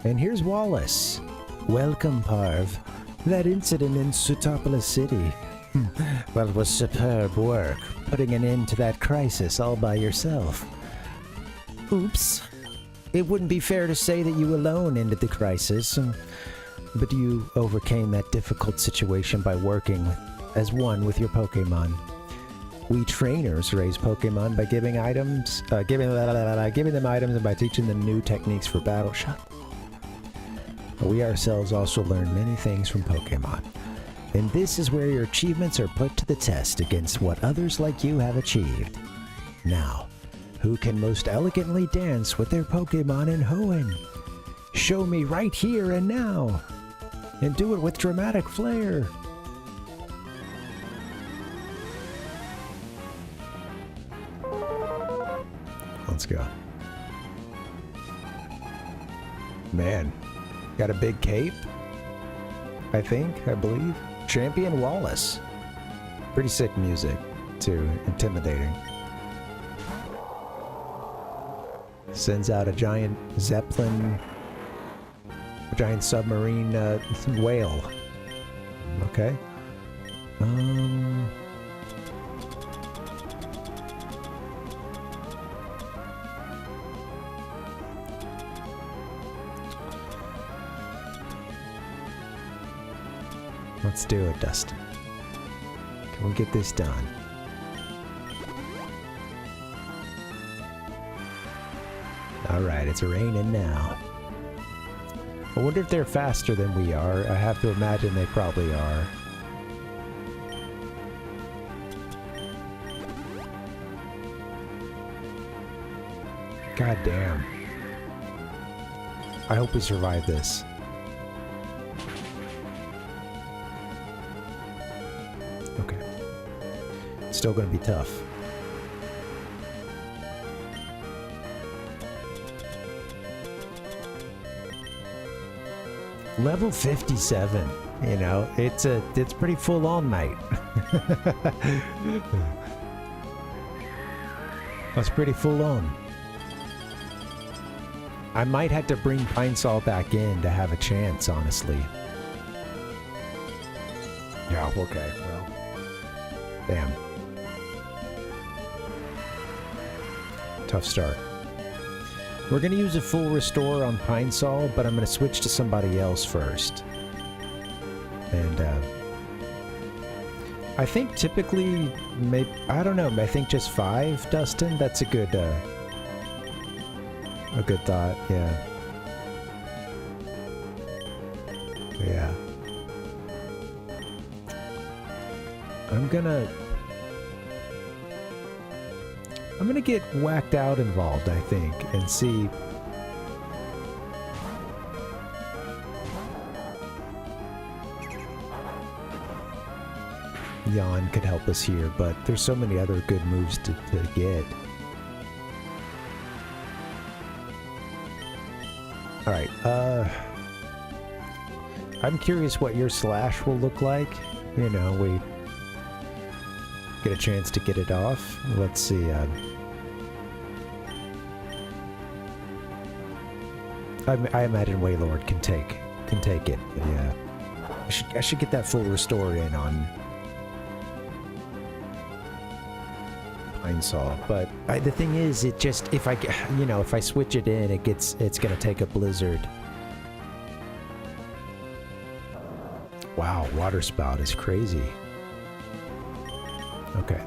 And here's Wallace. Welcome, Parv. That incident in Sutopolis City. Well, it was superb work, putting an end to that crisis all by yourself. Oops. It wouldn't be fair to say that you alone ended the crisis, but you overcame that difficult situation by working as one with your Pokemon. We trainers raise Pokemon by giving items, giving them items and by teaching them new techniques for battle. We ourselves also learn many things from Pokemon. And this is where your achievements are put to the test against what others like you have achieved. Now, who can most elegantly dance with their Pokemon in Hoenn? Show me right here and now. And do it with dramatic flair. Let's go. Man, got a big cape, I believe. Champion Wallace. Pretty sick music, too. Intimidating. Sends out a giant Zeppelin, a giant submarine whale. Okay. Let's do it, Dustin. Can we get this done? Alright, it's raining now. I wonder if they're faster than we are. I have to imagine they probably are. God damn. I hope we survive this. Okay. It's still gonna be tough. Level 57, you know, it's pretty full on night. That's pretty full on. I might have to bring Pine Sol back in to have a chance, honestly. Yeah, okay, well. Damn. Tough start. We're going to use a full restore on Pine Sol, but I'm going to switch to somebody else first. And, I think typically, maybe, I don't know, I think just 5, Dustin? That's a good thought, yeah. Yeah. I'm gonna get Whacked Out involved, I think, and see. Jan could help us here, but there's so many other good moves to get. Alright, I'm curious what your slash will look like. You know, we get a chance to get it off. Let's see, I imagine Wailord can take it. But yeah, I should get that full restore in on Pine Sol. But the thing is, it just if I switch it in, it's gonna take a blizzard. Wow, Water Spout is crazy. Okay.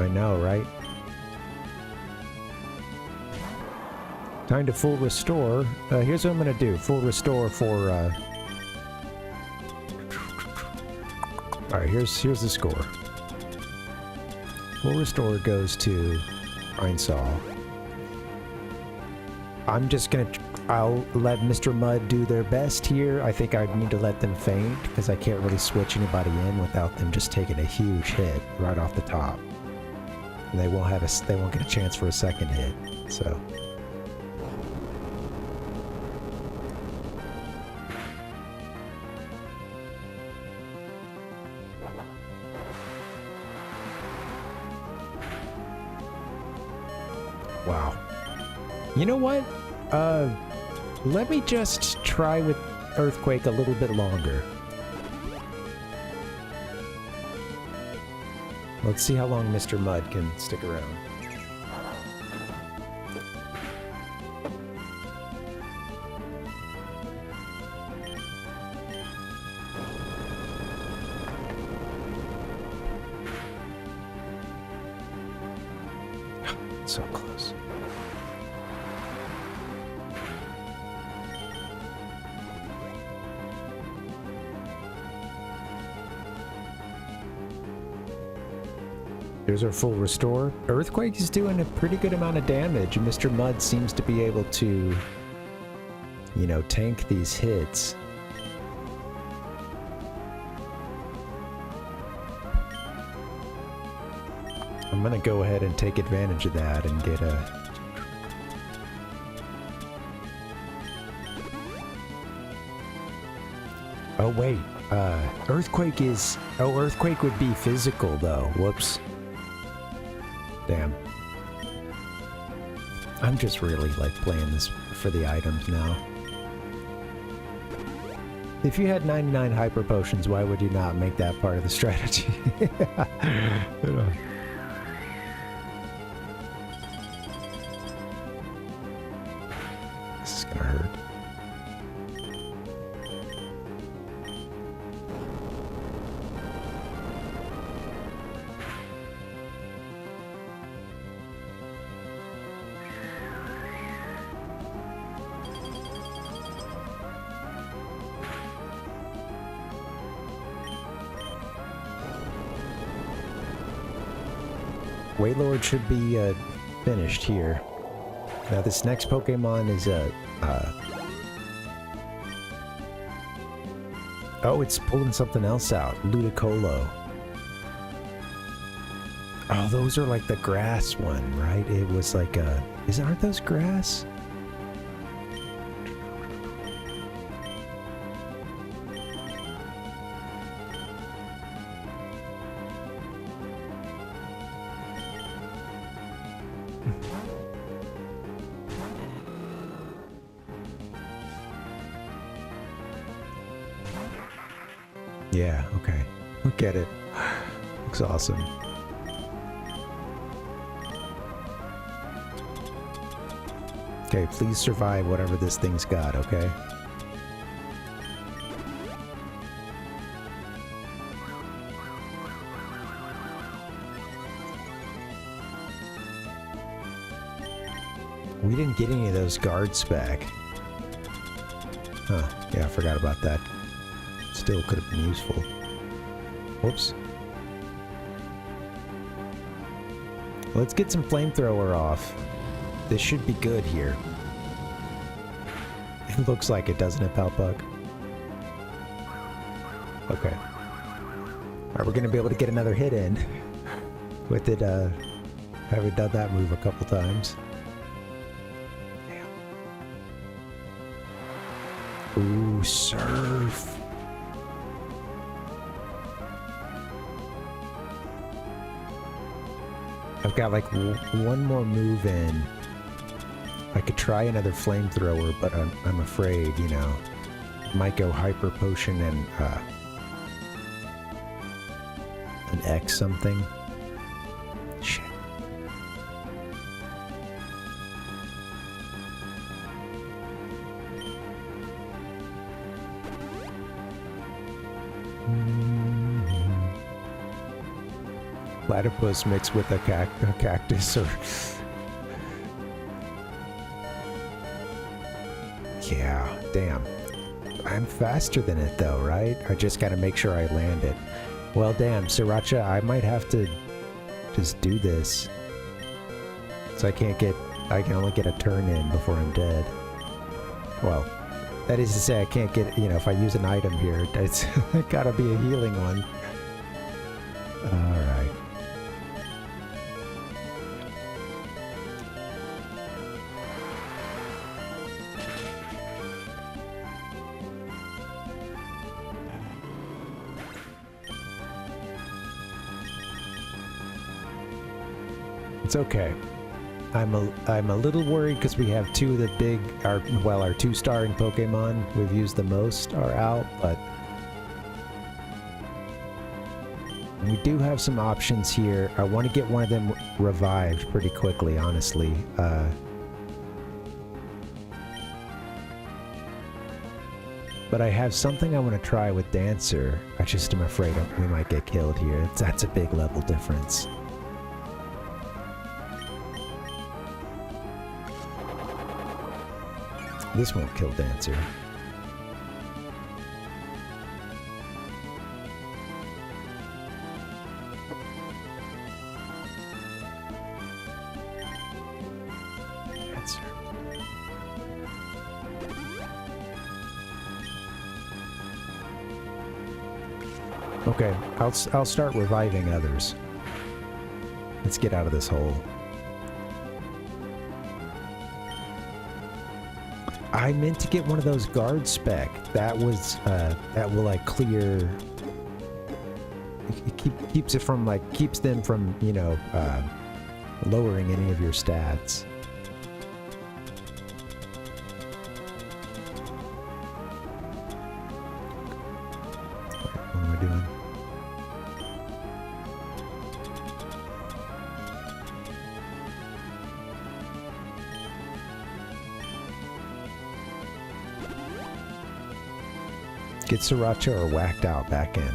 I know, right? Time to full restore. Here's what I'm gonna do. Full restore for, Alright, here's the score. Full restore goes to Einsaw. I'm just gonna... I'll let Mr. Mud do their best here. I think I need to let them faint, because I can't really switch anybody in without them just taking a huge hit right off the top. And they won't get a chance for a second hit, so... Wow. You know what? Let me just try with Earthquake a little bit longer. Let's see how long Mr. Mud can stick around. So close. There's our full restore. Earthquake is doing a pretty good amount of damage. Mr. Mud seems to be able to, you know, tank these hits. I'm gonna go ahead and take advantage of that and get a... Oh wait, Earthquake is... Oh, Earthquake would be physical though. Whoops. Damn. I'm just really like playing this for the items now. If you had 99 hyper potions, why would you not make that part of the strategy? This is gonna hurt. Wailord should be finished here. Now this next Pokemon is oh, it's pulling something else out. Ludicolo. Oh, those are like the grass one, right? It was like a... Aren't those grass? Yeah, okay. Look at it. Looks awesome. Okay, please survive whatever this thing's got, okay? We didn't get any of those guards back. Huh, yeah, I forgot about that. Still could have been useful. Whoops. Let's get some flamethrower off. This should be good here. It looks like it, doesn't it, Palpuck? Okay. Alright, we're gonna be able to get another hit in. With it, having done that move a couple times. Ooh, Surf! I've got like one more move in. I could try another flamethrower, but I'm afraid, you know, might go hyper potion and an X something. Shit. Platypus mixed with a cactus or... Yeah, damn. I'm faster than it though, right? I just gotta make sure I land it. Well, damn, Sriracha, I might have to just do this. So I can only get a turn in before I'm dead. Well, that is to say I can't get, you know, if I use an item here, it's gotta be a healing one. Alright. It's okay. I'm a little worried because we have two of the big, our two starring Pokemon we've used the most are out, but we do have some options here. I want to get one of them revived pretty quickly, honestly. But I have something I want to try with Dancer. I just am afraid we might get killed here. That's a big level difference. This won't kill Dancer. Dancer. Okay, I'll start reviving others. Let's get out of this hole. I meant to get one of those guard spec. That was that will like clear. It keeps it from like keeps them from, you know, lowering any of your stats. What am I doing? Get Sriracha or whacked out back in.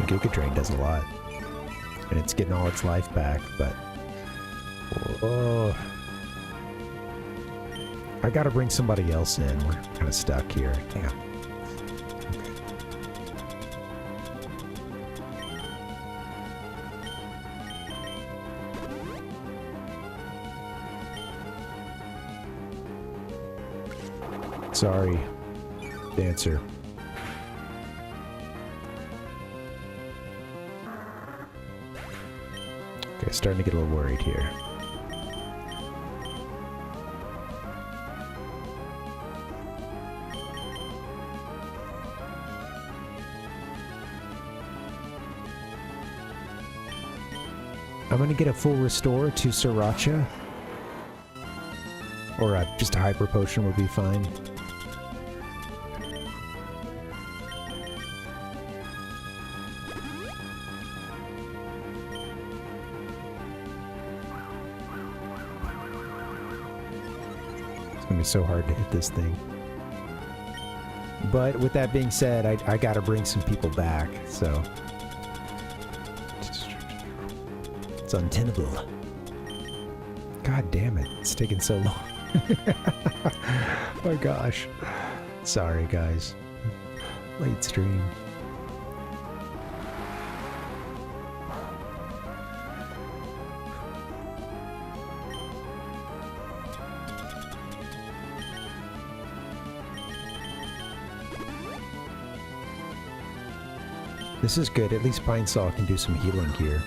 Giga Drain does a lot. And it's getting all its life back, but... Oh. I gotta bring somebody else in. We're kind of stuck here. Damn. Okay. Sorry. Dancer. Okay, starting to get a little worried here. I'm gonna get a full restore to Sriracha. Or just a hyper potion would be fine. So hard to hit this thing. But with that being said, I gotta bring some people back, so it's untenable. God damn it, it's taking so long. Oh my gosh. Sorry guys. Late stream. This is good. At least Pine Saw can do some healing here.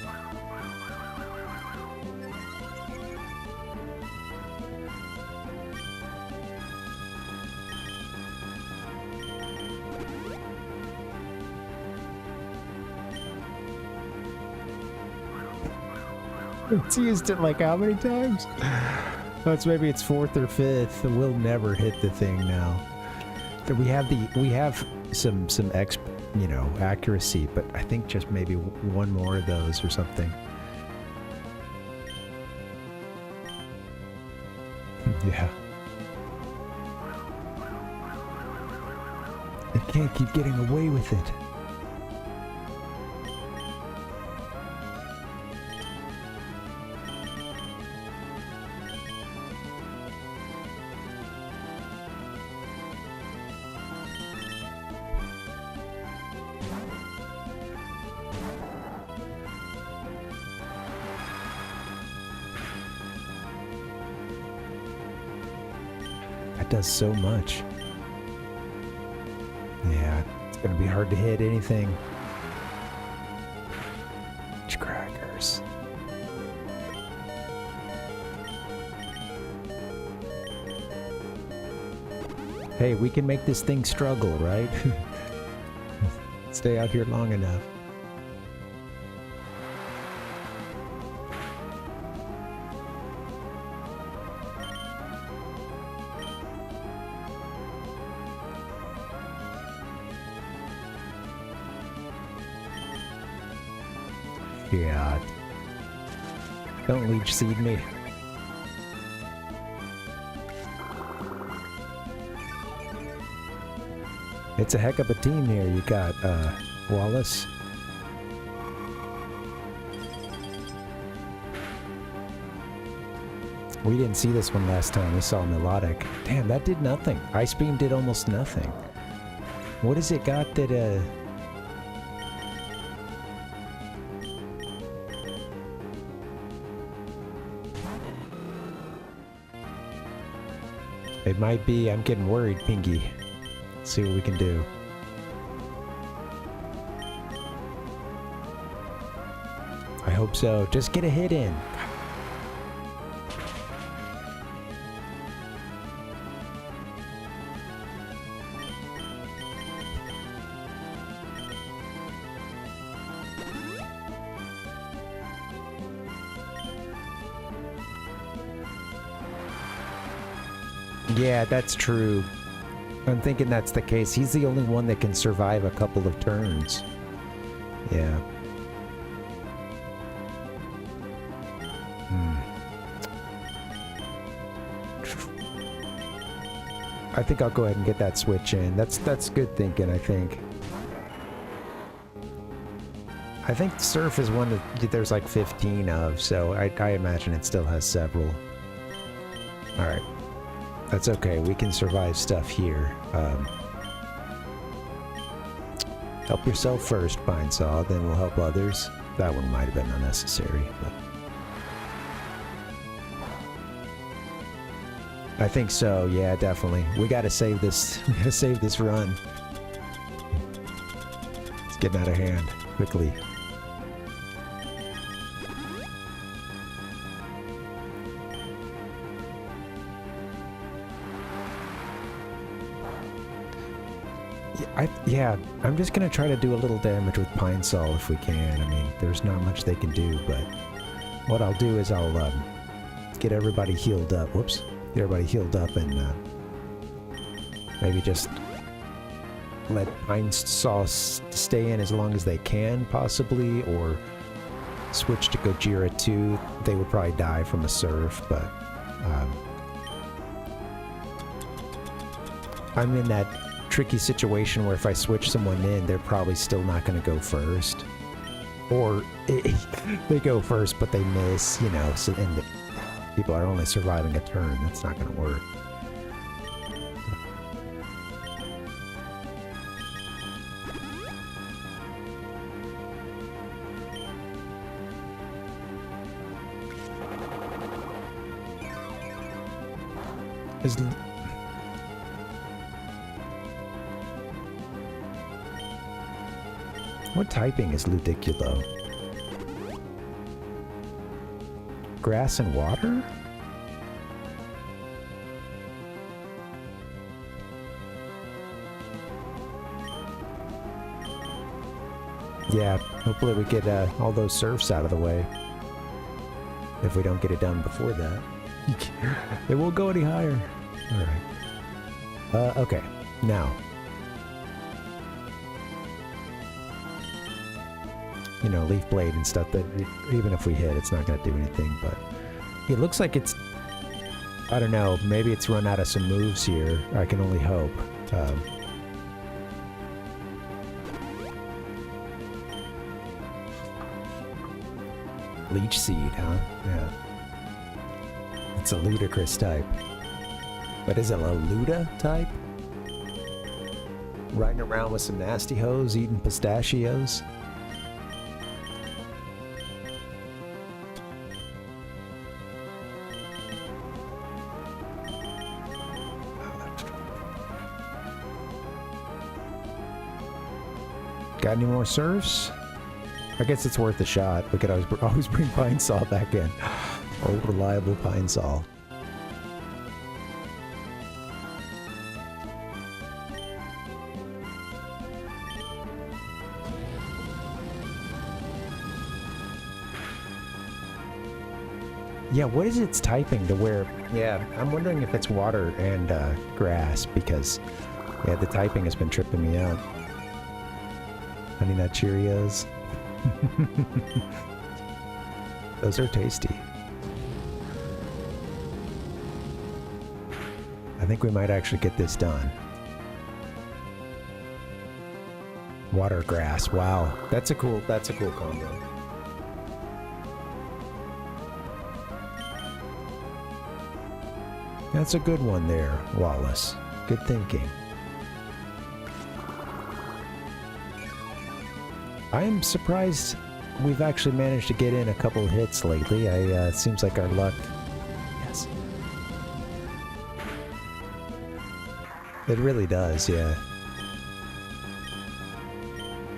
It's used it like how many times? That's maybe it's 4th or 5th. We'll never hit the thing now. We have some you know, accuracy, but I think just maybe one more of those or something. Yeah. They can't keep getting away with it. does so much. Yeah, it's gonna be hard to hit anything. Crackers. Hey, we can make this thing struggle, right? Stay out here long enough. Yeah. Don't leech seed me. It's a heck of a team here. You got Wallace. We didn't see this one last time. We saw Melodic. Damn, that did nothing. Ice Beam did almost nothing. What has it got that It might be. I'm getting worried, Pinky. Let's see what we can do. I hope so. Just get a hit in. Yeah, that's true. I'm thinking that's the case. He's the only one that can survive a couple of turns. Yeah. I think I'll go ahead and get that switch in. That's good thinking, I think. I think Surf is one that there's like 15 of, so I imagine it still has several. Alright. That's okay, we can survive stuff here. Help yourself first, Pinesaw, then we'll help others. That one might have been unnecessary, but... I think so, yeah, definitely. We gotta save this. We gotta save this run. It's getting out of hand, quickly. Yeah, I'm just gonna try to do a little damage with Pinesaw if we can. I mean, there's not much they can do, but what I'll do is I'll get everybody healed up. Whoops. Get everybody healed up and maybe just let Pinesaw stay in as long as they can, possibly, or switch to Gojira too. They would probably die from a Surf, but I'm in that tricky situation where if I switch someone in, they're probably still not going to go first. Or they go first, but they miss, you know, so, and the people are only surviving a turn. That's not going to work. What typing is Ludiculo? Grass and water? Yeah, hopefully we get all those Surfs out of the way. If we don't get it done before that. It won't go any higher. Alright. Okay. Now. You know, Leaf Blade and stuff, that even if we hit, it's not going to do anything, but it looks like it's, I don't know, maybe it's run out of some moves here. I can only hope. Leech Seed, huh? Yeah. It's a ludicrous type. But is it a Luda type? Riding around with some nasty hoes, eating pistachios? Got any more surfs? I guess it's worth a shot. We could always bring Pine Saw back in. Old reliable Pine Saw. Yeah, what is its typing to where... Yeah, I'm wondering if it's water and grass, because... Yeah, the typing has been tripping me out. Honey Nut Cheerios. Those are tasty. I think we might actually get this done. Water grass, wow. That's a cool combo. That's a good one there, Wallace. Good thinking. I am surprised we've actually managed to get in a couple hits lately. It seems like our luck... Yes. It really does, yeah.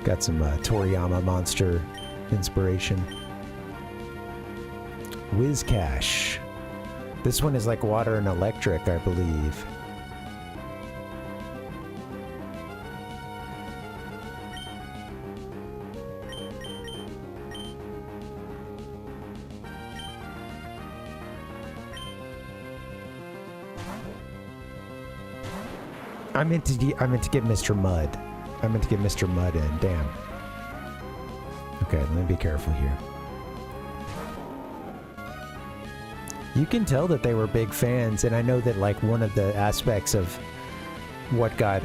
Got some Toriyama monster inspiration. Whizcash. This one is like water and electric, I believe. I meant to get Mr. Mud. I meant to get Mr. Mud in. Damn. Okay, let me be careful here. You can tell that they were big fans, and I know that like one of the aspects of what got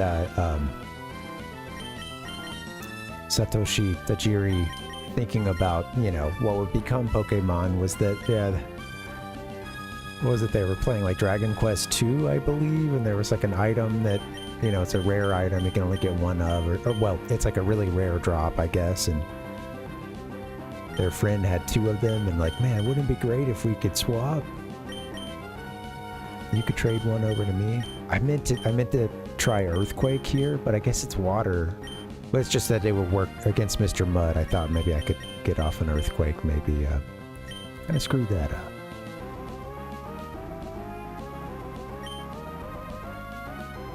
Satoshi Tajiri thinking about, you know, what would become Pokemon was that, yeah, what was it, they were playing like Dragon Quest II, I believe, and there was like an item that, you know, it's a rare item, you can only get one of, or well, it's like a really rare drop, I guess, and their friend had two of them, and like, man, wouldn't it be great if we could swap? You could trade one over to me. I meant to try Earthquake here, but I guess it's water. But it's just that it would work against Mr. Mud. I thought maybe I could get off an Earthquake, maybe kind of screw that up.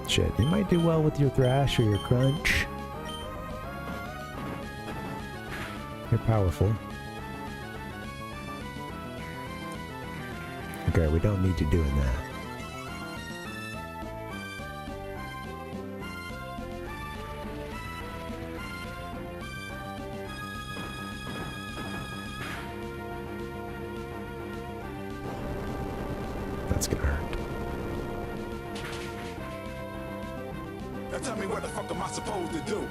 Shit, you might do well with your Thrash or your Crunch. You're powerful. Okay, we don't need you doing that. That's gonna hurt. Now tell me what the fuck am I supposed to do?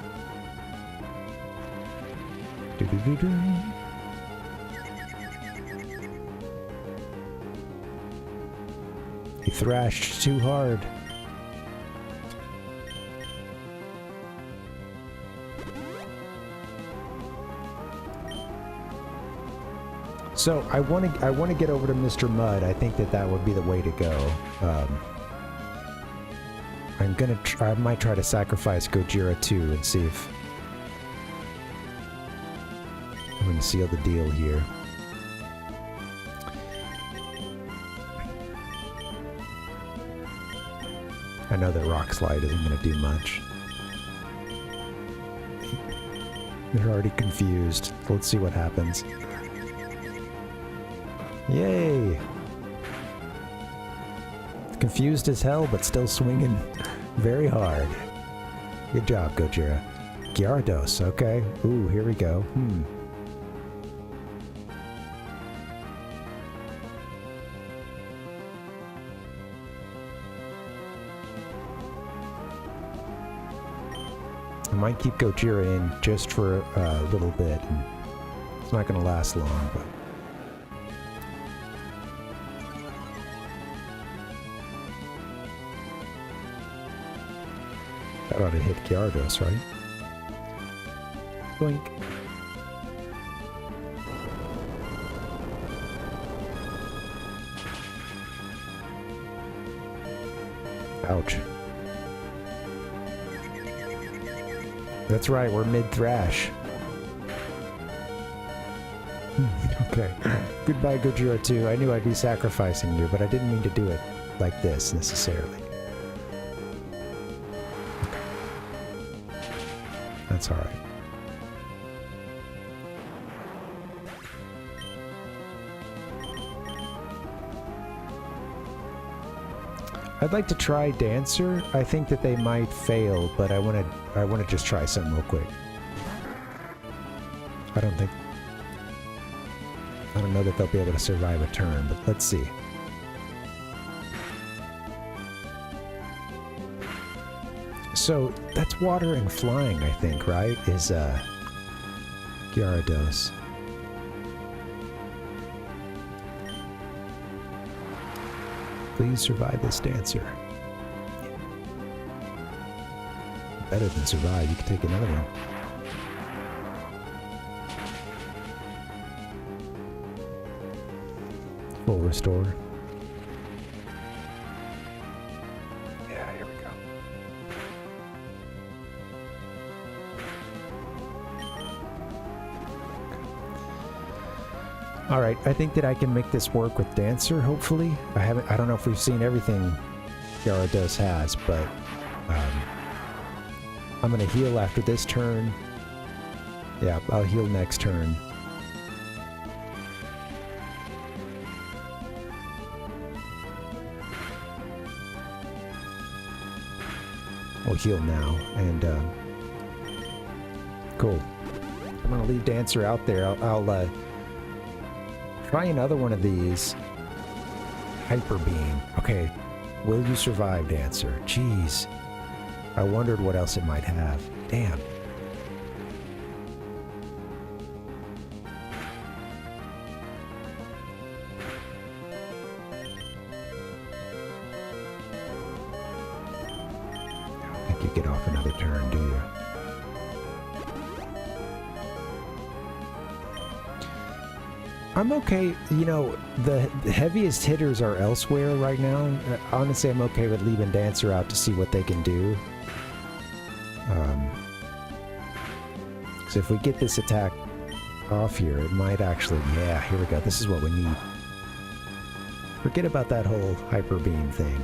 He thrashed too hard. So I want to get over to Mr. Mud. I think that would be the way to go. I might try to sacrifice Gojira too and see if I'm going to seal the deal here. I know that Rock Slide isn't going to do much. They're already confused. Let's see what happens. Yay! Confused as hell, but still swinging very hard. Good job, Gojira. Gyarados, okay. Ooh, here we go. I might keep Gojira in just for a little bit. And it's not going to last long, but... that ought to hit Gyarados, right? Blink. Ouch. That's right, we're mid-thrash. Okay. Goodbye, Gojira 2. I knew I'd be sacrificing you, but I didn't mean to do it like this, necessarily. Okay. That's alright. I'd like to try Dancer. I think that they might fail, but I want to just try something real quick. I don't know that they'll be able to survive a turn, but let's see. So that's water and flying, I think, right? Is Gyarados. Please survive this Dancer. Better than survive, you can take another one. Full restore. Yeah, here we go. Alright, I think that I can make this work with Dancer, hopefully. I don't know if we've seen everything Gyarados has, but I'm gonna heal after this turn. Yeah, I'll heal next turn. We'll heal now, and cool. I'm gonna leave Dancer out there. I'll try another one of these. Hyper Beam. Okay, will you survive, Dancer? Jeez. I wondered what else it might have. Damn. I don't think you get off another turn, do you? I'm okay. You know, the heaviest hitters are elsewhere right now. Honestly, I'm okay with leaving Dancer out to see what they can do. So if we get this attack off here, it might actually... Yeah, here we go. This is what we need. Forget about that whole Hyper Beam thing.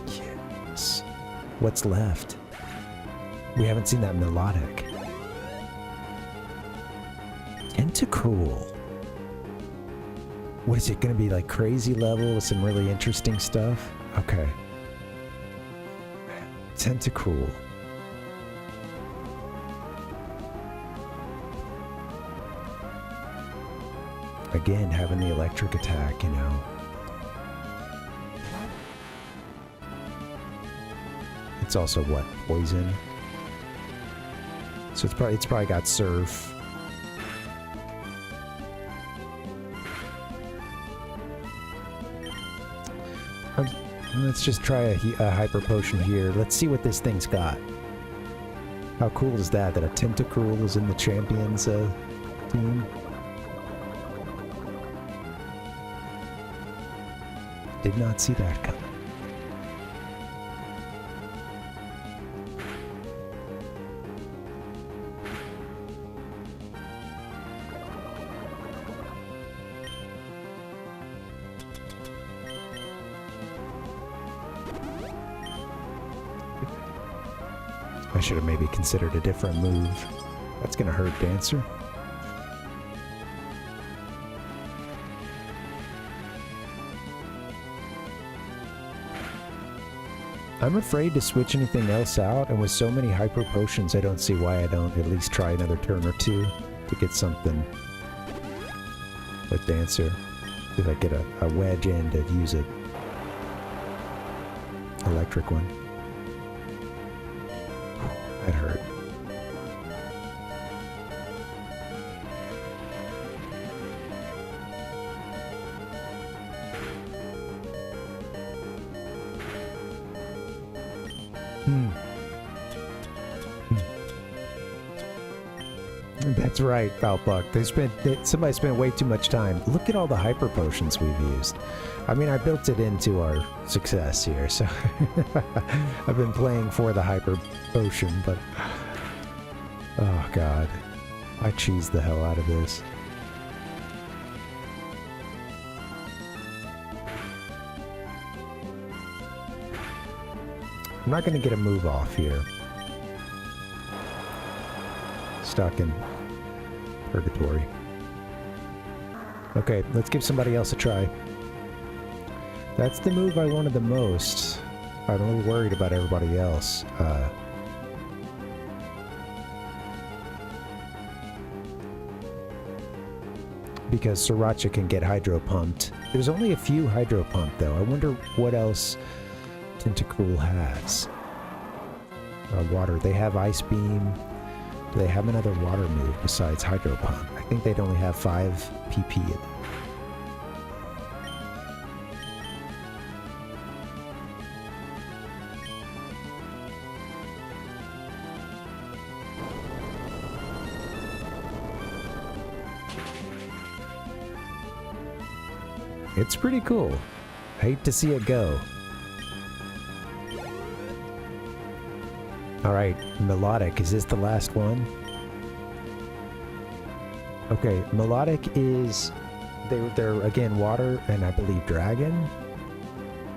Yes. What's left? We haven't seen that melodic. Tentacruel. What is it going to be, like crazy level with some really interesting stuff? Okay. Tentacruel. Again, having the electric attack, you know. It's also what? Poison? So it's probably got Surf. Let's just try a Hyper Potion here. Let's see what this thing's got. How cool is that? That a Tentacruel is in the Champions team? Did not see that coming. I should have maybe considered a different move. That's gonna hurt Dancer. I'm afraid to switch anything else out, and with so many Hyper Potions, I don't see why I don't at least try another turn or two to get something with Dancer. If I get a wedge in to use it. Electric one. That hurt. That's right, Valbuck. Somebody spent way too much time. Look at all the hyper potions we've used. I mean, I built it into our success here, so I've been playing for the hyper potion, but oh god, I cheesed the hell out of this. I'm not going to get a move off here. Stuck in purgatory. Okay, let's give somebody else a try. That's the move I wanted the most. I'm a little worried about everybody else. Because Sriracha can get hydro pumped. There's only a few hydro pumped though. I wonder what else Tentacruel has. Water. They have Ice Beam. Do they have another water move besides Hydro Pump? I think they'd only have 5 PP in them. It's pretty cool. Hate to see it go. Alright, Melodic, is this the last one? Okay, Melodic is... They're again, water and I believe dragon.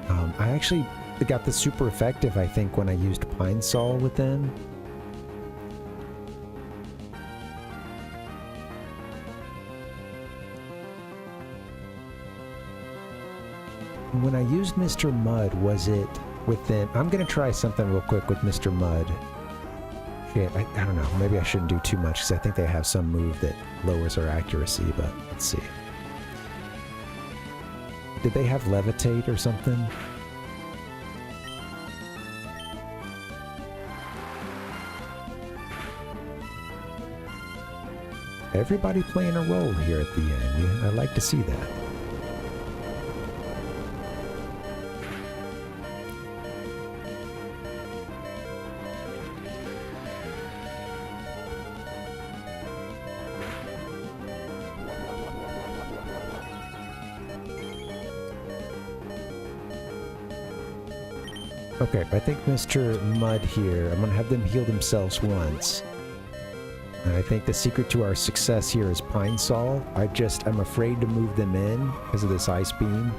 I actually got this super effective, I think, when I used Pine Sol with them. When I used Mr. Mud, was it within... I'm gonna try something real quick with Mr. Mud. Shit, I don't know. Maybe I shouldn't do too much, because I think they have some move that lowers our accuracy, but let's see. Did they have Levitate or something? Everybody playing a role here at the end. Yeah, I'd like to see that. Okay, I think Mr. Mud here, I'm gonna have them heal themselves once. And I think the secret to our success here is Pine Sol. I'm afraid to move them in because of this Ice Beam.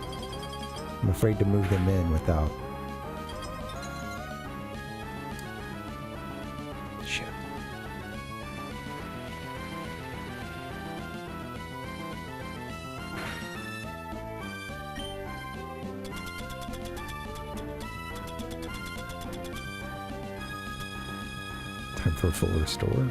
I'm afraid to move them in without... Shit. Time for a full restore.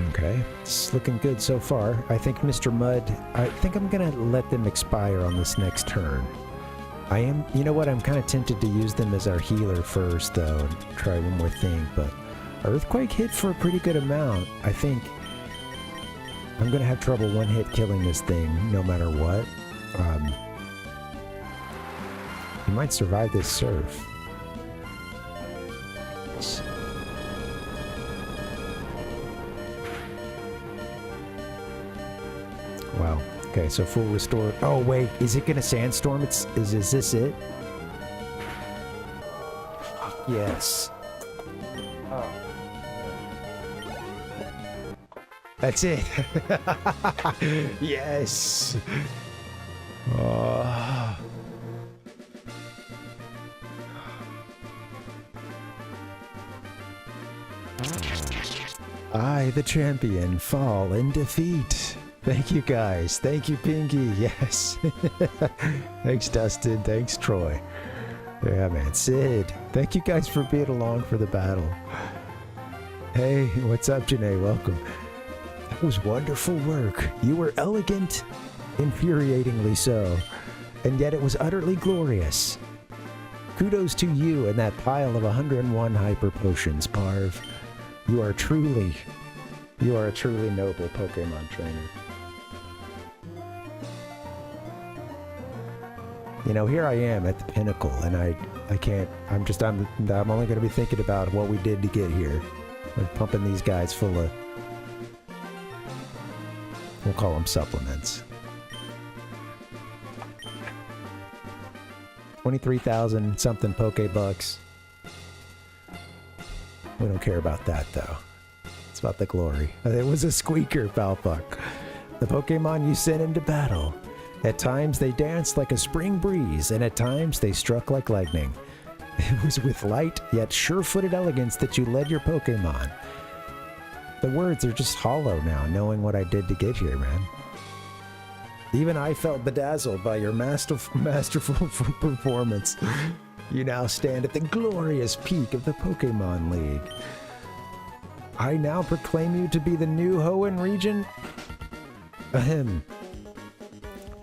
Okay, it's looking good so far. I think Mr. Mud, I think I'm gonna let them expire on this next turn. You know what, I'm kind of tempted to use them as our healer first though, and try one more thing, but Earthquake hit for a pretty good amount. I think I'm gonna have trouble one-hit killing this thing no matter what. He might survive this surf. Wow. Okay, so full restore. Oh wait, is it gonna sandstorm? Is this it? Yes. Oh. That's it. Yes. Oh. I, the champion, fall in defeat. Thank you guys. Thank you, Pinky. Yes. Thanks, Dustin. Thanks, Troy. Yeah, man. Sid. Thank you guys for being along for the battle. Hey, what's up, Janae? Welcome. That was wonderful work. You were elegant, infuriatingly so. and yet it was utterly glorious. Kudos to you and that pile of 101 hyper potions, Parv. You are a truly noble Pokemon trainer. You know, here I am at the pinnacle, and I can't, I'm only going to be thinking about what we did to get here. We're pumping these guys full of, we'll call them supplements. 23,000 something Pokebucks. We don't care about that, though. It's about the glory. It was a squeaker, Palpuck. The Pokemon you sent into battle. At times they danced like a spring breeze, and at times they struck like lightning. It was with light, yet sure-footed elegance that you led your Pokemon. The words are just hollow now, knowing what I did to get here, man. Even I felt bedazzled by your masterful performance. You now stand at the glorious peak of the Pokemon League. I now proclaim you to be the new Hoenn region. Ahem.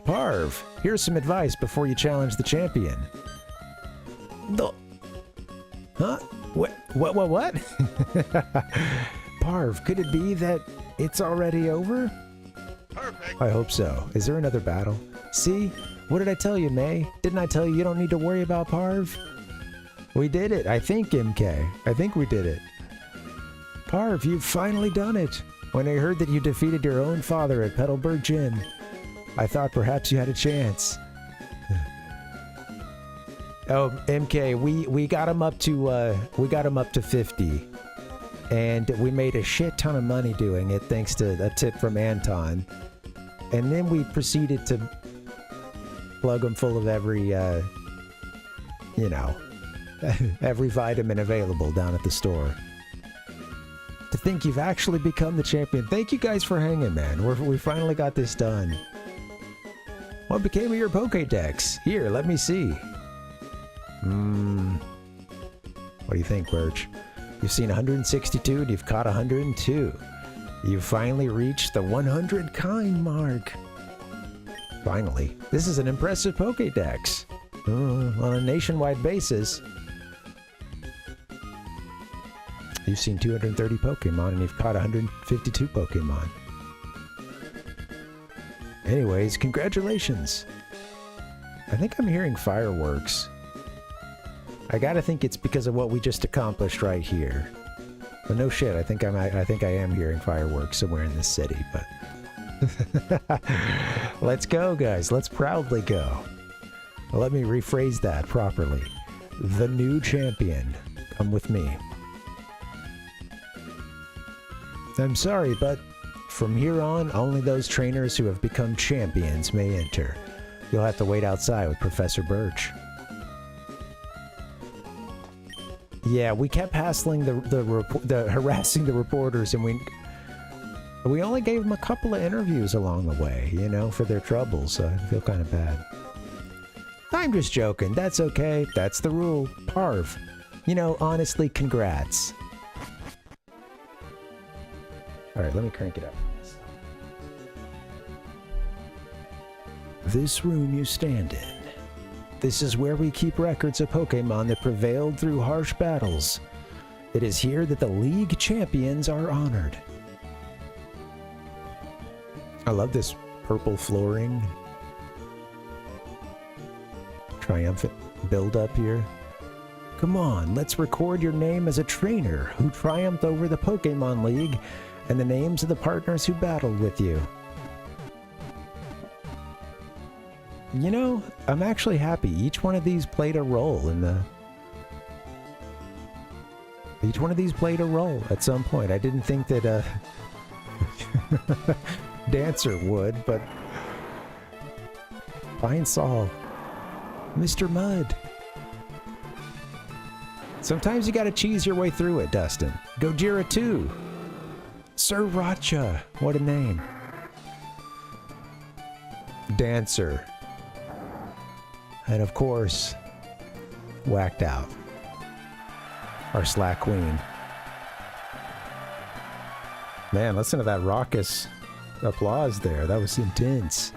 Parv, here's some advice before you challenge the champion. Huh? What? Parv, could it be that it's already over? Perfect. I hope so. Is there another battle? See? What did I tell you, May? Didn't I tell you you don't need to worry about Parv? We did it, I think, MK. I think we did it. Parv, you've finally done it. When I heard that you defeated your own father at Petalburg Gym, I thought perhaps you had a chance. Oh, MK, we got him up to 50. And we made a shit ton of money doing it thanks to a tip from Anton. And then we proceeded to plug him full of every every vitamin available down at the store. To think you've actually become the champion. Thank you guys for hanging, man. We finally got this done. What became of your Pokédex? Here, let me see. What do you think, Birch? You've seen 162 and you've caught 102. You've finally reached the 100 kind mark. Finally. This is an impressive Pokédex. On a nationwide basis. You've seen 230 Pokemon and you've caught 152 Pokemon. Anyways, congratulations. I think I'm hearing fireworks. I gotta think it's because of what we just accomplished right here. But no shit, I think I am hearing fireworks somewhere in this city, but let's go, guys. Let's proudly go. Let me rephrase that properly. The new champion. Come with me. I'm sorry, but from here on, only those trainers who have become champions may enter. You'll have to wait outside with Professor Birch. Yeah, we kept hassling harassing the reporters, and we only gave them a couple of interviews along the way, you know, for their troubles, so I feel kind of bad. I'm just joking. That's okay. That's the rule. Parv. You know, honestly, congrats. Alright, let me crank it up. This room you stand in. This is where we keep records of Pokemon that prevailed through harsh battles. It is here that the League champions are honored. I love this purple flooring. Triumphant build up here. Come on, let's record your name as a trainer who triumphed over the Pokemon League and the names of the partners who battled with you. You know, I'm actually happy. Each one of these played a role in the... Each one of these played a role at some point. I didn't think that Dancer would, but... Pine Sol. Mr. Mud. Sometimes you gotta cheese your way through it, Dustin. Gojira 2. Sir Racha. What a name. Dancer. And of course, Whacked Out. Our Slack Queen. Man, listen to that raucous applause there. That was intense.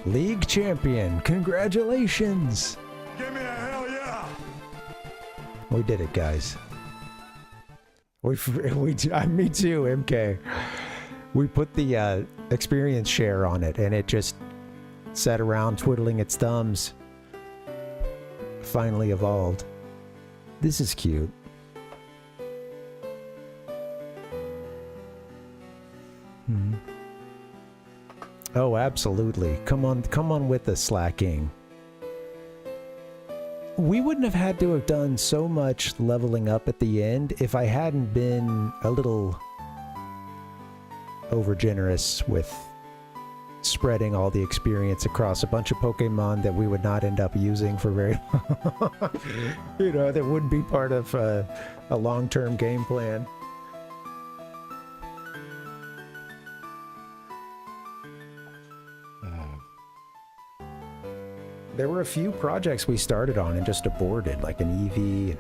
League champion, congratulations! Give me a hell yeah! We did it, guys. Me too, MK. We put the experience share on it, and it just sat around twiddling its thumbs. Finally evolved. This is cute. Oh, absolutely. Come on with the slacking. We wouldn't have had to have done so much leveling up at the end if I hadn't been a little overgenerous with spreading all the experience across a bunch of Pokemon that we would not end up using for very long. You know, that wouldn't be part of a long-term game plan. There were a few projects we started on and just aborted, like an EV.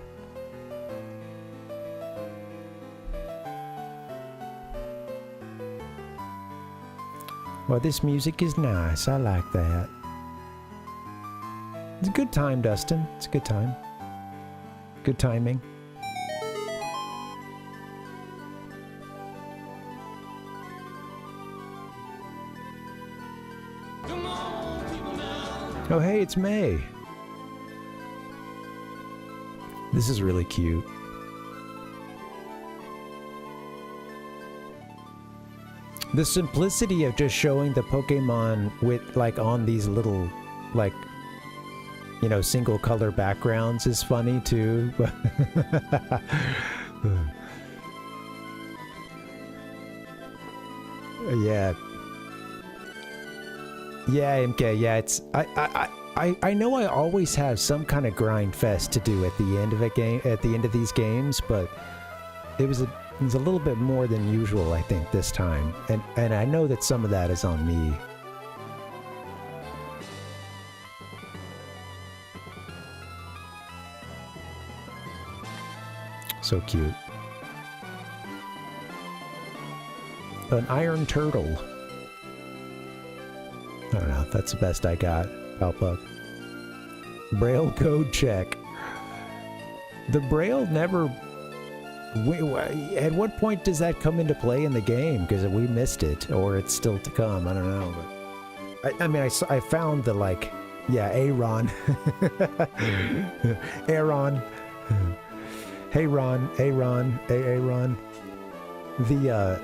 Well, this music is nice. I like that. It's a good time, Dustin. It's a good time. Good timing. Oh, hey, it's May. This is really cute. The simplicity of just showing the Pokemon with, like, on these little, like, you know, single color backgrounds is funny too. Yeah. Yeah, MK, yeah, it's I know I always have some kind of grind fest to do at the end of a game, at the end of these games, but it was a little bit more than usual, I think, this time. And I know that some of that is on me. So cute. An iron turtle. I don't know, that's the best I got. Palpuck. Braille code check. The Braille never... at what point does that come into play in the game? Because we missed it, or it's still to come. I don't know. But I mean, I found the, like... Yeah, Aaron. Aaron. Hey, Ron. Aaron. Aaron. The,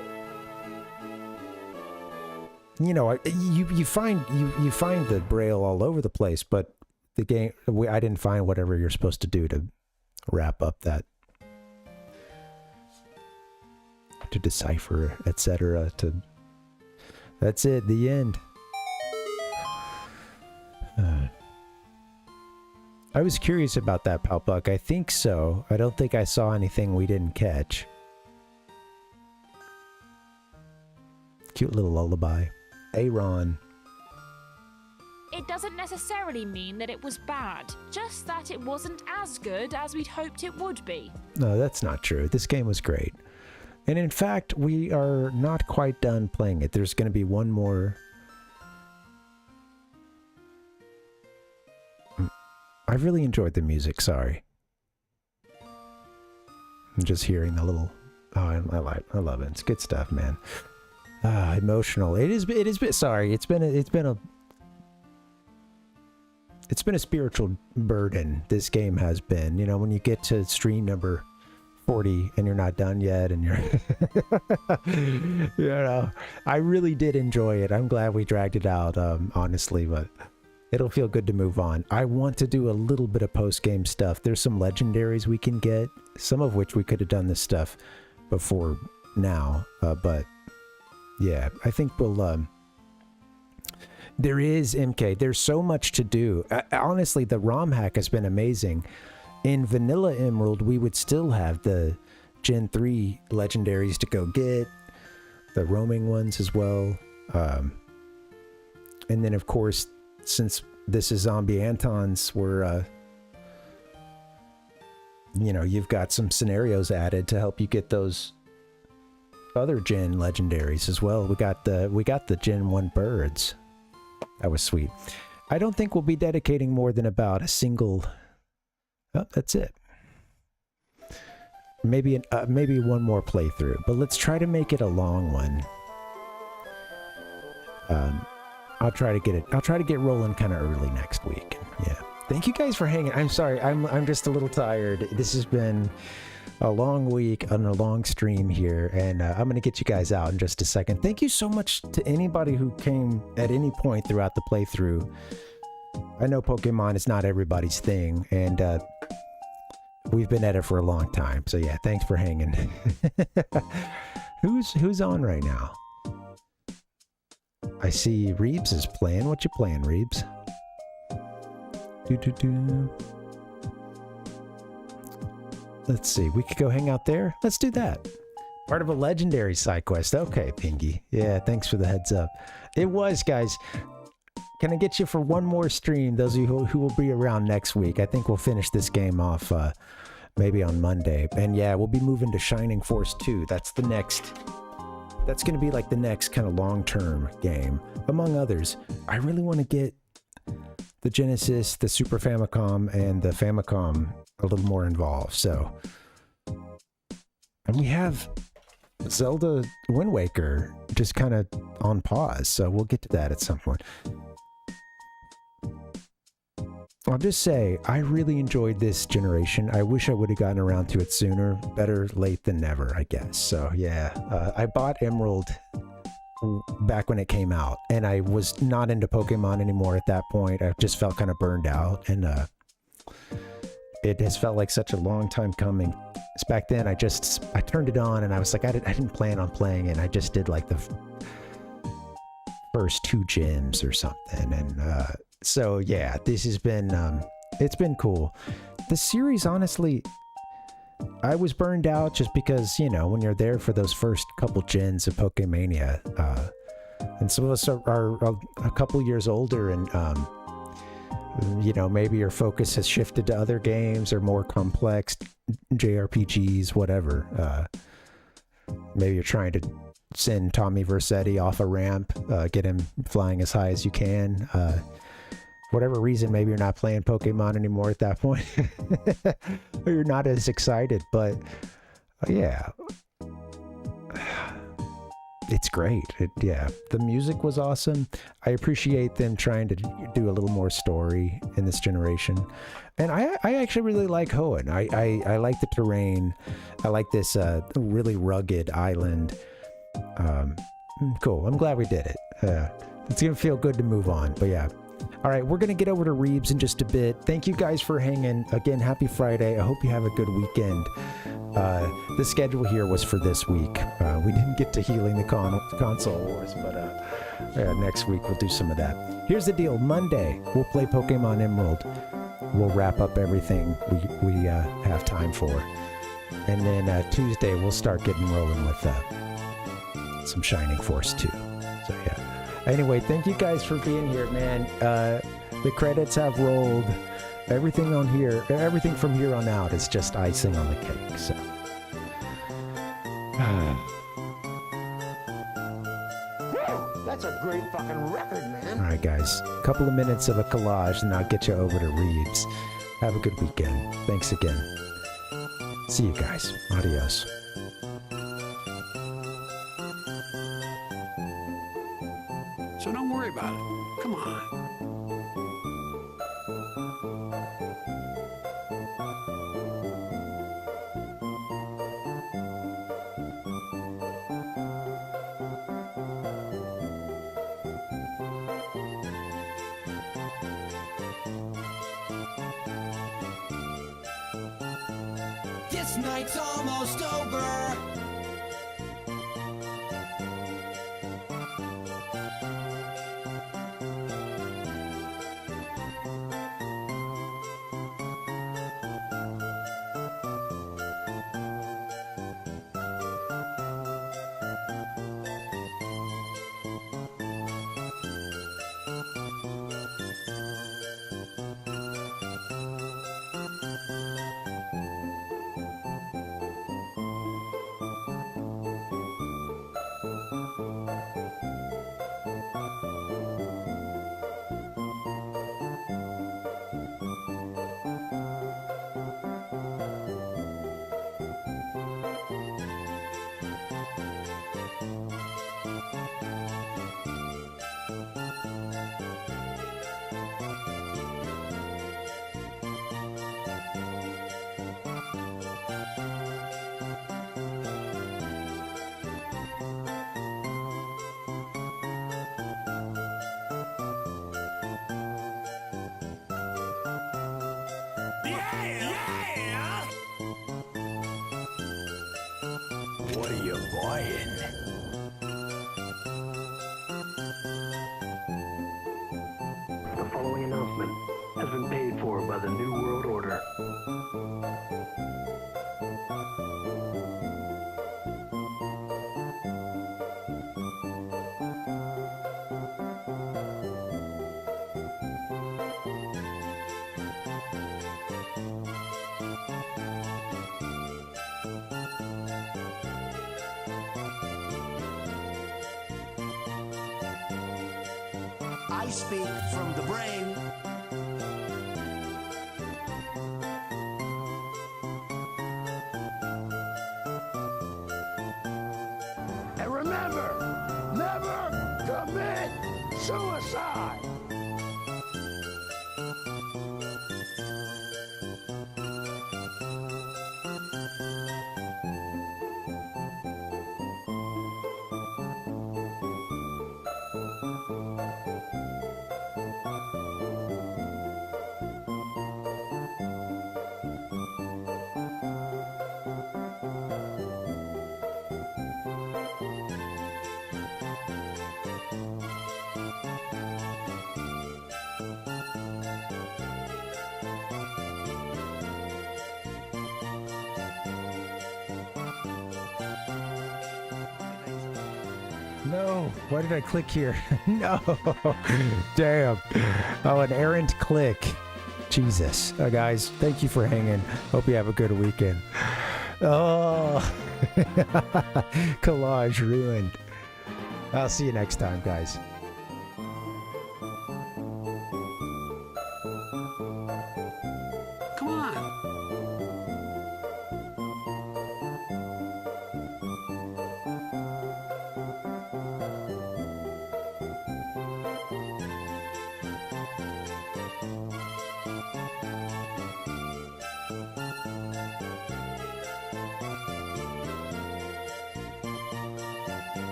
you know, you find the Braille all over the place, but the game, I didn't find whatever you're supposed to do to wrap up that, to decipher, etc. To that's it, the end. I was curious about that, Palpuck. I think so. I don't think I saw anything we didn't catch. Cute little lullaby. Aaron. It doesn't necessarily mean that it was bad, just that it wasn't as good as we'd hoped it would be. No, that's not true. This game was great. And in fact, we are not quite done playing it. There's going to be one more. I really enjoyed the music, sorry. I'm just hearing the little... Oh, I love it. It's good stuff, man. Emotional. It is sorry. It's been a spiritual burden. This game has been. You know, when you get to stream number 40 and you're not done yet, and you're, you know, I really did enjoy it. I'm glad we dragged it out, honestly, but it'll feel good to move on. I want to do a little bit of post-game stuff. There's some legendaries we can get, some of which we could have done this stuff before now, but yeah, I think we'll, there is, MK, there's so much to do. Honestly, the ROM hack has been amazing. In Vanilla Emerald, we would still have the Gen 3 legendaries to go get, the roaming ones as well. And then, of course, since this is ZombiAnton's, we're, you know, you've got some scenarios added to help you get those other Gen legendaries as well. We got the Gen 1 birds. That was sweet. I don't think we'll be dedicating more than about a single... Oh, that's it. Maybe one more playthrough, but let's try to make it a long one. I'll try to get rolling kind of early next week. Yeah. Thank you guys for hanging. I'm sorry. I'm just a little tired. This has been a long week on a long stream here, and I'm going to get you guys out in just a second. Thank you so much to anybody who came at any point throughout the playthrough. I know Pokemon is not everybody's thing, and we've been at it for a long time. So yeah, thanks for hanging. Who's on right now? I see Reebs is playing. What you playing, Reebs? Let's see. We could go hang out there. Let's do that. Part of a legendary side quest. Okay, Pingy. Yeah, thanks for the heads up. It was, guys. Can I get you for one more stream? Those of you who will be around next week. I think we'll finish this game off maybe on Monday. And yeah, we'll be moving to Shining Force 2. That's the next... That's going to be like the next kind of long-term game, among others. I really want to get the Genesis, the Super Famicom, and the Famicom a little more involved, so... And we have Zelda Wind Waker just kind of on pause, so we'll get to that at some point. I'll just say, I really enjoyed this generation. I wish I would have gotten around to it sooner. Better late than never, I guess. So yeah, I bought Emerald back when it came out, and I was not into Pokemon anymore at that point. I just felt kind of burned out, and it has felt like such a long time coming. Because back then, I turned it on, and I was like, I didn't plan on playing it. I just did like the first 2 gyms or something, and so yeah, this has been, it's been cool. The series, honestly, I was burned out just because, you know, when you're there for those first couple gens of Pokemania, and some of us are a couple years older, and, you know, maybe your focus has shifted to other games or more complex JRPGs, whatever. Maybe you're trying to send Tommy Vercetti off a ramp, get him flying as high as you can. Whatever reason, maybe you're not playing Pokemon anymore at that point. Or you're not as excited, but yeah. It's great. Yeah, the music was awesome. I appreciate them trying to do a little more story in this generation. And I actually really like Hoenn. I like the terrain. I like this really rugged island. Cool. I'm glad we did it. It's going to feel good to move on, but yeah. All right, we're going to get over to Reebs in just a bit. Thank you guys for hanging. Again, happy Friday. I hope you have a good weekend. The schedule here was for this week. We didn't get to healing the console wars, but next week we'll do some of that. Here's the deal. Monday, we'll play Pokemon Emerald. We'll wrap up everything we have time for. And then Tuesday, we'll start getting rolling with some Shining Force 2. So, yeah. Anyway, thank you guys for being here, man. The credits have rolled. Everything on here, everything from here on out is just icing on the cake, so. That's a great fucking record, man. All right, guys. A couple of minutes of a collage, and I'll get you over to Reebs. Have a good weekend. Thanks again. See you guys. Adios. So don't worry about it. Come on. This night's almost over. What are you buying? The following announcement has been paid for by the New World Order. I speak from the brain. And remember, never commit suicide. No, why did I click here? No, damn. Oh, an errant click. Jesus. Guys, thank you for hanging. Hope you have a good weekend. Oh, collage ruined. I'll see you next time, guys. Come on.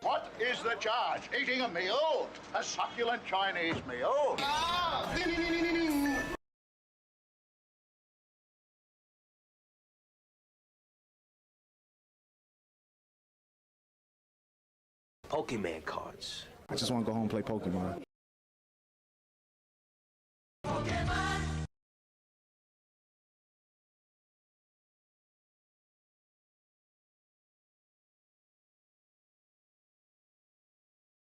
What is the charge? Eating a meal? A succulent Chinese meal? Pokemon cards. I just want to go home and play Pokemon.